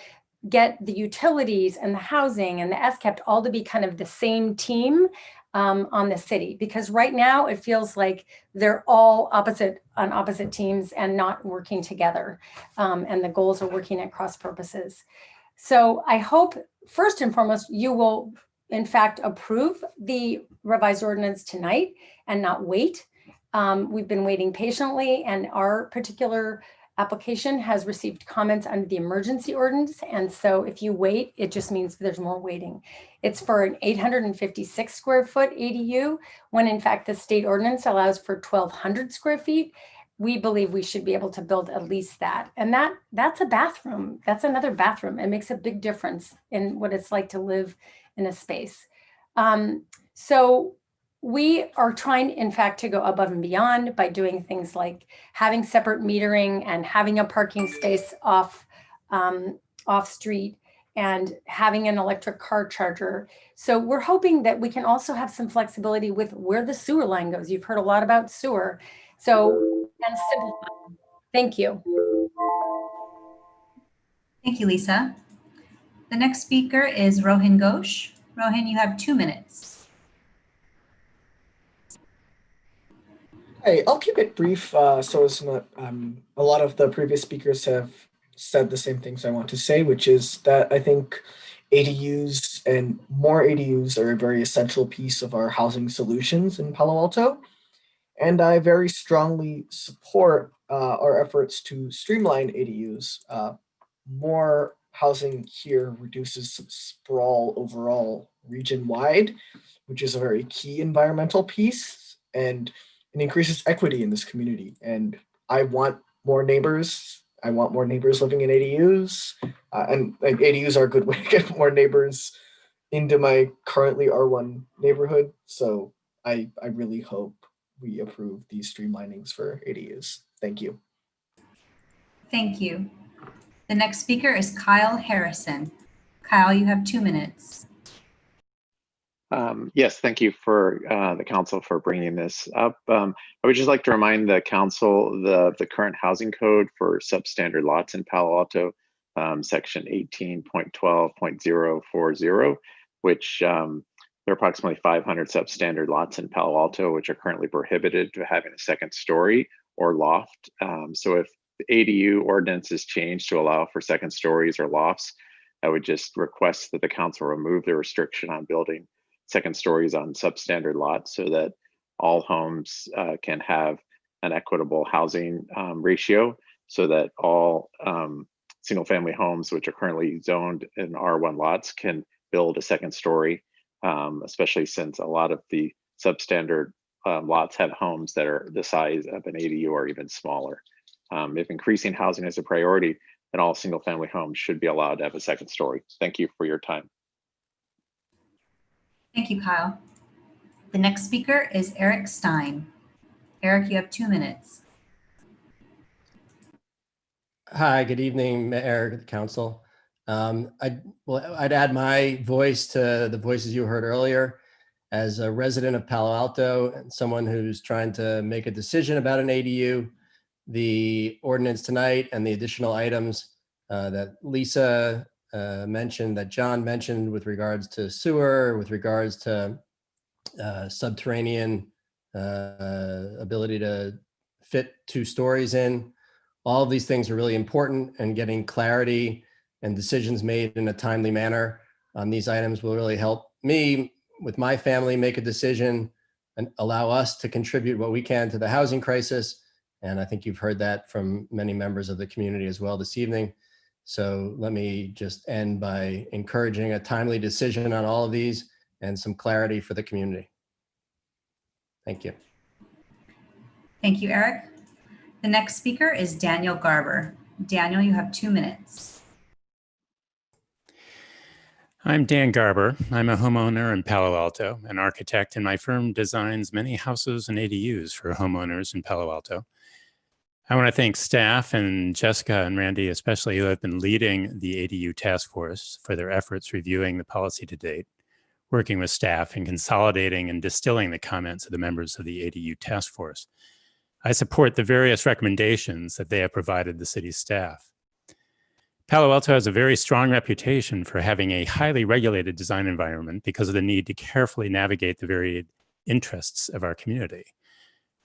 get the utilities and the housing and the SCAP all to be kind of the same team on the city, because right now it feels like they're all on opposite teams and not working together, and the goals are working at cross purposes. So I hope first and foremost you will in fact approve the revised ordinance tonight and not wait. We've been waiting patiently, and our particular application has received comments under the emergency ordinance. And so if you wait, it just means there's more waiting. It's for an 856 square foot ADU, when in fact the state ordinance allows for 1,200 square feet. We believe we should be able to build at least that. And that's a bathroom. That's another bathroom. It makes a big difference in what it's like to live in a space. So we are trying, in fact, to go above and beyond by doing things like having separate metering and having a parking space off street and having an electric car charger. So we're hoping that we can also have some flexibility with where the sewer line goes. You've heard a lot about sewer. So, and simplify. Thank you. Thank you, Lisa. The next speaker is Rohin Ghosh. Rohin, you have 2 minutes. Hey, I'll keep it brief so as not, a lot of the previous speakers have said the same things I want to say, which is that I think ADUs and more ADUs are a very essential piece of our housing solutions in Palo Alto. And I very strongly support our efforts to streamline ADUs. More housing here reduces sprawl overall region-wide, which is a very key environmental piece, and it increases equity in this community. And I want more neighbors. I want more neighbors living in ADUs, and like, ADUs are a good way to get more neighbors into my currently R1 neighborhood. So I really hope we approve these streamlinings for ADUs. Thank you. Thank you. The next speaker is Kyle Harrison. Kyle, you have 2 minutes. Yes, thank you for the council for bringing this up. I would just like to remind the council the current housing code for substandard lots in Palo Alto, section 18.12.040, which there are approximately 500 substandard lots in Palo Alto, which are currently prohibited to having a second story or loft. So if the ADU ordinance is changed to allow for second stories or lofts, I would just request that the council remove the restriction on building second stories on substandard lots so that all homes can have an equitable housing ratio, so that all single family homes which are currently zoned in R1 lots can build a second story, especially since a lot of the substandard lots have homes that are the size of an ADU or even smaller. If increasing housing is a priority, then all single family homes should be allowed to have a second story. Thank you for your time. Thank you, Kyle. The next speaker is Eric Stein. Eric, you have 2 minutes. Hi, good evening, Mayor, Council. I'd add my voice to the voices you heard earlier. As a resident of Palo Alto and someone who's trying to make a decision about an ADU, the ordinance tonight and the additional items that Lisa mentioned, that John mentioned with regards to sewer, with regards to subterranean ability to fit 2 stories in. All of these things are really important, and getting clarity and decisions made in a timely manner on these items will really help me with my family make a decision and allow us to contribute what we can to the housing crisis. And I think you've heard that from many members of the community as well this evening. So let me just end by encouraging a timely decision on all of these and some clarity for the community. Thank you. Thank you, Eric. The next speaker is Daniel Garber. Daniel, you have 2 minutes. I'm Dan Garber. I'm a homeowner in Palo Alto, an architect, and my firm designs many houses and ADUs for homeowners in Palo Alto. I want to thank staff and Jessica and Randy, especially, who have been leading the ADU task force for their efforts reviewing the policy to date, working with staff and consolidating and distilling the comments of the members of the ADU task force. I support the various recommendations that they have provided the city staff. Palo Alto has a very strong reputation for having a highly regulated design environment because of the need to carefully navigate the varied interests of our community.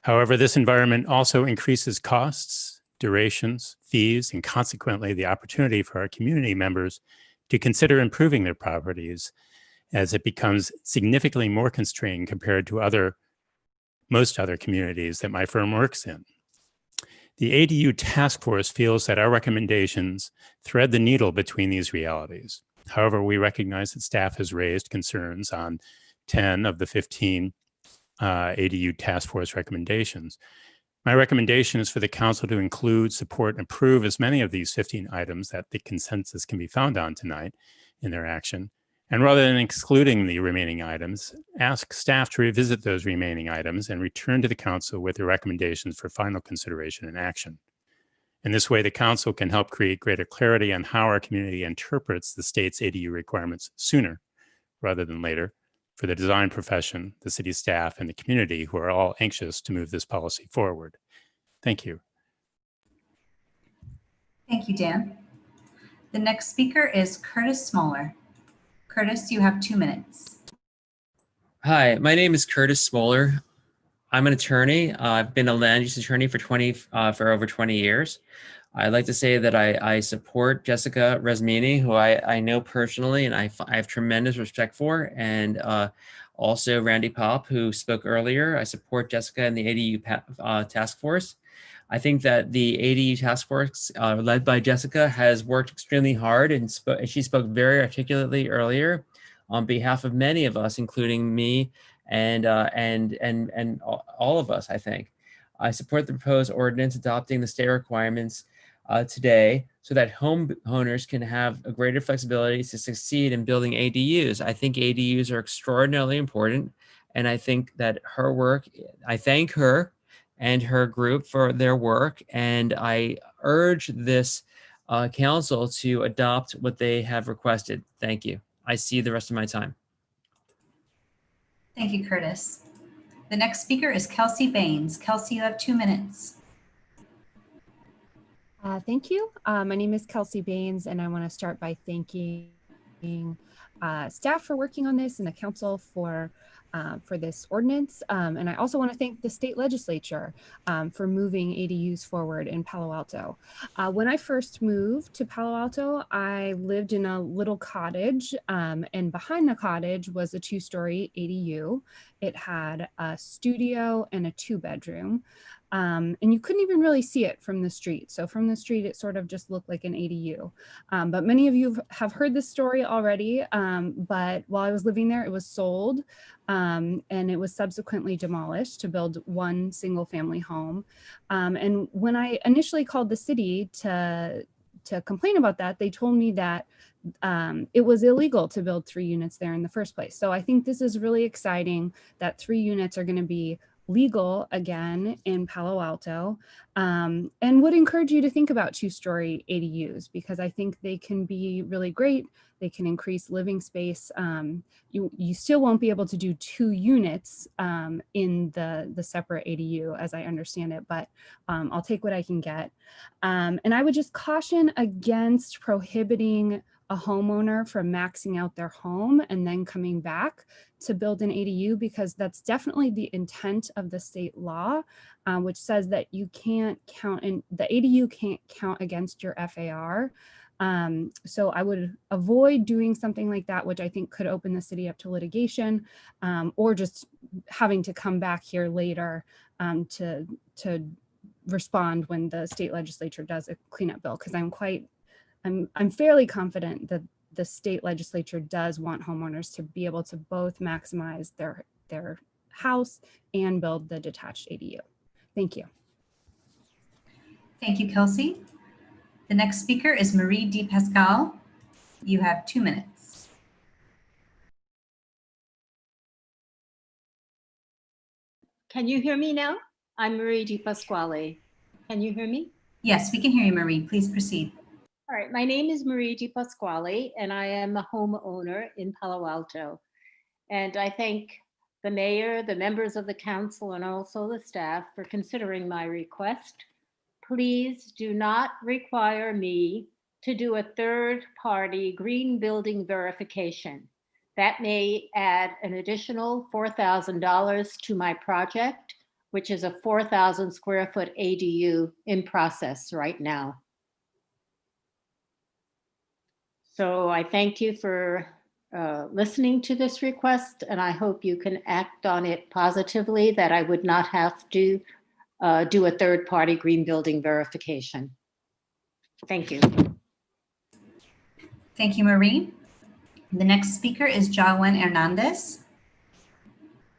However, this environment also increases costs, durations, fees, and consequently the opportunity for our community members to consider improving their properties as it becomes significantly more constrained compared to most other communities that my firm works in. The ADU task force feels that our recommendations thread the needle between these realities. However, we recognize that staff has raised concerns on 10 of the 15 ADU task force recommendations. My recommendation is for the council to include, support, and approve as many of these 15 items that the consensus can be found on tonight in their action. And rather than excluding the remaining items, ask staff to revisit those remaining items and return to the council with their recommendations for final consideration and action. In this way, the council can help create greater clarity on how our community interprets the state's ADU requirements sooner rather than later for the design profession, the city staff, and the community who are all anxious to move this policy forward. Thank you. Thank you, Dan. The next speaker is Curtis Smoller. Curtis, you have 2 minutes. Hi, my name is Curtis Smoller. I'm an attorney. I've been a land use attorney for over 20 years. I'd like to say that I support Jessica Resmini, who I know personally and I have tremendous respect for, and also Randy Pop, who spoke earlier. I support Jessica and the ADU task force. I think that the ADU task force led by Jessica has worked extremely hard, and she spoke very articulately earlier on behalf of many of us, including me and all of us, I think. I support the proposed ordinance adopting the state requirements today so that homeowners can have a greater flexibility to succeed in building ADUs. I think ADUs are extraordinarily important, and I think that her work, I thank her and her group for their work, and I urge this council to adopt what they have requested. Thank you. I see the rest of my time. Thank you, Curtis. The next speaker is Kelsey Baines. Kelsey, you have 2 minutes. Thank you. My name is Kelsey Baines, and I want to start by thanking staff for working on this and the council for this ordinance. And I also want to thank the state legislature for moving ADUs forward in Palo Alto. When I first moved to Palo Alto, I lived in a little cottage, and behind the cottage was a 2-story ADU. It had a studio and a 2-bedroom. And you couldn't even really see it from the street. So from the street, it sort of just looked like an ADU. But many of you have heard this story already. But while I was living there, it was sold, and it was subsequently demolished to build one single family home. And when I initially called the city to complain about that, they told me that it was illegal to build 3 units there in the first place. So I think this is really exciting that 3 units are going to be legal again in Palo Alto, and would encourage you to think about 2-story ADUs because I think they can be really great. They can increase living space. You still won't be able to do 2 units in the separate ADU as I understand it, but I'll take what I can get. And I would just caution against prohibiting a homeowner from maxing out their home and then coming back to build an ADU, because that's definitely the intent of the state law, which says that you can't count, and the ADU can't count against your FAR. So I would avoid doing something like that, which I think could open the city up to litigation, or just having to come back here later to respond when the state legislature does a cleanup bill, because I'm I'm fairly confident that the state legislature does want homeowners to be able to both maximize their house and build the detached ADU. Thank you. Thank you, Kelsey. The next speaker is Marie DePascal. You have 2 minutes. Can you hear me now? I'm Marie DePasquale. Can you hear me? Yes, we can hear you, Marie. Please proceed. All right, my name is Marie DePasquale, and I am a homeowner in Palo Alto. And I thank the mayor, the members of the council, and also the staff for considering my request. Please do not require me to do a third-party green building verification. That may add an additional $4,000 to my project, which is a 4,000 square foot ADU in process right now. So I thank you for listening to this request, and I hope you can act on it positively, that I would not have to do a third-party green building verification. Thank you. Thank you, Marie. The next speaker is Jawan Hernandez.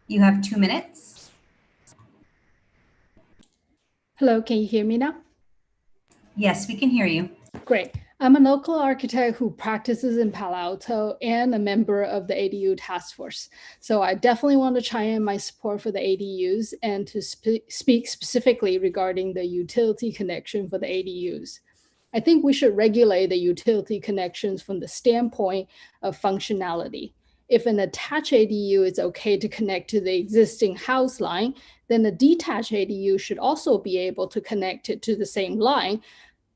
You have 2 minutes. Hello, can you hear me now? Yes, we can hear you. Great. I'm a local architect who practices in Palo Alto and a member of the ADU task force. So I definitely want to chime in my support for the ADUs and to speak specifically regarding the utility connection for the ADUs. I think we should regulate the utility connections from the standpoint of functionality. If an attached ADU is okay to connect to the existing house line, then a detached ADU should also be able to connect it to the same line.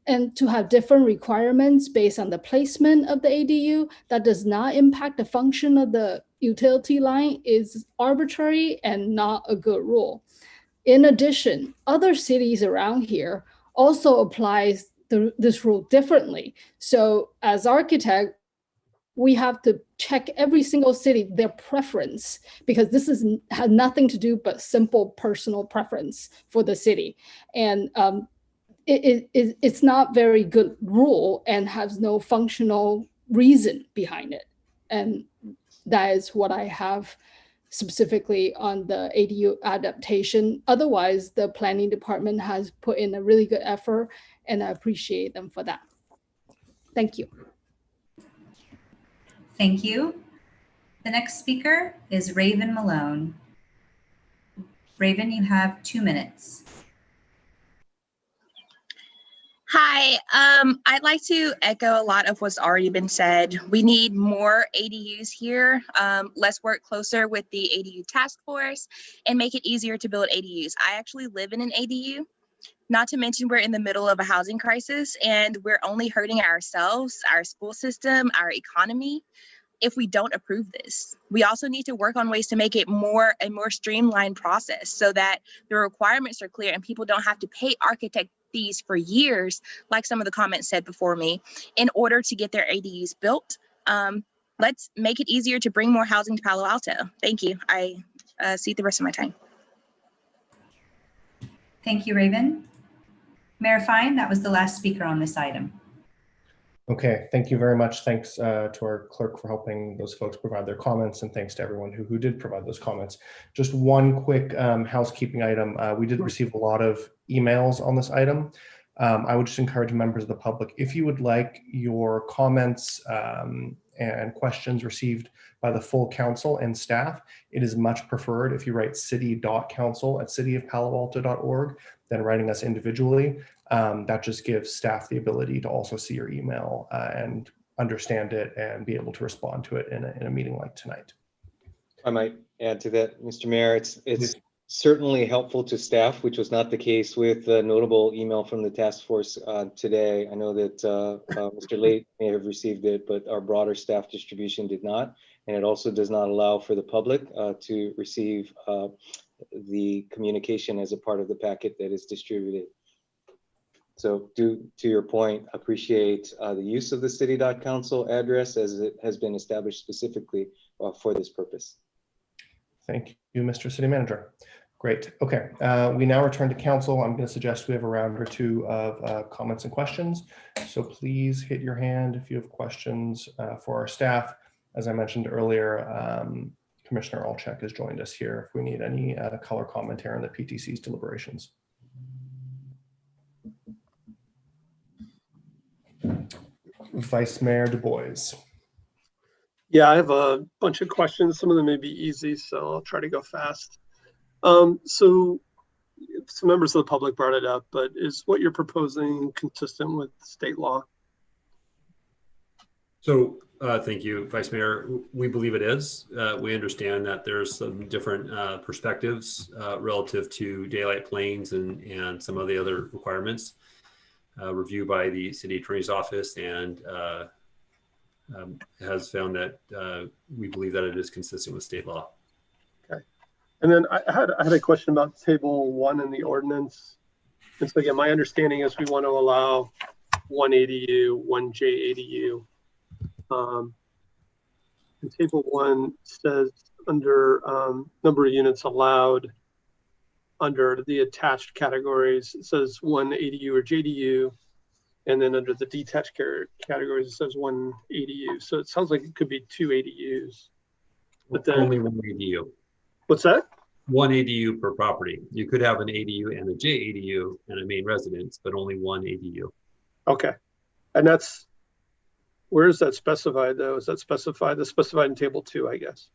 And to have different requirements based on the placement of the ADU that does not impact the function of the utility line is arbitrary and not a good rule. In addition, other cities around here also applies this rule differently. So as architect, we have to check every single city, their preference, because this has nothing to do but simple personal preference for the city. And it's not very good rule and has no functional reason behind it. And that is what I have specifically on the ADU adaptation. Otherwise, the planning department has put in a really good effort, and I appreciate them for that. Thank you. Thank you. The next speaker is Raven Malone. Raven, you have 2 minutes. Hi, I'd like to echo a lot of what's already been said. We need more ADUs here. Let's work closer with the ADU task force and make it easier to build ADUs. I actually live in an ADU, not to mention we're in the middle of a housing crisis and we're only hurting ourselves, our school system, our economy, if we don't approve this. We also need to work on ways to make it a more streamlined process so that the requirements are clear and people don't have to pay architect fees for years, like some of the comments said before me, in order to get their ADUs built. Let's make it easier to bring more housing to Palo Alto. Thank you. I cede the rest of my time. Thank you, Raven. Mayor Fine, that was the last speaker on this item. Okay, thank you very much. Thanks to our clerk for helping those folks provide their comments, and thanks to everyone who did provide those comments. Just one quick housekeeping item. We did receive a lot of emails on this item. I would just encourage members of the public, if you would like your comments and questions received by the full council and staff, it is much preferred if you write city.council@cityofpaloalto.org than writing us individually. That just gives staff the ability to also see your email and understand it and be able to respond to it in a meeting like tonight. I might add to that, Mr. Mayor. It's certainly helpful to staff, which was not the case with the notable email from the task force today. I know that Mr. Late may have received it, but our broader staff distribution did not. And it also does not allow for the public to receive the communication as a part of the packet that is distributed. So to your point, appreciate the use of the city.council address as it has been established specifically for this purpose. Thank you, Mr. City Manager. Great. Okay. We now return to council. I'm going to suggest we have a round or two of comments and questions. So please hit your hand if you have questions for our staff. As I mentioned earlier, Commissioner Olczak has joined us here if we need any color commentary on the PTC's deliberations. Vice Mayor Du Bois. Yeah, I have a bunch of questions. Some of them may be easy, so I'll try to go fast. So some members of the public brought it up, but is what you're proposing consistent with state law? So thank you, Vice Mayor. We believe it is. We understand that there's some different perspectives relative to daylight planes and some of the other requirements reviewed by the city attorney's office, and has found that we believe that it is consistent with state law. Okay. And then I had a question about table 1 in the ordinance. And so again, my understanding is we want to allow 1 ADU, 1 JADU. And table 1 says under number of units allowed under the attached categories, it says 1 ADU or JDU. And then under the detached categories, it says 1 ADU. So it sounds like it could be 2 ADUs. But then only 1 ADU. What's that? 1 ADU per property. You could have an ADU and a JADU and a main residence, but only 1 ADU. Okay. And that's, where is that specified though? Is that specified? That's specified in table 2, I guess.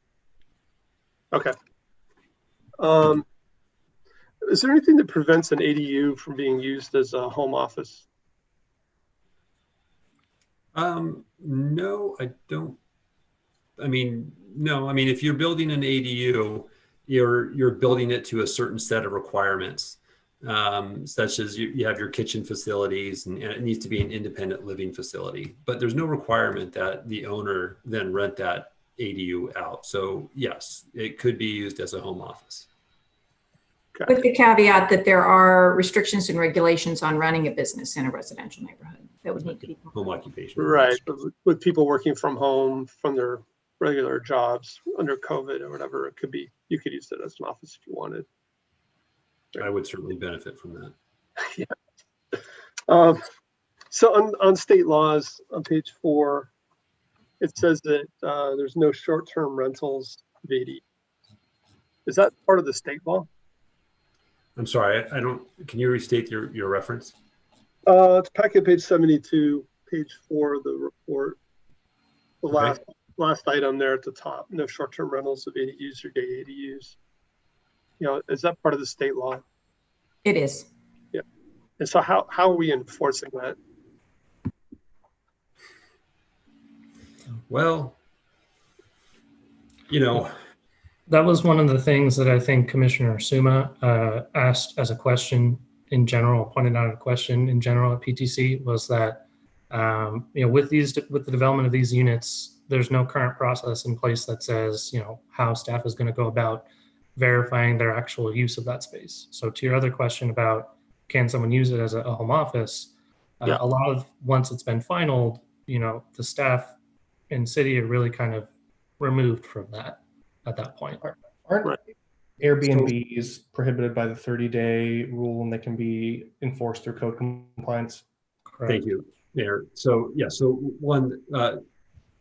Okay. Is there anything that prevents an ADU from being used as a home office? No, I don't. I mean, no. I mean, if you're building an ADU, you're building it to a certain set of requirements, such as you have your kitchen facilities, and it needs to be an independent living facility. But there's no requirement that the owner then rent that ADU out. So yes, it could be used as a home office. Okay. With the caveat that there are restrictions and regulations on running a business in a residential neighborhood that would need to be home occupation. Right, but with people working from home from their regular jobs under COVID or whatever, it could be, you could use it as an office if you wanted. I would certainly benefit from that. Yeah. So on state laws on page 4, it says that there's no short-term rentals of ADU. Is that part of the state law? I'm sorry, I don't, can you restate your reference? It's packet page 72, page 4 of the report. The last item there at the top, no short-term rentals of ADUs or day ADUs. You know, is that part of the state law? It is. Yeah. And so how are we enforcing that? Well, you know, that was one of the things that I think Commissioner Suma asked as a question in general, pointed out a question in general at PTC, was that you know, with the development of these units, there's no current process in place that says, you know, how staff is going to go about verifying their actual use of that space. So to your other question about can someone use it as a home office, a lot of, once it's been finalized, you know, the staff in city are really kind of removed from that at that point. Aren't Airbnbs prohibited by the 30-day rule, and they can be enforced through code compliance? Correct. Thank you, Mayor. So yeah, so one, let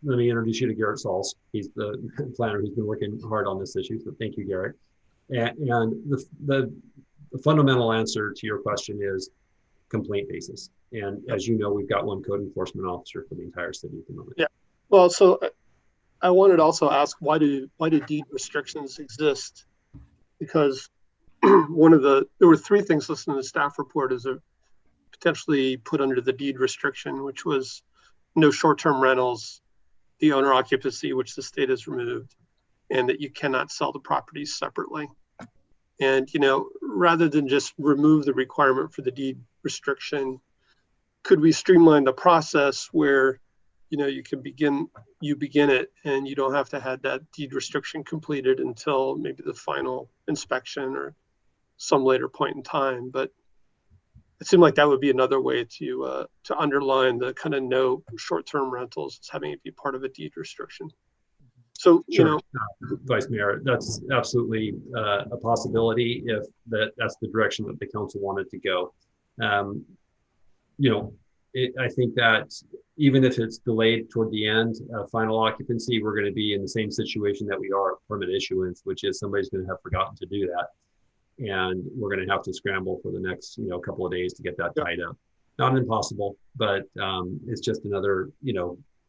me introduce you to Garrett Sauls. He's the planner who's been working hard on this issue. So thank you, Garrett. And the fundamental answer to your question is complaint basis. And as you know, we've got one code enforcement officer for the entire city at the moment. Yeah. Well, so I wanted to also ask, why do deed restrictions exist? Because there were 3 things listed in the staff report as a potentially put under the deed restriction, which was no short-term rentals, the owner occupancy, which the state has removed, and that you cannot sell the properties separately. And, you know, rather than just remove the requirement for the deed restriction, could we streamline the process where, you know, you begin it and you don't have to have that deed restriction completed until maybe the final inspection or some later point in time? But it seemed like that would be another way to underline the kind of no short-term rentals as having it be part of a deed restriction. So, Sure, Vice Mayor, that's absolutely a possibility if that's the direction that the council wanted to go. I think that even if it's delayed toward the end, final occupancy, we're going to be in the same situation that we are at permit issuance, which is somebody's going to have forgotten to do that. And we're going to have to scramble for the next, couple of days to get that tied up. Not impossible, but it's just another,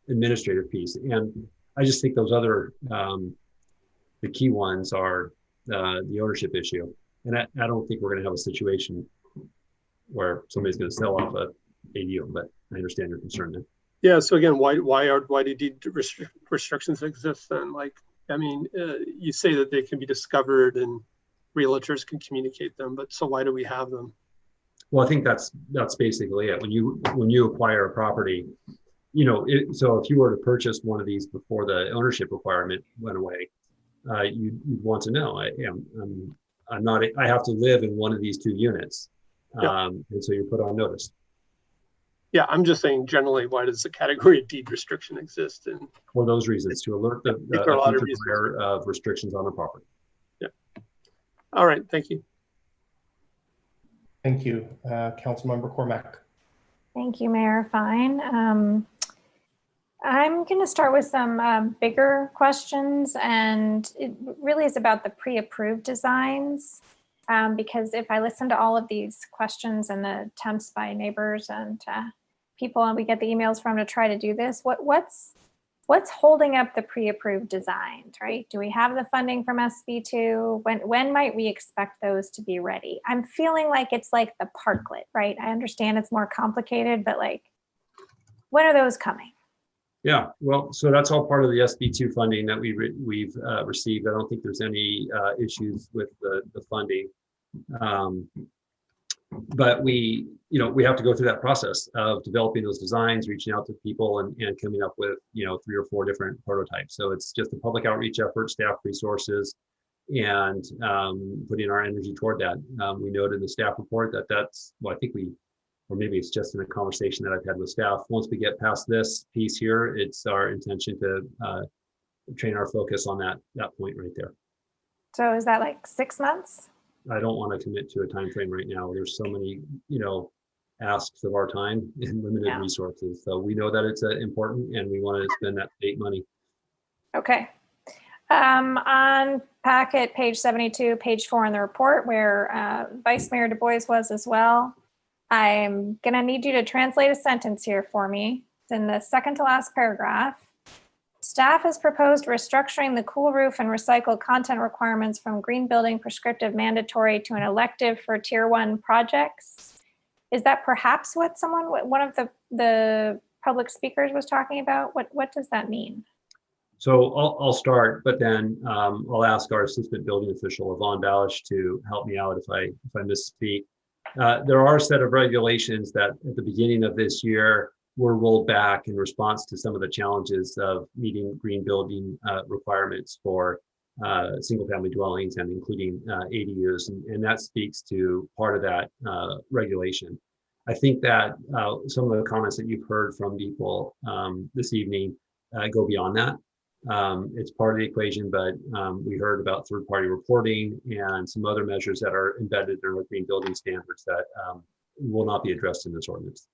administrative piece. And I just think those other, the key ones are the ownership issue. And I don't think we're going to have a situation where somebody's going to sell off a ADU, but I understand your concern there. Yeah. So again, why do deed restrictions exist then? You say that they can be discovered and realtors can communicate them, but so why do we have them? Well, I think that's basically it. When you acquire a property, so if you were to purchase one of these before the ownership requirement went away, you'd want to know. I have to live in one of these two units, and so you're put on notice. Yeah, I'm just saying generally, why does the category of deed restriction exist? And for those reasons, to alert the buyer of restrictions on the property. Yeah. All right. Thank you. Thank you, Councilmember Cormack. Thank you, Mayor Fine. I'm going to start with some bigger questions, and it really is about the pre-approved designs. Because if I listen to all of these questions and the attempts by neighbors and people, and we get the emails from to try to do this, what's holding up the pre-approved designs, right? Do we have the funding from SB2? When might we expect those to be ready? I'm feeling like it's like the parklet, right? I understand it's more complicated, but when are those coming? Yeah, well, so that's all part of the SB2 funding that we've received. I don't think there's any issues with the funding, but we have to go through that process of developing those designs, reaching out to people, and coming up with 3 or 4 different prototypes. So it's just a public outreach effort, staff resources, and putting our energy toward that. We noted in the staff report or maybe it's just in a conversation that I've had with staff. Once we get past this piece here, it's our intention to train our focus on that point right there. So is that 6 months? I don't want to commit to a time frame right now. There's so many, asks of our time and limited resources. So we know that it's important, and we want to spend that state money. Okay. On packet page 72, page 4 in the report, where Vice Mayor Du Bois was as well, I'm going to need you to translate a sentence here for me. It's in the second to last paragraph. Staff has proposed restructuring the cool roof and recycled content requirements from green building prescriptive mandatory to an elective for tier 1 projects. Is that perhaps what one of the public speakers was talking about? What does that mean? So I'll start, but then I'll ask our assistant building official, Yvonne Balish, to help me out if I misspeak. There are a set of regulations that at the beginning of this year were rolled back in response to some of the challenges of meeting green building requirements for single family dwellings and including ADUs. And that speaks to part of that regulation. I think that some of the comments that you've heard from people this evening go beyond that. It's part of the equation, but we heard about third-party reporting and some other measures that are embedded in our green building standards that will not be addressed in this ordinance.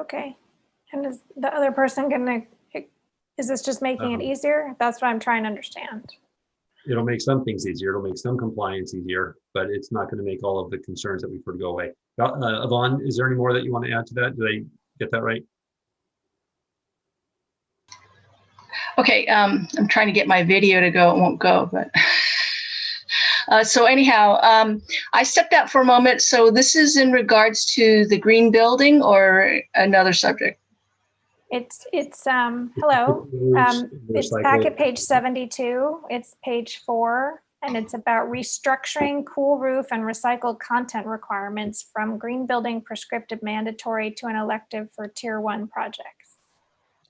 Okay. And is the other person is this just making it easier? That's what I'm trying to understand. It'll make some things easier. It'll make some compliance easier, but it's not going to make all of the concerns that we've heard go away. Yvonne, is there any more that you want to add to that? Did I get that right? Okay, I'm trying to get my video to go. It won't go, but so anyhow, I stepped out for a moment. So this is in regards to the green building or another subject? It's hello. It's packet page 72. It's page 4, and it's about restructuring cool roof and recycled content requirements from green building prescriptive mandatory to an elective for tier 1 projects.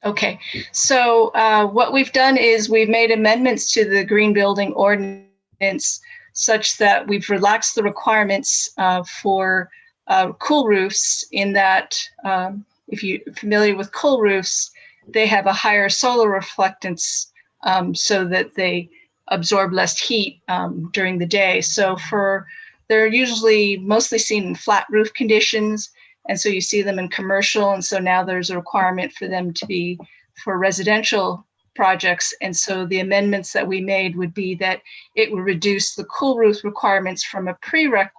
Okay, so what we've done is we've made amendments to the green building ordinance such that we've relaxed the requirements for cool roofs in that if you're familiar with coal roofs, they have a higher solar reflectance so that they absorb less heat during the day. So they're usually mostly seen in flat roof conditions. And so you see them in commercial. And so now there's a requirement for them to be for residential projects. And so the amendments that we made would be that it would reduce the cool roof requirements from a prereq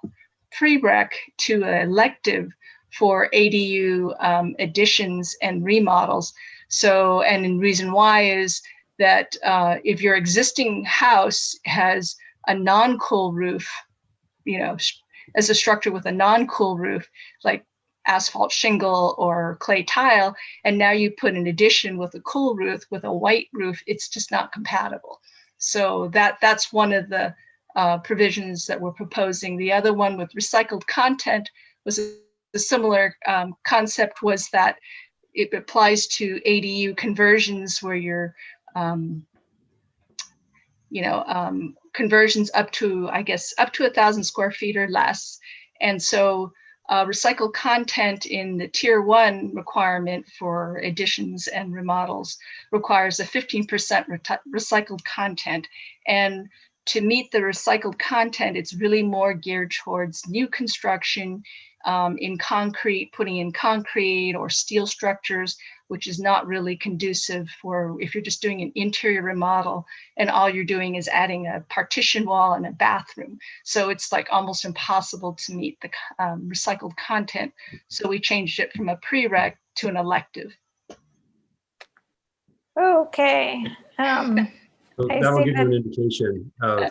to an elective for ADU additions and remodels. So, and the reason why is that if your existing house has a non-cool roof, as a structure with a non-cool roof, like asphalt shingle or clay tile, and now you put an addition with a cool roof with a white roof, it's just not compatible. So that's one of the provisions that we're proposing. The other one with recycled content was a similar concept, was that it applies to ADU conversions where you're conversions up to 1,000 square feet or less. And so recycled content in the tier 1 requirement for additions and remodels requires a 15% recycled content. And to meet the recycled content, it's really more geared towards new construction in concrete, putting in concrete or steel structures, which is not really conducive for if you're just doing an interior remodel and all you're doing is adding a partition wall and a bathroom. So it's like almost impossible to meet the recycled content. So we changed it from a prereq to an elective. Okay. So that'll give you an indication of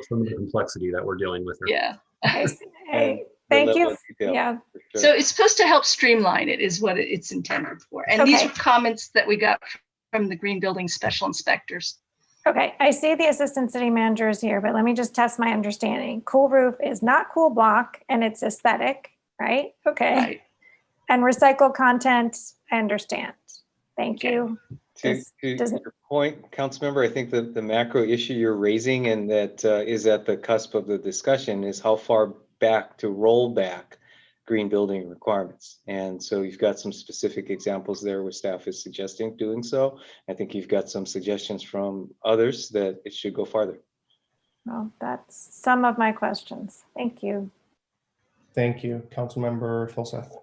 some of the complexity that we're dealing with here. Yeah. Thank you. Yeah. So it's supposed to help streamline it is what it's intended for. And these are comments that we got from the green building special inspectors. Okay, I see the assistant city managers here, but let me just test my understanding. Cool roof is not cool block and it's aesthetic, right? Okay. Right. And recycled content, I understand. Thank you. To your point, Councilmember, I think the macro issue you're raising and that is at the cusp of the discussion is how far back to roll back green building requirements. And so you've got some specific examples there where staff is suggesting doing so. I think you've got some suggestions from others that it should go farther. Well, that's some of my questions. Thank you. Thank you. Councilmember Filseth.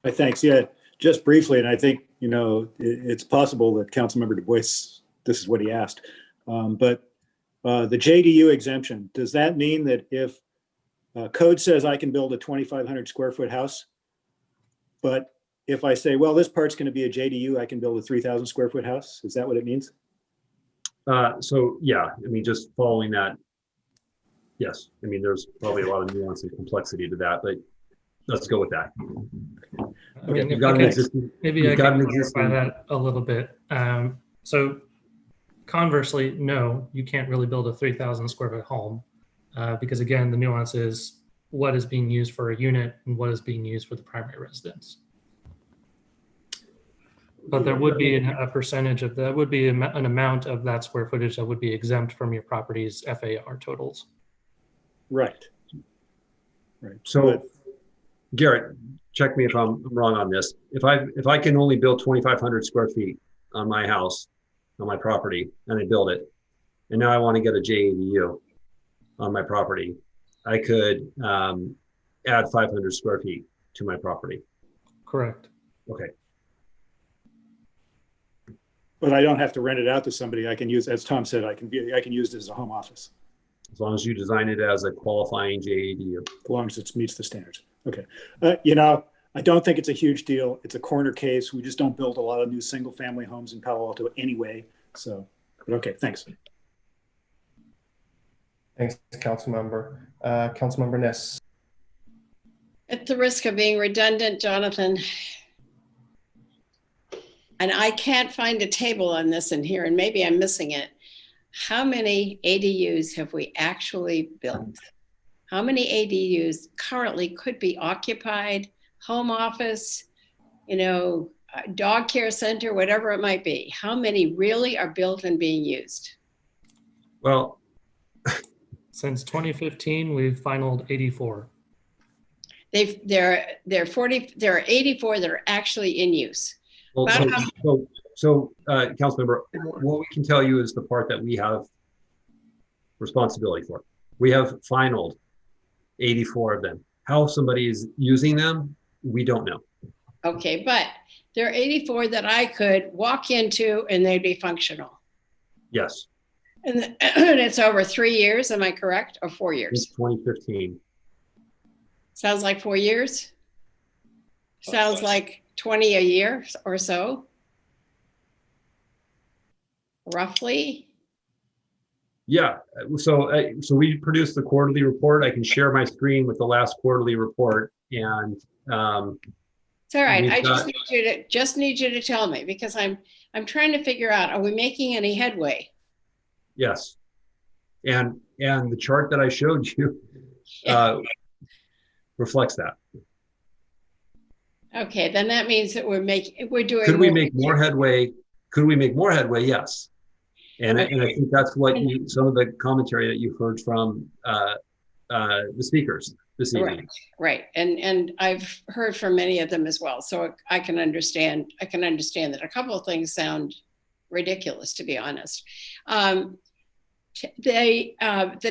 Thanks. Yeah, just briefly, and I think, it's possible that Councilmember Du Bois, this is what he asked, but the JDU exemption, does that mean that if code says I can build a 2,500 square foot house, but if I say, well, this part's going to be a JDU, I can build a 3,000 square foot house? Is that what it means? So yeah, just following that, yes. there's probably a lot of nuance and complexity to that, but let's go with that. Okay, maybe I can clarify that a little bit. So conversely, no, you can't really build a 3,000 square foot home because again, the nuance is what is being used for a unit and what is being used for the primary residence. But there would be a percentage of that, would be an amount of that square footage that would be exempt from your property's FAR totals. Right. So Garrett, check me if I'm wrong on this. If I can only build 2,500 square feet on my house, on my property, and I build it, and now I want to get a JADU on my property, I could add 500 square feet to my property. Correct. Okay. But I don't have to rent it out to somebody. I can use, as Tom said, I can use it as a home office. As long as you design it as a qualifying JADU. As long as it meets the standards. Okay. I don't think it's a huge deal. It's a corner case. We just don't build a lot of new single family homes in Palo Alto anyway. So, but okay, thanks. Thanks, Councilmember. Councilmember Ness. At the risk of being redundant, Jonathan, and I can't find a table on this in here, and maybe I'm missing it. How many ADUs have we actually built? How many ADUs currently could be occupied, home office, dog care center, whatever it might be? How many really are built and being used? Well, since 2015, we've finalized 84. There are 84 that are actually in use. Well, About Councilmember, what we can tell you is the part that we have responsibility for. We have finalized 84 of them. How somebody is using them, we don't know. Okay, but there are 84 that I could walk into and they'd be functional. Yes. And it's over 3 years, am I correct? Or 4 years? It's 2015. Sounds like 4 years? Sounds like 20 a year or so? Roughly? Yeah, so we produced the quarterly report. I can share my screen with the last quarterly report, and it's all right. I just need you to tell me, because I'm trying to figure out, are we making any headway? Yes, and the chart that I showed you reflects that. Okay, then that means that we're doing. Could we make more headway? Could we make more headway? Yes. And, okay. and I think that's what some of the commentary that you heard from the speakers this evening. Right. And I've heard from many of them as well. So I can understand that a couple of things sound ridiculous, to be honest. The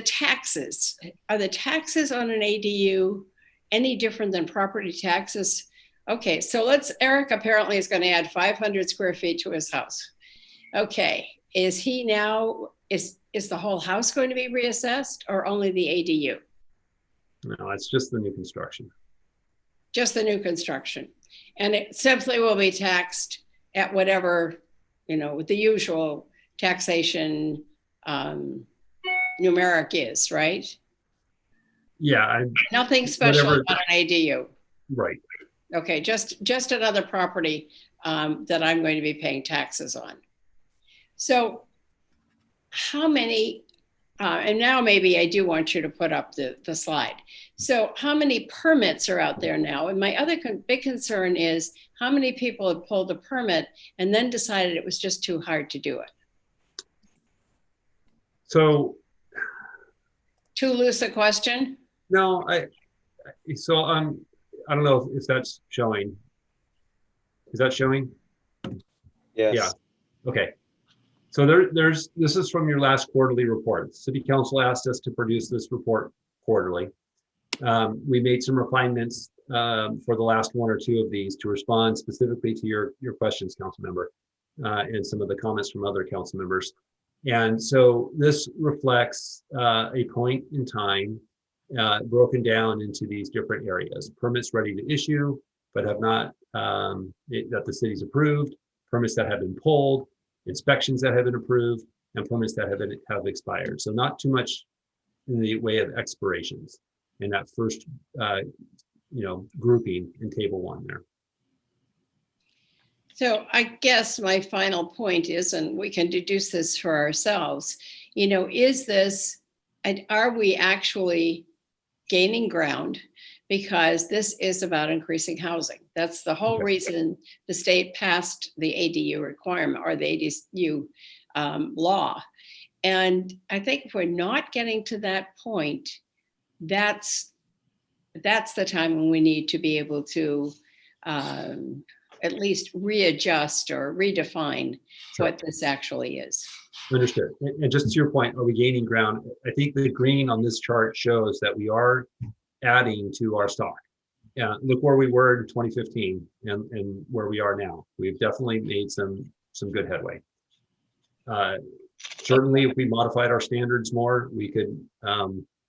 taxes, are the taxes on an ADU any different than property taxes? Okay, so Eric apparently is going to add 500 square feet to his house. Okay, is the whole house going to be reassessed, or only the ADU? No, it's just the new construction. Just the new construction. And it simply will be taxed at whatever, with the usual taxation numeric is, right? Yeah. Nothing special about an ADU. Right. Okay, just another property that I'm going to be paying taxes on. So how many, and now maybe I do want you to put up the slide. So how many permits are out there now? And my other big concern is how many people have pulled a permit and then decided it was just too hard to do it? So. Too loose a question? No, I don't know if that's showing. Is that showing? Yes. Yeah. Okay. So this is from your last quarterly report. City Council asked us to produce this report quarterly. We made some refinements for the last one or two of these to respond specifically to your questions, Council Member, and some of the comments from other council members. And so this reflects a point in time broken down into these different areas. Permits ready to issue, but have not, that the city's approved, permits that have been pulled, inspections that have been approved, and permits that have expired. So not too much in the way of expirations in that first grouping in table 1 there. So I guess my final point is, and we can deduce this for ourselves, is this, and are we actually gaining ground? Because this is about increasing housing. That's the whole reason the state passed the ADU requirement, or the ADU law. And I think if we're not getting to that point, that's the time when we need to be able to at least readjust or redefine what this actually is. Understood. And just to your point, are we gaining ground? I think the green on this chart shows that we are adding to our stock. Yeah, look where we were in 2015 and where we are now. We've definitely made some good headway. Certainly, if we modified our standards more, we could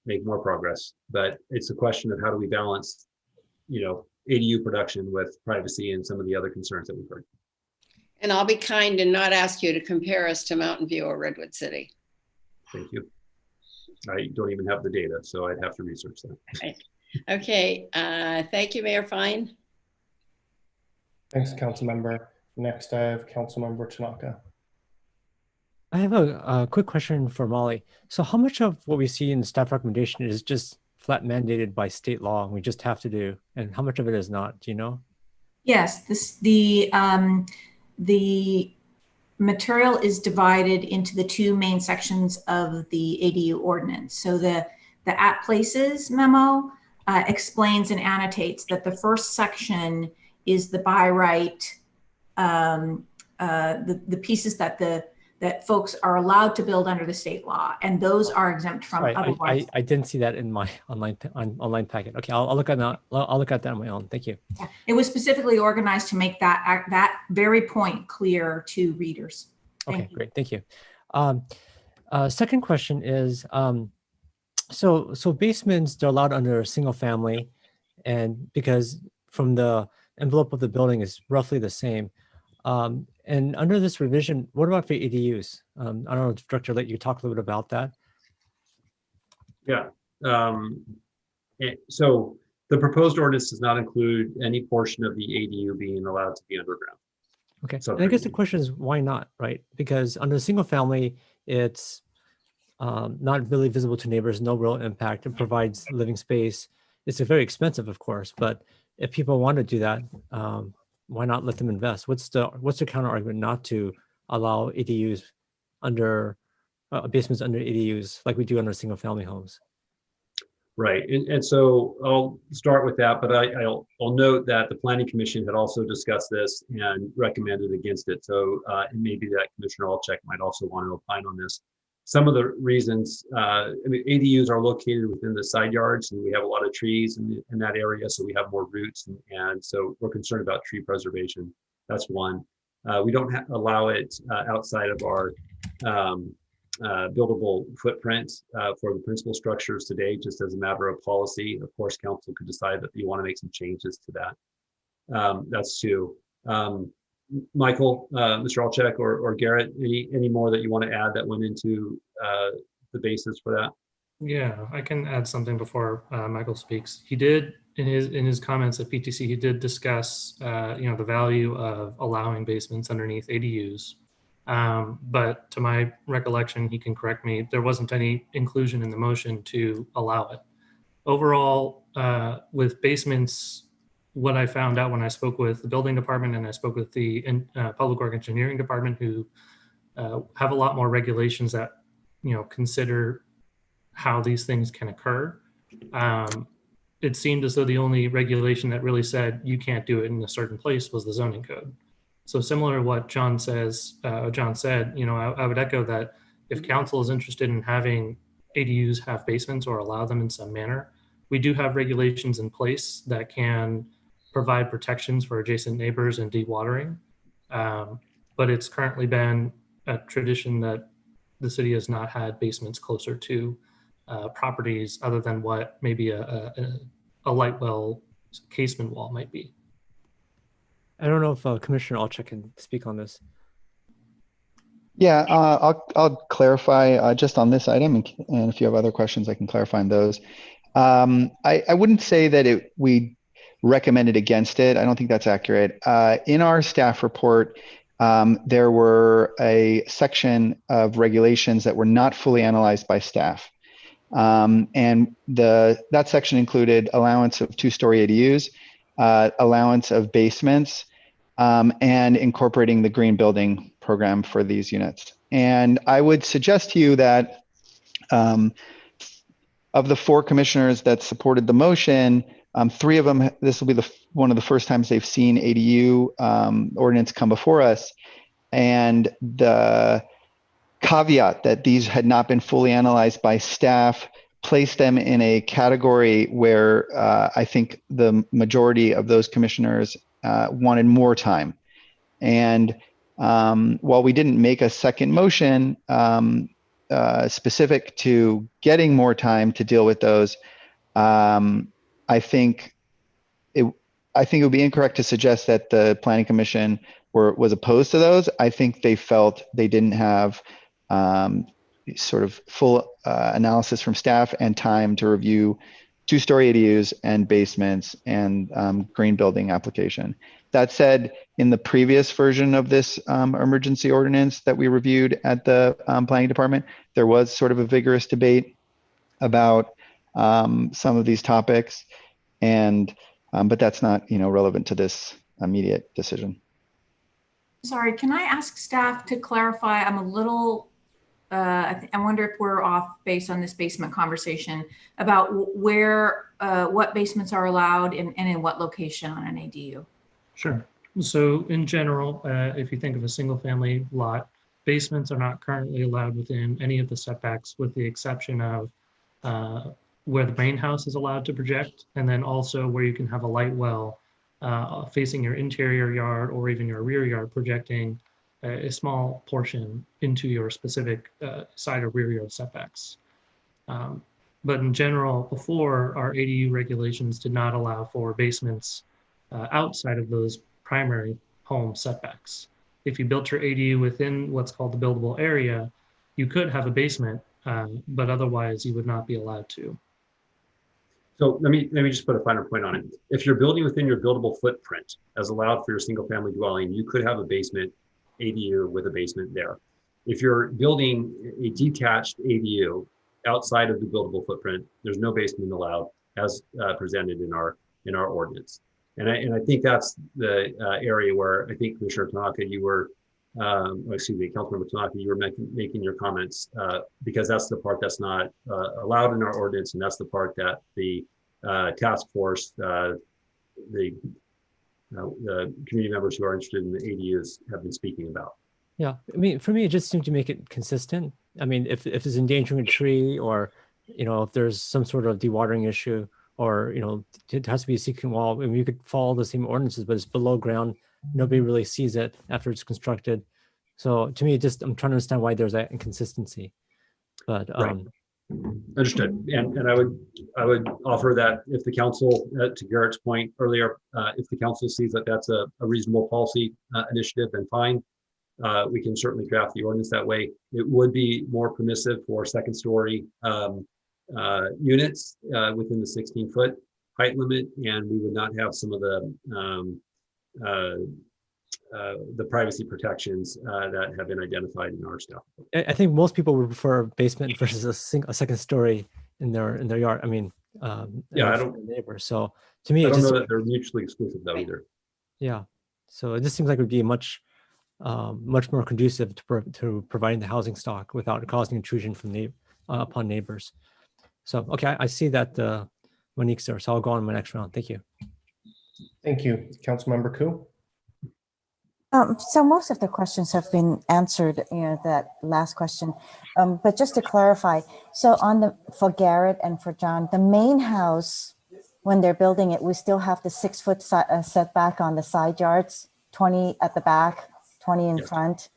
make more progress. But it's a question of how do we balance, ADU production with privacy and some of the other concerns that we've heard. And I'll be kind and not ask you to compare us to Mountain View or Redwood City. Thank you. I don't even have the data, so I'd have to research that. Okay, thank you, Mayor Fine. Thanks, Council Member. Next, I have Council Member Tanaka. I have a quick question for Molly. So how much of what we see in the staff recommendation is just flat mandated by state law and we just have to do, and how much of it is not? Do you know? Yes, the material is divided into the 2 main sections of the ADU ordinance. So the at places memo explains and annotates that the first section is the by right, the pieces that folks are allowed to build under the state law, and those are exempt from Sorry, otherwise. I didn't see that in my online packet. Okay, I'll look at that. I'll look at that on my own. Thank you. Yeah. It was specifically organized to make that very point clear to readers. Okay, great. Thank you. Second question is, so basements, they're allowed under a single family, and because from the envelope of the building is roughly the same. And under this revision, what about for ADUs? I don't know, Director, let you talk a little bit about that. Yeah. So the proposed ordinance does not include any portion of the ADU being allowed to be underground. Okay. So And I guess the question is why not, right? Because under single family, it's not really visible to neighbors, no real impact. It provides living space. It's very expensive, of course, but if people want to do that, why not let them invest? What's the counter argument not to allow ADUs under basements under ADUs like we do under single family homes? Right, and so I'll start with that, but I'll note that the Planning Commission had also discussed this and recommended against it. So it may be that Commissioner Olczyk might also want to opine on this. Some of the reasons, I mean, ADUs are located within the side yards, and we have a lot of trees in that area, so we have more roots, and so we're concerned about tree preservation. That's one. We don't allow it outside of our buildable footprint for the principal structures today, just as a matter of policy. Of course, council could decide that you want to make some changes to that. That's two. Michael, Mr. Olczyk, or Garrett, any more that you want to add that went into the basis for that? Yeah, I can add something before Michael speaks. He did in his comments at PTC. He did discuss the value of allowing basements underneath ADUs. But to my recollection, he can correct me, there wasn't any inclusion in the motion to allow it. Overall, with basements, what I found out when I spoke with the building department and I spoke with the public work engineering department, who have a lot more regulations that consider how these things can occur. It seemed as though the only regulation that really said you can't do it in a certain place was the zoning code. So similar to what John said, I would echo that if council is interested in having ADUs have basements or allow them in some manner, we do have regulations in place that can provide protections for adjacent neighbors and dewatering. But it's currently been a tradition that the city has not had basements closer to properties other than what maybe a light well casement wall might be. I don't know if Commissioner Olczyk can speak on this. Yeah, I'll clarify just on this item, and if you have other questions, I can clarify on those. I wouldn't say that we recommended against it. I don't think that's accurate. In our staff report, there were a section of regulations that were not fully analyzed by staff. And that section included allowance of two-story ADUs, allowance of basements, and incorporating the green building program for these units. And I would suggest to you that of the 4 commissioners that supported the motion, 3 of them, this will be one of the first times they've seen ADU ordinance come before us. And the caveat that these had not been fully analyzed by staff placed them in a category where I think the majority of those commissioners wanted more time. And while we didn't make a second motion specific to getting more time to deal with those, I think it would be incorrect to suggest that the Planning Commission was opposed to those. I think they felt they didn't have sort of full analysis from staff and time to review two-story ADUs and basements and green building application. That said, in the previous version of this emergency ordinance that we reviewed at the planning department, there was sort of a vigorous debate about some of these topics, and but that's not relevant to this immediate decision. Sorry, can I ask staff to clarify? I'm a little I wonder if we're off based on this basement conversation about where, what basements are allowed and in what location on an ADU. Sure. So in general, if you think of a single family lot, basements are not currently allowed within any of the setbacks with the exception of where the main house is allowed to project, and then also where you can have a light well facing your interior yard or even your rear yard projecting a small portion into your specific side or rear yard setbacks. But in general, before, our ADU regulations did not allow for basements outside of those primary home setbacks. If you built your ADU within what's called the buildable area, you could have a basement, but otherwise you would not be allowed to. So let me just put a finer point on it. If you're building within your buildable footprint as allowed for your single family dwelling, you could have a basement ADU with a basement there. If you're building a detached ADU outside of the buildable footprint, there's no basement allowed as presented in our ordinance. And I think that's the area where I think Commissioner Tanaka, you were, Councilmember Tanaka, you were making your comments because that's the part that's not allowed in our ordinance, and that's the part that the task force, the community members who are interested in the ADUs have been speaking about. Yeah, I mean, for me, it just seemed to make it consistent. I mean, if it's endangering a tree, or if there's some sort of dewatering issue, or it has to be a secret wall. I mean, you could follow the same ordinances, but it's below ground. Nobody really sees it after it's constructed. So to me, I'm trying to understand why there's that inconsistency. But right. Understood. And I would offer that if the council, to Garrett's point earlier, if the council sees that that's a reasonable policy initiative, then fine. We can certainly draft the ordinance that way. It would be more permissive for second story units within the 16-foot height limit, and we would not have some of the privacy protections that have been identified in our stuff. I think most people would prefer a basement versus a second story in their yard. I mean, yeah, I don't neighbor. So to me, I don't know that they're mutually exclusive though either. Yeah, so it just seems like it would be much more conducive to providing the housing stock without causing intrusion from upon neighbors. So, okay, I see that Monique's there, so I'll go on my next round. Thank you. Thank you. Councilmember Koo. So most of the questions have been answered, that last question. But just to clarify, so for Garrett and for John, the main house, when they're building it, we still have the 6-foot setback on the side yards, 20 at the back, 20 in front,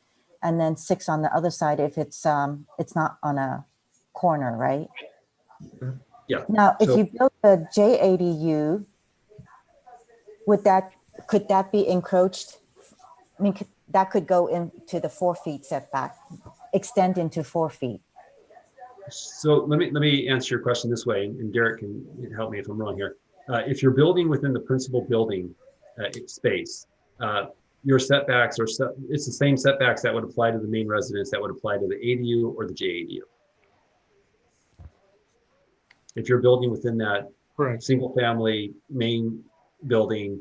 and then 6 on the other side if it's not on a corner, right? Yeah. Now, if you build a JADU, could that be encroached? I mean, that could go into the 4 feet setback, extend into 4 feet. So let me answer your question this way, and Derek can help me if I'm wrong here. If you're building within the principal building space, your setbacks it's the same setbacks that would apply to the main residence that would apply to the ADU or the JADU. If you're building within that single family main building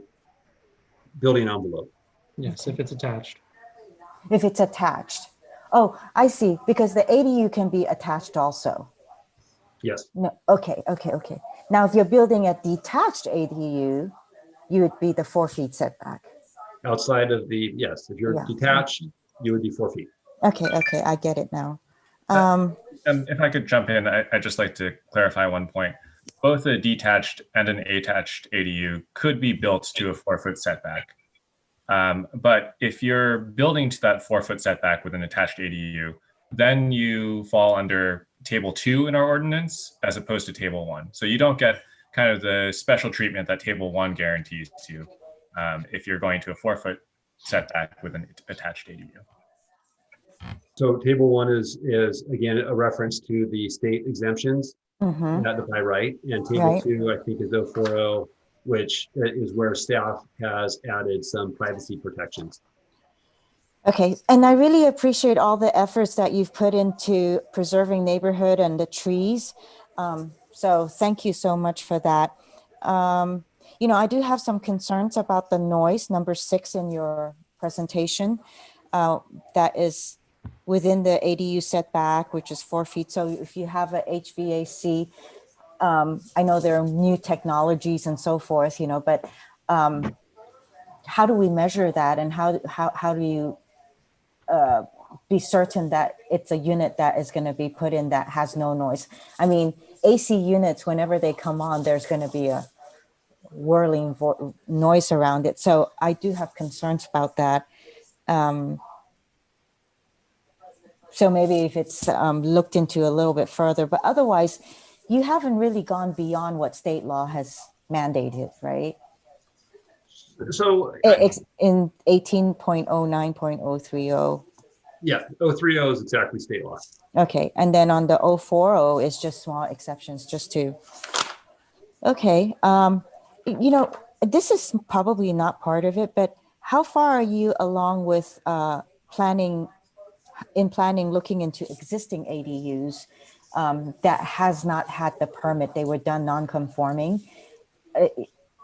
envelope. Yes, if it's attached. If it's attached. Oh, I see, because the ADU can be attached also. Yes. No, okay. Now, if you're building a detached ADU, you would be the 4 feet setback. Outside of yes, if you're detached, you would be 4 feet. Okay, I get it now. If I could jump in, I'd just like to clarify one point. Both a detached and an attached ADU could be built to a 4-foot setback. But if you're building to that 4-foot setback with an attached ADU, then you fall under table 2 in our ordinance as opposed to table 1. So you don't get kind of the special treatment that table 1 guarantees you if you're going to a 4-foot setback with an attached ADU. So table 1 is again a reference to the state exemptions by right, and table 2 I think is 040, which is where staff has added some privacy protections. Okay, and I really appreciate all the efforts that you've put into preserving neighborhood and the trees. So thank you so much for that. I do have some concerns about the noise, number 6 in your presentation. That is within the ADU setback, which is 4 feet. So if you have a HVAC, I know there are new technologies and so forth, you know, but how do we measure that, and how do you be certain that it's a unit that is going to be put in that has no noise? I mean, AC units, whenever they come on, there's going to be a whirling noise around it. So I do have concerns about that. So maybe if it's looked into a little bit further, but otherwise, you haven't really gone beyond what state law has mandated, right? So It's in 18.09.030. yeah, 030 is exactly state law. Okay, and then on the 040 is just small exceptions, just to. Okay, you know, this is probably not part of it, but how far are you along with planning, looking into existing ADUs that has not had the permit? They were done non-conforming.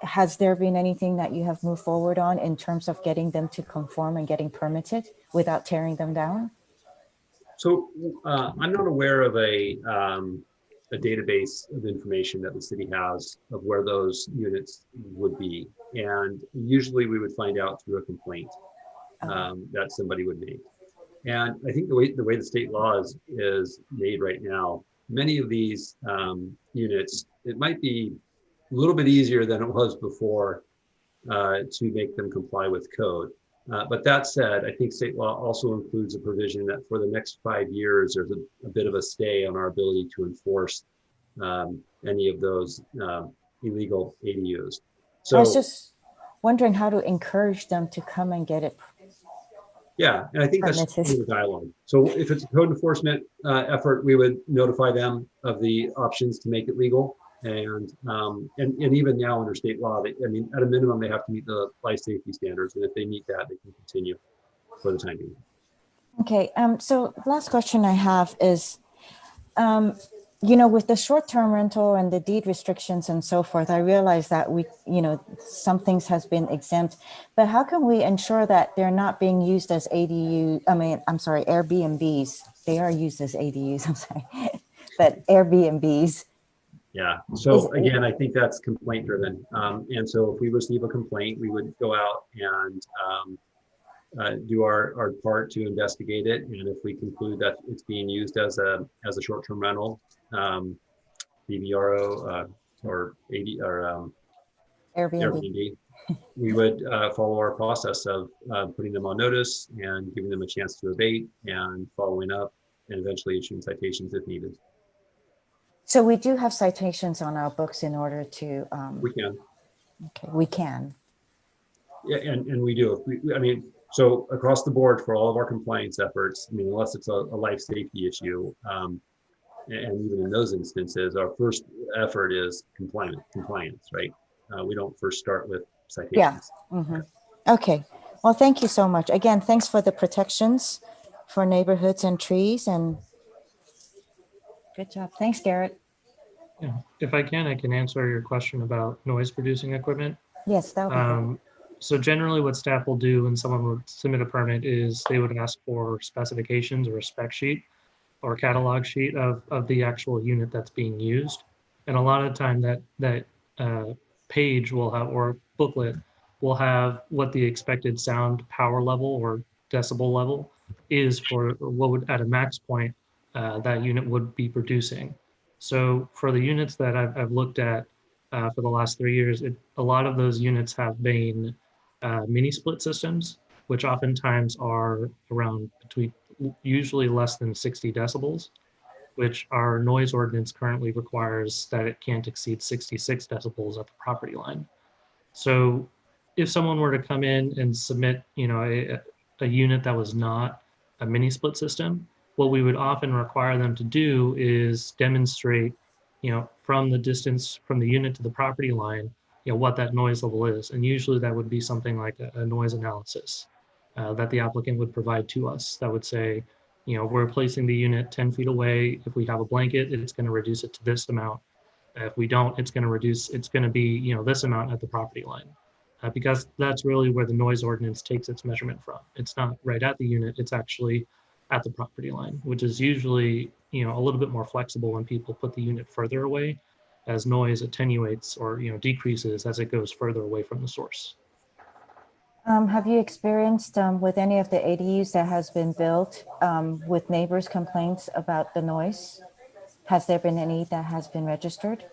Has there been anything that you have moved forward on in terms of getting them to conform and getting permitted without tearing them down? So I'm not aware of a database of information that the city has of where those units would be. And usually we would find out through a complaint that somebody would make. And I think the way the state law is made right now, many of these units, it might be a little bit easier than it was before to make them comply with code. But that said, I think state law also includes a provision that for the next 5 years, there's a bit of a stay on our ability to enforce any of those illegal ADUs. So I was just wondering how to encourage them to come and get it. Yeah, and I think that's the dialogue. So if it's a code enforcement effort, we would notify them of the options to make it legal. And even now under state law, I mean, at a minimum, they have to meet the life safety standards. And if they meet that, they can continue for the time being. Okay, so last question I have is, you know, with the short-term rental and the deed restrictions and so forth, I realize that some things has been exempt, but how can we ensure that they're not being used as Airbnbs? They are used as ADUs, I'm sorry, but Airbnbs. Yeah, so again, I think that's complaint driven. And so if we receive a complaint, we would go out and do our part to investigate it. And if we conclude that it's being used as a short-term rental, BVRO or Airbnb, we would follow our process of putting them on notice and giving them a chance to abate and following up and eventually issuing citations if needed. So we do have citations on our books in order to. We can. Okay, we can. Yeah, and we do. I mean, so across the board for all of our compliance efforts, I mean, unless it's a life safety issue, and even in those instances, our first effort is compliance, right? We don't first start with citations. Yeah. Mm-hmm. Okay. Well, thank you so much. Again, thanks for the protections for neighborhoods and trees, and good job. Thanks, Garrett. Yeah. If I can answer your question about noise producing equipment. Yes, that would be good. So generally what staff will do when someone would submit a permit is they would ask for specifications or a spec sheet or catalog sheet of the actual unit that's being used. And a lot of the time that page will have, or booklet will have what the expected sound power level or decibel level is for what would at a max point that unit would be producing. So for the units that I've looked at for the last 3 years, a lot of those units have been mini split systems, which oftentimes are around between usually less than 60 decibels, which our noise ordinance currently requires that it can't exceed 66 decibels at the property line. So if someone were to come in and submit, a unit that was not a mini split system, what we would often require them to do is demonstrate, from the distance from the unit to the property line, what that noise level is. And usually that would be something like a noise analysis that the applicant would provide to us that would say, we're placing the unit 10 feet away. If we have a blanket, it's going to reduce it to this amount. If we don't, it's going to be, this amount at the property line. Because that's really where the noise ordinance takes its measurement from. It's not right at the unit. It's actually at the property line, which is usually, you know, a little bit more flexible when people put the unit further away, as noise attenuates or, you know, decreases as it goes further away from the source. Have you experienced with any of the ADUs that has been built with neighbors' complaints about the noise? Has there been any that has been registered?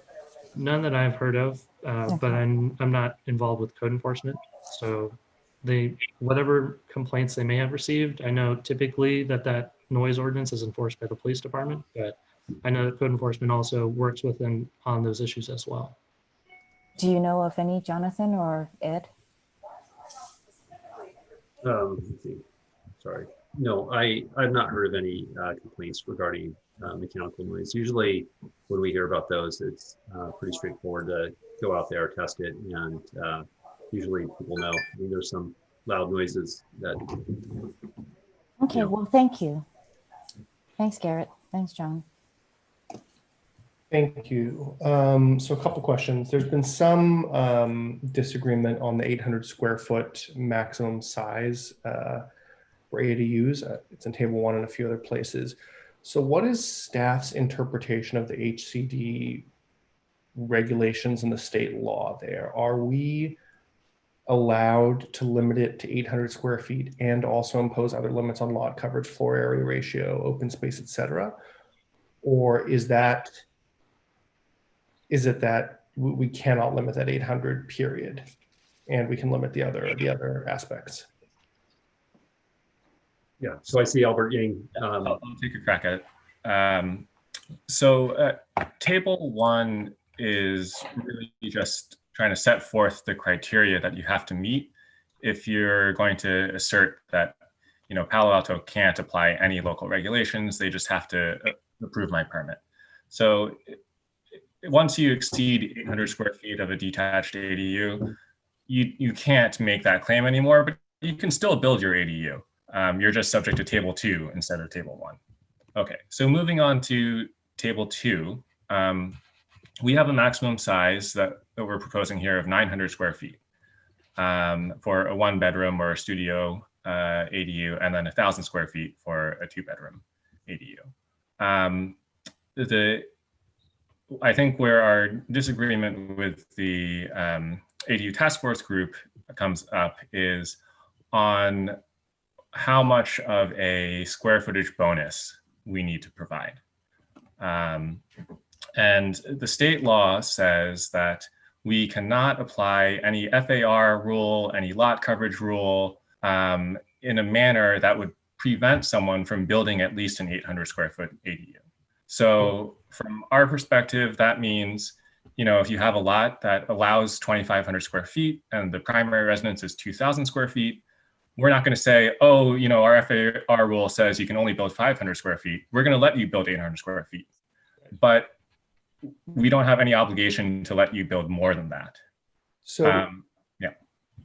None that I've heard of, but I'm not involved with code enforcement. So whatever complaints they may have received, I know typically that noise ordinance is enforced by the police department, but I know that code enforcement also works with them on those issues as well. Do you know of any, Jonathan or Ed? Let's see. Sorry. No, I've not heard of any complaints regarding mechanical noise. Usually when we hear about those, it's pretty straightforward to go out there, test it, and usually people know. I mean, there's some loud noises that. Okay, well, thank you. Thanks, Garrett. Thanks, John. Thank you. So a couple questions. There's been some disagreement on the 800 square foot maximum size for ADUs. It's in table 1 and a few other places. So what is staff's interpretation of the HCD regulations and the state law there? Are we allowed to limit it to 800 square feet and also impose other limits on lot coverage, floor area ratio, open space, etc.? Or is it that we cannot limit that 800 period, and we can limit the other aspects? Yeah, so I see Albert Yang. I'll take a crack at it. Table 1 is really just trying to set forth the criteria that you have to meet if you're going to assert that, you know, Palo Alto can't apply any local regulations. They just have to approve my permit. So once you exceed 800 square feet of a detached ADU, you can't make that claim anymore, but you can still build your ADU. You're just subject to table 2 instead of table 1. Okay, so moving on to table 2, we have a maximum size that we're proposing here of 900 square feet for a 1-bedroom or a studio ADU, and then 1,000 square feet for a 2-bedroom ADU. I think where our disagreement with the ADU task force group comes up is on how much of a square footage bonus we need to provide. And the state law says that we cannot apply any FAR rule, any lot coverage rule in a manner that would prevent someone from building at least an 800 square foot ADU. So from our perspective, that means, you know, if you have a lot that allows 2,500 square feet and the primary residence is 2,000 square feet, we're not going to say, oh, you know, our FAR rule says you can only build 500 square feet. We're going to let you build 800 square feet. But we don't have any obligation to let you build more than that. So yeah.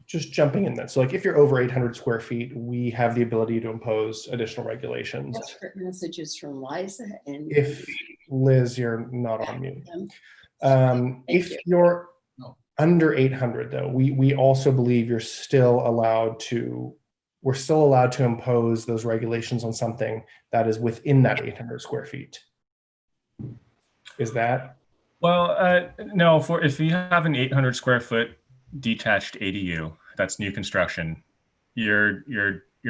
Just jumping in then. So like if you're over 800 square feet, we have the ability to impose additional regulations. Messages from Liza and If Liz, you're not on mute. If you're under 800 though, we also believe we're still allowed to impose those regulations on something that is within that 800 square feet. Is that? Well, no, if you have an 800 square foot detached ADU, that's new construction, you're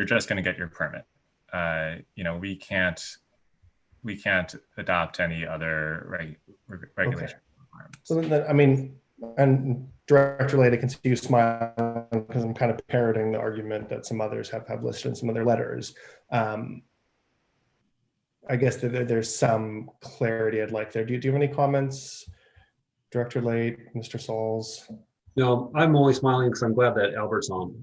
just going to get your permit. You know, we can't adopt any other regulation requirements. So then, I mean, and Director Lade, I can see you smiling because I'm kind of parroting the argument that some others have listed in some of their letters. I guess there's some clarity I'd like there. Do you have any comments, Director Lade, Mr. Sauls? No, I'm only smiling because I'm glad that Albert's on.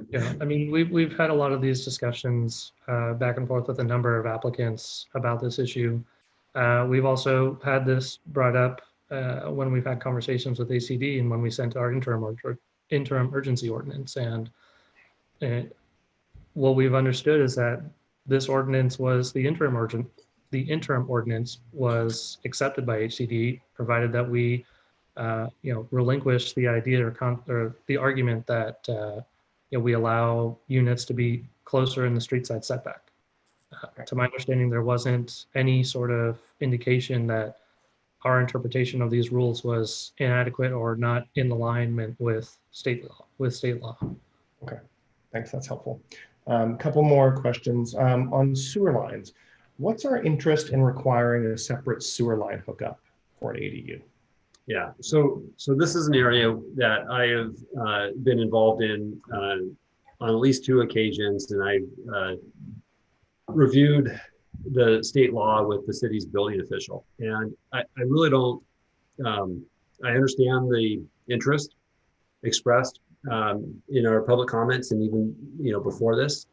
Yeah, I mean, we've had a lot of these discussions back and forth with a number of applicants about this issue. We've also had this brought up when we've had conversations with ACD and when we sent our interim urgency ordinance. And what we've understood is that this ordinance was the interim ordinance was accepted by HCD, provided that we relinquish the idea or the argument that we allow units to be closer in the street side setback. To my understanding, there wasn't any sort of indication that our interpretation of these rules was inadequate or not in alignment with state law. Okay, thanks. That's helpful. Couple more questions on sewer lines. What's our interest in requiring a separate sewer line hookup for an ADU? Yeah, so this is an area that I have been involved in on at least 2 occasions, and I've reviewed the state law with the city's building official. And I really don't, I understand the interest expressed in our public comments and even, before this,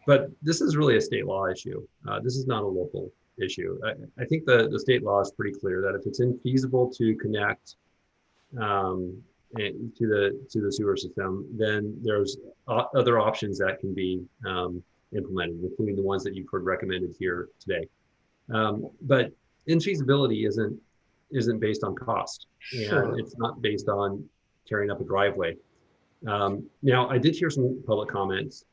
but this is really a state law issue. This is not a local issue. I think the state law is pretty clear that if it's infeasible to connect to the sewer system, then there's other options that can be implemented, including the ones that you've heard recommended here today. But infeasibility isn't based on cost, and it's not based on tearing up a driveway. Now, I did hear some public comments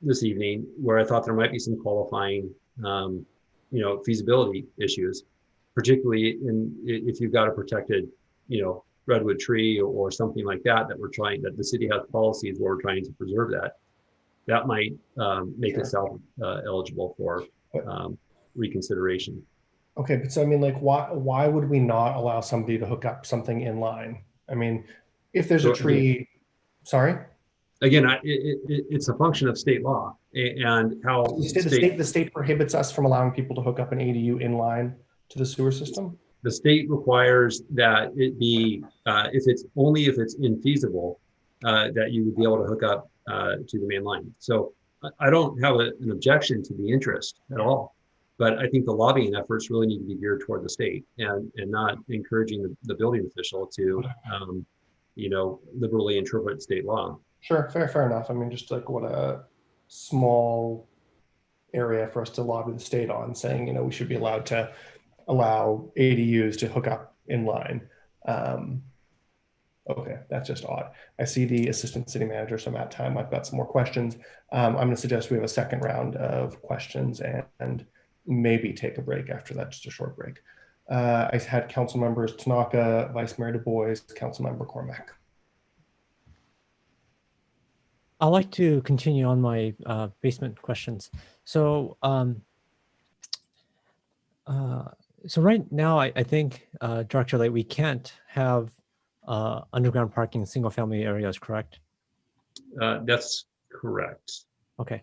this evening where I thought there might be some qualifying, feasibility issues, particularly if you've got a protected, redwood tree or something like that that the city has policies where we're trying to preserve that might make itself eligible for reconsideration. Okay, but so I mean, like, why would we not allow somebody to hook up something in line? I mean, if there's a tree, sorry? Again, it's a function of state law and how the state prohibits us from allowing people to hook up an ADU in line to the sewer system. The state requires that it be, if it's infeasible, that you would be able to hook up to the main line. So I don't have an objection to the interest at all, but I think the lobbying efforts really need to be geared toward the state and not encouraging the building official to, liberally interpret state law. Sure, fair enough. I mean, just like what a small area for us to lobby the state on, saying, we should be allowed to allow ADUs to hook up in line. Okay, that's just odd. I see the assistant city manager, so I'm at time. I've got some more questions. I'm going to suggest we have a second round of questions and maybe take a break after that, just a short break. I had council members Tanaka, Vice Mayor Du Bois, Council Member Cormack. I'd like to continue on my basement questions. So, so right now, I think, Director Late, we can't have underground parking in single-family areas, correct? That's correct. Okay.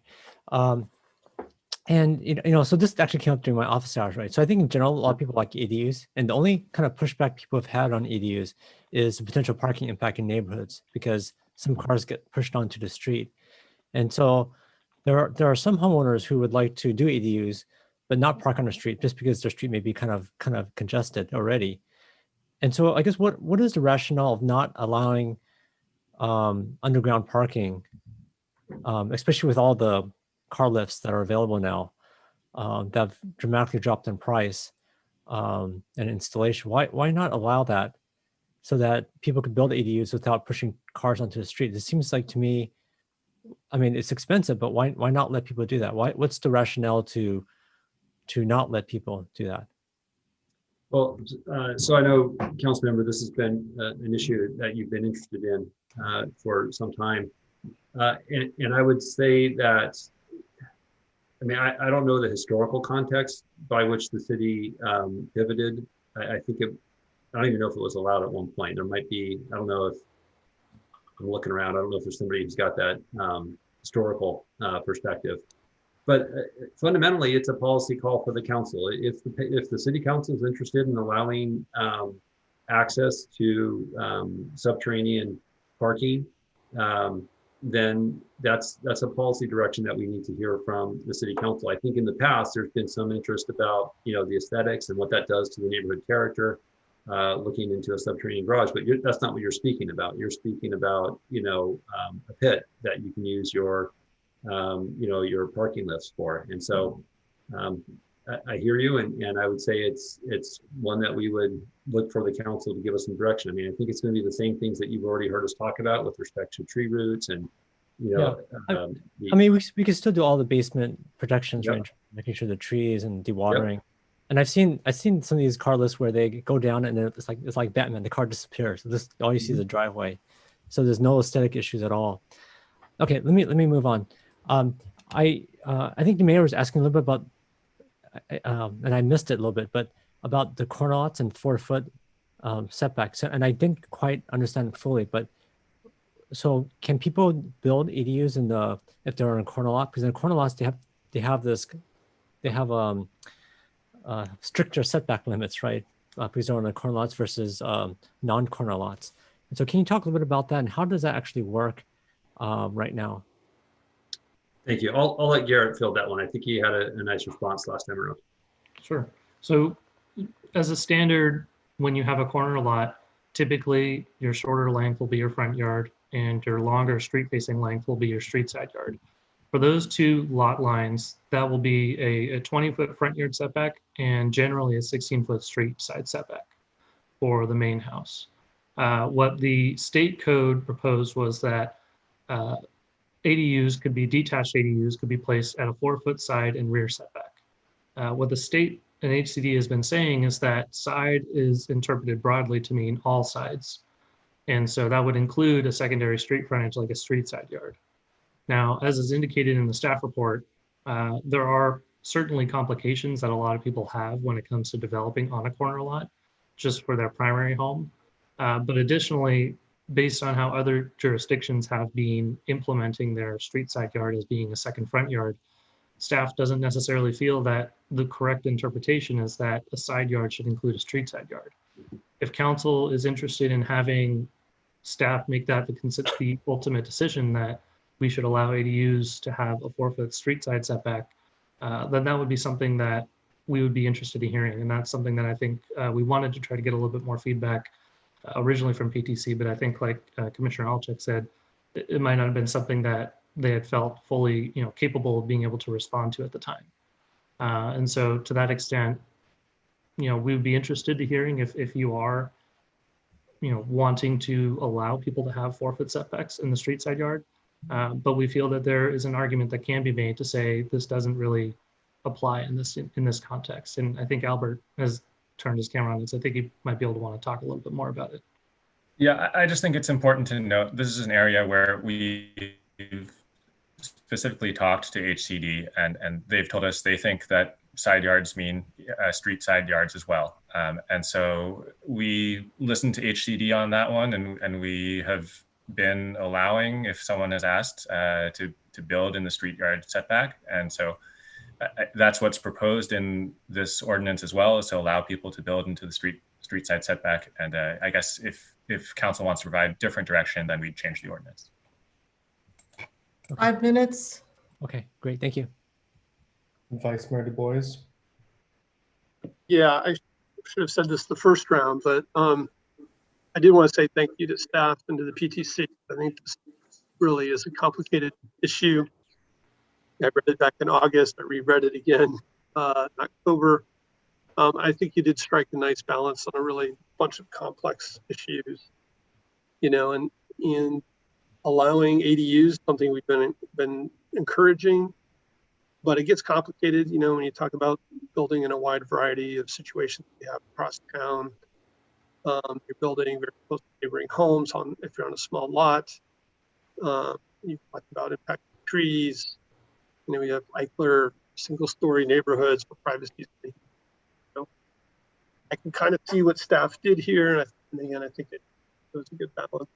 And so this actually came up during my office hours, right? So I think in general, a lot of people like ADUs, and the only kind of pushback people have had on ADUs is the potential parking impact in neighborhoods because some cars get pushed onto the street. And so there are some homeowners who would like to do ADUs, but not park on the street just because their street may be kind of congested already. And so I guess what is the rationale of not allowing underground parking, especially with all the car lifts that are available now that have dramatically dropped in price and installation? Why not allow that so that people could build ADUs without pushing cars onto the street? It seems like to me, I mean, it's expensive, but why not let people do that? What's the rationale to not let people do that? Well, so I know, Council Member, this has been an issue that you've been interested in for some time. And I would say that, I mean, I don't know the historical context by which the city pivoted. I don't even know if it was allowed at one point. There might be, I don't know if, I'm looking around, I don't know if there's somebody who's got that historical perspective. But fundamentally, it's a policy call for the council. If the city council is interested in allowing access to subterranean parking, then that's a policy direction that we need to hear from the city council. I think in the past, there's been some interest about the aesthetics and what that does to the neighborhood character, looking into a subterranean garage, but that's not what you're speaking about. You're speaking about a pit that you can use your parking lifts for. And so I hear you, and I would say it's one that we would look for the council to give us some direction. I mean, I think it's going to be the same things that you've already heard us talk about with respect to tree roots and you know, I mean, we can still do all the basement protections, Yep. right? Making sure the trees and dewatering. And I've seen some of these car lists where they go down and then it's like Batman, the car disappears. So this all you see is a driveway. So there's no aesthetic issues at all. Okay, let me move on. I think the mayor was asking a little bit about, and I missed it a little bit, but about the corner lots and 4-foot setbacks, and I didn't quite understand it fully. But so can people build ADUs in the if they're in a corner lot? Because in corner lots they have stricter setback limits, right? Because they're on the corner lots versus non-corner lots. And so can you talk a little bit about that and how does that actually work right now? Thank you. I'll let Garrett field that one. I think he had a nice response last time around. Sure. So as a standard, when you have a corner lot, typically your shorter length will be your front yard and your longer street facing length will be your street side yard. For those two lot lines, that will be a 20-foot front yard setback and generally a 16-foot street side setback for the main house. What the state code proposed was that ADUs could be detached ADUs could be placed at a 4-foot side and rear setback. What the state and HCD has been saying is that side is interpreted broadly to mean all sides. And so that would include a secondary street frontage like a street side yard. Now, as is indicated in the staff report, there are certainly complications that a lot of people have when it comes to developing on a corner lot just for their primary home. But additionally, based on how other jurisdictions have been implementing their street side yard as being a second front yard, staff doesn't necessarily feel that the correct interpretation is that a side yard should include a street side yard. If council is interested in having staff make that the ultimate decision that we should allow ADUs to have a 4-foot street side setback, then that would be something that we would be interested in hearing. And that's something that I think we wanted to try to get a little bit more feedback originally from PTC, but I think like Commissioner Alchek said, it might not have been something that they had felt fully capable of being able to respond to at the time. And so to that extent, we would be interested to hearing if you are wanting to allow people to have 4-foot setbacks in the street side yard. But we feel that there is an argument that can be made to say this doesn't really apply in this context. And I think Albert has turned his camera on, so I think he might be able to want to talk a little bit more about it. Yeah, I just think it's important to note this is an area where we've specifically talked to HCD and they've told us they think that side yards mean street side yards as well. And so we listened to HCD on that one and we have been allowing, if someone has asked, to build in the street yard setback. And so that's what's proposed in this ordinance as well, is to allow people to build into the street side setback. And I guess if council wants to provide different direction, then we'd change the ordinance. Okay. 5 minutes. Okay, great, thank you. Vice Mayor Du Bois. Yeah, I should have said this the first round, but I did want to say thank you to staff and to the PTC. I think this really is a complicated issue. I read it back in August. I reread it again in October. I think you did strike a nice balance on a really bunch of complex issues, and in allowing ADUs, something we've been encouraging, but it gets complicated, when you talk about building in a wide variety of situations you have across town. You're building very close to neighboring homes if you're on a small lot. You talk about impact trees. We have Eichler single-story neighborhoods where privacy is. I can kind of see what staff did here, and again, I think it was a good balance.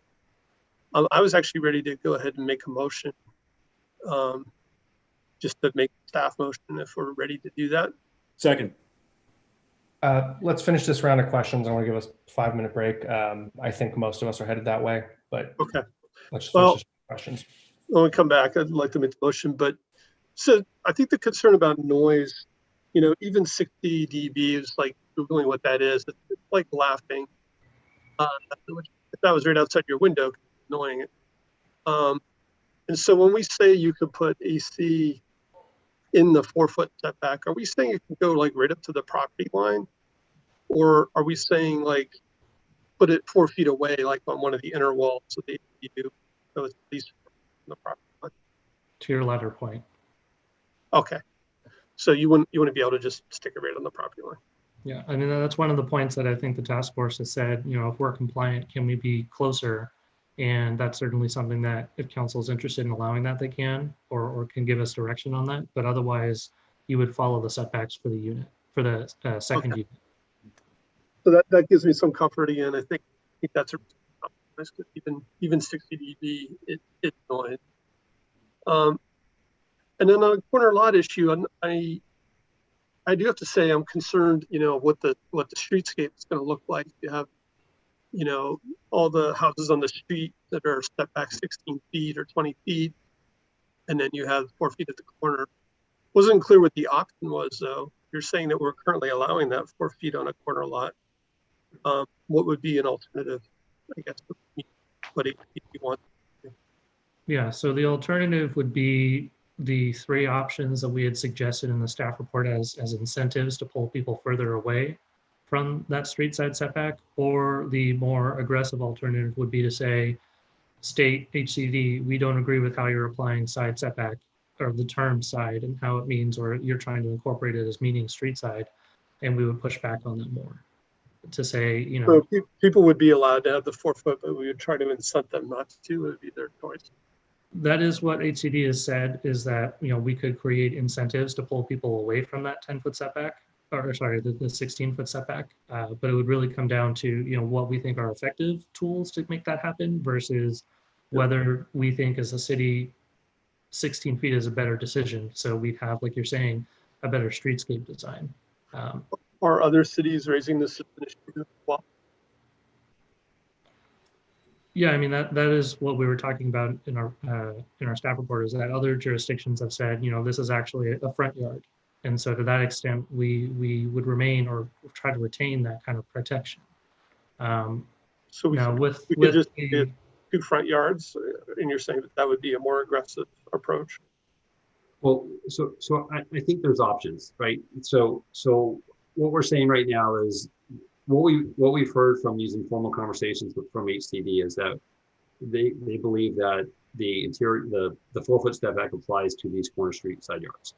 I was actually ready to go ahead and make a motion, just to make a staff motion if we're ready to do that. Second. Let's finish this round of questions. I want to give us a 5-minute break. I think most of us are headed that way, but okay. Let's finish this questions. When we come back, I'd like to make the motion, but so I think the concern about noise, even 60 dB is like Googling what that is. It's like laughing. If that was right outside your window, it's annoying. And so when we say you could put AC in the 4-foot setback, are we saying it can go like right up to the property line? Or are we saying like put it 4 feet away, like on one of the inner walls of the ADU, so it's at least from the property line? to your latter point. Okay. So you wouldn't be able to just stick it right on the property line? Yeah, I mean, that's one of the points that I think the task force has said, you know, if we're compliant, can we be closer? And that's certainly something that if council is interested in allowing that, they can, or can give us direction on that. But otherwise, you would follow the setbacks for the unit, for the second unit. So that gives me some comfort again. I think that's a even 60 dB, it's annoying. And then on the corner lot issue, I do have to say I'm concerned, you know, what the streetscape is going to look like. You have, you know, all the houses on the street that are set back 16 feet or 20 feet, and then you have 4 feet at the corner. Wasn't clear what the option was, though. You're saying that we're currently allowing that 4 feet on a corner lot. What would be an alternative, I guess, what you want? Yeah, so the alternative would be the three options that we had suggested in the staff report as incentives to pull people further away from that street side setback, or the more aggressive alternative would be to say, state HCD, we don't agree with how you're applying side setback or the term side and how it means, or you're trying to incorporate it as meaning street side, and we would push back on that more to say, you know. So people would be allowed to have the 4 foot, but we would try to incent them not to. It would be their choice. That is what HCD has said, is that, you know, we could create incentives to pull people away from that 10-foot setback, or sorry, the 16-foot setback. But it would really come down to, you know, what we think are effective tools to make that happen versus whether we think as a city 16 feet is a better decision. So we'd have, like you're saying, a better streetscape design. Are other cities raising this issue as well? Yeah, I mean, that is what we were talking about in our staff report, is that other jurisdictions have said, you know, this is actually a front yard. And so to that extent, we would remain or try to retain that kind of protection. So we now could just get 2 front yards, and you're saying that would be a more aggressive approach? Well, so I think there's options, right? So what we're saying right now is what we've heard from these informal conversations from HCD is that they believe that the 4 foot step back applies to these corner street side yards.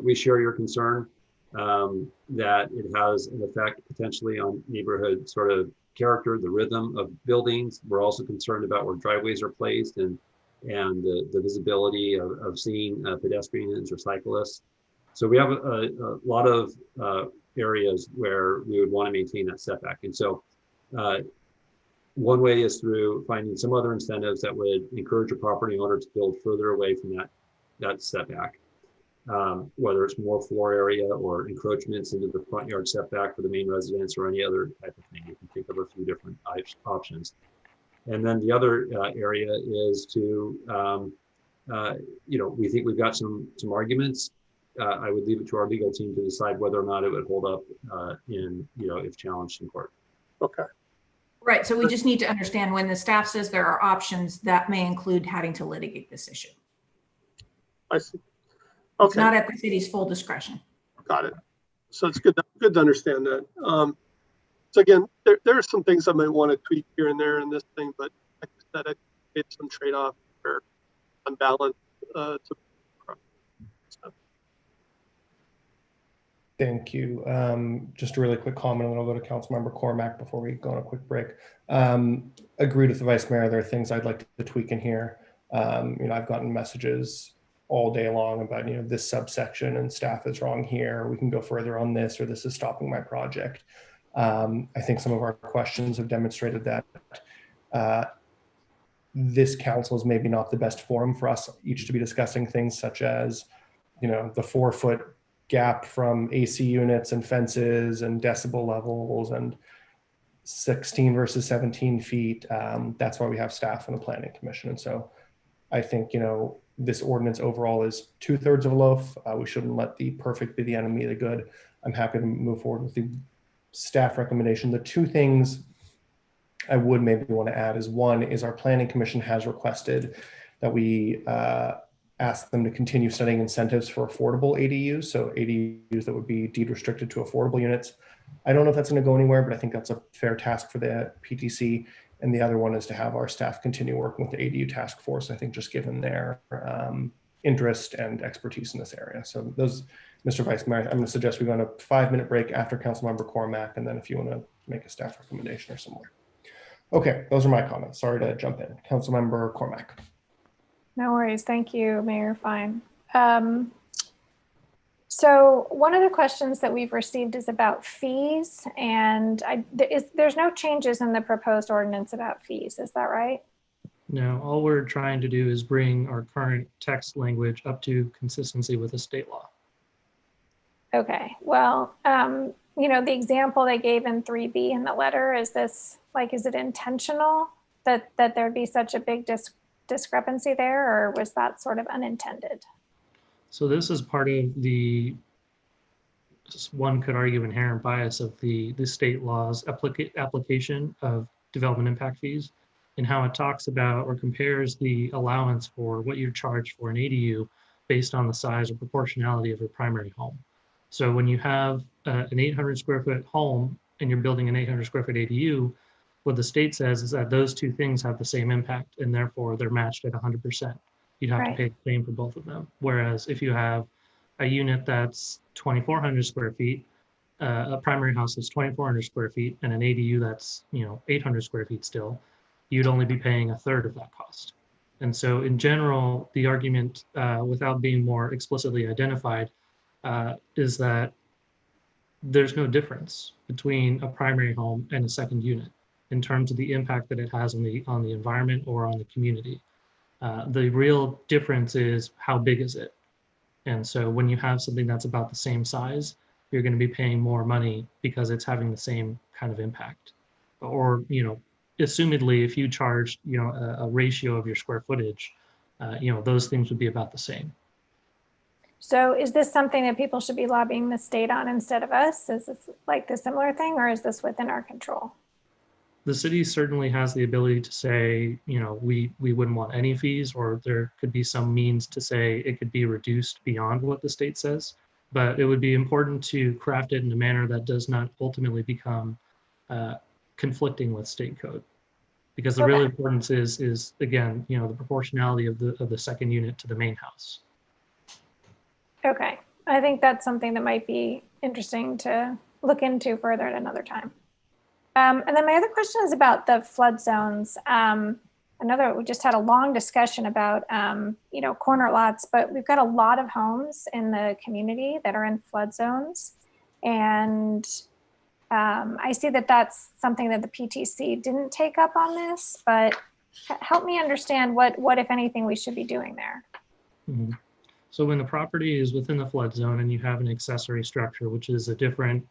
We share your concern that it has an effect potentially on neighborhood sort of character, the rhythm of buildings. We're also concerned about where driveways are placed and the visibility of seeing pedestrians or cyclists. So we have a lot of areas where we would want to maintain that setback. And so one way is through finding some other incentives that would encourage a property owner to build further away from that setback, whether it's more floor area or encroachments into the front yard setback for the main residence or any other type of thing. You can think of a few different options. And then the other area is to, you know, we think we've got some arguments. I would leave it to our legal team to decide whether or not it would hold up in, you know, if challenged in court. Okay. Right. So we just need to understand when the staff says there are options, that may include having to litigate this issue. I see. Okay. It's not at the city's full discretion. Got it. So it's good to understand that. So again, there are some things I might want to tweak here and there in this thing, but like I said, I made some trade-off or unbalance Thank you. Just a really quick comment, and then I'll go to Councilmember Cormack before we go on a quick break. Agreed with the Vice Mayor. There are things I'd like to tweak in here. You know, I've gotten messages all day long about, you know, this subsection and staff is wrong here. We can go further on this, or this is stopping my project. I think some of our questions have demonstrated that this council is maybe not the best forum for us each to be discussing things such as, you know, the 4 foot gap from AC units and fences and decibel levels and 16 versus 17 feet. That's why we have staff in the Planning Commission. And so I think, you know, this ordinance overall is 2/3 of a loaf. We shouldn't let the perfect be the enemy of the good. I'm happy to move forward with the staff recommendation. The two things I would maybe want to add is, one is our Planning Commission has requested that we ask them to continue studying incentives for affordable ADUs. So ADUs that would be deed restricted to affordable units. I don't know if that's going to go anywhere, but I think that's a fair task for the PTC. And the other one is to have our staff continue working with the ADU task force. I think just given their interest and expertise in this area. So those, Mr. Vice Mayor, I'm going to suggest we go on a 5-minute break after Councilmember Cormack, and then if you want to make a staff recommendation or somewhere. Okay, those are my comments. Sorry to jump in. Councilmember Cormack. No worries. Thank you, Mayor Fine. So one of the questions that we've received is about fees, and there's no changes in the proposed ordinance about fees. Is that right? No, all we're trying to do is bring our current text language up to consistency with the state law. Okay, well, you know, the example they gave in 3B in the letter, is this, like, is it intentional that there'd be such a big discrepancy there, or was that sort of unintended? So this is part of the, one could argue, inherent bias of the state law's application of development impact fees, and how it talks about or compares the allowance for what you're charged for an ADU based on the size or proportionality of your primary home. So when you have an 800 square foot home and you're building an 800 square foot ADU, what the state says is that those two things have the same impact, and therefore they're matched at 100%. You'd have to pay the same for both of them. Whereas if you have a unit that's 2,400 square feet, a primary house that's 2,400 square feet, and an ADU that's 800 square feet still, you'd only be paying a third of that cost. And so in general, the argument, without being more explicitly identified, is that there's no difference between a primary home and a second unit in terms of the impact that it has on the environment or on the community. The real difference is how big is it? And so when you have something that's about the same size, you're going to be paying more money because it's having the same kind of impact. Or, assumedly, if you charged, a ratio of your square footage, those things would be about the same. So is this something that people should be lobbying the state on instead of us? Is this like the similar thing, or is this within our control? The city certainly has the ability to say, we wouldn't want any fees, or there could be some means to say it could be reduced beyond what the state says. But it would be important to craft it in a manner that does not ultimately become conflicting with state code. Because the real importance is again, the proportionality of the second unit to the main house. Okay, I think that's something that might be interesting to look into further at another time. And then my other question is about the flood zones. I know that we just had a long discussion about, corner lots, but we've got a lot of homes in the community that are in flood zones. And I see that that's something that the PTC didn't take up on this, but help me understand what, if anything, we should be doing there. Mm-hmm. So when the property is within the flood zone and you have an accessory structure, which is a different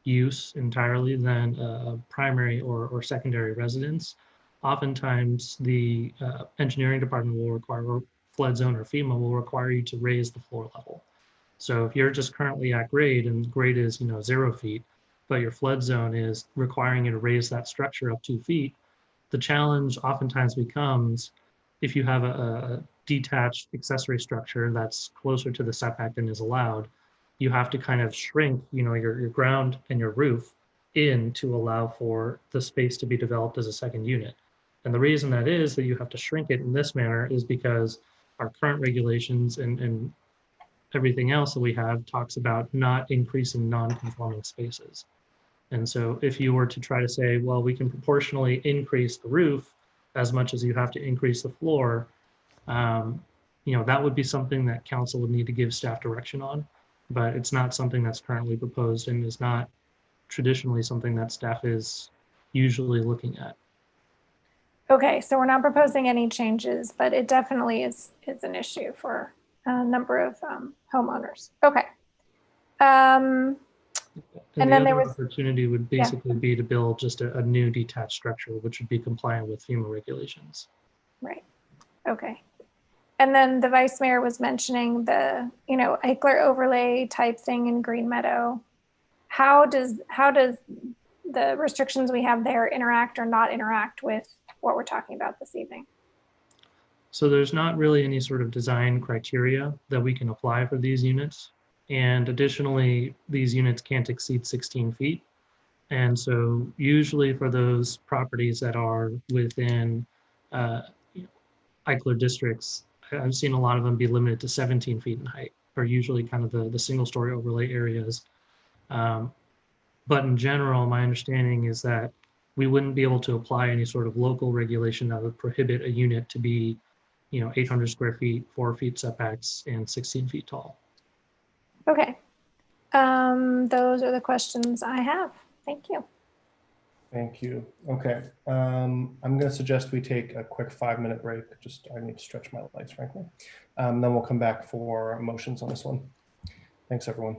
use entirely than a primary or secondary residence, oftentimes the engineering department will require, or flood zone or FEMA will require you to raise the floor level. So if you're just currently at grade and grade is 0 feet, but your flood zone is requiring you to raise that structure up 2 feet, the challenge oftentimes becomes, if you have a detached accessory structure that's closer to the setback than is allowed, you have to kind of shrink, your ground and your roof in to allow for the space to be developed as a second unit. And the reason that you have to shrink it in this manner is because our current regulations and everything else that we have talks about not increasing non-conforming spaces. And so if you were to try to say, well, we can proportionally increase the roof as much as you have to increase the floor, that would be something that council would need to give staff direction on, but it's not something that's currently proposed and is not traditionally something that staff is usually looking at. Okay, so we're not proposing any changes, but it definitely is an issue for a number of homeowners. Okay. And then there was opportunity would basically be to build just a new detached structure, which would be compliant with FEMA regulations. Right. Okay. And then the vice mayor was mentioning the, Eichler overlay type thing in Green Meadow. How does the restrictions we have there interact or not interact with what we're talking about this evening? So there's not really any sort of design criteria that we can apply for these units. And additionally, these units can't exceed 16 feet. And so usually for those properties that are within Eichler districts, I've seen a lot of them be limited to 17 feet in height, are usually kind of the single story overlay areas. But in general, my understanding is that we wouldn't be able to apply any sort of local regulation that would prohibit a unit to be, 800 square feet, 4 feet setbacks, and 16 feet tall. Okay. Those are the questions I have. Thank you. Thank you. Okay. I'm going to suggest we take a quick 5-minute break. I need to stretch my legs, frankly. Then we'll come back for motions on this one. Thanks, everyone.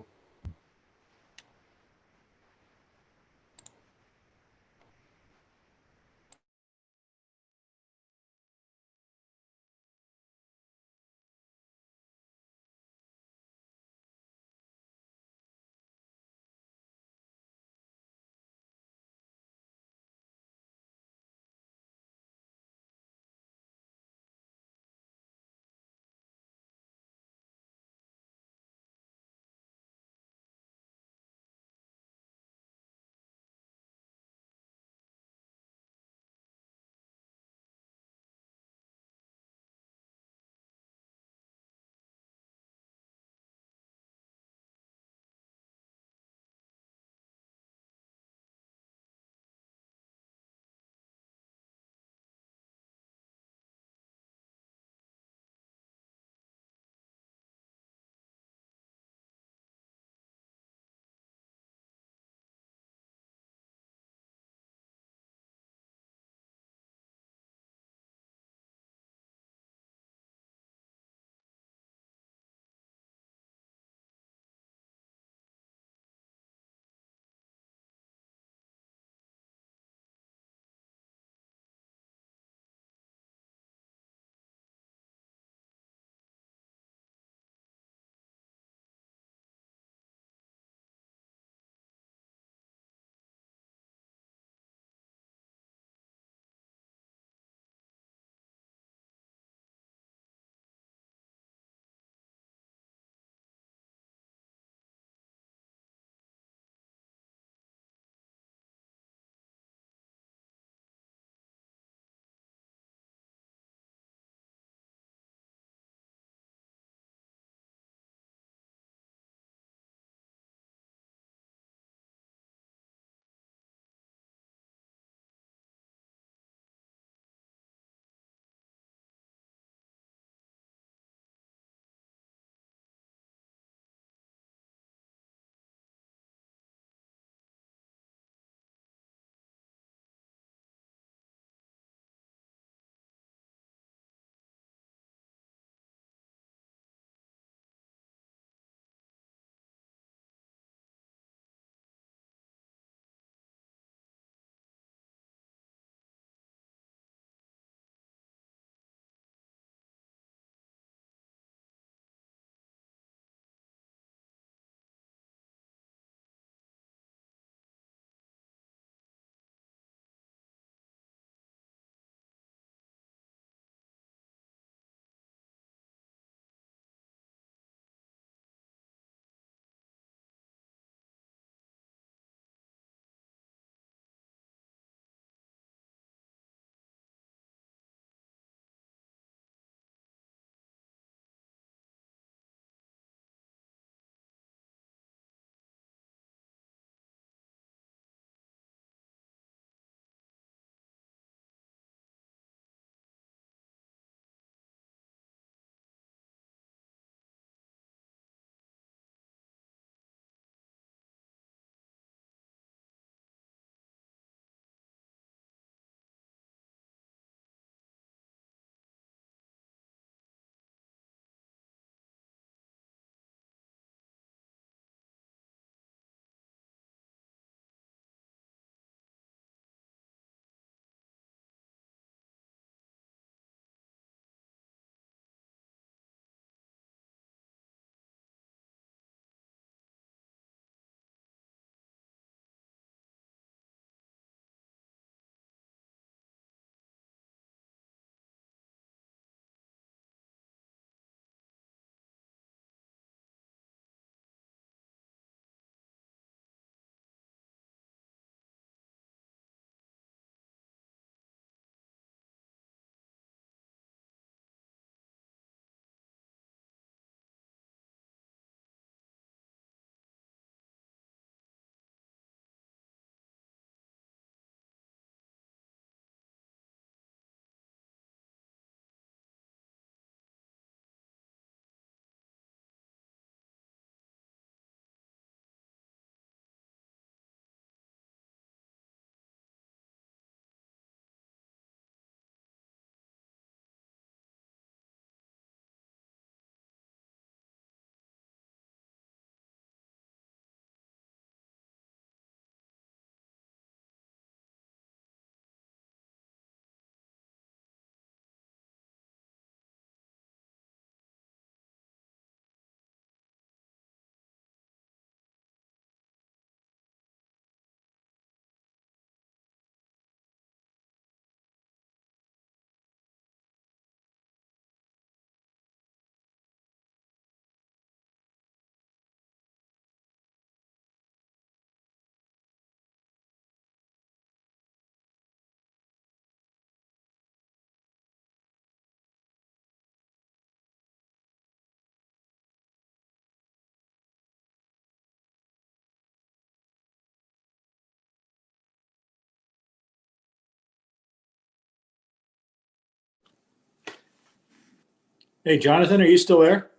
Hey, Jonathan, are you still there?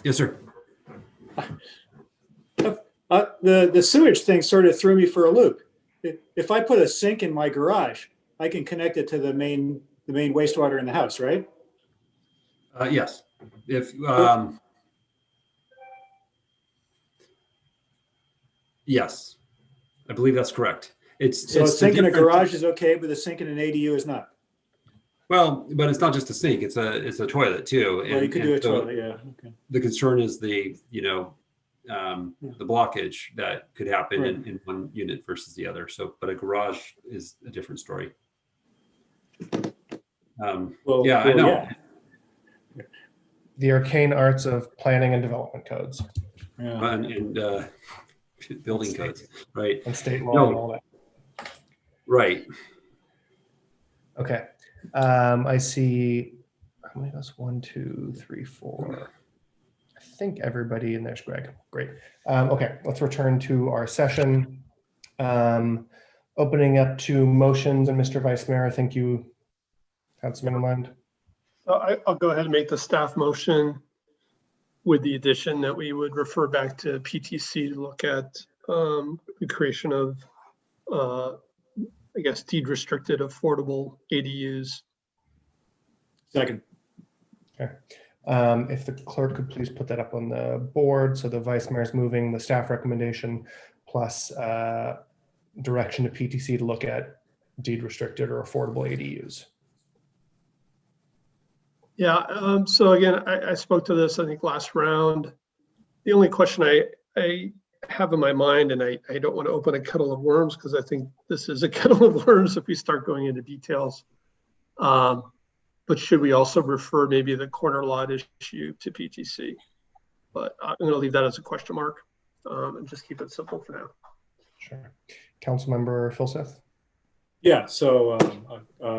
Yes, sir. The sewage thing sort of threw me for a loop. If I put a sink in my garage, I can connect it to the main wastewater in the house, right? Yes. If yes, I believe that's correct. So a sink in a garage is okay, but a sink in an ADU is not. Well, but it's not just a sink; it's a toilet too. Well, you could do a so toilet, yeah. Okay. The concern is the blockage that could happen Right. in one unit versus the other. So, but a garage is a different story. Yeah, I know. Yeah. The arcane arts of planning and development codes. Yeah. And building codes, right? And state law and all that. Right. Okay. I see, how many of us? 1, 2, 3, 4. I think everybody, and there's Greg. Great. Okay, let's return to our session. Opening up to motions, and Mr. Vice Mayor, I think you had some in mind. I'll go ahead and make the staff motion with the addition that we would refer back to PTC to look at the creation of, I guess, deed restricted affordable ADUs. Second. Okay. If the clerk could please put that up on the board. So the vice mayor is moving the staff recommendation plus direction to PTC to look at deed restricted or affordable ADUs. Yeah, so again, I spoke to this, I think, last round. The only question I have in my mind, and I don't want to open a kettle of worms because I think this is a kettle of worms if we start going into details. But should we also refer maybe the corner lot issue to PTC? But I'm going to leave that as a question mark and just keep it simple for now. Sure. Councilmember Filseth? Yeah, so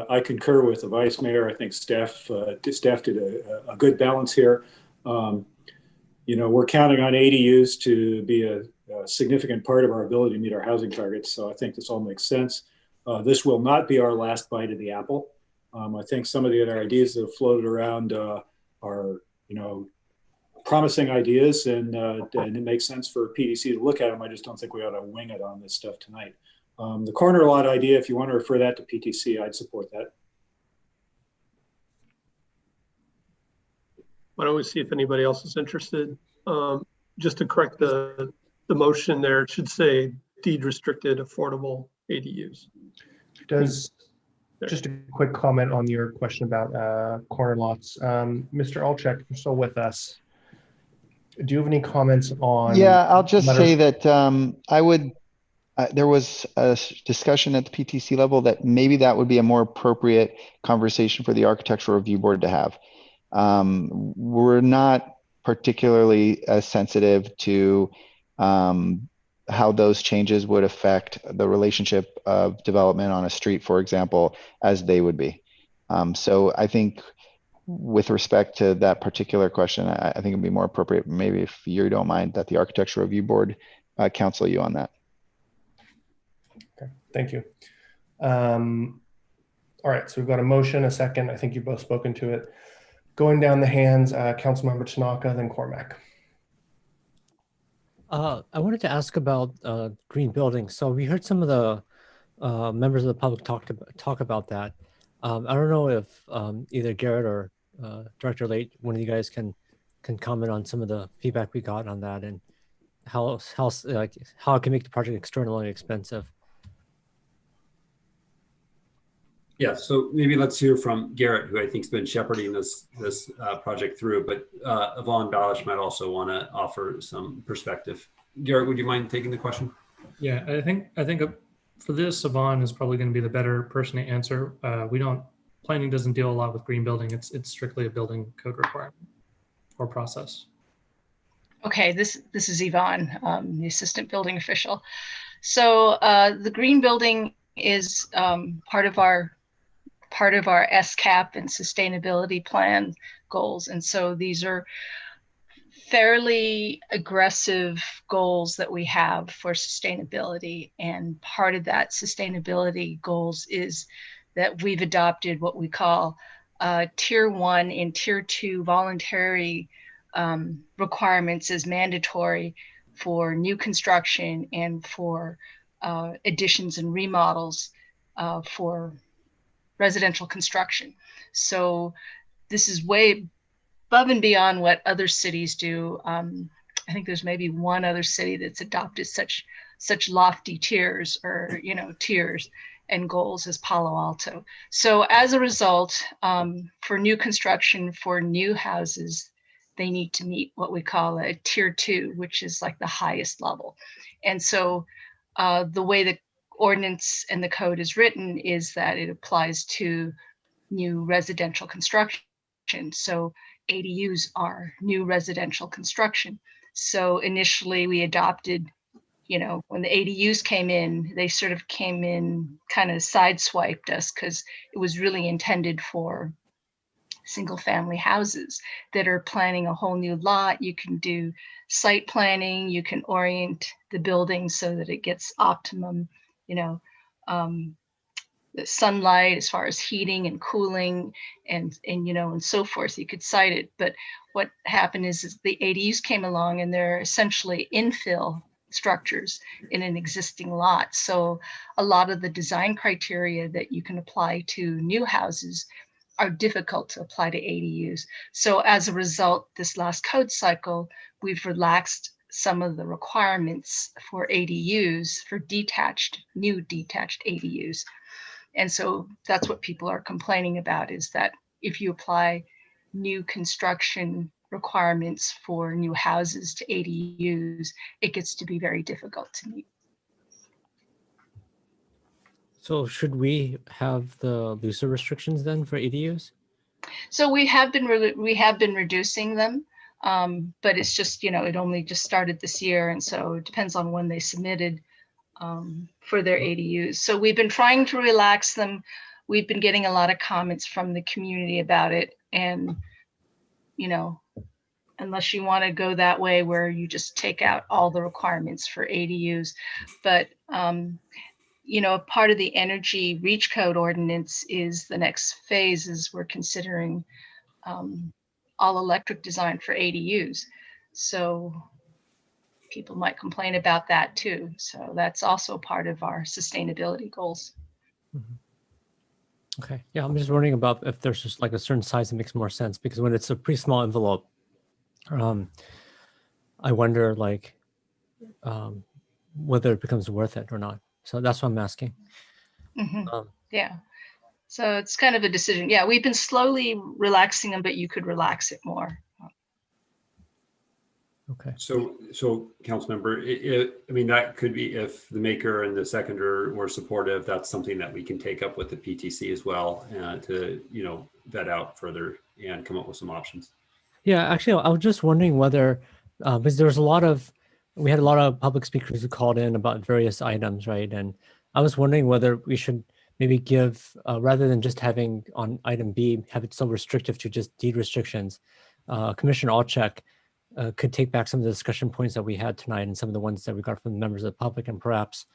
I concur with the vice mayor. I think staff did a good balance here. We're counting on ADUs to be a significant part of our ability to meet our housing targets. So I think this all makes sense. This will not be our last bite of the apple. I think some of the other ideas that have floated around are, promising ideas, and it makes sense for PDC to look at them. I just don't think we ought to wing it on this stuff tonight. The corner lot idea, if you want to refer that to PTC, I'd support that. Why don't we see if anybody else is interested? Just to correct the motion there, it should say deed restricted affordable ADUs. Just a quick comment on your question about corner lots. Mr. Alchek, you're still with us. Do you have any comments on? Yeah, I'll just say that there was a discussion at the PTC level that maybe that would be a more appropriate conversation for the Architectural Review Board to have. We're not particularly sensitive to how those changes would affect the relationship of development on a street, for example, as they would be. So I think with respect to that particular question, I think it'd be more appropriate, maybe if you don't mind, that the Architectural Review Board counsel you on that. Okay, thank you. All right, so we've got a motion, a second. I think you've both spoken to it. Going down the hands, Councilmember Tanaka, then Cormac. I wanted to ask about green buildings. So we heard some of the members of the public talk about that. I don't know if either Garrett or Director Late, one of you guys can comment on some of the feedback we got on that and how it can make the project externally expensive. Yeah, so maybe let's hear from Garrett, who I think has been shepherding this project through, but Yvonne Balish might also want to offer some perspective. Garrett, would you mind taking the question? Yeah, I think for this, Yvonne is probably going to be the better person to answer. Planning doesn't deal a lot with green building. It's strictly a building code requirement or process. Okay, this is Yvonne, the assistant building official. So the green building is part of our SCAP and sustainability plan goals. And so these are fairly aggressive goals that we have for sustainability. And part of that sustainability goals is that we've adopted what we call tier 1 and tier 2 voluntary requirements as mandatory for new construction and for additions and remodels for residential construction. So this is way above and beyond what other cities do. I think there's maybe one other city that's adopted such lofty tiers or, you know, tiers and goals as Palo Alto. So as a result, for new construction for new houses, they need to meet what we call a tier 2, which is like the highest level. And so the way the ordinance and the code is written is that it applies to new residential construction. So ADUs are new residential construction. So initially we adopted, you know, when the ADUs came in, they sort of came in, kind of sideswiped us because it was really intended for single family houses that are planning a whole new lot. You can do site planning, you can orient the building so that it gets optimum, you know, the sunlight as far as heating and cooling and you know, and so forth. You could cite it. But what happened is the ADUs came along and they're essentially infill structures in an existing lot. So a lot of the design criteria that you can apply to new houses are difficult to apply to ADUs. So as a result, this last code cycle, we've relaxed some of the requirements for ADUs, for new detached ADUs. And so that's what people are complaining about, is that if you apply new construction requirements for new houses to ADUs, it gets to be very difficult to meet. So should we have the looser restrictions then for ADUs? So we have been reducing them, but it's just, you know, it only just started this year, and so it depends on when they submitted for their ADUs. So we've been trying to relax them. We've been getting a lot of comments from the community about it, and you know, unless you want to go that way where you just take out all the requirements for ADUs, but you know, part of the energy reach code ordinance is the next phase is we're considering all electric design for ADUs. So people might complain about that too. So that's also part of our sustainability goals. Okay, yeah, I'm just wondering about if there's just like a certain size that makes more sense, because when it's a pretty small envelope, I wonder like whether it becomes worth it or not. So that's what I'm asking. Yeah. So it's kind of a decision. Yeah, we've been slowly relaxing them, but you could relax it more. Okay. So Councilmember, I mean, that could be, if the maker and the seconder were supportive, that's something that we can take up with the PTC as well to, you know, vet out further and come up with some options. Yeah, actually, I was just wondering whether, because there was we had a lot of public speakers who called in about various items, right? And I was wondering whether we should maybe give, rather than just having on item B, have it so restrictive to just deed restrictions, Commissioner Allcheck could take back some of the discussion points that we had tonight and some of the ones that we got from the members of the public, and perhaps,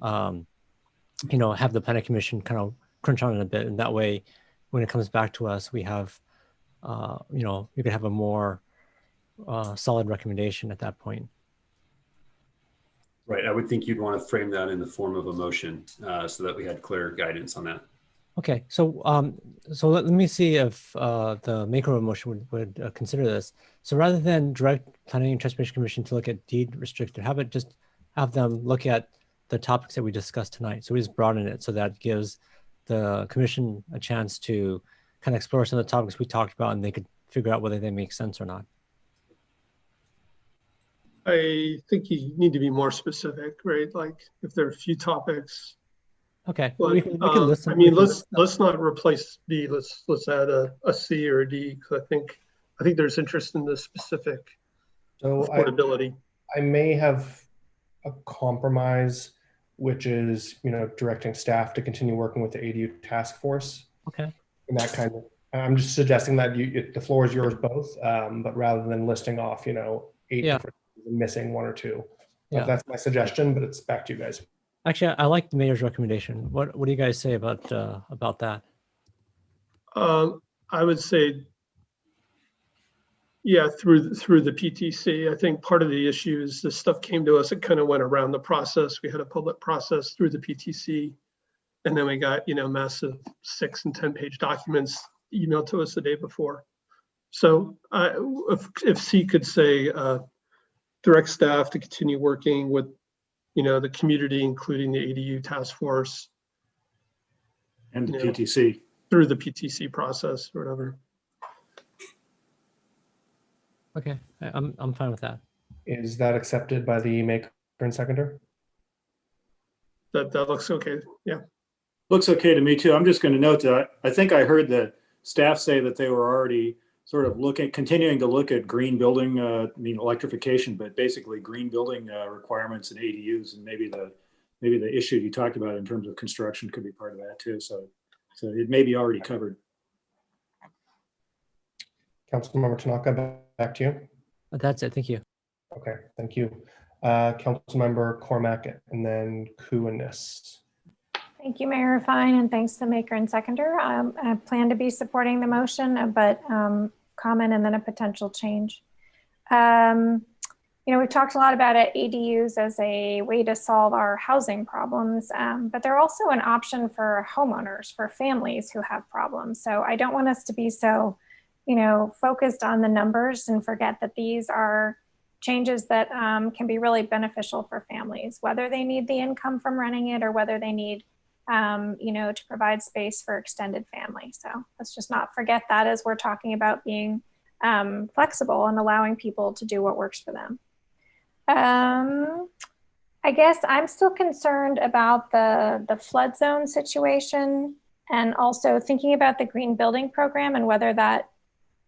you know, have the planning commission kind of crunch on it a bit. And that way, when it comes back to us, we have, you know, we could have a more solid recommendation at that point. Right. I would think you'd want to frame that in the form of a motion so that we had clear guidance on that. Okay, so so let me see if the maker of a motion would consider this. So rather than direct Planning and Transportation Commission to look at deed restricted, how about just have them look at the topics that we discussed tonight? So we just broaden it so that gives the commission a chance to kind of explore some of the topics we talked about, and they could figure out whether they make sense or not. I think you need to be more specific, right? Like if there are a few topics. Okay. But, we can listen. I mean, let's not replace B. Let's add a C or a D, because I think there's interest in the specific affordability. I may have a compromise, which is, you know, directing staff to continue working with the ADU task force. Okay. And that kind of, I'm just suggesting that the floor is yours both, but rather than listing off, you know, 8 different, missing 1 or 2. Yeah. That's my suggestion, but it's back to you guys. Actually, I like the mayor's recommendation. What do you guys say about that? I would say, yeah, through the PTC. I think part of the issue is this stuff came to us. It kind of went around the process. We had a public process through the PTC, and then we got massive 6 and 10-page documents emailed to us the day before. So if C could say direct staff to continue working with the community, including the ADU task force and the PTC through the PTC process or whatever. Okay, I'm fine with that. Is that accepted by the maker and seconder? That looks okay. Yeah. Looks okay to me too. I'm just going to note that I think I heard the staff say that they were already sort of continuing to look at green building, electrification, but basically green building requirements and ADUs, and maybe the issue you talked about in terms of construction could be part of that too. So it may be already covered. Councilmember Tanaka, back to you. That's it. Thank you. Okay, thank you. Councilmember Cormack, and then Kunis. Thank you, Mayor Fine, and thanks to maker and seconder. I plan to be supporting the motion, but comment and then a potential change. We've talked a lot about ADUs as a way to solve our housing problems, but they're also an option for homeowners, for families who have problems. So I don't want us to be so, focused on the numbers and forget that these are changes that can be really beneficial for families, whether they need the income from renting it or whether they need to provide space for extended family. So let's just not forget that as we're talking about being flexible and allowing people to do what works for them. I guess I'm still concerned about the flood zone situation and also thinking about the green building program and whether that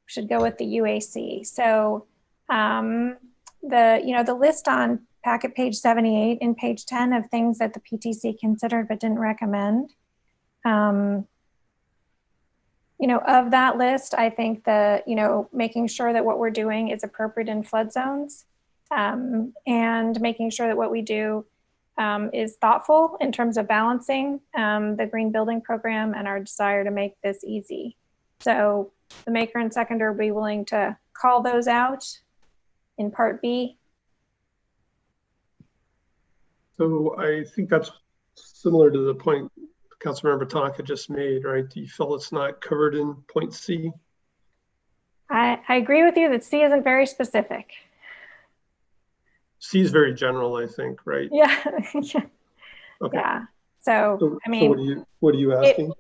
should go with the UAC. So the list on packet page 78 and page 10 of things that the PTC considered but didn't recommend. Of that list, I think making sure that what we're doing is appropriate in flood zones and making sure that what we do is thoughtful in terms of balancing the green building program and our desire to make this easy. So the maker and seconder will be willing to call those out in part B. So I think that's similar to the point Councilmember Tanaka just made, right? Do you feel it's not covered in point C? I agree with you that C isn't very specific. C is very general, I think, right? Yeah. Okay. Yeah. So I mean, so what are you asking?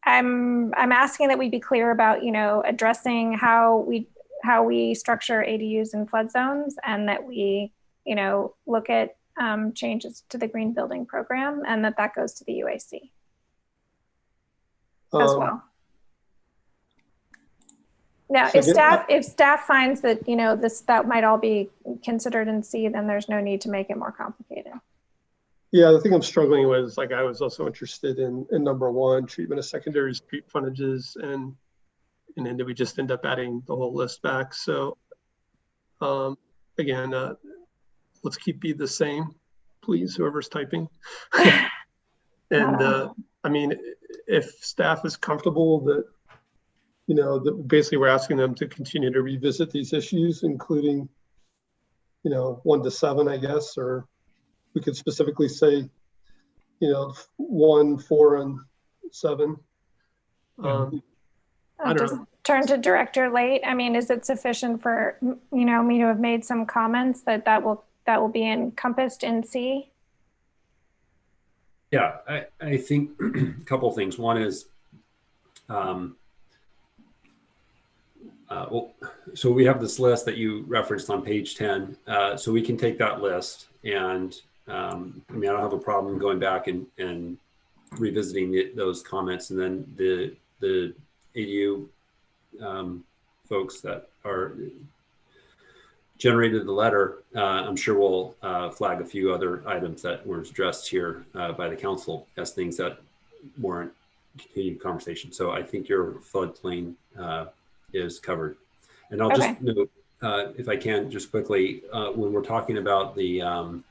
I'm asking that we be clear about addressing how we structure ADUs in flood zones, and that we look at changes to the green building program, and that goes to the UAC as well. Now, So if staff finds that that might all be considered in C, then there's no need to make it more complicated. Yeah, the thing I'm struggling with is I was also interested in number 1, treatment of secondary street frontages, and then did we just end up adding the whole list back? So again, let's keep B the same, please, whoever's typing. And I mean, if staff is comfortable that, that basically we're asking them to continue to revisit these issues, including, 1 to 7, I guess, or we could specifically say, 1, 4, and 7. I don't just know. turn to Director Late. I mean, is it sufficient for me to have made some comments that will be encompassed in C? Yeah, I think a couple of things. One is, so we have this list that you referenced on page 10. So we can take that list and, I don't have a problem going back and revisiting those comments, and then the ADU folks that are generated the letter, I'm sure we'll flag a few other items that weren't addressed here by the council as things that warrant continued conversation. So I think your floodplain is covered. And I'll just note, if I can, just quickly, when we're talking about the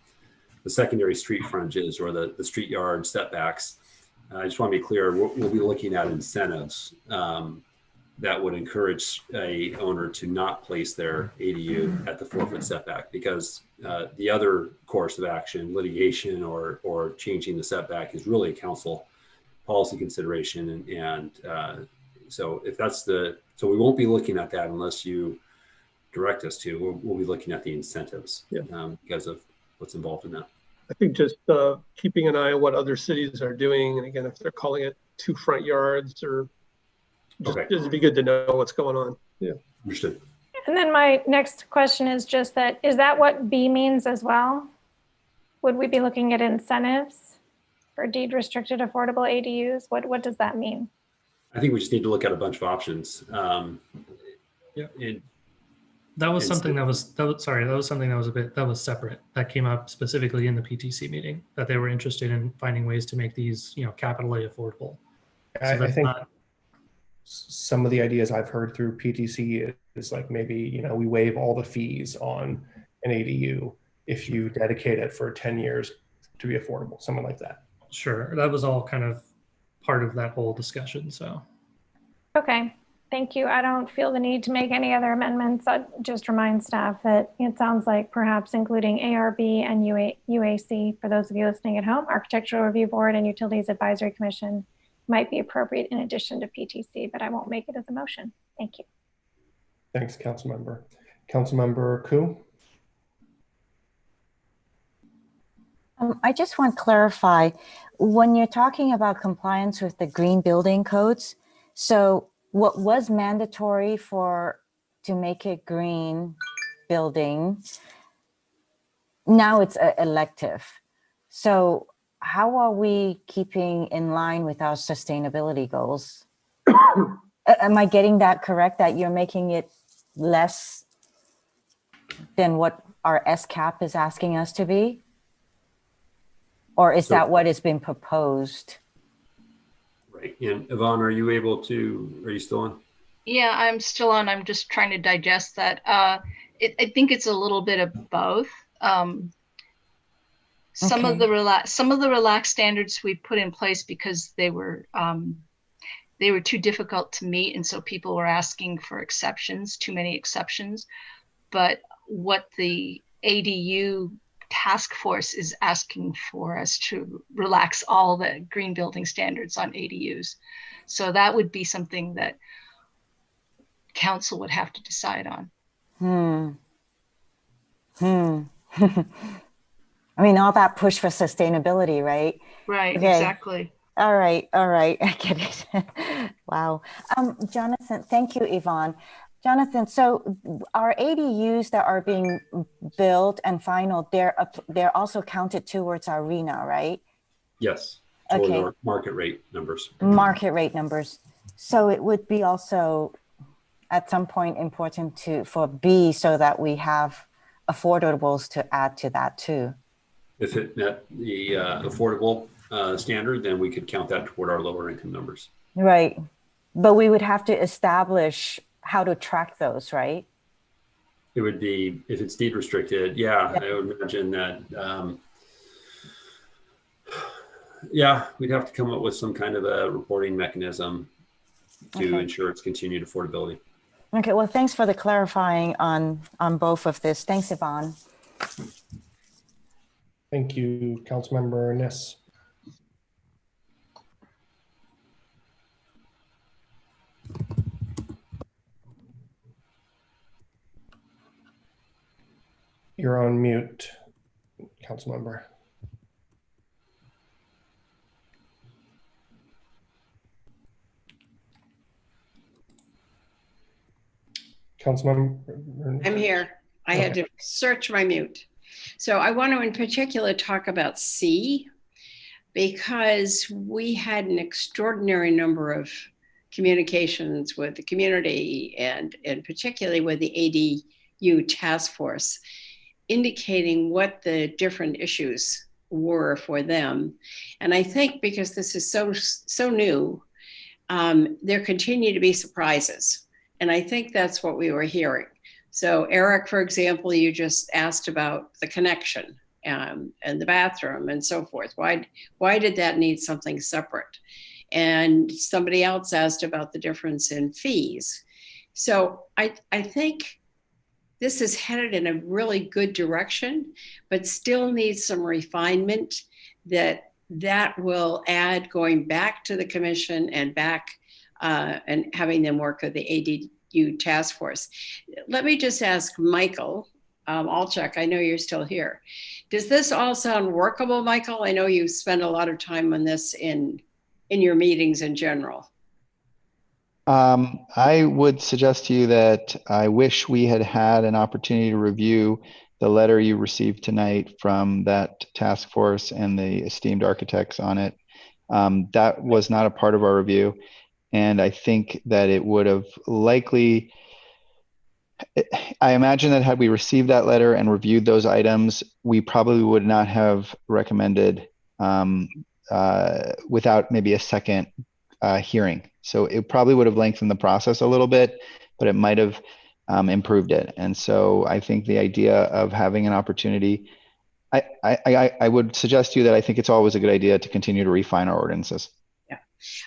secondary street frontages or the street yard setbacks. I just want to be clear, we'll be looking at incentives that would encourage a owner to not place their ADU at the 4-foot setback, because the other course of action, litigation or changing the setback, is really a council policy consideration. And so if that's so we won't be looking at that unless you direct us to. We'll be looking at the incentives because of what's involved in that. I think just keeping an eye on what other cities are doing. And again, if they're calling it 2 front yards or just, it'd be good to know what's going on. Yeah. Understood. And then my next question is just that, is that what B means as well? Would we be looking at incentives for deed restricted affordable ADUs? What does that mean? I think we just need to look at a bunch of options. That was something that was separate. That came up specifically in the PTC meeting, that they were interested in finding ways to make these, capitally affordable. So I think some of the ideas I've heard through PTC is like maybe, we waive all the fees on an ADU if you dedicate it for 10 years to be affordable, something like that. Sure, that was all kind of part of that whole discussion. So, okay. Thank you. I don't feel the need to make any other amendments. I'd just remind staff that it sounds like perhaps including ARB and UAC, for those of you listening at home, Architectural Review Board and Utilities Advisory Commission, might be appropriate in addition to PTC, but I won't make it as a motion. Thank you. Thanks, Councilmember. Councilmember Koo? I just want to clarify, when you're talking about compliance with the green building codes, so what was mandatory to make it green building, now it's elective. So how are we keeping in line with our sustainability goals? Am I getting that correct, that you're making it less than what our SCAP is asking us to be? Or is that what has been proposed? Right. And Yvonne, are you still on? Yeah, I'm still on. I'm just trying to digest that. I think it's a little bit of both. Some of the relaxed standards we put in place because they were too difficult to meet, and so people were asking for exceptions, too many exceptions. But what the ADU task force is asking for us to relax all the green building standards on ADUs. So that would be something that council would have to decide on. I mean, all that push for sustainability, right? Right, okay. Exactly. All right, I get it. Wow. Jonathan, thank you, Yvonne. Jonathan, so our ADUs that are being built and final, they're also counted towards our RENA, right? Yes. Okay. Our market rate numbers. Market rate numbers. So it would be also at some point important for B, so that we have affordables to add to that too. If it met the affordable standard, then we could count that toward our lower income numbers. Right. But we would have to establish how to track those, right? It would be, if it's deed restricted, yeah. I would imagine that, we'd have to come up with some kind of a reporting mechanism to ensure its continued affordability. Okay, well, thanks for the clarifying on both of this. Thanks, Yvonne. Thank you, Councilmember Ness. You're on mute, Councilmember. Councilmember? I'm here. I had to search my mute. So I want to in particular talk about C, because we had an extraordinary number of communications with the community and particularly with the ADU task force, indicating what the different issues were for them. And I think because this is so new, there continue to be surprises. And I think that's what we were hearing. So Eric, for example, you just asked about the connection. and the bathroom and so forth. Why did that need something separate? And somebody else asked about the difference in fees. So I think this is headed in a really good direction, but still needs some refinement that will add going back to the commission and back and having them work with the ADU task force. Let me just ask Michael, Alchuk, I know you're still here. Does this all sound workable, Michael? I know you spend a lot of time on this in your meetings in general. I would suggest to you that I wish we had had an opportunity to review the letter you received tonight from that task force and the esteemed architects on it. That was not a part of our review. And I think that it would have likely, I imagine that had we received that letter and reviewed those items, we probably would not have recommended without maybe a second hearing. So it probably would have lengthened the process a little bit, but it might have improved it. And so I think the idea of having an opportunity, I would suggest to you that I think it's always a good idea to continue to refine our ordinances. Yeah.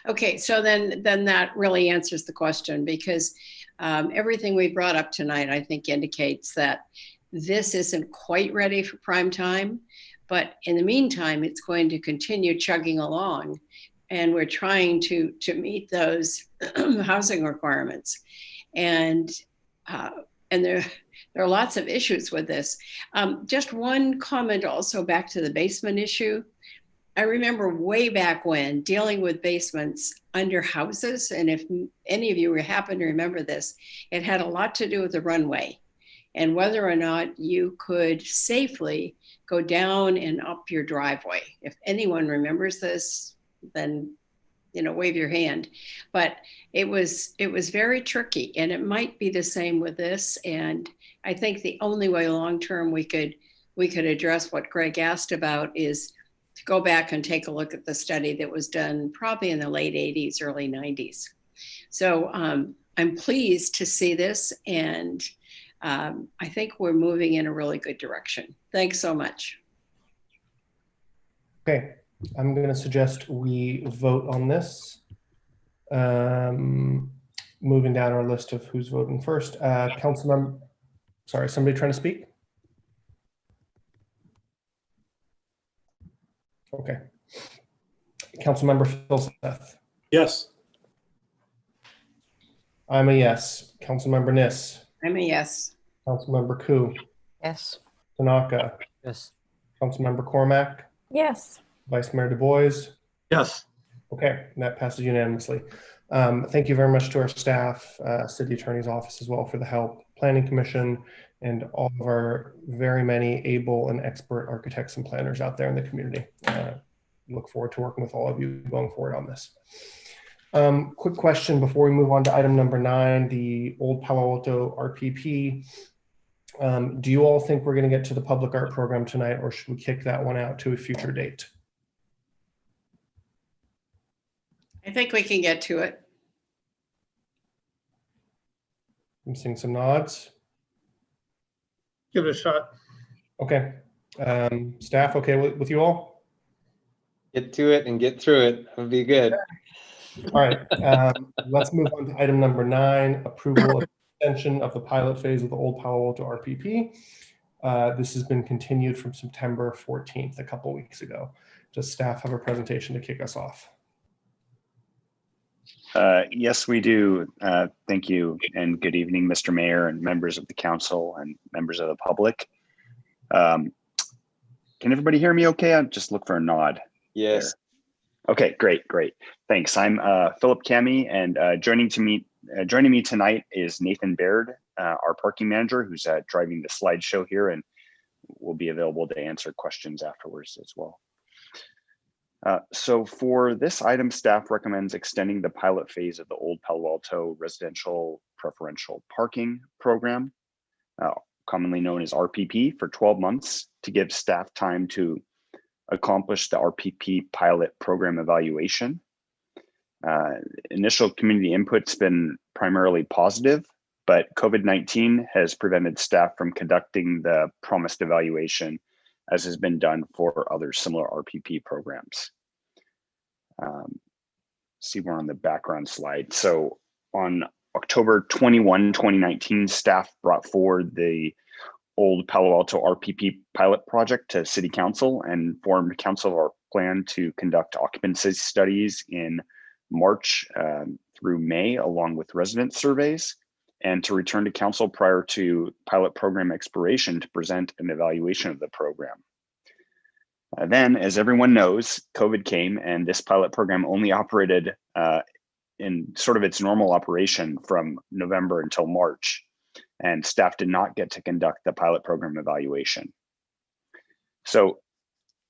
Okay. So then that really answers the question, because everything we brought up tonight, I think, indicates that this isn't quite ready for prime time, but in the meantime, it's going to continue chugging along. And we're trying to meet those housing requirements. And there are lots of issues with this. Just one comment also back to the basement issue. I remember way back when dealing with basements under houses, and if any of you happen to remember this, it had a lot to do with the runway and whether or not you could safely go down and up your driveway. If anyone remembers this, then wave your hand. But it was very tricky, and it might be the same with this. And I think the only way long term we could address what Greg asked about is to go back and take a look at the study that was done probably in the late 80s, early 90s. So I'm pleased to see this, and I think we're moving in a really good direction. Thanks so much. Okay. I'm going to suggest we vote on this. Moving down our list of who's voting first. Councilmember, sorry, somebody trying to speak? Okay. Councilmember Philseth. Yes. I'm a yes. Councilmember Niss. I'm a yes. Councilmember Koo. Yes. Tanaka. Yes. Councilmember Cormack. Yes. Vice Mayor Du Bois. Yes. Okay, and that passes unanimously. Thank you very much to our staff, City Attorney's Office as well for the help, Planning Commission, and all of our very many able and expert architects and planners out there in the community. Look forward to working with all of you going forward on this. Quick question before we move on to item number 9, the Old Palo Alto RPP. Do you all think we're going to get to the public art program tonight, or should we kick that one out to a future date? I think we can get to it. I'm seeing some nods. Give it a shot. Okay. Staff, okay with you all? Get to it and get through it. That'll be good. All right. Let's move on to item number 9, approval of extension of the pilot phase of the Old Palo Alto RPP. This has been continued from September 14th, a couple weeks ago. Does staff have a presentation to kick us off? Yes, we do. Thank you, and good evening, Mr. Mayor and members of the council and members of the public. Can everybody hear me okay? I'll just look for a nod. Yes. There. Okay, great. Thanks. I'm Philip Cami, and joining me tonight is Nathan Baird, our parking manager, who's driving the slideshow here and will be available to answer questions afterwards as well. So for this item, staff recommends extending the pilot phase of the Old Palo Alto Residential Preferential Parking Program, commonly known as RPP, for 12 months to give staff time to accomplish the RPP pilot program evaluation. Initial community input's been primarily positive, but COVID-19 has prevented staff from conducting the promised evaluation as has been done for other similar RPP programs. See, we're on the background slide. So on October 21, 2019, staff brought forward the Old Palo Alto RPP pilot project to City Council and formed council of our plan to conduct occupancy studies in March through May, along with resident surveys, and to return to council prior to pilot program expiration to present an evaluation of the program. Then, as everyone knows, COVID came and this pilot program only operated in sort of its normal operation from November until March, and staff did not get to conduct the pilot program evaluation. So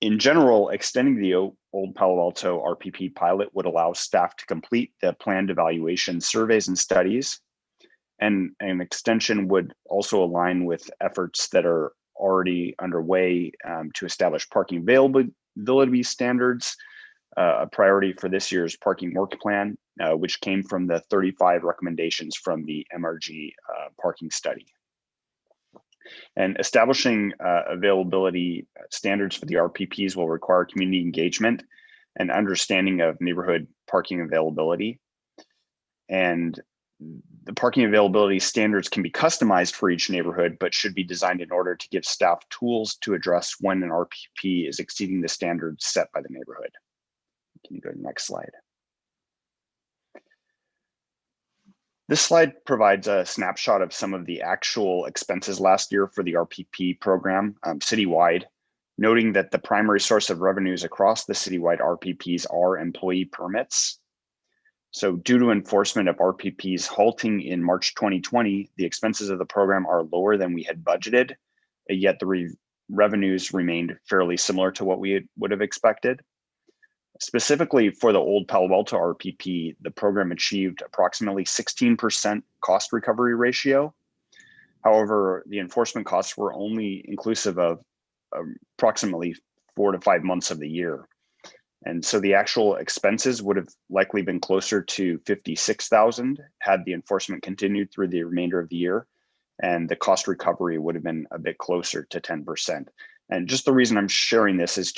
in general, extending the Old Palo Alto RPP pilot would allow staff to complete the planned evaluation surveys and studies, and an extension would also align with efforts that are already underway to establish parking availability standards, a priority for this year's parking work plan, which came from the 35 recommendations from the MRG parking study. And establishing availability standards for the RPPs will require community engagement and understanding of neighborhood parking availability. And the parking availability standards can be customized for each neighborhood, but should be designed in order to give staff tools to address when an RPP is exceeding the standards set by the neighborhood. Can you go to the next slide? This slide provides a snapshot of some of the actual expenses last year for the RPP program citywide, noting that the primary source of revenues across the citywide RPPs are employee permits. So due to enforcement of RPPs halting in March 2020, the expenses of the program are lower than we had budgeted, yet the revenues remained fairly similar to what we would have expected. Specifically for the Old Palo Alto RPP, the program achieved approximately 16% cost recovery ratio. However, the enforcement costs were only inclusive of approximately 4 to 5 months of the year. And so the actual expenses would have likely been closer to 56,000 had the enforcement continued through the remainder of the year, and the cost recovery would have been a bit closer to 10%. And just the reason I'm sharing this is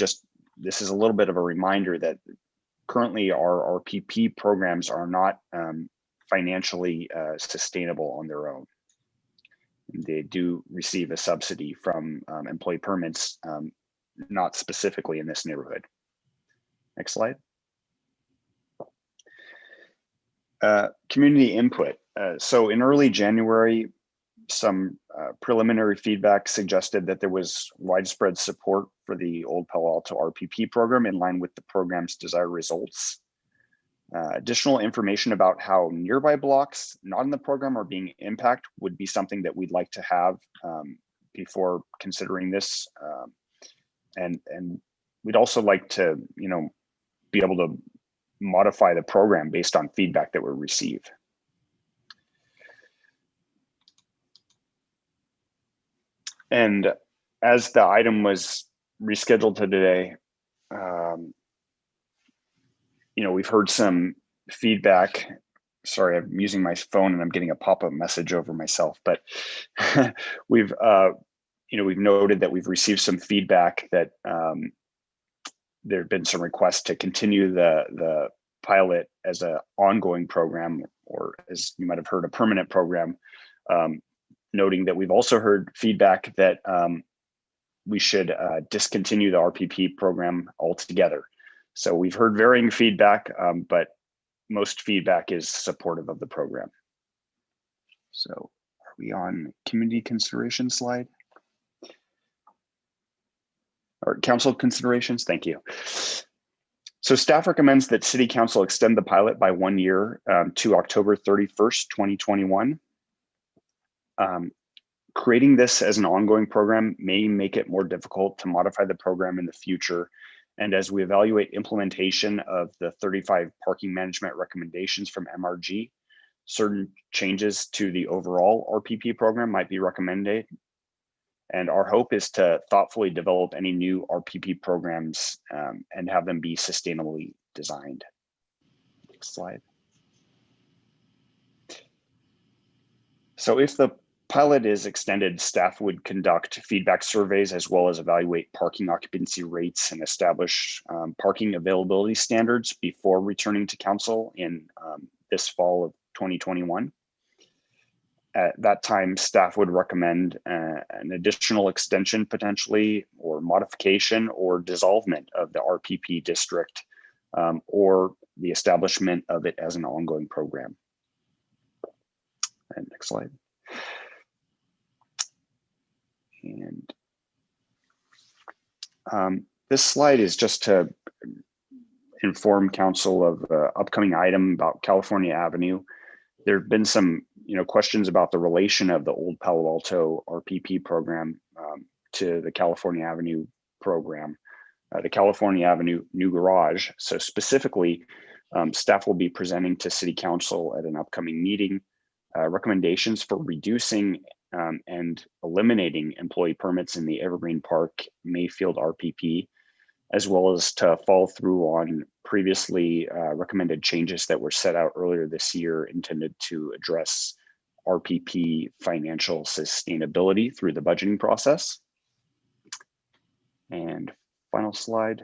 this is a little bit of a reminder that currently our RPP programs are not financially sustainable on their own. They do receive a subsidy from employee permits, not specifically in this neighborhood. Next slide. Community input. So in early January, some preliminary feedback suggested that there was widespread support for the Old Palo Alto RPP program in line with the program's desired results. Additional information about how nearby blocks not in the program are being impacted would be something that we'd like to have before considering this. And we'd also like to, be able to modify the program based on feedback that we receive. And as the item was rescheduled to today, we've heard some feedback. Sorry, I'm using my phone and I'm getting a pop-up message over myself, but we've noted that we've received some feedback that there have been some requests to continue the pilot as an ongoing program, or as you might have heard, a permanent program, noting that we've also heard feedback that we should discontinue the RPP program altogether. So we've heard varying feedback, but most feedback is supportive of the program. So are we on community consideration slide? Or council considerations, thank you. So staff recommends that City Council extend the pilot by 1 year to October 31st, 2021. Creating this as an ongoing program may make it more difficult to modify the program in the future. And as we evaluate implementation of the 35 parking management recommendations from MRG, certain changes to the overall RPP program might be recommended. And our hope is to thoughtfully develop any new RPP programs and have them be sustainably designed. Next slide. So if the pilot is extended, staff would conduct feedback surveys as well as evaluate parking occupancy rates and establish parking availability standards before returning to council in this fall of 2021. At that time, staff would recommend an additional extension potentially, or modification or dissolvement of the RPP district, or the establishment of it as an ongoing program. And next slide. And this slide is just to inform council of the upcoming item about California Avenue. There have been some questions about the relation of the old Palo Alto RPP program to the California Avenue program, the California Avenue new garage. So specifically, staff will be presenting to City Council at an upcoming meeting recommendations for reducing and eliminating employee permits in the Evergreen Park Mayfield RPP, as well as to follow through on previously recommended changes that were set out earlier this year intended to address RPP financial sustainability through the budgeting process. And final slide.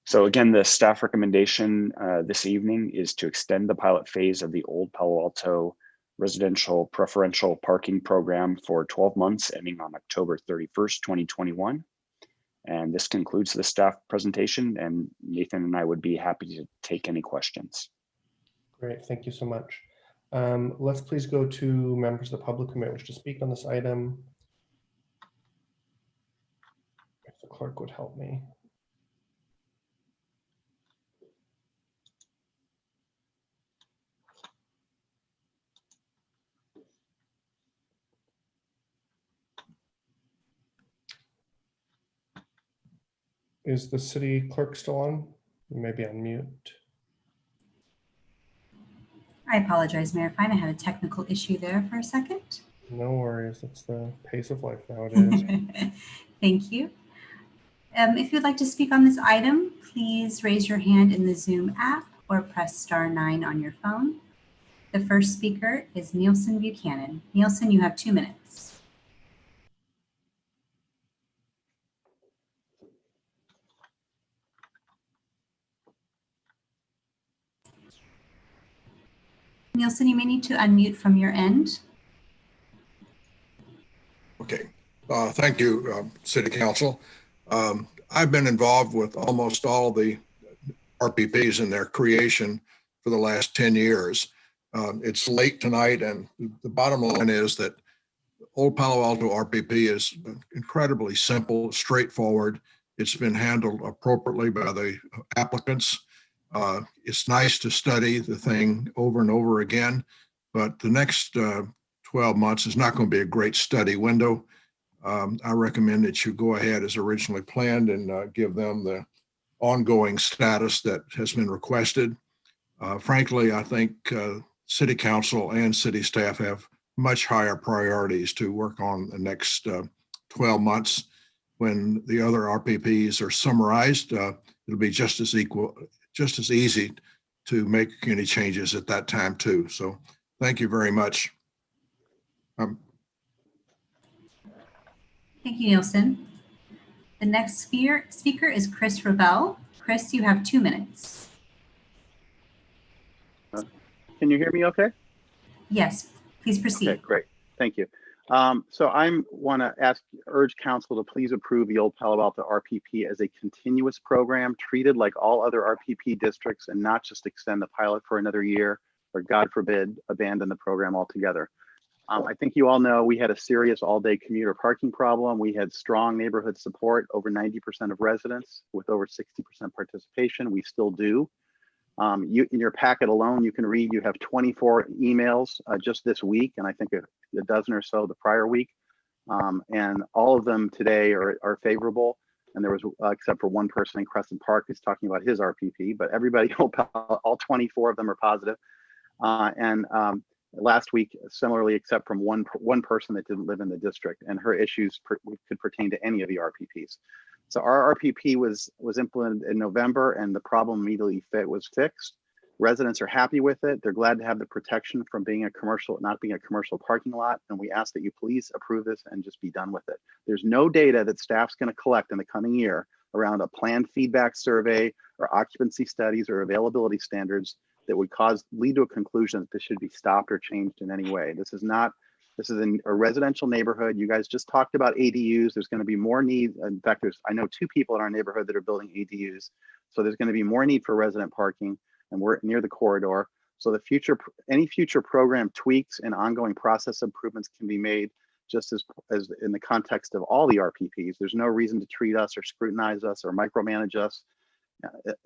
So again, the staff recommendation this evening is to extend the pilot phase of the old Palo Alto residential preferential parking program for 12 months ending on October 31st, 2021. And this concludes the staff presentation, and Nathan and I would be happy to take any questions. Great, thank you so much. Let's please go to members of the public who may wish to speak on this item. If the clerk would help me. Is the city clerk still on? You may be on mute. I apologize, Mayor Fine. I had a technical issue there for a second. No worries. It's the pace of life nowadays. Thank you. If you'd like to speak on this item, please raise your hand in the Zoom app or press *9 on your phone. The first speaker is Nielsen Buchanan. Nielsen, you have 2 minutes. Nielsen, you may need to unmute from your end. Okay, thank you, City Council. I've been involved with almost all the RPPs in their creation for the last 10 years. It's late tonight, and the bottom line is that Old Palo Alto RPP is incredibly simple, straightforward. It's been handled appropriately by the applicants. It's nice to study the thing over and over again, but the next 12 months is not going to be a great study window. I recommend that you go ahead as originally planned and give them the ongoing status that has been requested. Frankly, I think City Council and city staff have much higher priorities to work on the next 12 months. When the other RPPs are summarized, it'll be just as easy to make any changes at that time too. So thank you very much. Thank you, Nielsen. The next speaker is Chris Rebell. Chris, you have 2 minutes. Can you hear me okay? Yes, please proceed. Okay, great. Thank you. So I want to urge council to please approve the old Palo Alto RPP as a continuous program treated like all other RPP districts, and not just extend the pilot for another year or, God forbid, abandon the program altogether. I think you all know we had a serious all-day commuter parking problem. We had strong neighborhood support, over 90% of residents with over 60% participation. We still do. In your packet alone, you can read, you have 24 emails just this week, and I think a dozen or so the prior week. And all of them today are favorable. And there was, except for one person in Crescent Park who's talking about his RPP, but everybody, all 24 of them are positive. Last week, similarly, except from one person that didn't live in the district, and her issues could pertain to any of the RPPs. So our RPP was implemented in November, and the problem immediately was fixed. Residents are happy with it. They're glad to have the protection from being a commercial, not being a commercial parking lot. And we ask that you please approve this and just be done with it. There's no data that staff's going to collect in the coming year around a planned feedback survey or occupancy studies or availability standards that would lead to a conclusion that this should be stopped or changed in any way. This is in a residential neighborhood. You guys just talked about ADUs. There's going to be more need. In fact, I know 2 people in our neighborhood that are building ADUs. So there's going to be more need for resident parking, and we're near the corridor. So any future program tweaks and ongoing process improvements can be made just as in the context of all the RPPs. There's no reason to treat us or scrutinize us or micromanage us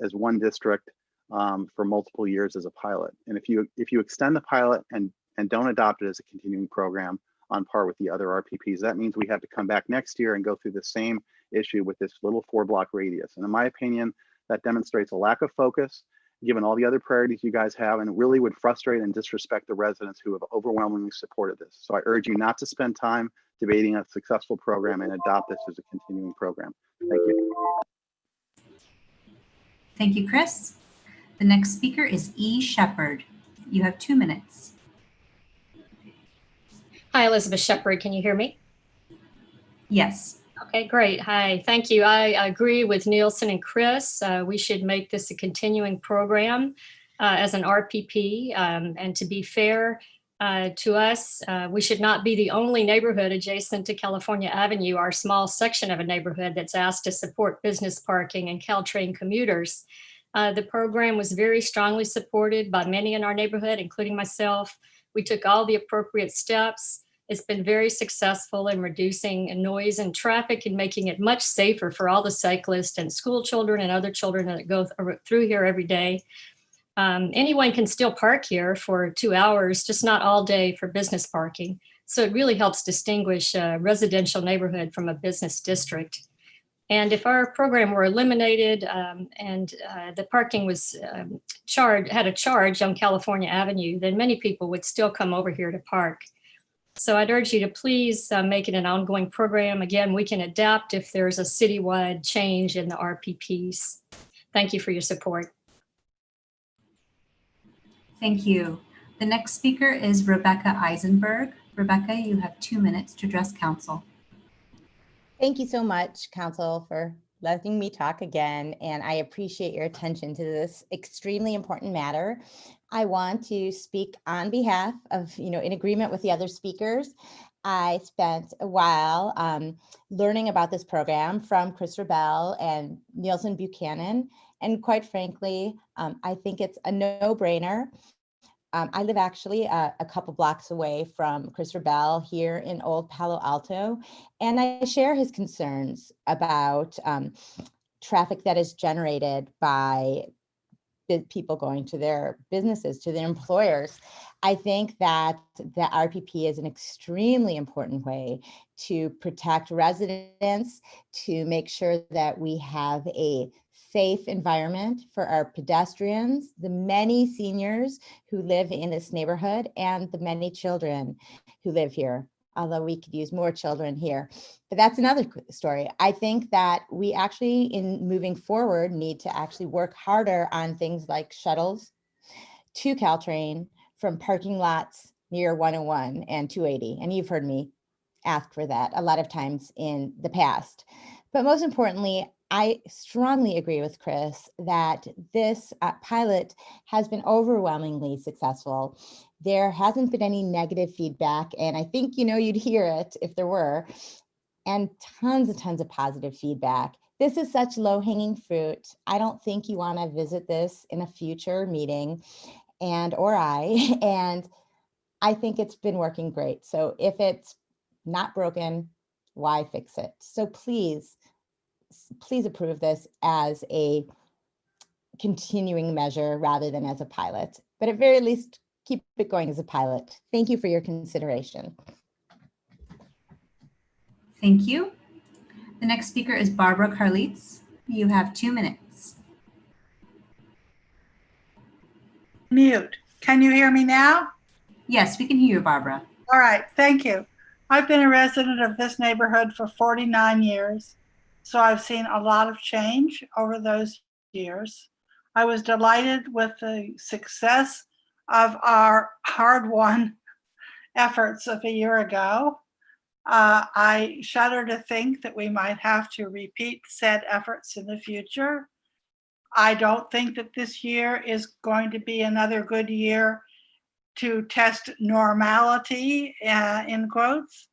as one district for multiple years as a pilot. And if you extend the pilot and don't adopt it as a continuing program on par with the other RPPs, that means we have to come back next year and go through the same issue with this little 4-block radius. And in my opinion, that demonstrates a lack of focus given all the other priorities you guys have, and it really would frustrate and disrespect the residents who have overwhelmingly supported this. So I urge you not to spend time debating a successful program and adopt this as a continuing program. Thank you. Thank you, Chris. The next speaker is E. Shepherd. You have 2 minutes. Hi, Elizabeth Shepherd. Can you hear me? Yes. Okay, great. Hi, thank you. I agree with Nielsen and Chris. We should make this a continuing program as an RPP. And to be fair to us, we should not be the only neighborhood adjacent to California Avenue, our small section of a neighborhood that's asked to support business parking and Caltrain commuters. The program was very strongly supported by many in our neighborhood, including myself. We took all the appropriate steps. It's been very successful in reducing noise and traffic and making it much safer for all the cyclists and school children and other children that go through here every day. Anyone can still park here for 2 hours, just not all day for business parking. So it really helps distinguish a residential neighborhood from a business district. And if our program were eliminated and the parking was had a charge on California Avenue, then many people would still come over here to park. So I'd urge you to please make it an ongoing program. Again, we can adapt if there's a citywide change in the RPPs. Thank you for your support. Thank you. The next speaker is Rebecca Eisenberg. Rebecca, you have 2 minutes to address council. Thank you so much, Council, for letting me talk again, and I appreciate your attention to this extremely important matter. I want to speak on behalf of, in agreement with the other speakers. I spent a while learning about this program from Chris Rebell and Nielsen Buchanan, and quite frankly, I think it's a no-brainer. I live actually a couple blocks away from Chris Rebell here in Old Palo Alto, and I share his concerns about traffic that is generated by people going to their businesses, to their employers. I think that the RPP is an extremely important way to protect residents, to make sure that we have a safe environment for our pedestrians, the many seniors who live in this neighborhood, and the many children who live here, although we could use more children here. But that's another story. I think that we actually, in moving forward, need to actually work harder on things like shuttles to Caltrain from parking lots near 101 and 280. And you've heard me ask for that a lot of times in the past. But most importantly, I strongly agree with Chris that this pilot has been overwhelmingly successful. There hasn't been any negative feedback, and I think you'd hear it if there were, and tons of positive feedback. This is such low-hanging fruit. I don't think you want to visit this in a future meeting, and I think it's been working great. So if it's not broken, why fix it? So please approve this as a continuing measure rather than as a pilot, but at very least keep it going as a pilot. Thank you for your consideration. Thank you. The next speaker is Barbara Karlitz. You have 2 minutes. Mute. Can you hear me now? Yes, we can hear you, Barbara. All right, thank you. I've been a resident of this neighborhood for 49 years. So I've seen a lot of change over those years. I was delighted with the success of our hard-won efforts of a year ago. I shudder to think that we might have to repeat said efforts in the future. I don't think that this year is going to be another good year to test normality, in quotes.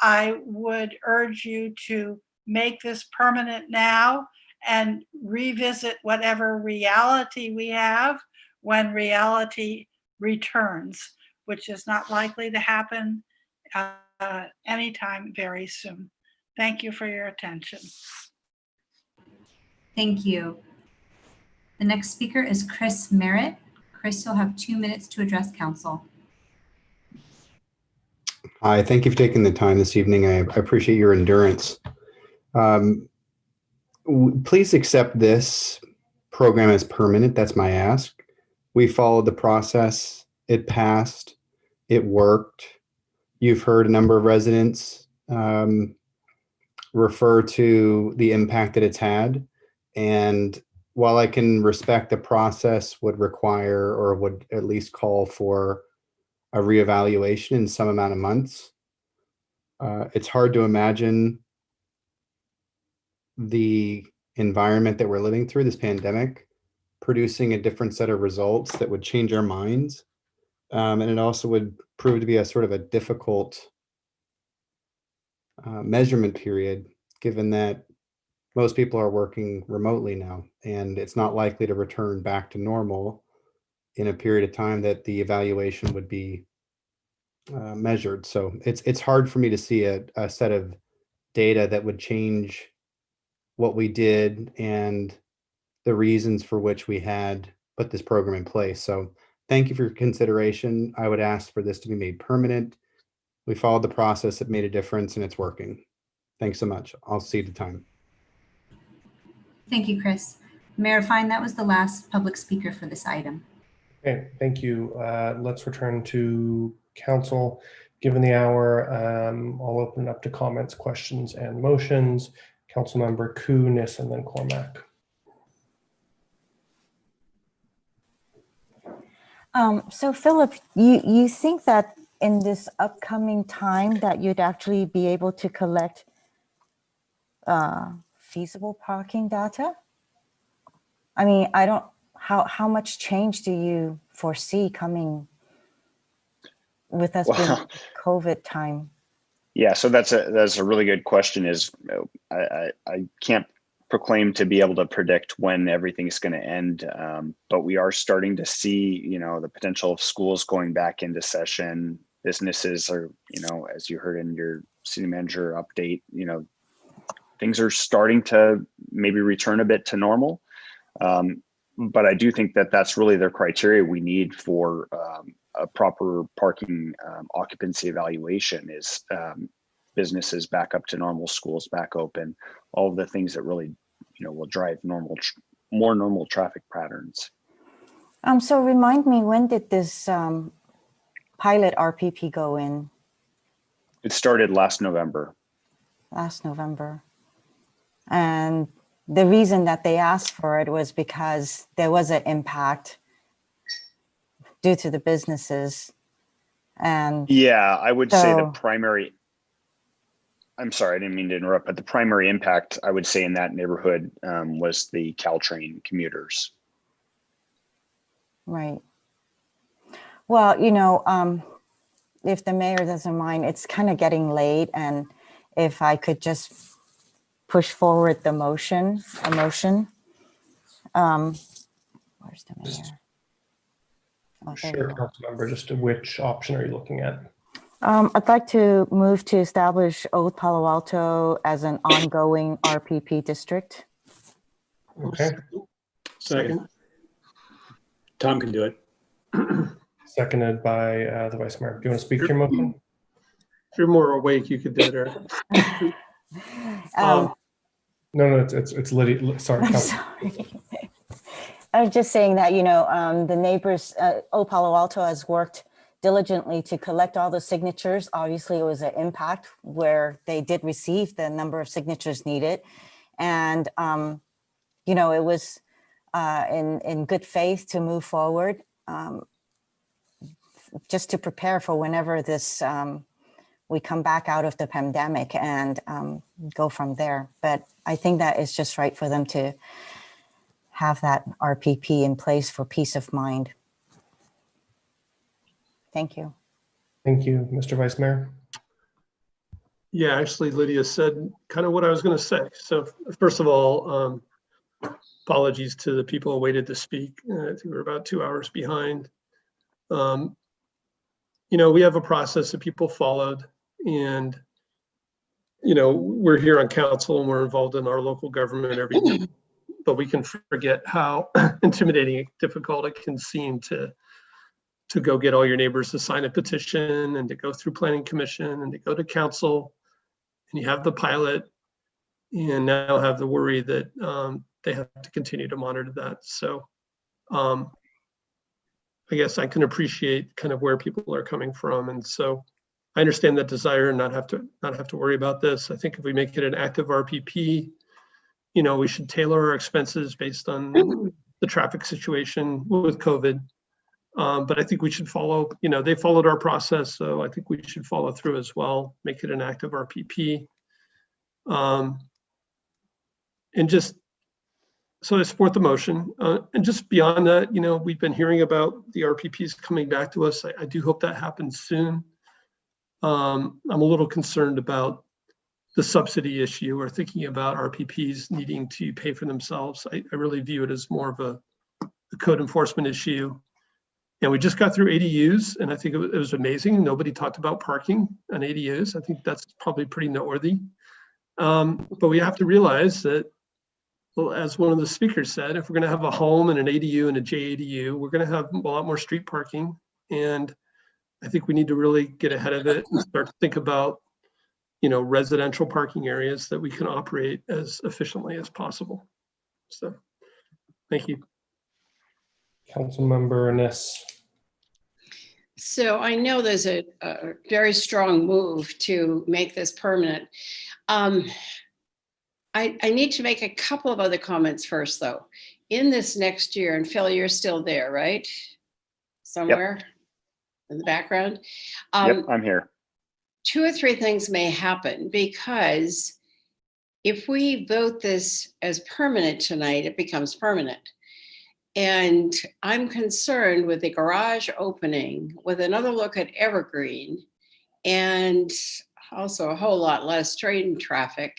I would urge you to make this permanent now and revisit whatever reality we have when reality returns, which is not likely to happen anytime very soon. Thank you for your attention. Thank you. The next speaker is Chris Merritt. Chris, you'll have 2 minutes to address council. Hi, thank you for taking the time this evening. I appreciate your endurance. Please accept this program as permanent. That's my ask. We followed the process. It passed. It worked. You've heard a number of residents refer to the impact that it's had. And while I can respect the process would require or would at least call for a reevaluation in some amount of months, it's hard to imagine the environment that we're living through, this pandemic, producing a different set of results that would change our minds. And it also would prove to be a sort of a difficult measurement period, given that most people are working remotely now, and it's not likely to return back to normal in a period of time that the evaluation would be measured. So it's hard for me to see a set of data that would change what we did and the reasons for which we had put this program in place. So thank you for your consideration. I would ask for this to be made permanent. We followed the process, it made a difference, and it's working. Thanks so much. I'll cede the time. Thank you, Chris. Mayor Fine, that was the last public speaker for this item. Okay, thank you. Let's return to council. Given the hour, I'll open it up to comments, questions, and motions. Councilmember Kunis and then Cormac. So Philip, you think that in this upcoming time that you'd actually be able to collect feasible parking data? I mean, how much change do you foresee coming with us being COVID time? Yeah, so that's a really good question. Is I can't proclaim to be able to predict when everything's going to end, but we are starting to see, the potential of schools going back into session. Businesses are, as you heard in your city manager update, things are starting to maybe return a bit to normal. But I do think that that's really the criteria we need for a proper parking occupancy evaluation is businesses back up to normal, schools back open, all of the things that really, will drive more normal traffic patterns. So remind me, when did this pilot RPP go in? It started last November. Last November. And the reason that they asked for it was because there was an impact due to the businesses. And yeah, I would say the primary, I'm sorry, I didn't mean to interrupt, but the primary impact I would say in that neighborhood was the Caltrain commuters. Right. Well, if the mayor doesn't mind, it's kind of getting late, and if I could just push forward the motion. Where's the mayor? Oh, Sure, Councilmember, just which option are you looking at? I'd like to move to establish Old Palo Alto as an ongoing RPP district. Okay. Second. Tom can do it. Seconded by the Vice Mayor. Do you want to speak to your motion? If you're more awake, you could do it, Eric. No, it's Lydia. Sorry. I'm sorry. I was just saying that, the neighbors, Old Palo Alto has worked diligently to collect all the signatures. Obviously, it was an impact where they did receive the number of signatures needed. And, it was in good faith to move forward, just to prepare for whenever this we come back out of the pandemic and go from there. But I think that it's just right for them to have that RPP in place for peace of mind. Thank you. Thank you, Mr. Vice Mayor. Yeah, actually, Lydia said kind of what I was going to say. So first of all, apologies to the people who waited to speak. I think we're about 2 hours behind. You know, we have a process that people followed, and, you know, we're here on council and we're involved in our local government every week, but we can forget how intimidating and difficult it can seem to go get all your neighbors to sign a petition and to go through planning commission and to go to council, and you have the pilot and now have the worry that they have to continue to monitor that. So I guess I can appreciate kind of where people are coming from. And so I understand that desire and not have to worry about this. I think if we make it an active RPP, you know, we should tailor our expenses based on the traffic situation with COVID. But I think we should follow, you know, they followed our process, so I think we should follow through as well, make it an active RPP. And just, so I support the motion. And just beyond that, you know, we've been hearing about the RPPs coming back to us. I do hope that happens soon. I'm a little concerned about the subsidy issue, or thinking about RPPs needing to pay for themselves. I really view it as more of a code enforcement issue. And we just got through ADUs, and I think it was amazing. Nobody talked about parking on ADUs. I think that's probably pretty noteworthy. But we have to realize that, well, as one of the speakers said, if we're going to have a home and an ADU and a JADU, we're going to have a lot more street parking. And I think we need to really get ahead of it and start to think about, you know, residential parking areas that we can operate as efficiently as possible. So, thank you. Councilmember Ness. So I know there's a very strong move to make this permanent. I need to make a couple of other comments first, though. In this next year, and Phil, you're still there, right? Somewhere in the background. Yep, I'm here. 2 or 3 things may happen, because if we vote this as permanent tonight, it becomes permanent. And I'm concerned with the garage opening, with another look at Evergreen, and also a whole lot less train traffic,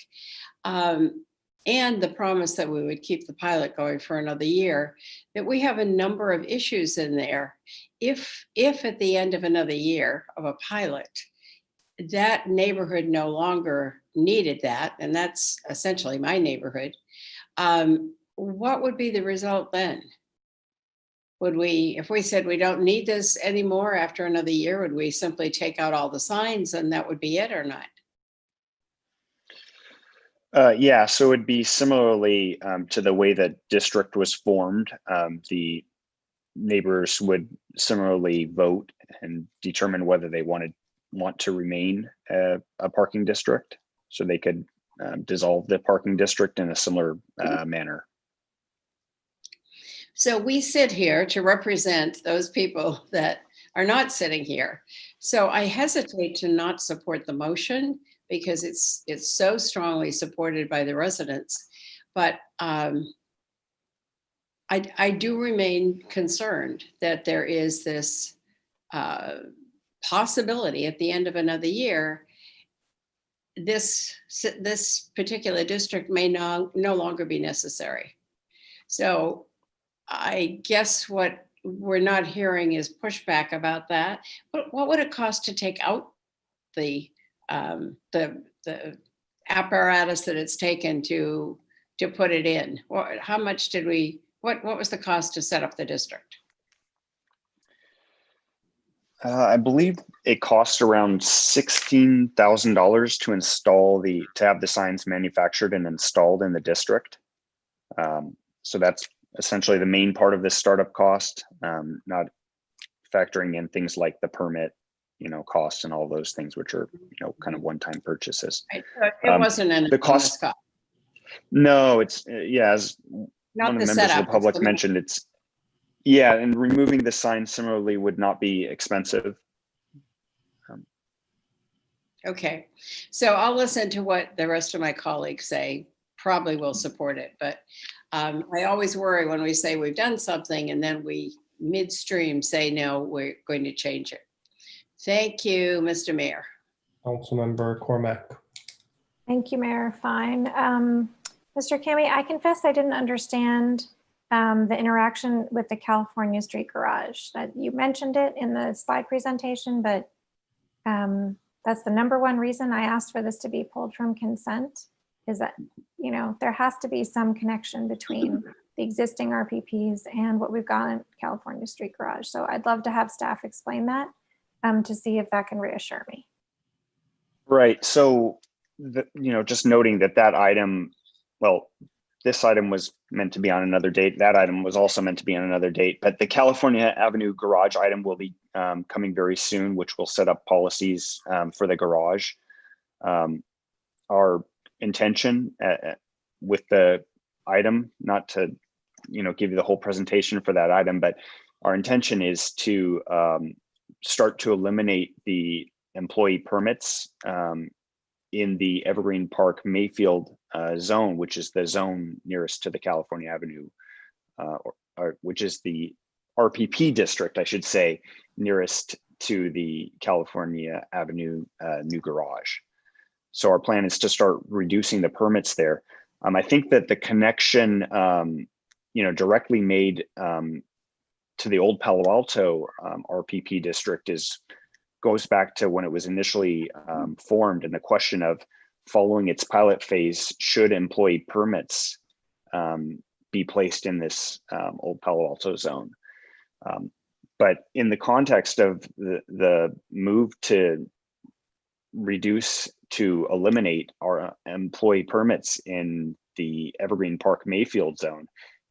and the promise that we would keep the pilot going for another year, that we have a number of issues in there. If at the end of another year of a pilot, that neighborhood no longer needed that, and that's essentially my neighborhood, what would be the result then? Would we, if we said we don't need this anymore after another year, would we simply take out all the signs and that would be it, or not? Yeah, so it'd be similarly to the way that district was formed. The neighbors would similarly vote and determine whether they want to remain a parking district, so they could dissolve the parking district in a similar manner. So we sit here to represent those people that are not sitting here. So I hesitate to not support the motion, because it's so strongly supported by the residents. But I do remain concerned that there is this possibility at the end of another year, this particular district may no longer be necessary. So I guess what we're not hearing is pushback about that. What would it cost to take out the apparatus that it's taken to put it in? How much did we, what was the cost to set up the district? I believe it costs around $16,000 to install to have the signs manufactured and installed in the district. So that's essentially the main part of this startup cost, not factoring in things like the permit, costs and all those things, which are, kind of one-time purchases. Right. So it wasn't an the cost. No, it's, as Not one of the the members of setup, the public it's the- mentioned it's, yeah, and removing the sign similarly would not be expensive. Okay, so I'll listen to what the rest of my colleagues say. Probably will support it, but I always worry when we say we've done something and then we midstream say, no, we're going to change it. Thank you, Mr. Mayor. Councilmember Cormac. Thank you, Mayor Fine. Mr. Kami, I confess I didn't understand the interaction with the California Street Garage. That you mentioned it in the slide presentation, but that's the number one reason I asked for this to be pulled from consent, is that, you know, there has to be some connection between the existing RPPs and what we've got in California Street Garage. So I'd love to have staff explain that to see if that can reassure me. Right. So, just noting that item, well, this item was meant to be on another date. That item was also meant to be on another date, but the California Avenue garage item will be coming very soon, which will set up policies for the garage. Our intention with the item, not to, give you the whole presentation for that item, but our intention is to start to eliminate the employee permits in the Evergreen Park Mayfield zone, which is the zone nearest to the California Avenue, or which is the RPP district, I should say, nearest to the California Avenue new garage. So our plan is to start reducing the permits there. I think that the connection, directly made to the old Palo Alto RPP district goes back to when it was initially formed, and the question of following its pilot phase, should employee permits be placed in this old Palo Alto zone. But in the context of the move to reduce to eliminate our employee permits in the Evergreen Park Mayfield zone,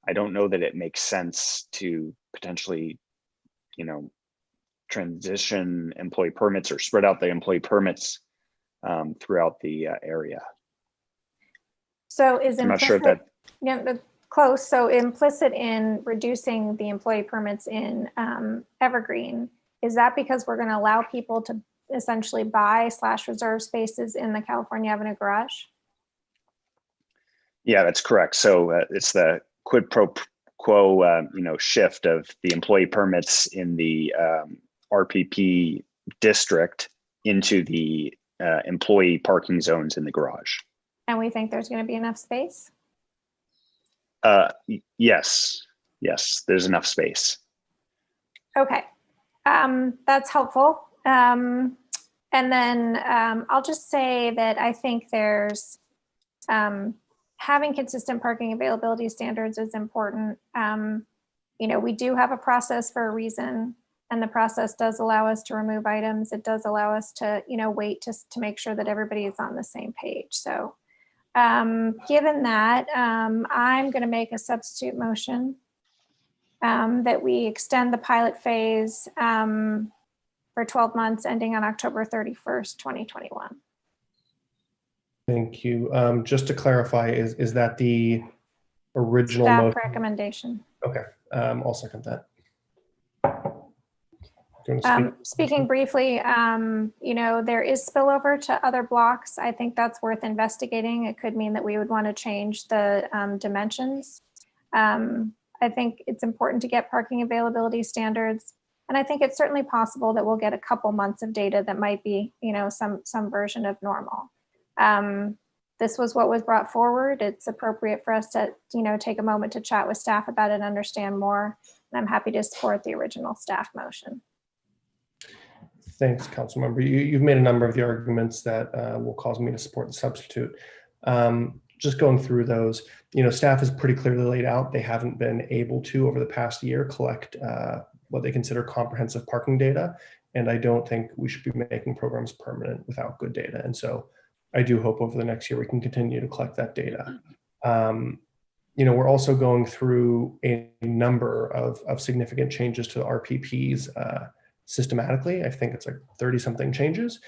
I don't know that it makes sense to potentially, transition employee permits or spread out the employee permits throughout the area. So is I'm not implicit, sure if that, close, so implicit in reducing the employee permits in Evergreen, is that because we're going to allow people to essentially buy/reserve spaces in the California Avenue garage? Yeah, that's correct. So it's the quid pro quo, shift of the employee permits in the RPP district into the employee parking zones in the garage. And we think there's going to be enough space? Yes, there's enough space. Okay, that's helpful. And then I'll just say that I think there's having consistent parking availability standards is important. We do have a process for a reason, and the process does allow us to remove items. It does allow us to, wait to make sure that everybody is on the same page. So given that, I'm going to make a substitute motion that we extend the pilot phase for 12 months ending on October 31st, 2021. Thank you. Just to clarify, is that the original Staff motion? recommendation. Okay, I'll second that. Do you want to speak? Speaking briefly, there is spillover to other blocks. I think that's worth investigating. It could mean that we would want to change the dimensions. I think it's important to get parking availability standards. And I think it's certainly possible that we'll get a couple months of data that might be, some version of normal. This was what was brought forward. It's appropriate for us to, take a moment to chat with staff about it and understand more. And I'm happy to support the original staff motion. Thanks, Councilmember. You've made a number of the arguments that will cause me to support the substitute. Just going through those, staff is pretty clearly laid out. They haven't been able to, over the past year, collect what they consider comprehensive parking data. And I don't think we should be making programs permanent without good data. And so I do hope over the next year we can continue to collect that data. We're also going through a number of significant changes to the RPPs systematically. I think it's like 30 something changes,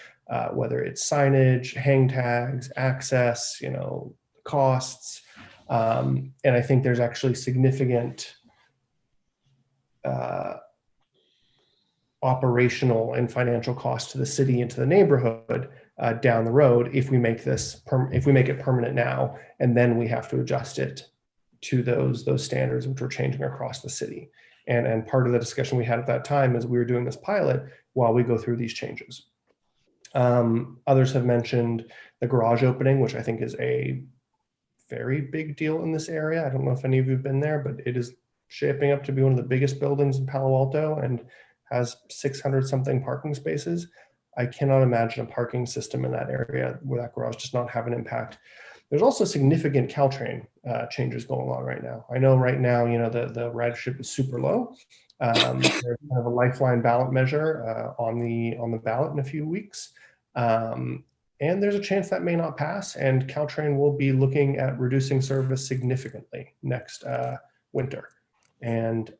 whether it's signage, hang tags, access, costs. And I think there's actually significant operational and financial cost to the city and to the neighborhood down the road if we make this if we make it permanent now, and then we have to adjust it to those standards which are changing across the city. And part of the discussion we had at that time is we were doing this pilot while we go through these changes. Others have mentioned the garage opening, which I think is a very big deal in this area. I don't know if any of you have been there, but it is shaping up to be one of the biggest buildings in Palo Alto and has 600 something parking spaces. I cannot imagine a parking system in that area where that garage does not have an impact. There's also significant Caltrain changes going on right now. I know right now, the ridership is super low. There's kind of a lifeline ballot measure on the ballot in a few weeks. And there's a chance that may not pass, and Caltrain will be looking at reducing service significantly next winter. And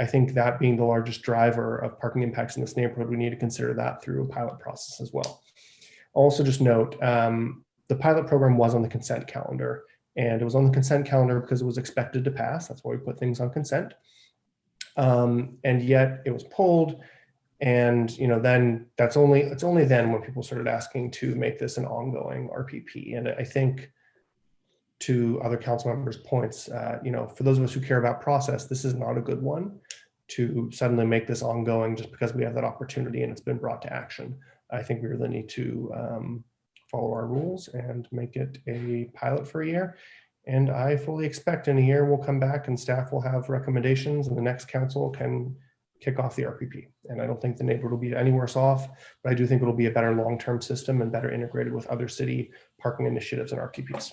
I think that being the largest driver of parking impacts in this neighborhood, we need to consider that through a pilot process as well. Also just note, the pilot program was on the consent calendar, and it was on the consent calendar because it was expected to pass. That's why we put things on consent. And yet it was pulled. And then it's only then when people started asking to make this an ongoing RPP. And I think, to other council members' points, for those of us who care about process, this is not a good one to suddenly make this ongoing just because we have that opportunity and it's been brought to action. I think we really need to follow our rules and make it a pilot for a year. And I fully expect in a year we'll come back and staff will have recommendations and the next council can kick off the RPP. And I don't think the neighborhood will be any worse off, but I do think it'll be a better long-term system and better integrated with other city parking initiatives and RPPs.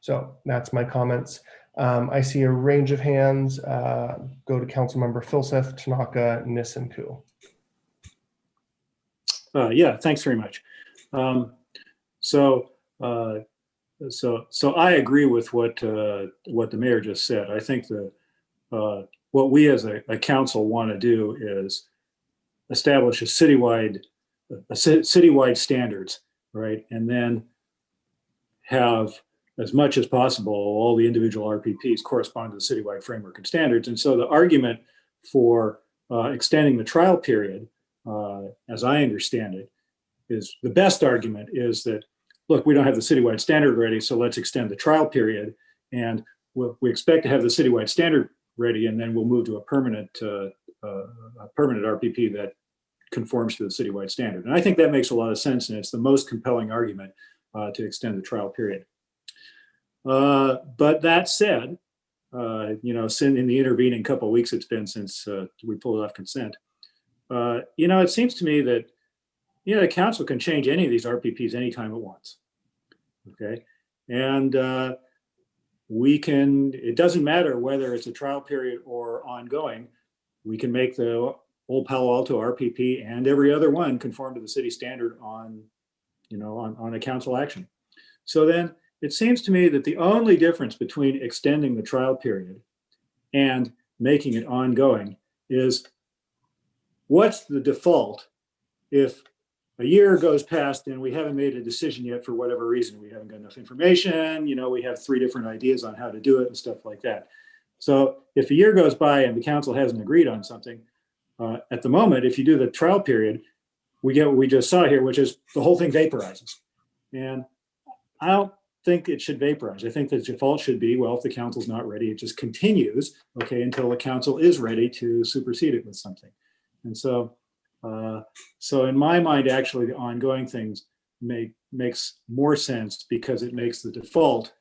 So that's my comments. I see a range of hands. Go to Councilmember Filseth, Tanaka, Nis, and Koo. Yeah, thanks very much. So I agree with what the mayor just said. I think what we as a council want to do is establish a citywide standards, right? And then have, as much as possible, all the individual RPPs correspond to the citywide framework and standards. And so the argument for extending the trial period, as I understand it, is the best argument is that, look, we don't have the citywide standard ready, so let's extend the trial period. And we expect to have the citywide standard ready, and then we'll move to a permanent RPP that conforms to the citywide standard. And I think that makes a lot of sense, and it's the most compelling argument to extend the trial period. But that said, in the intervening couple of weeks it's been since we pulled it off consent, it seems to me that the council can change any of these RPPs anytime it wants. Okay, and it doesn't matter whether it's a trial period or ongoing, we can make the old Palo Alto RPP and every other one conform to the city standard on a council action. So then it seems to me that the only difference between extending the trial period and making it ongoing is what's the default if a year goes past and we haven't made a decision yet for whatever reason. We haven't got enough information, we have 3 different ideas on how to do it and stuff like that. So if a year goes by and the council hasn't agreed on something, at the moment, if you do the trial period, we get what we just saw here, which is the whole thing vaporizes. And I don't think it should vaporize. I think the default should be, well, if the council's not ready, it just continues, okay, until the council is ready to supersede it with something. And so in my mind, actually, the ongoing things makes more sense because it makes the default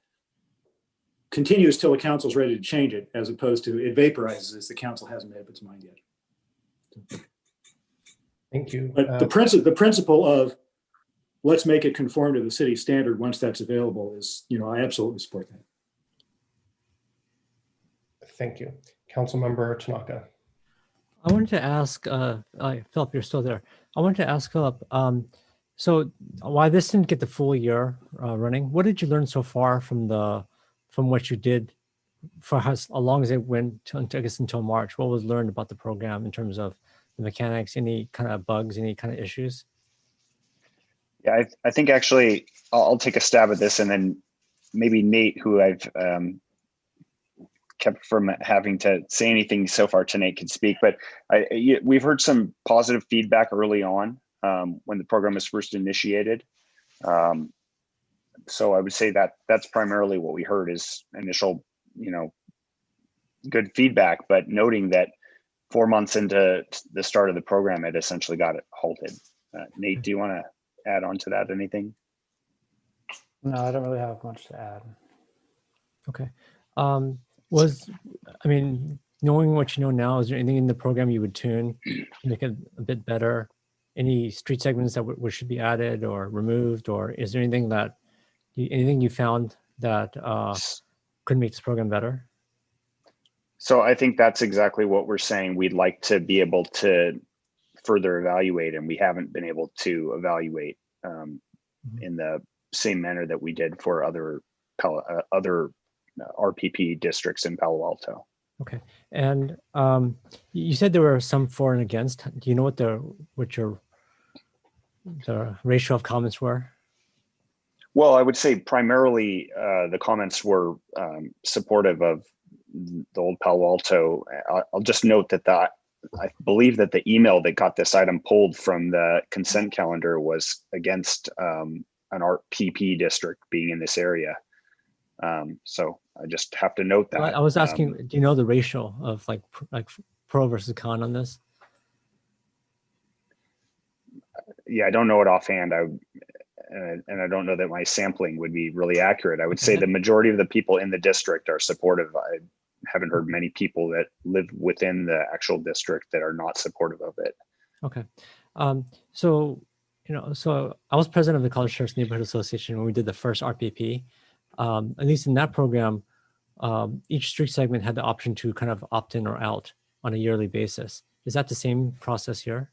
continues till the council's ready to change it, as opposed to it vaporizes as the council hasn't made up its mind yet. Thank you. But the principle of let's make it conform to the city standard once that's available is, I absolutely support that. Thank you. Councilmember Tanaka. I wanted to ask, Philip, you're still there. I wanted to ask Philip, so why this didn't get the full year running, what did you learn so far from what you did for how long as it went to, I guess, until March? What was learned about the program in terms of the mechanics, any kind of bugs, any kind of issues? Yeah, I think actually I'll take a stab at this and then maybe Nate, who I've kept from having to say anything so far tonight, can speak, but we've heard some positive feedback early on when the program was first initiated. So I would say that that's primarily what we heard is initial, good feedback, but noting that 4 months into the start of the program, it essentially got it halted. Nate, do you want to add on to that anything? No, I don't really have much to add. Okay. Knowing what you know now, is there anything in the program you would tune to make it a bit better? Any street segments that should be added or removed, or is there anything that you found that could make this program better? So I think that's exactly what we're saying. We'd like to be able to further evaluate, and we haven't been able to evaluate in the same manner that we did for other RPP districts in Palo Alto. Okay, and you said there were some for and against. Do you know what the ratio of comments were? Well, I would say primarily the comments were supportive of the old Palo Alto. I'll just note that I believe that the email that got this item pulled from the consent calendar was against an RPP district being in this area. So I just have to note that. I was asking, do you know the ratio of like pro versus con on this? Yeah, I don't know it offhand. And I don't know that my sampling would be really accurate. I would say the majority of the people in the district are supportive. I haven't heard many people that live within the actual district that are not supportive of it. Okay. So I was president of the College Sheriff's Neighborhood Association when we did the first RPP. At least in that program, each street segment had the option to kind of opt in or out on a yearly basis. Is that the same process here?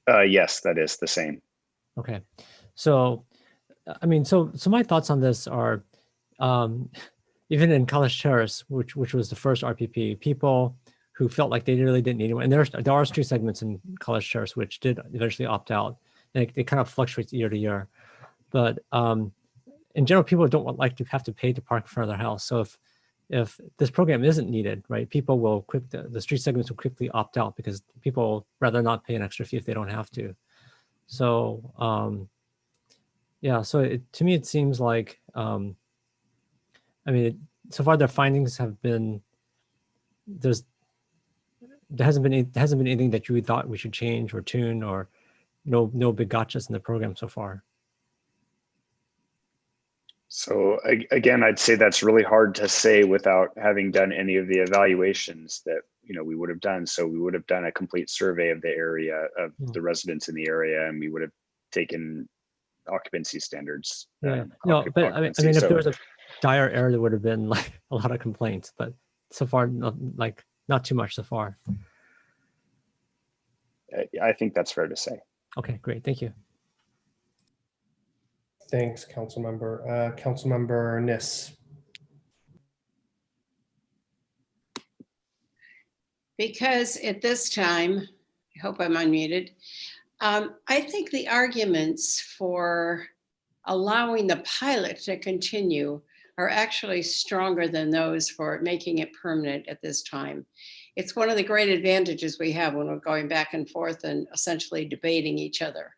Yes, that is the same. Okay. So, so my thoughts on this are, even in College Terrace, which was the first RPP, people who felt like they really didn't need it, and there are street segments in College Terrace which did eventually opt out, and it kind of fluctuates year to year. But in general, people don't like to have to pay to park in front of their house. So if this program isn't needed, right, people will the street segments will quickly opt out because people rather not pay an extra fee if they don't have to. So yeah, so to me it seems like so far their findings have been there hasn't been anything that you thought we should change or tune, or no big gotchas in the program so far. So again, I'd say that's really hard to say without having done any of the evaluations that we would have done. So we would have done a complete survey of the area of the residents in the area, and we would have taken occupancy standards. Yeah, but if there was a dire error, there would have been like a lot of complaints. But so far, not too much so far. I think that's fair to say. Okay, great, thank you. Thanks, Councilmember. Councilmember Niss. Because at this time, I hope I'm unmuted, I think the arguments for allowing the pilot to continue are actually stronger than those for making it permanent at this time. It's one of the great advantages we have when we're going back and forth and essentially debating each other.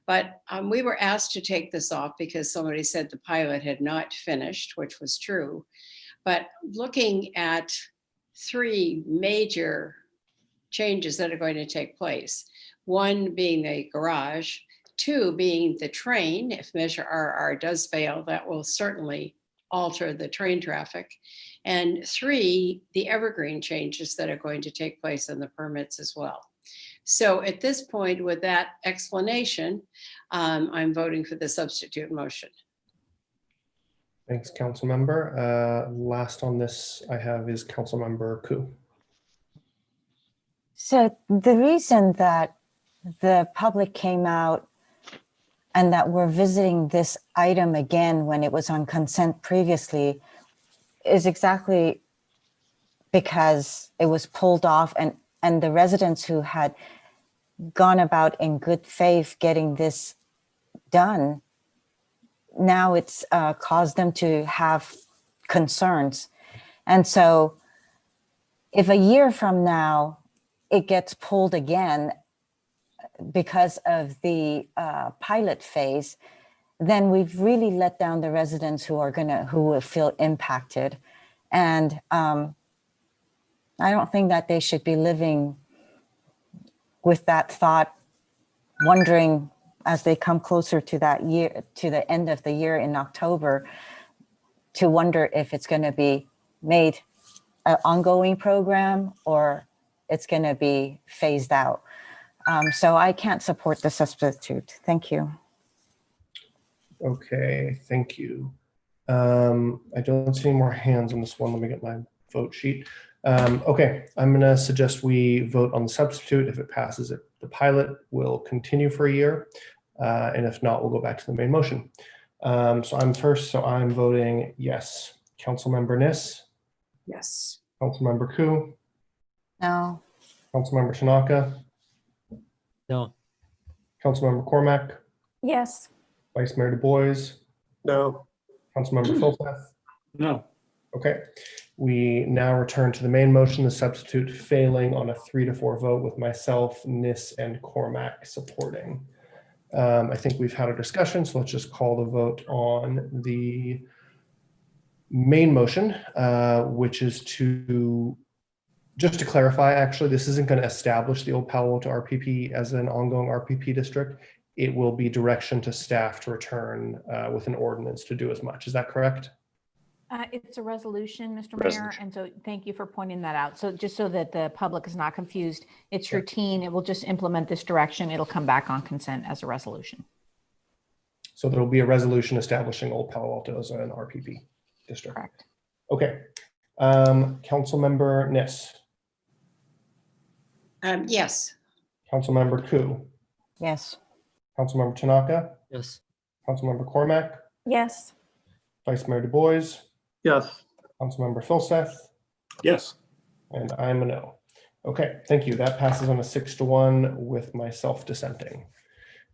But we were asked to take this off because somebody said the pilot had not finished, which was true. But looking at 3 major changes that are going to take place, 1 being the garage, 2 being the train. If Measure RR does fail, that will certainly alter the train traffic. And 3, the evergreen changes that are going to take place in the permits as well. So at this point, with that explanation, I'm voting for the substitute motion. Thanks, Councilmember. Last on this I have is Councilmember Koo. So the reason that the public came out and that we're visiting this item again when it was on consent previously is exactly because it was pulled off, and the residents who had gone about in good faith getting this done now it's caused them to have concerns. And so if a year from now it gets pulled again because of the pilot phase, then we've really let down the residents who will feel impacted. And I don't think that they should be living with that thought, wondering as they come closer to that year, to the end of the year in October, to wonder if it's going to be made an ongoing program or it's going to be phased out. So I can't support the substitute. Thank you. Okay, thank you. I don't see any more hands on this one. Let me get my vote sheet. Okay, I'm going to suggest we vote on the substitute. If it passes, the pilot will continue for a year. And if not, we'll go back to the main motion. So I'm first, so I'm voting yes. Councilmember Niss? Yes. Councilmember Ku? No. Councilmember Tanaka? No. Councilmember Cormack? Yes. Vice Mayor Du Bois? No. Councilmember Filseth? No. Okay. We now return to the main motion, the substitute failing on a 3-4 vote with myself, Niss, and Cormack supporting. I think we've had a discussion, so let's just call the vote on the main motion, which is just to clarify, actually, this isn't going to establish the Old Palo Alto RPP as an ongoing RPP district. It will be direction to staff to return with an ordinance to do as much. Is that correct? It's a resolution, Mr. Mayor, and so thank you for pointing that out. So just so that the public is not confused, it's routine. It will just implement this direction. It'll come back on consent as a resolution. So there will be a resolution establishing Old Palo Alto as an RPP district. Correct. Okay. Councilmember Niss? Yes. Councilmember Ku? Yes. Councilmember Tanaka? Yes. Councilmember Cormack? Yes. Vice Mayor Du Bois? Yes. Councilmember Filseth? Yes. And I'm a no. Okay, thank you. That passes on a 6-1 with myself dissenting.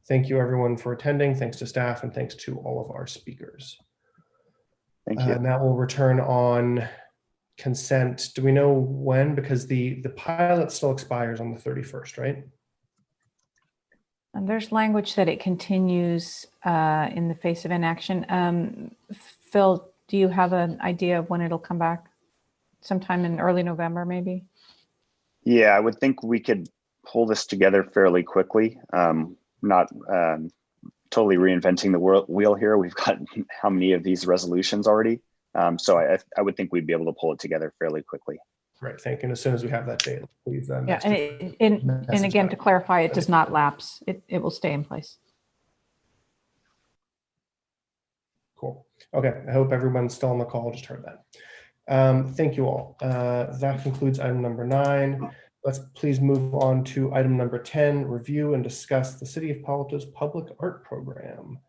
Thank you everyone for attending. Thanks to staff and thanks to all of our speakers. Thank you. Now we'll return on consent. Do we know when? Because the pilot still expires on the 31st, right? And there's language that it continues in the face of inaction. Phil, do you have an idea of when it'll come back? Sometime in early November, maybe? Yeah, I would think we could pull this together fairly quickly. Not totally reinventing the wheel here. We've got how many of these resolutions already? So I would think we'd be able to pull it together fairly quickly. Right, thank you. And as soon as we have that date, please. Yeah, and again, to clarify, it does not lapse. It will stay in place. Cool. Okay, I hope everyone's still on the call. Just heard that. Thank you all. That concludes item number 9. Let's please move on to item number 10, review and discuss the City of Palo Alto's public art program.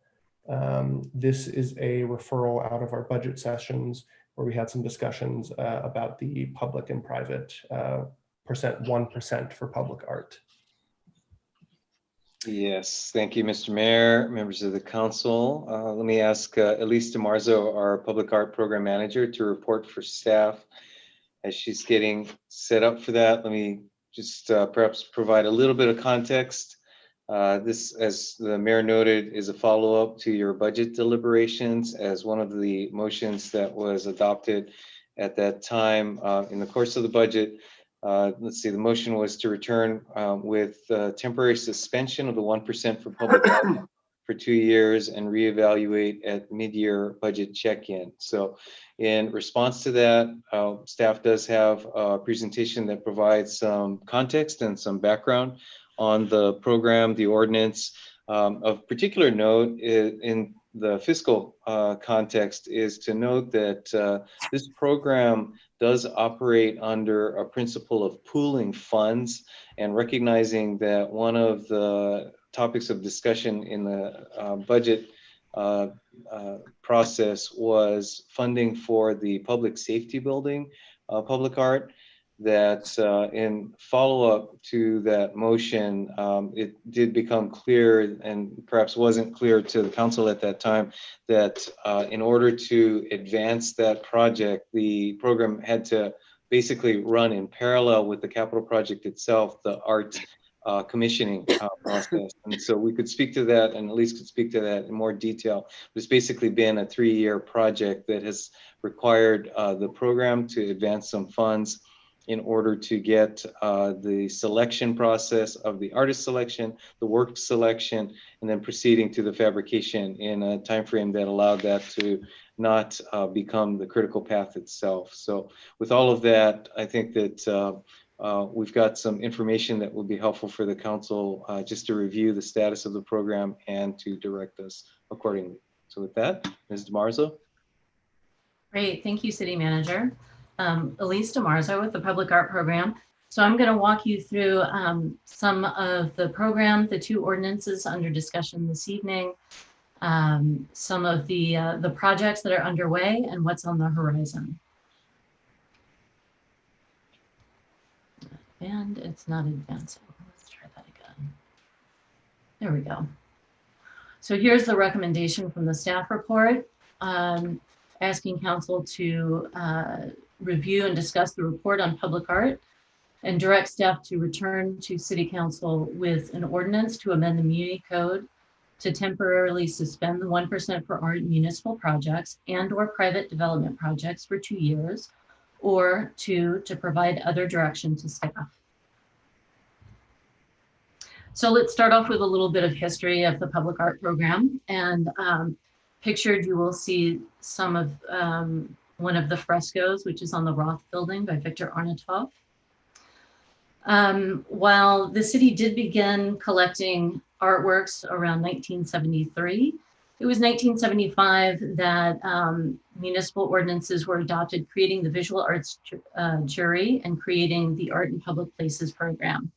This is a referral out of our budget sessions where we had some discussions about the public and private 1% for public art. Yes, thank you, Mr. Mayor, members of the council. Let me ask Elise DeMarzo, our public art program manager, to report for staff. As she's getting set up for that, let me just perhaps provide a little bit of context. This, as the mayor noted, is a follow-up to your budget deliberations as one of the motions that was adopted at that time in the course of the budget. Let's see, the motion was to return with temporary suspension of the 1% for public art for 2 years and reevaluate at mid-year budget check-in. So in response to that, staff does have a presentation that provides some context and some background on the program, the ordinance. Of particular note in the fiscal context is to note that this program does operate under a principle of pooling funds and recognizing that one of the topics of discussion in the budget process was funding for the public safety building, public art. that in follow-up to that motion, it did become clear, and perhaps wasn't clear to the council at that time, that in order to advance that project, the program had to basically run in parallel with the capital project itself, the art commissioning process. And so we could speak to that, and Elise could speak to that in more detail. It's basically been a 3-year project that has required the program to advance some funds in order to get the selection process of the artist selection, the work selection, and then proceeding to the fabrication in a time frame that allowed that to not become the critical path itself. So with all of that, I think that we've got some information that will be helpful for the council just to review the status of the program and to direct us accordingly. So with that, Ms. DiMarzo. Great, thank you, City Manager. Elise DiMarzo with the Public Art Program. So I'm going to walk you through some of the program, the 2 ordinances under discussion this evening, some of the projects that are underway and what's on the horizon. And it's not advancing. Let's try that again. There we go. So here's the recommendation from the staff report, asking council to review and discuss the report on public art and direct staff to return to City Council with an ordinance to amend the Muni Code to temporarily suspend the 1% for art municipal projects and or private development projects for 2 years, or 2, to provide other direction to staff. So let's start off with a little bit of history of the public art program. And pictured, you will see some of one of the frescoes, which is on the Roth building by Victor Arnautoff. While the city did begin collecting artworks around 1973, it was 1975 that municipal ordinances were adopted, creating the Visual Arts Jury and creating the Art in Public Places program.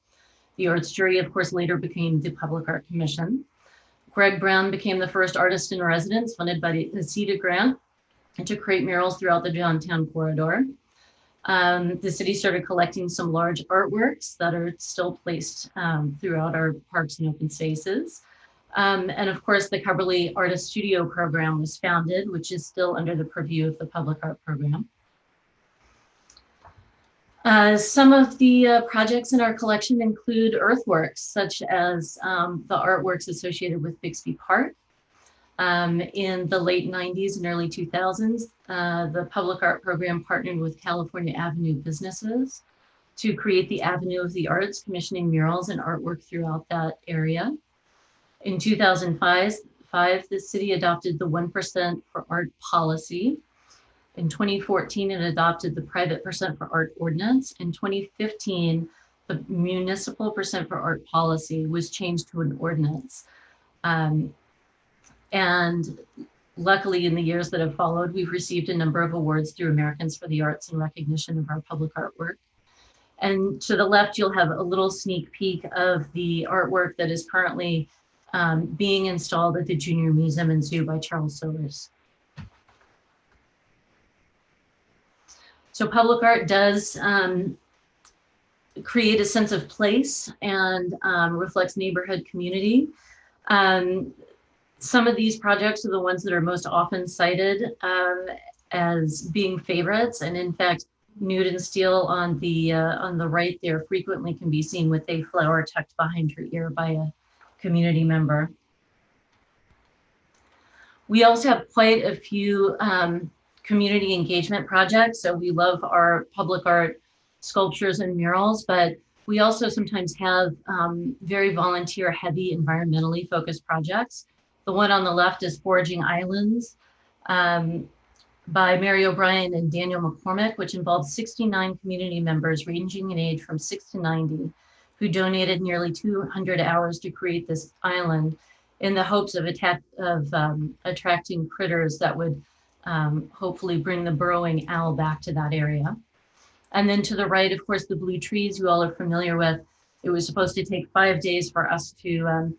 The Arts Jury, of course, later became the Public Art Commission. Greg Brown became the first artist in residence funded by the CETA grant and to create murals throughout the downtown corridor. The city started collecting some large artworks that are still placed throughout our parks and open spaces. And of course, the Coverly Artist Studio program was founded, which is still under the purview of the Public Art Program. Some of the projects in our collection include earthworks, such as the artworks associated with Bixby Park. In the late 90s and early 2000s, the Public Art Program partnered with California Avenue businesses to create the Avenue of the Arts, commissioning murals and artwork throughout that area. In 2005, the city adopted the 1% for art policy. In 2014, it adopted the private percent for art ordinance. In 2015, the municipal percent for art policy was changed to an ordinance. And luckily, in the years that have followed, we've received a number of awards through Americans for the Arts in recognition of our public artwork. And to the left, you'll have a little sneak peek of the artwork that is currently being installed at the Junior Museum and Zoo by Charles Sowers. So public art does create a sense of place and reflects neighborhood community. Some of these projects are the ones that are most often cited as being favorites. And in fact, Nude and Steel on the right there frequently can be seen with a flower tucked behind her ear by a community member. We also have quite a few community engagement projects. So we love our public art sculptures and murals, but we also sometimes have very volunteer heavy environmentally focused projects. The one on the left is Foraging Islands by Mary O'Brien and Daniel McCormick, which involved 69 community members ranging in age from 6 to 90, who donated nearly 200 hours to create this island in the hopes of attracting critters that would hopefully bring the burrowing owl back to that area. And then to the right, of course, the blue trees you all are familiar with. It was supposed to take 5 days for us to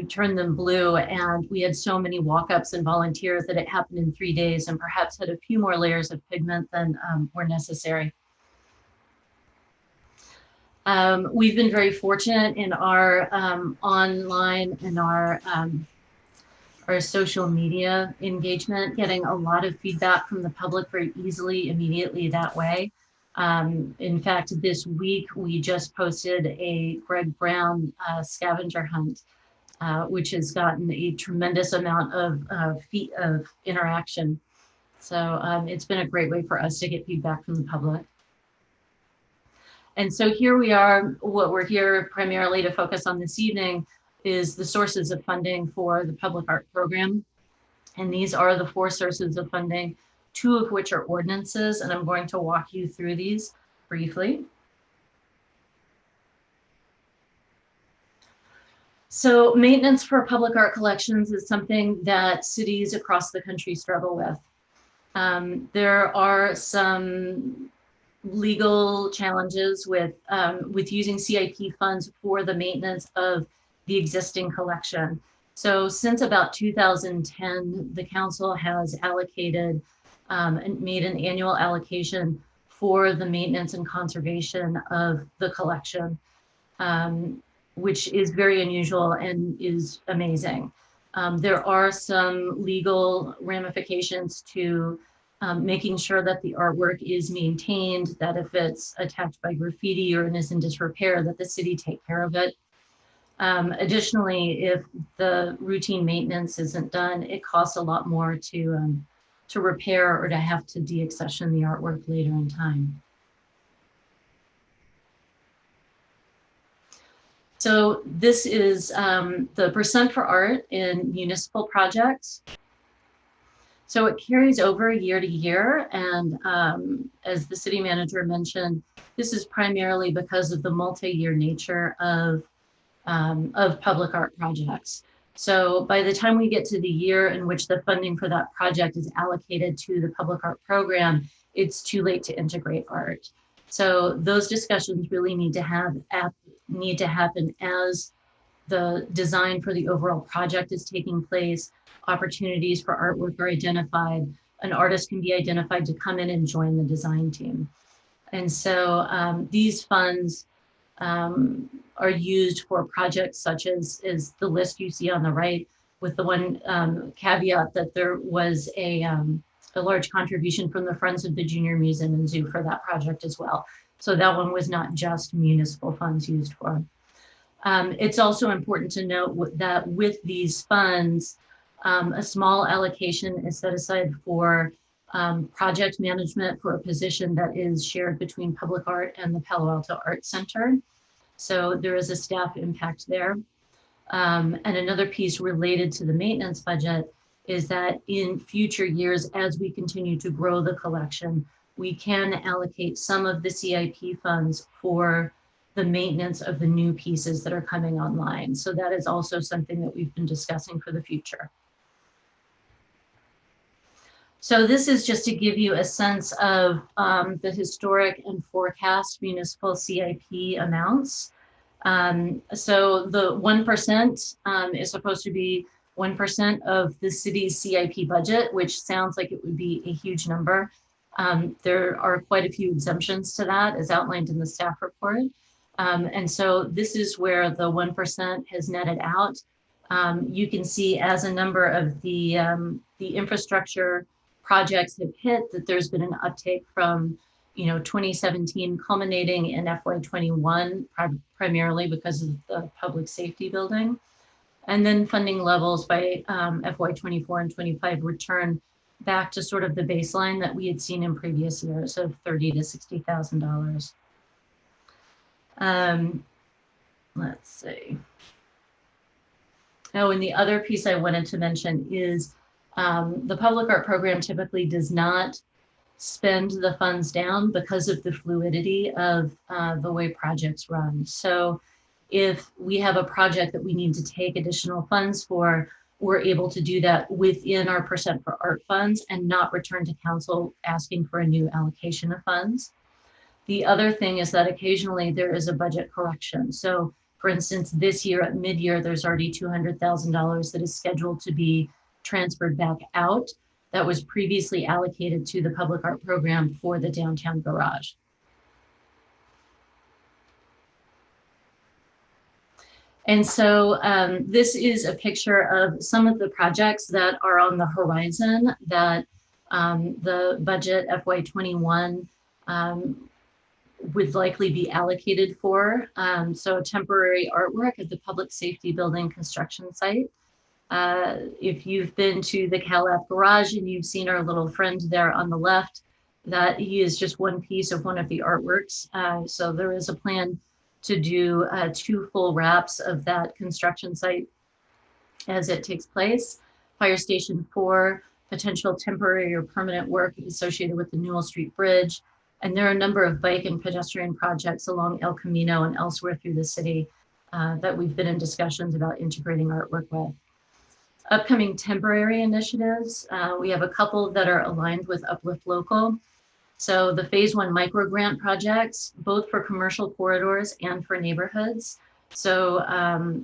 turn them blue. And we had so many walk-ups and volunteers that it happened in 3 days and perhaps had a few more layers of pigment than were necessary. We've been very fortunate in our online and our social media engagement, getting a lot of feedback from the public very easily, immediately that way. In fact, this week we just posted a Greg Brown scavenger hunt, which has gotten a tremendous amount of interaction. So it's been a great way for us to get feedback from the public. And so here we are. What we're here primarily to focus on this evening is the sources of funding for the public art program. And these are the 4 sources of funding, 2 of which are ordinances, and I'm going to walk you through these briefly. So maintenance for public art collections is something that cities across the country struggle with. There are some legal challenges with using CIP funds for the maintenance of the existing collection. So since about 2010, the council has allocated and made an annual allocation for the maintenance and conservation of the collection, which is very unusual and is amazing. There are some legal ramifications to making sure that the artwork is maintained, that if it's attacked by graffiti or is in disrepair, that the city take care of it. Additionally, if the routine maintenance isn't done, it costs a lot more to repair or to have to deaccession the artwork later in time. So this is the percent for art in municipal projects. So it carries over year to year. And as the city manager mentioned, this is primarily because of the multi-year nature of public art projects. So by the time we get to the year in which the funding for that project is allocated to the public art program, it's too late to integrate art. So those discussions really need to happen as the design for the overall project is taking place, opportunities for artwork are identified, an artist can be identified to come in and join the design team. And so these funds are used for projects such as the list you see on the right, with the one caveat that there was a large contribution from the Friends of the Junior Museum and Zoo for that project as well. So that one was not just municipal funds used for. It's also important to note that with these funds, a small allocation is set aside for project management for a position that is shared between Public Art and the Palo Alto Art Center. So there is a staff impact there. And another piece related to the maintenance budget is that in future years, as we continue to grow the collection, we can allocate some of the CIP funds for the maintenance of the new pieces that are coming online. So that is also something that we've been discussing for the future. So this is just to give you a sense of the historic and forecast municipal CIP amounts. So the 1% is supposed to be 1% of the city's CIP budget, which sounds like it would be a huge number. There are quite a few exemptions to that, as outlined in the staff report. And so this is where the 1% has netted out. You can see as a number of the infrastructure projects have hit that there's been an uptake from 2017 culminating in FY21, primarily because of the public safety building. And then funding levels by FY24 and 25 return back to sort of the baseline that we had seen in previous years of $30,000 to $60,000. Let's see. Oh, and the other piece I wanted to mention is the public art program typically does not spend the funds down because of the fluidity of the way projects run. So if we have a project that we need to take additional funds for, we're able to do that within our percent for art funds and not return to council asking for a new allocation of funds. The other thing is that occasionally there is a budget correction. So for instance, this year at mid-year, there's already $200,000 that is scheduled to be transferred back out that was previously allocated to the public art program for the downtown garage. And so this is a picture of some of the projects that are on the horizon that the budget FY21 would likely be allocated for. So temporary artwork at the public safety building construction site. If you've been to the CalApp garage and you've seen our little friend there on the left, that he is just one piece of one of the artworks. So there is a plan to do 2 full wraps of that construction site as it takes place. Fire Station 4, potential temporary or permanent work associated with the Newell Street Bridge. And there are a number of bike and pedestrian projects along El Camino and elsewhere through the city that we've been in discussions about integrating artwork with. Upcoming temporary initiatives, we have a couple that are aligned with Uplift Local. So the phase 1 micro grant projects, both for commercial corridors and for neighborhoods. So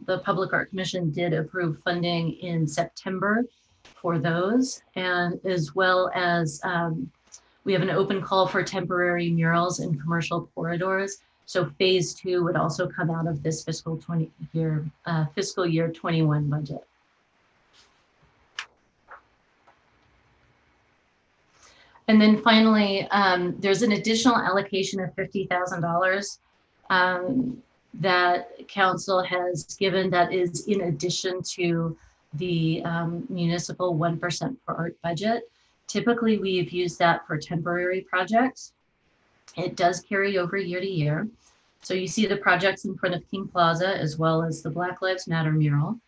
the Public Art Commission did approve funding in September for those, and as well as we have an open call for temporary murals in commercial corridors. So phase 2 would also come out of this fiscal year 21 budget. And then finally, there's an additional allocation of $50,000 that council has given that is in addition to the municipal 1% for art budget. Typically, we've used that for temporary projects. It does carry over year to year. So you see the projects in front of King Plaza, as well as the Black Lives Matter mural.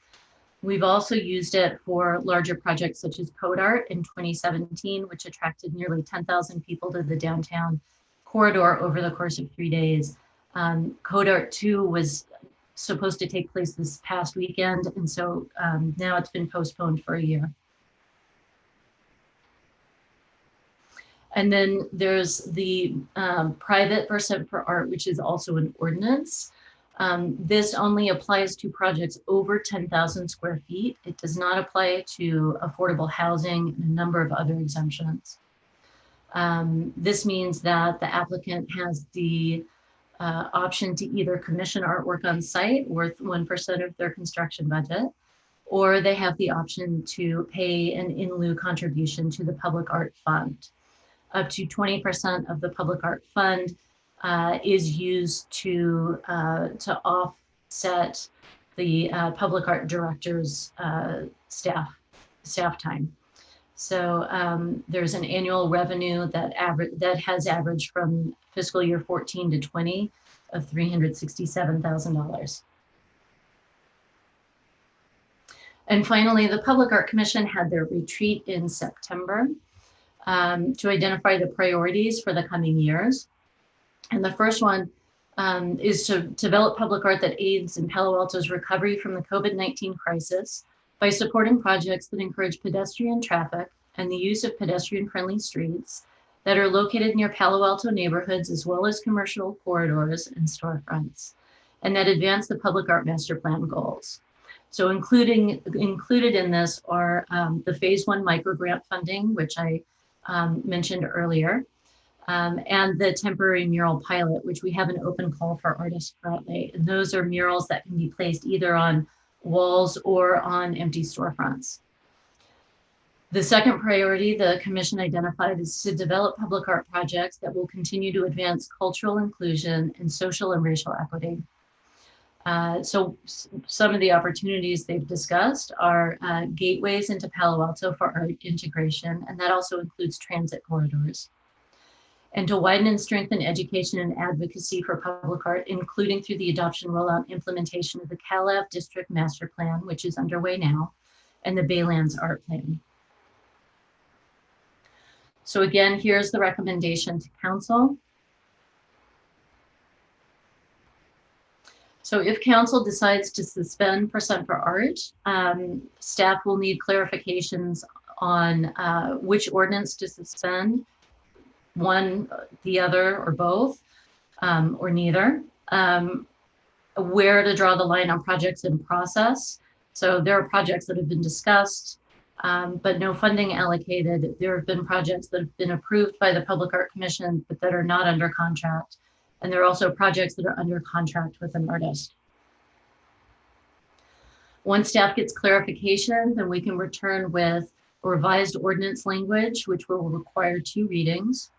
We've also used it for larger projects such as Code Art in 2017, which attracted nearly 10,000 people to the downtown corridor over the course of 3 days. Code Art 2 was supposed to take place this past weekend, and so now it's been postponed for a year. And then there's the private % for art, which is also an ordinance. This only applies to projects over 10,000 square feet. It does not apply to affordable housing and a number of other exemptions. This means that the applicant has the option to either commission artwork on site worth 1% of their construction budget, or they have the option to pay an in lieu contribution to the Public Art Fund. Up to 20% of the Public Art Fund is used to offset the public art director's staff time. So there's an annual revenue that has averaged from fiscal year 14 to 20 of $367,000. And finally, the Public Art Commission had their retreat in September to identify the priorities for the coming years. And the first one is to develop public art that aids in Palo Alto's recovery from the COVID-19 crisis by supporting projects that encourage pedestrian traffic and the use of pedestrian-friendly streets that are located near Palo Alto neighborhoods, as well as commercial corridors and storefronts, and that advance the public art master plan goals. So included in this are the phase 1 micro grant funding, which I mentioned earlier, and the temporary mural pilot, which we have an open call for artists currently. And those are murals that can be placed either on walls or on empty storefronts. The second priority the commission identified is to develop public art projects that will continue to advance cultural inclusion and social and racial equity. So some of the opportunities they've discussed are gateways into Palo Alto for art integration, and that also includes transit corridors. And to widen and strengthen education and advocacy for public art, including through the adoption, rollout, and implementation of the CalAV District Master Plan, which is underway now, and the Baylands Art Plan. So again, here's the recommendation to council. So if council decides to suspend % for art, staff will need clarifications on which ordinance to suspend, one, the other, or both, or neither. Where to draw the line on projects in process. So there are projects that have been discussed, but no funding allocated. There have been projects that have been approved by the Public Art Commission, but that are not under contract. And there are also projects that are under contract with an artist. Once staff gets clarification, then we can return with a revised ordinance language, which will require 2 readings,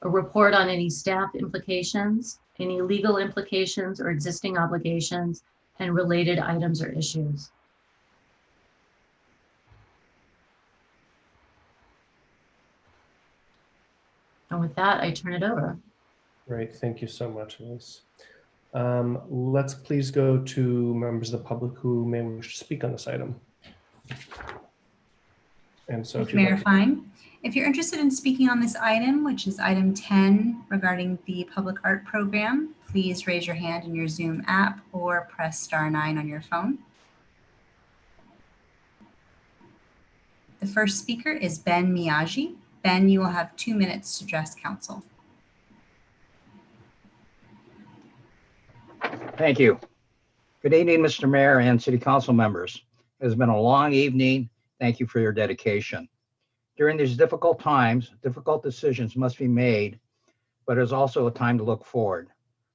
a report on any staff implications, any legal implications or existing obligations, and related items or issues. And with that, I turn it over. Great, thank you so much, Elise. Let's please go to members of the public who may wish to speak on this item. And so if you'd Mayor like Fine, if you're interested in speaking on this item, which is item 10 regarding the public art program, please raise your hand in your Zoom app or press *9 on your phone. The first speaker is Ben Miyagi. Ben, you will have 2 minutes to address council. Thank you. Good evening, Mr. Mayor and City Council members. It has been a long evening. Thank you for your dedication. During these difficult times, difficult decisions must be made, but it is also a time to look forward.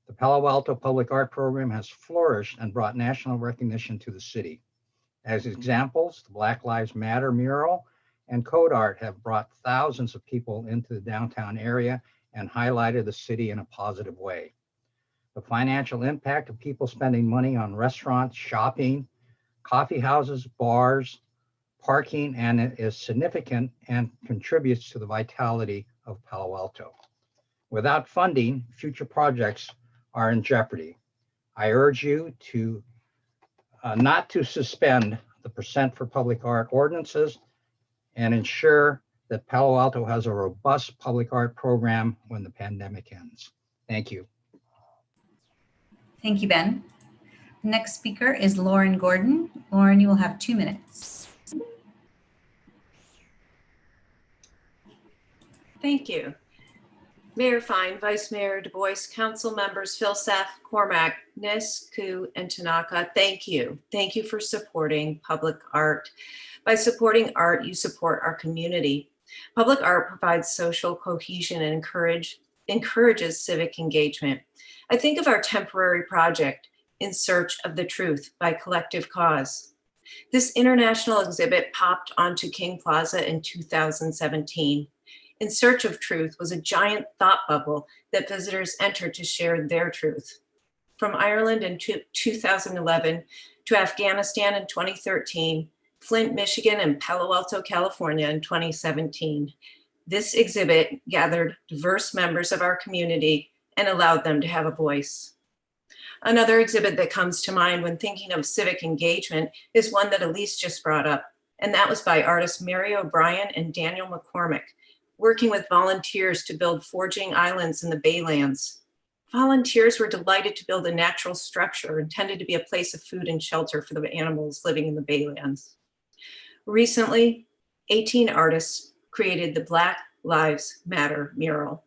The Palo Alto Public Art Program has flourished and brought national recognition to the city. As examples, the Black Lives Matter mural and code art have brought thousands of people into the downtown area and highlighted the city in a positive way. The financial impact of people spending money on restaurants, shopping, coffee houses, bars, parking, and it is significant and contributes to the vitality of Palo Alto. Without funding, future projects are in jeopardy. I urge you to not to suspend the % for public art ordinances and ensure that Palo Alto has a robust public art program when the pandemic ends. Thank you. Thank you, Ben. The next speaker is Lauren Gordon. Lauren, you will have 2 minutes. Thank you. Mayor Fine, Vice Mayor Du Bois, Council members Philseth, Cormack, Nis, Koo, and Tanaka, thank you. Thank you for supporting public art. By supporting art, you support our community. Public art provides social cohesion and encourages civic engagement. I think of our temporary project, In Search of the Truth by Collective Cause. This international exhibit popped onto King Plaza in 2017. In Search of Truth was a giant thought bubble that visitors entered to share their truth. From Ireland in 2011 to Afghanistan in 2013, Flint, Michigan, and Palo Alto, California in 2017. This exhibit gathered diverse members of our community and allowed them to have a voice. Another exhibit that comes to mind when thinking of civic engagement is one that Elise just brought up, and that was by artists Mary O'Brien and Daniel McCormick, working with volunteers to build foraging islands in the Baylands. Volunteers were delighted to build a natural structure intended to be a place of food and shelter for the animals living in the Baylands. Recently, 18 artists created the Black Lives Matter mural.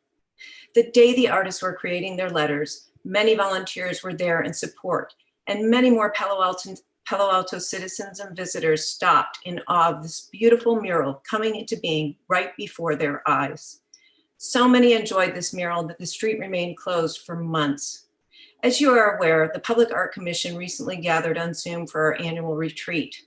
The day the artists were creating their letters, many volunteers were there in support, and many more Palo Alto citizens and visitors stopped in awe of this beautiful mural coming into being right before their eyes. So many enjoyed this mural that the street remained closed for months. As you are aware, the Public Art Commission recently gathered on Zoom for our annual retreat.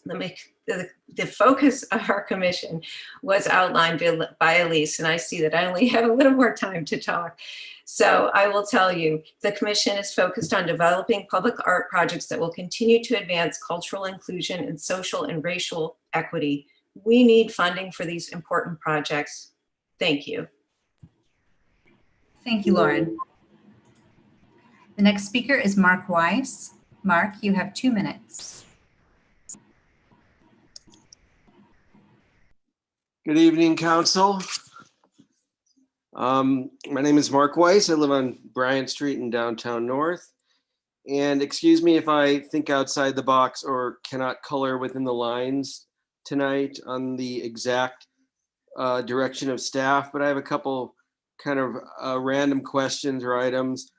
The focus of our commission was outlined by Elise, and I see that I only have a little more time to talk. So I will tell you, the commission is focused on developing public art projects that will continue to advance cultural inclusion and social and racial equity. We need funding for these important projects. Thank you. Thank you, Lauren. The next speaker is Mark Weiss. Mark, you have 2 minutes. Good evening, Council. My name is Mark Weiss. I live on Bryant Street in downtown North. And excuse me if I think outside the box or cannot color within the lines tonight on the exact direction of staff, but I have a couple kind of random questions or items.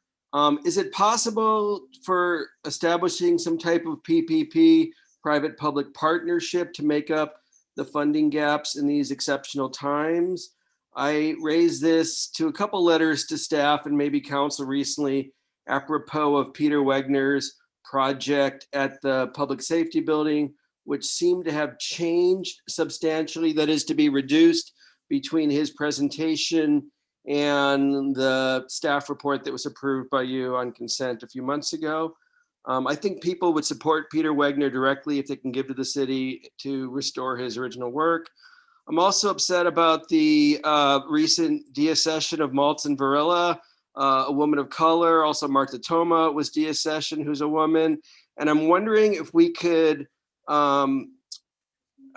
Is it possible for establishing some type of PPP, private-public partnership, to make up the funding gaps in these exceptional times? I raised this to a couple letters to staff and maybe council recently, apropos of Peter Wegner's project at the public safety building, which seemed to have changed substantially, that is to be reduced between his presentation and the staff report that was approved by you on consent a few months ago. I think people would support Peter Wegner directly if they can give to the city to restore his original work. I'm also upset about the recent deaccession of Maltzen Varela, a woman of color. Also Martha Toma was deaccessioned, who's a woman. And I'm wondering if we could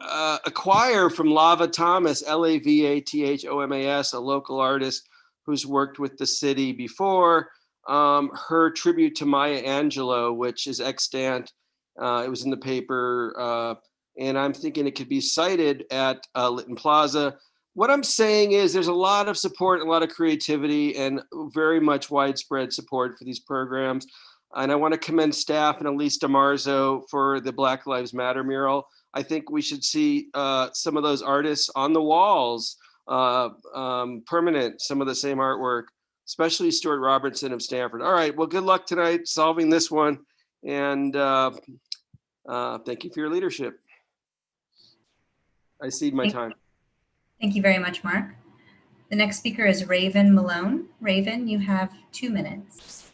acquire from Lava Thomas, Lavathomas, a local artist who's worked with the city before, her tribute to Maya Angelou, which is extant. It was in the paper, and I'm thinking it could be cited at Lytton Plaza. What I'm saying is there's a lot of support, a lot of creativity, and very much widespread support for these programs. And I want to commend staff and Elise DeMarzo for the Black Lives Matter mural. I think we should see some of those artists on the walls, permanent, some of the same artwork, especially Stuart Robertson of Stanford. All right, well, good luck tonight solving this one. And thank you for your leadership. I cede my time. Thank you very much, Mark. The next speaker is Raven Malone. Raven, you have 2 minutes.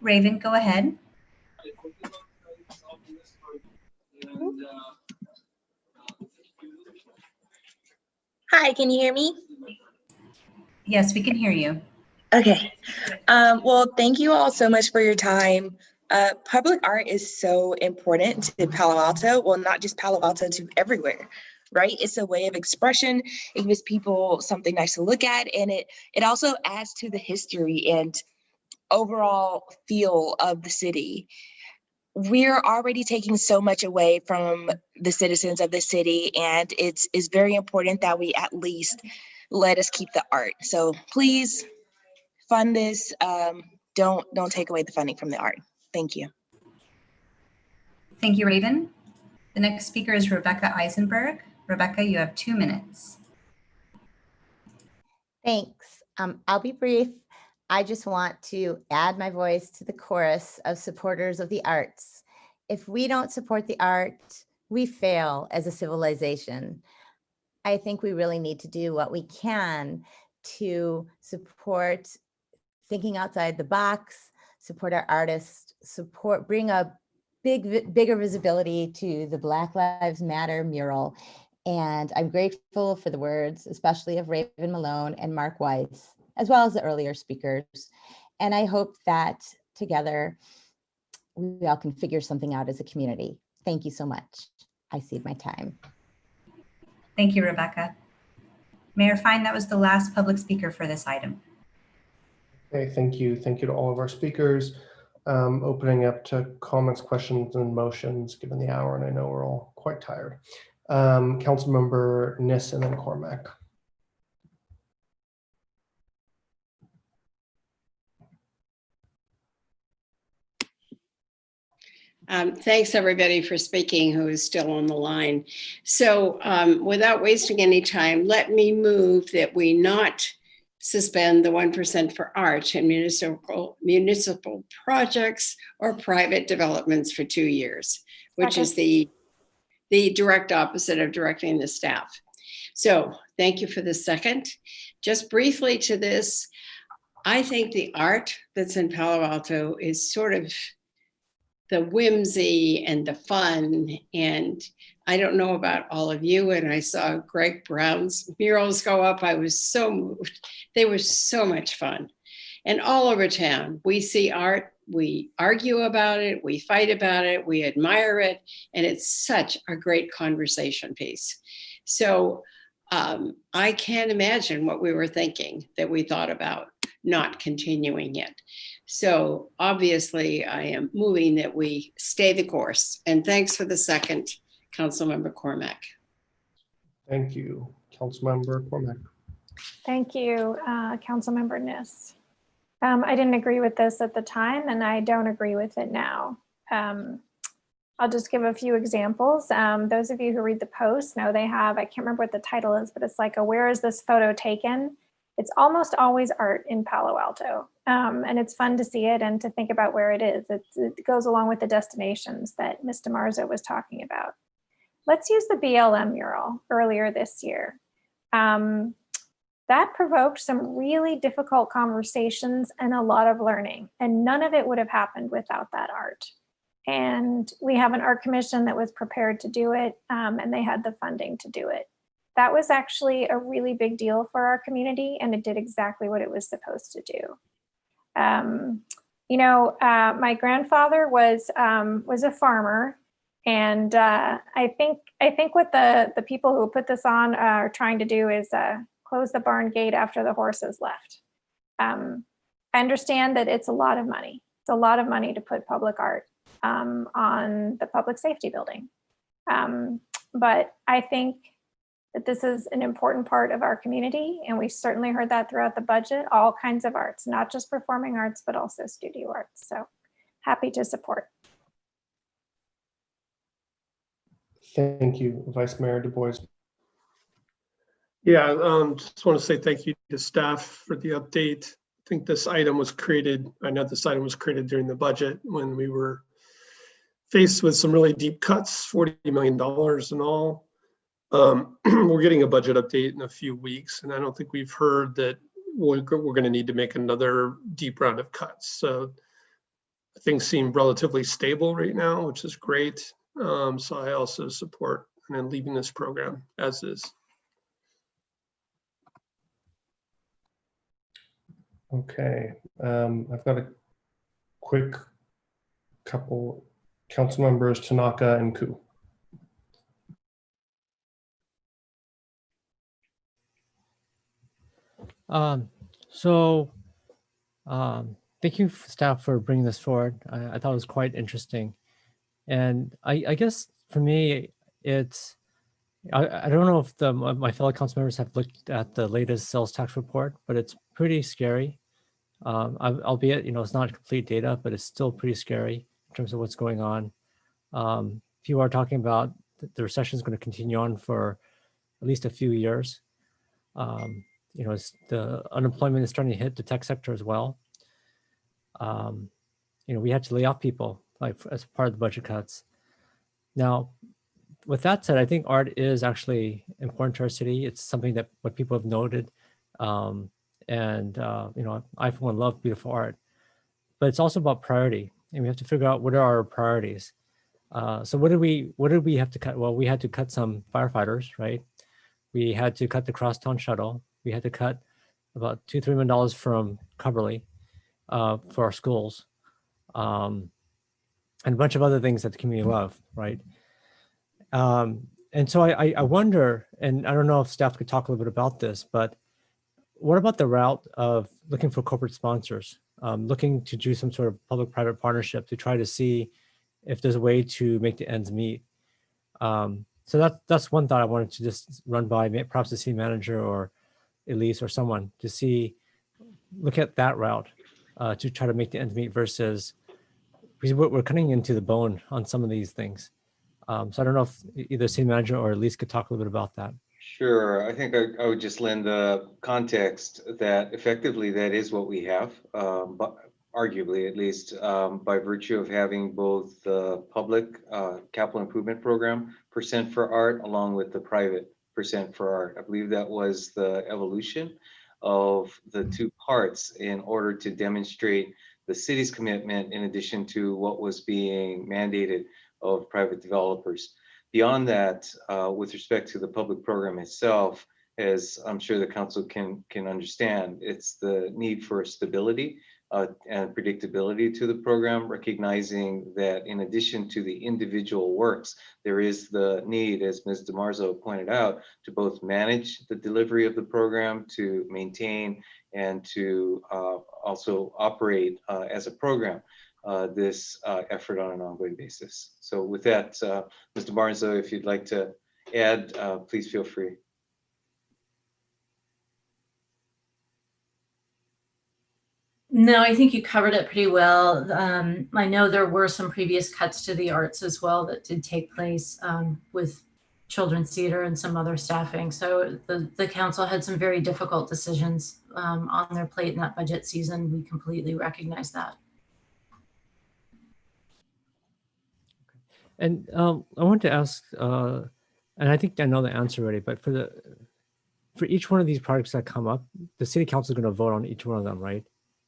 Raven, go ahead. Hi, can you hear me? Yes, we can hear you. Okay. Well, thank you all so much for your time. Public art is so important to Palo Alto. Well, not just Palo Alto, to everywhere, right? It's a way of expression. It gives people something nice to look at, and it also adds to the history and overall feel of the city. We're already taking so much away from the citizens of the city, and it's very important that we at least let us keep the art. So please fund this. Don't take away the funding from the art. Thank you. Thank you, Raven. The next speaker is Rebecca Eisenberg. Rebecca, you have 2 minutes. Thanks. I'll be brief. I just want to add my voice to the chorus of supporters of the arts. If we don't support the art, we fail as a civilization. I think we really need to do what we can to support thinking outside the box, support our artists, bring a bigger visibility to the Black Lives Matter mural. And I'm grateful for the words, especially of Raven Malone and Mark Weiss, as well as the earlier speakers. And I hope that together we all can figure something out as a community. Thank you so much. I cede my time. Thank you, Rebecca. Mayor Fine, that was the last public speaker for this item. Okay, thank you. Thank you to all of our speakers. Opening up to comments, questions, and motions, given the hour, and I know we're all quite tired. Councilmember Niss and then Cormac. Thanks everybody for speaking who is still on the line. So without wasting any time, let me move that we not suspend the 1% for art in municipal projects or private developments for 2 years, which is the direct opposite of directing the staff. So thank you for the second. Just briefly to this, I think the art that's in Palo Alto is sort of the whimsy and the fun. And I don't know about all of you, and I saw Greg Brown's murals go up. I was so moved. They were so much fun. And all over town, we see art, we argue about it, we fight about it, we admire it, and it's such a great conversation piece. So I can't imagine what we were thinking that we thought about not continuing it. So obviously I am moving that we stay the course. And thanks for the second, Councilmember Cormac. Thank you, Councilmember Cormac. Thank you, Councilmember Niss. I didn't agree with this at the time, and I don't agree with it now. I'll just give a few examples. Those of you who read the Post know they have, I can't remember what the title is, but it's like a "Where is this photo taken?" It's almost always art in Palo Alto. And it's fun to see it and to think about where it is. It goes along with the destinations that Ms. DeMarzo was talking about. Let's use the BLM mural earlier this year. That provoked some really difficult conversations and a lot of learning, and none of it would have happened without that art. And we have an art commission that was prepared to do it, and they had the funding to do it. That was actually a really big deal for our community, and it did exactly what it was supposed to do. My grandfather was a farmer, and I think what the people who put this on are trying to do is close the barn gate after the horses left. I understand that it's a lot of money. It's a lot of money to put public art on the public safety building. But I think that this is an important part of our community, and we certainly heard that throughout the budget, all kinds of arts, not just performing arts, but also studio arts. So happy to support. Thank you, Vice Mayor Du Bois. Yeah, just want to say thank you to staff for the update. I think this item was created, I know this item was created during the budget when we were faced with some really deep cuts, $40 million in all. We're getting a budget update in a few weeks, and I don't think we've heard that we're going to need to make another deep round of cuts. So things seem relatively stable right now, which is great. So I also support and then leaving this program as is. Okay, I've got a quick couple council members, Tanaka and Ku. Thank you, staff, for bringing this forward. I thought it was quite interesting. And I guess for me, it's, I don't know if my fellow council members have looked at the latest sales tax report, but it's pretty scary. Albeit, it's not complete data, but it's still pretty scary in terms of what's going on. People are talking about the recession is going to continue on for at least a few years. The unemployment is starting to hit the tech sector as well. We had to lay off people as part of the budget cuts. Now, with that said, I think art is actually important to our city. It's something that what people have noted. I for one love beautiful art, but it's also about priority, and we have to figure out what are our priorities. So what did we have to cut? Well, we had to cut some firefighters, right? We had to cut the crosstown shuttle. We had to cut about $2-3 million from Coverly for our schools, and a bunch of other things that the community love, right? And so I wonder, and I don't know if staff could talk a little bit about this, but what about the route of looking for corporate sponsors, looking to do some sort of public-private partnership to try to see if there's a way to make the ends meet? So that's one thought I wanted to just run by perhaps the city manager or Elise or someone to look at that route to try to make the ends meet versus, because we're cutting into the bone on some of these things. So I don't know if either city manager or Elise could talk a little bit about that. Sure. I think I would just lend the context that effectively that is what we have, but arguably at least by virtue of having both the public capital improvement program % for art along with the private % for art. I believe that was the evolution of the two parts in order to demonstrate the city's commitment in addition to what was being mandated of private developers. Beyond that, with respect to the public program itself, as I'm sure the council can understand, it's the need for stability and predictability to the program, recognizing that in addition to the individual works, there is the need, as Ms. DeMarzo pointed out, to both manage the delivery of the program, to maintain, and to also operate as a program. This effort on an ongoing basis. So with that, Mr. Barnes, if you'd like to add, please feel free. No, I think you covered it pretty well. I know there were some previous cuts to the arts as well that did take place with children's theater and some other staffing. So the council had some very difficult decisions on their plate in that budget season. We completely recognize that. And I want to ask, and I think I know the answer already, but for each one of these projects that come up, the city council is going to vote on each one of them, right?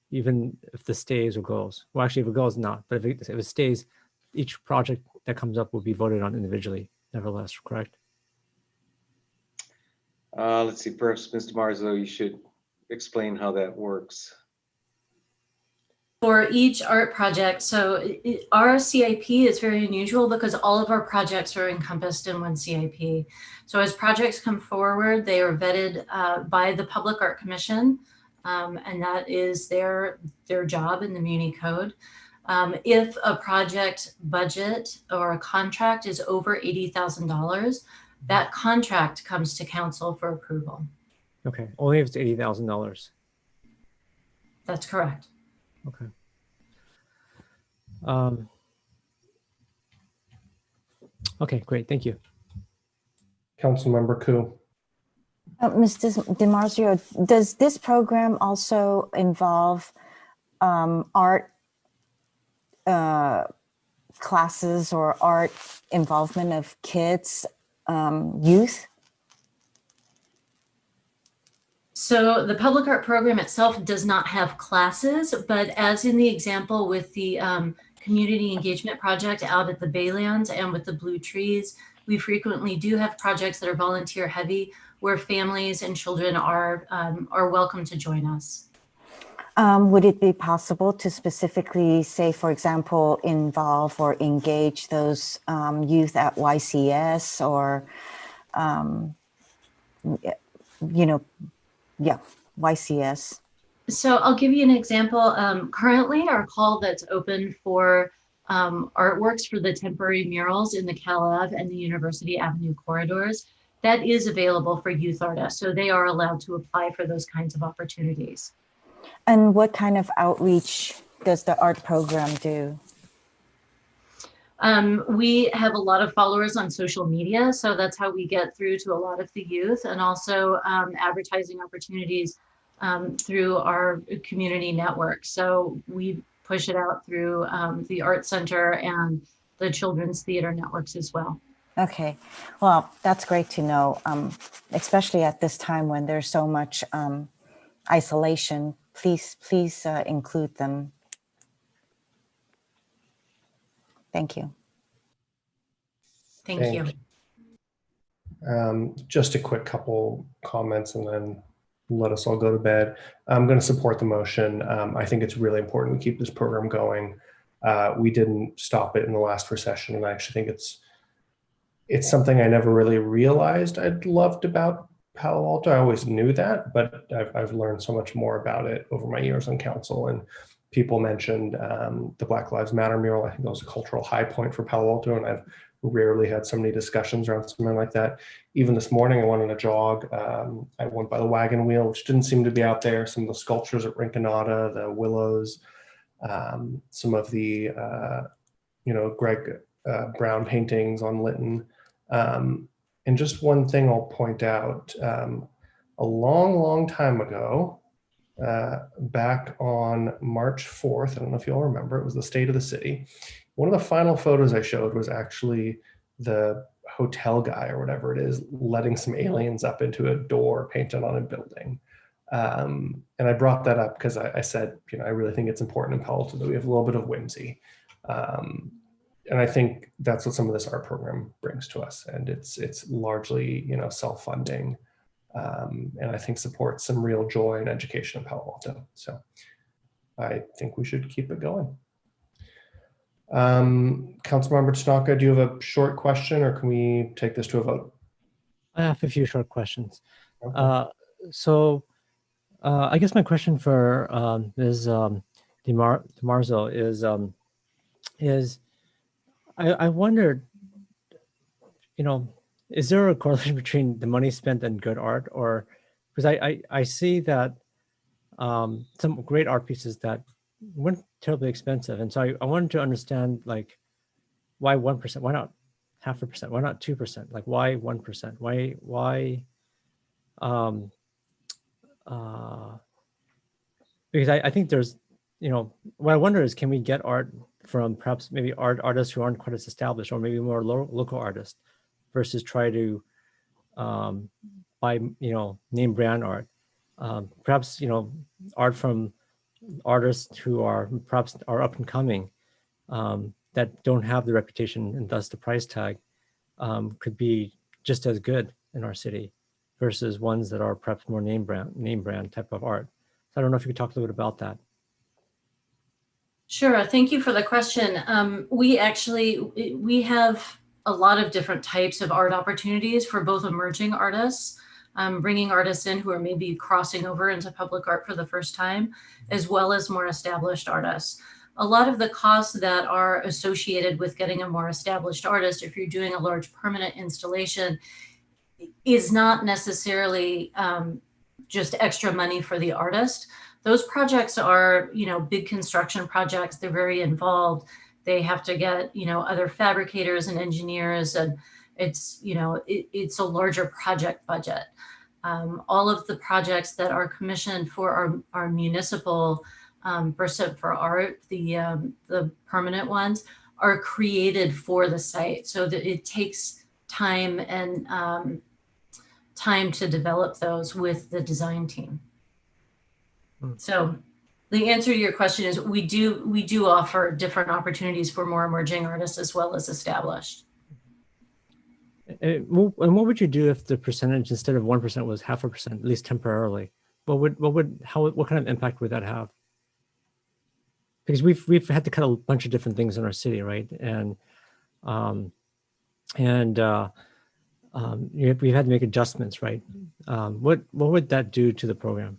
Even if the stays or goes. Well, actually, if it goes, not. But if it stays, each project that comes up will be voted on individually, nevertheless, correct? Let's see, perhaps Mr. Marzo, you should explain how that works. For each art project, so our CIP is very unusual because all of our projects are encompassed in one CIP. So as projects come forward, they are vetted by the Public Art Commission, and that is their job in the Muni Code. If a project budget or a contract is over $80,000, that contract comes to council for approval. Okay, only if it's $80,000. That's correct. Okay. Okay, great. Thank you. Councilmember Ku. Mr. DiMarzio, does this program also involve art classes or art involvement of kids, youth? So the public art program itself does not have classes, but as in the example with the community engagement project out at the Baylands and with the Blue Trees, we frequently do have projects that are volunteer heavy where families and children are welcome to join us. Would it be possible to specifically say, for example, involve or engage those youth at YCS or, YCS? So I'll give you an example. Currently, our call that's open for artworks for the temporary murals in the Cal Ave and the University Avenue corridors, that is available for youth artists. So they are allowed to apply for those kinds of opportunities. And what kind of outreach does the art program do? We have a lot of followers on social media, so that's how we get through to a lot of the youth, and also advertising opportunities through our community network. So we push it out through the Art Center and the Children's Theater networks as well. Okay, well, that's great to know, especially at this time when there's so much isolation. Please include them. Thank you. Thank you. Just a quick couple comments and then let us all go to bed. I'm going to support the motion. I think it's really important we keep this program going. We didn't stop it in the last recession, and I actually think it's something I never really realized I'd loved about Palo Alto. I always knew that, but I've learned so much more about it over my years on council. And people mentioned the Black Lives Matter mural. I think that was a cultural high point for Palo Alto, and I've rarely had so many discussions around something like that. Even this morning, I went on a jog. I went by the wagon wheel, which didn't seem to be out there. Some of the sculptures at Rinconada, the willows, some of the Greg Brown paintings on Lytton. And just one thing I'll point out, a long time ago, back on March 4th, I don't know if you'll remember, it was the State of the City. One of the final photos I showed was actually the hotel guy or whatever it is, letting some aliens up into a door painted on a building. And I brought that up because I said, I really think it's important in Palo Alto that we have a little bit of whimsy. And I think that's what some of this art program brings to us. And it's largely, self-funding. And I think supports some real joy and education in Palo Alto. So I think we should keep it going. Councilmember Tanaka, do you have a short question or can we take this to a vote? I have a few short questions. Okay. I guess my question for Ms. DiMarzio is I wondered, is there a correlation between the money spent and good art? Or because I see that some great art pieces that weren't terribly expensive. And so I wanted to understand, like, why 1%? Why not 0.5%? Why not 2%? Like, why 1%? Why? Because I think there's, what I wonder is, can we get art from perhaps maybe artists who aren't quite as established, or maybe more local artists, versus try to buy, name brand art. Perhaps, art from artists who are perhaps are up and coming, that don't have the reputation and thus the price tag, could be just as good in our city versus ones that are perhaps more name brand type of art. So I don't know if you could talk a little bit about that. Sure, thank you for the question. We have a lot of different types of art opportunities for both emerging artists, bringing artists in who are maybe crossing over into public art for the first time, as well as more established artists. A lot of the costs that are associated with getting a more established artist, if you're doing a large permanent installation, is not necessarily just extra money for the artist. Those projects are, big construction projects. They're very involved. They have to get, other fabricators and engineers, and it's, it's a larger project budget. All of the projects that are commissioned for our municipal percent for art, the permanent ones, are created for the site, so that it takes time and time to develop those with the design team. So the answer to your question is we do offer different opportunities for more emerging artists as well as established. And what would you do if the percentage instead of 1% was 0.5%, at least temporarily? What kind of impact would that have? Because we've had to cut a bunch of different things in our city, right? And we've had to make adjustments, right? What would that do to the program?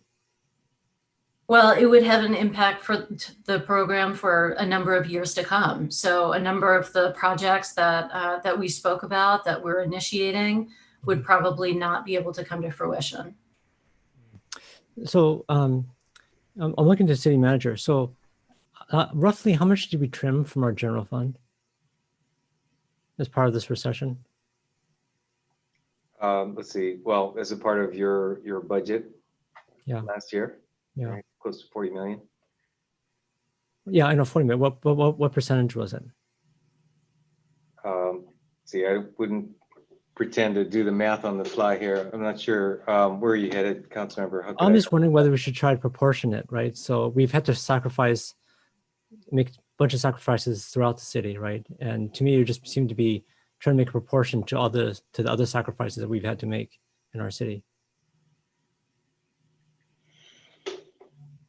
Well, it would have an impact for the program for a number of years to come. So a number of the projects that we spoke about that we're initiating would probably not be able to come to fruition. So I'm looking to city manager. So roughly how much did we trim from our general fund as part of this recession? Let's see. Well, as a part of your budget last year, yeah, right? Close to 40 million. Yeah, I know 40 million. What percentage was it? See, I wouldn't pretend to do the math on the fly here. I'm not sure where you headed, Councilmember. I'm just wondering whether we should try to proportion it, right? So we've had to make a bunch of sacrifices throughout the city, right? And to me, it just seemed to be trying to make a proportion to the other sacrifices that we've had to make in our city.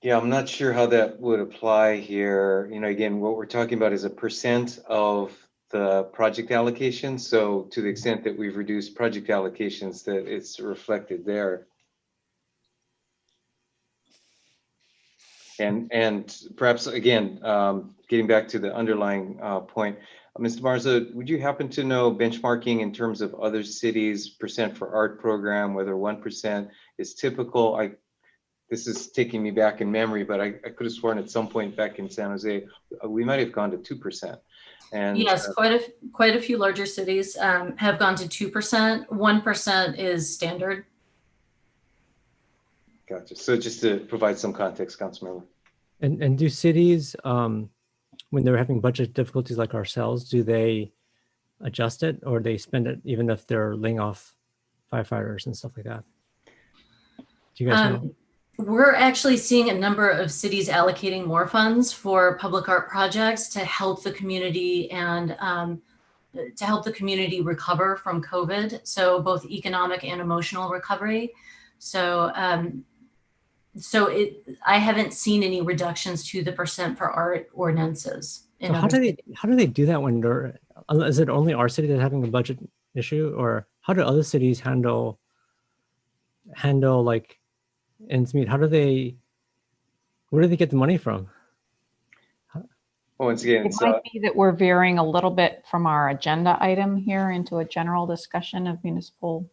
Yeah, I'm not sure how that would apply here. Again, what we're talking about is a percent of the project allocation. So to the extent that we've reduced project allocations, that it's reflected there. And perhaps, again, getting back to the underlying point, Mr. Marza, would you happen to know benchmarking in terms of other cities' percent for art program, whether 1% is typical? This is taking me back in memory, but I could have sworn at some point back in San Jose, we might have gone to 2%. And yes, quite a few larger cities have gone to 2%. 1% is standard. Gotcha. So just to provide some context, Councilmember. And do cities, when they're having budget difficulties like ourselves, do they adjust it, or they spend it even if they're laying off firefighters and stuff like that? Do you guys know? We're actually seeing a number of cities allocating more funds for public art projects to help the community and to help the community recover from COVID. So both economic and emotional recovery. So I haven't seen any reductions to the percent for art ordinances. So how do they do that when is it only our city that's having a budget issue, or how do other cities handle like ends meet? Where do they get the money from? Once again, it might be that we're veering a little bit from our agenda item here into a general discussion of municipal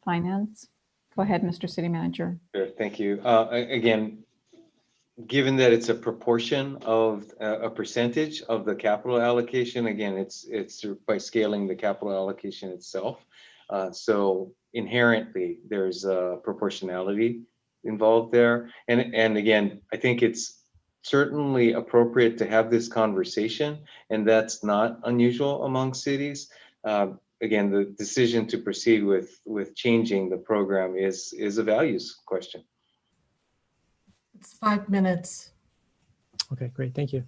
finance. Go ahead, Mr. City Manager. Sure, thank you. Again, given that it's a proportion of a percentage of the capital allocation, again, it's by scaling the capital allocation itself. So inherently, there's a proportionality involved there. And again, I think it's certainly appropriate to have this conversation, and that's not unusual among cities. Again, the decision to proceed with changing the program is a values question. It's 5 minutes. Okay, great. Thank you.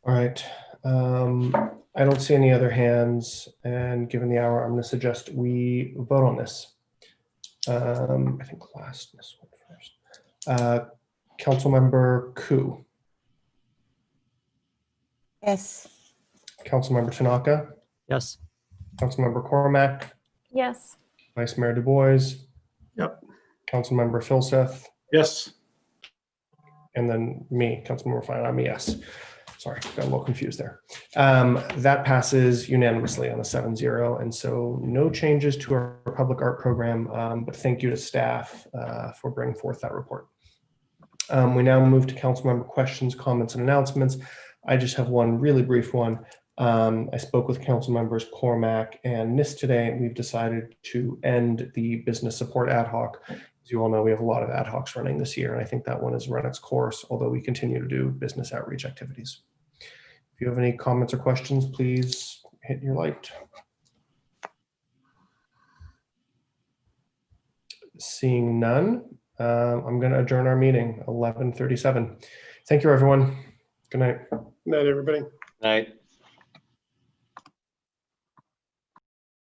All right. I don't see any other hands, and given the hour, I'm going to suggest we vote on this. I think last this one first. Councilmember Ku, Yes. Councilmember Tanaka, Yes. Councilmember Cormac, Yes. Vice Mayor Du Bois, Yep. Councilmember Filseth, Yes. and then me, Councilmember Fine. I'm a yes. Sorry, got a little confused there. That passes unanimously on a 7-0, and so no changes to our public art program, but thank you to staff for bringing forth that report. We now move to council member questions, comments, and announcements. I just have one really brief one. I spoke with council members Cormac and Nis today, and we've decided to end the business support ad hoc. As you all know, we have a lot of ad hocs running this year, and I think that one has run its course, although we continue to do business outreach activities. If you have any comments or questions, please hit your light. Seeing none, I'm going to adjourn our meeting, 11:37. Thank you, everyone. Good night. Good night, everybody. Night.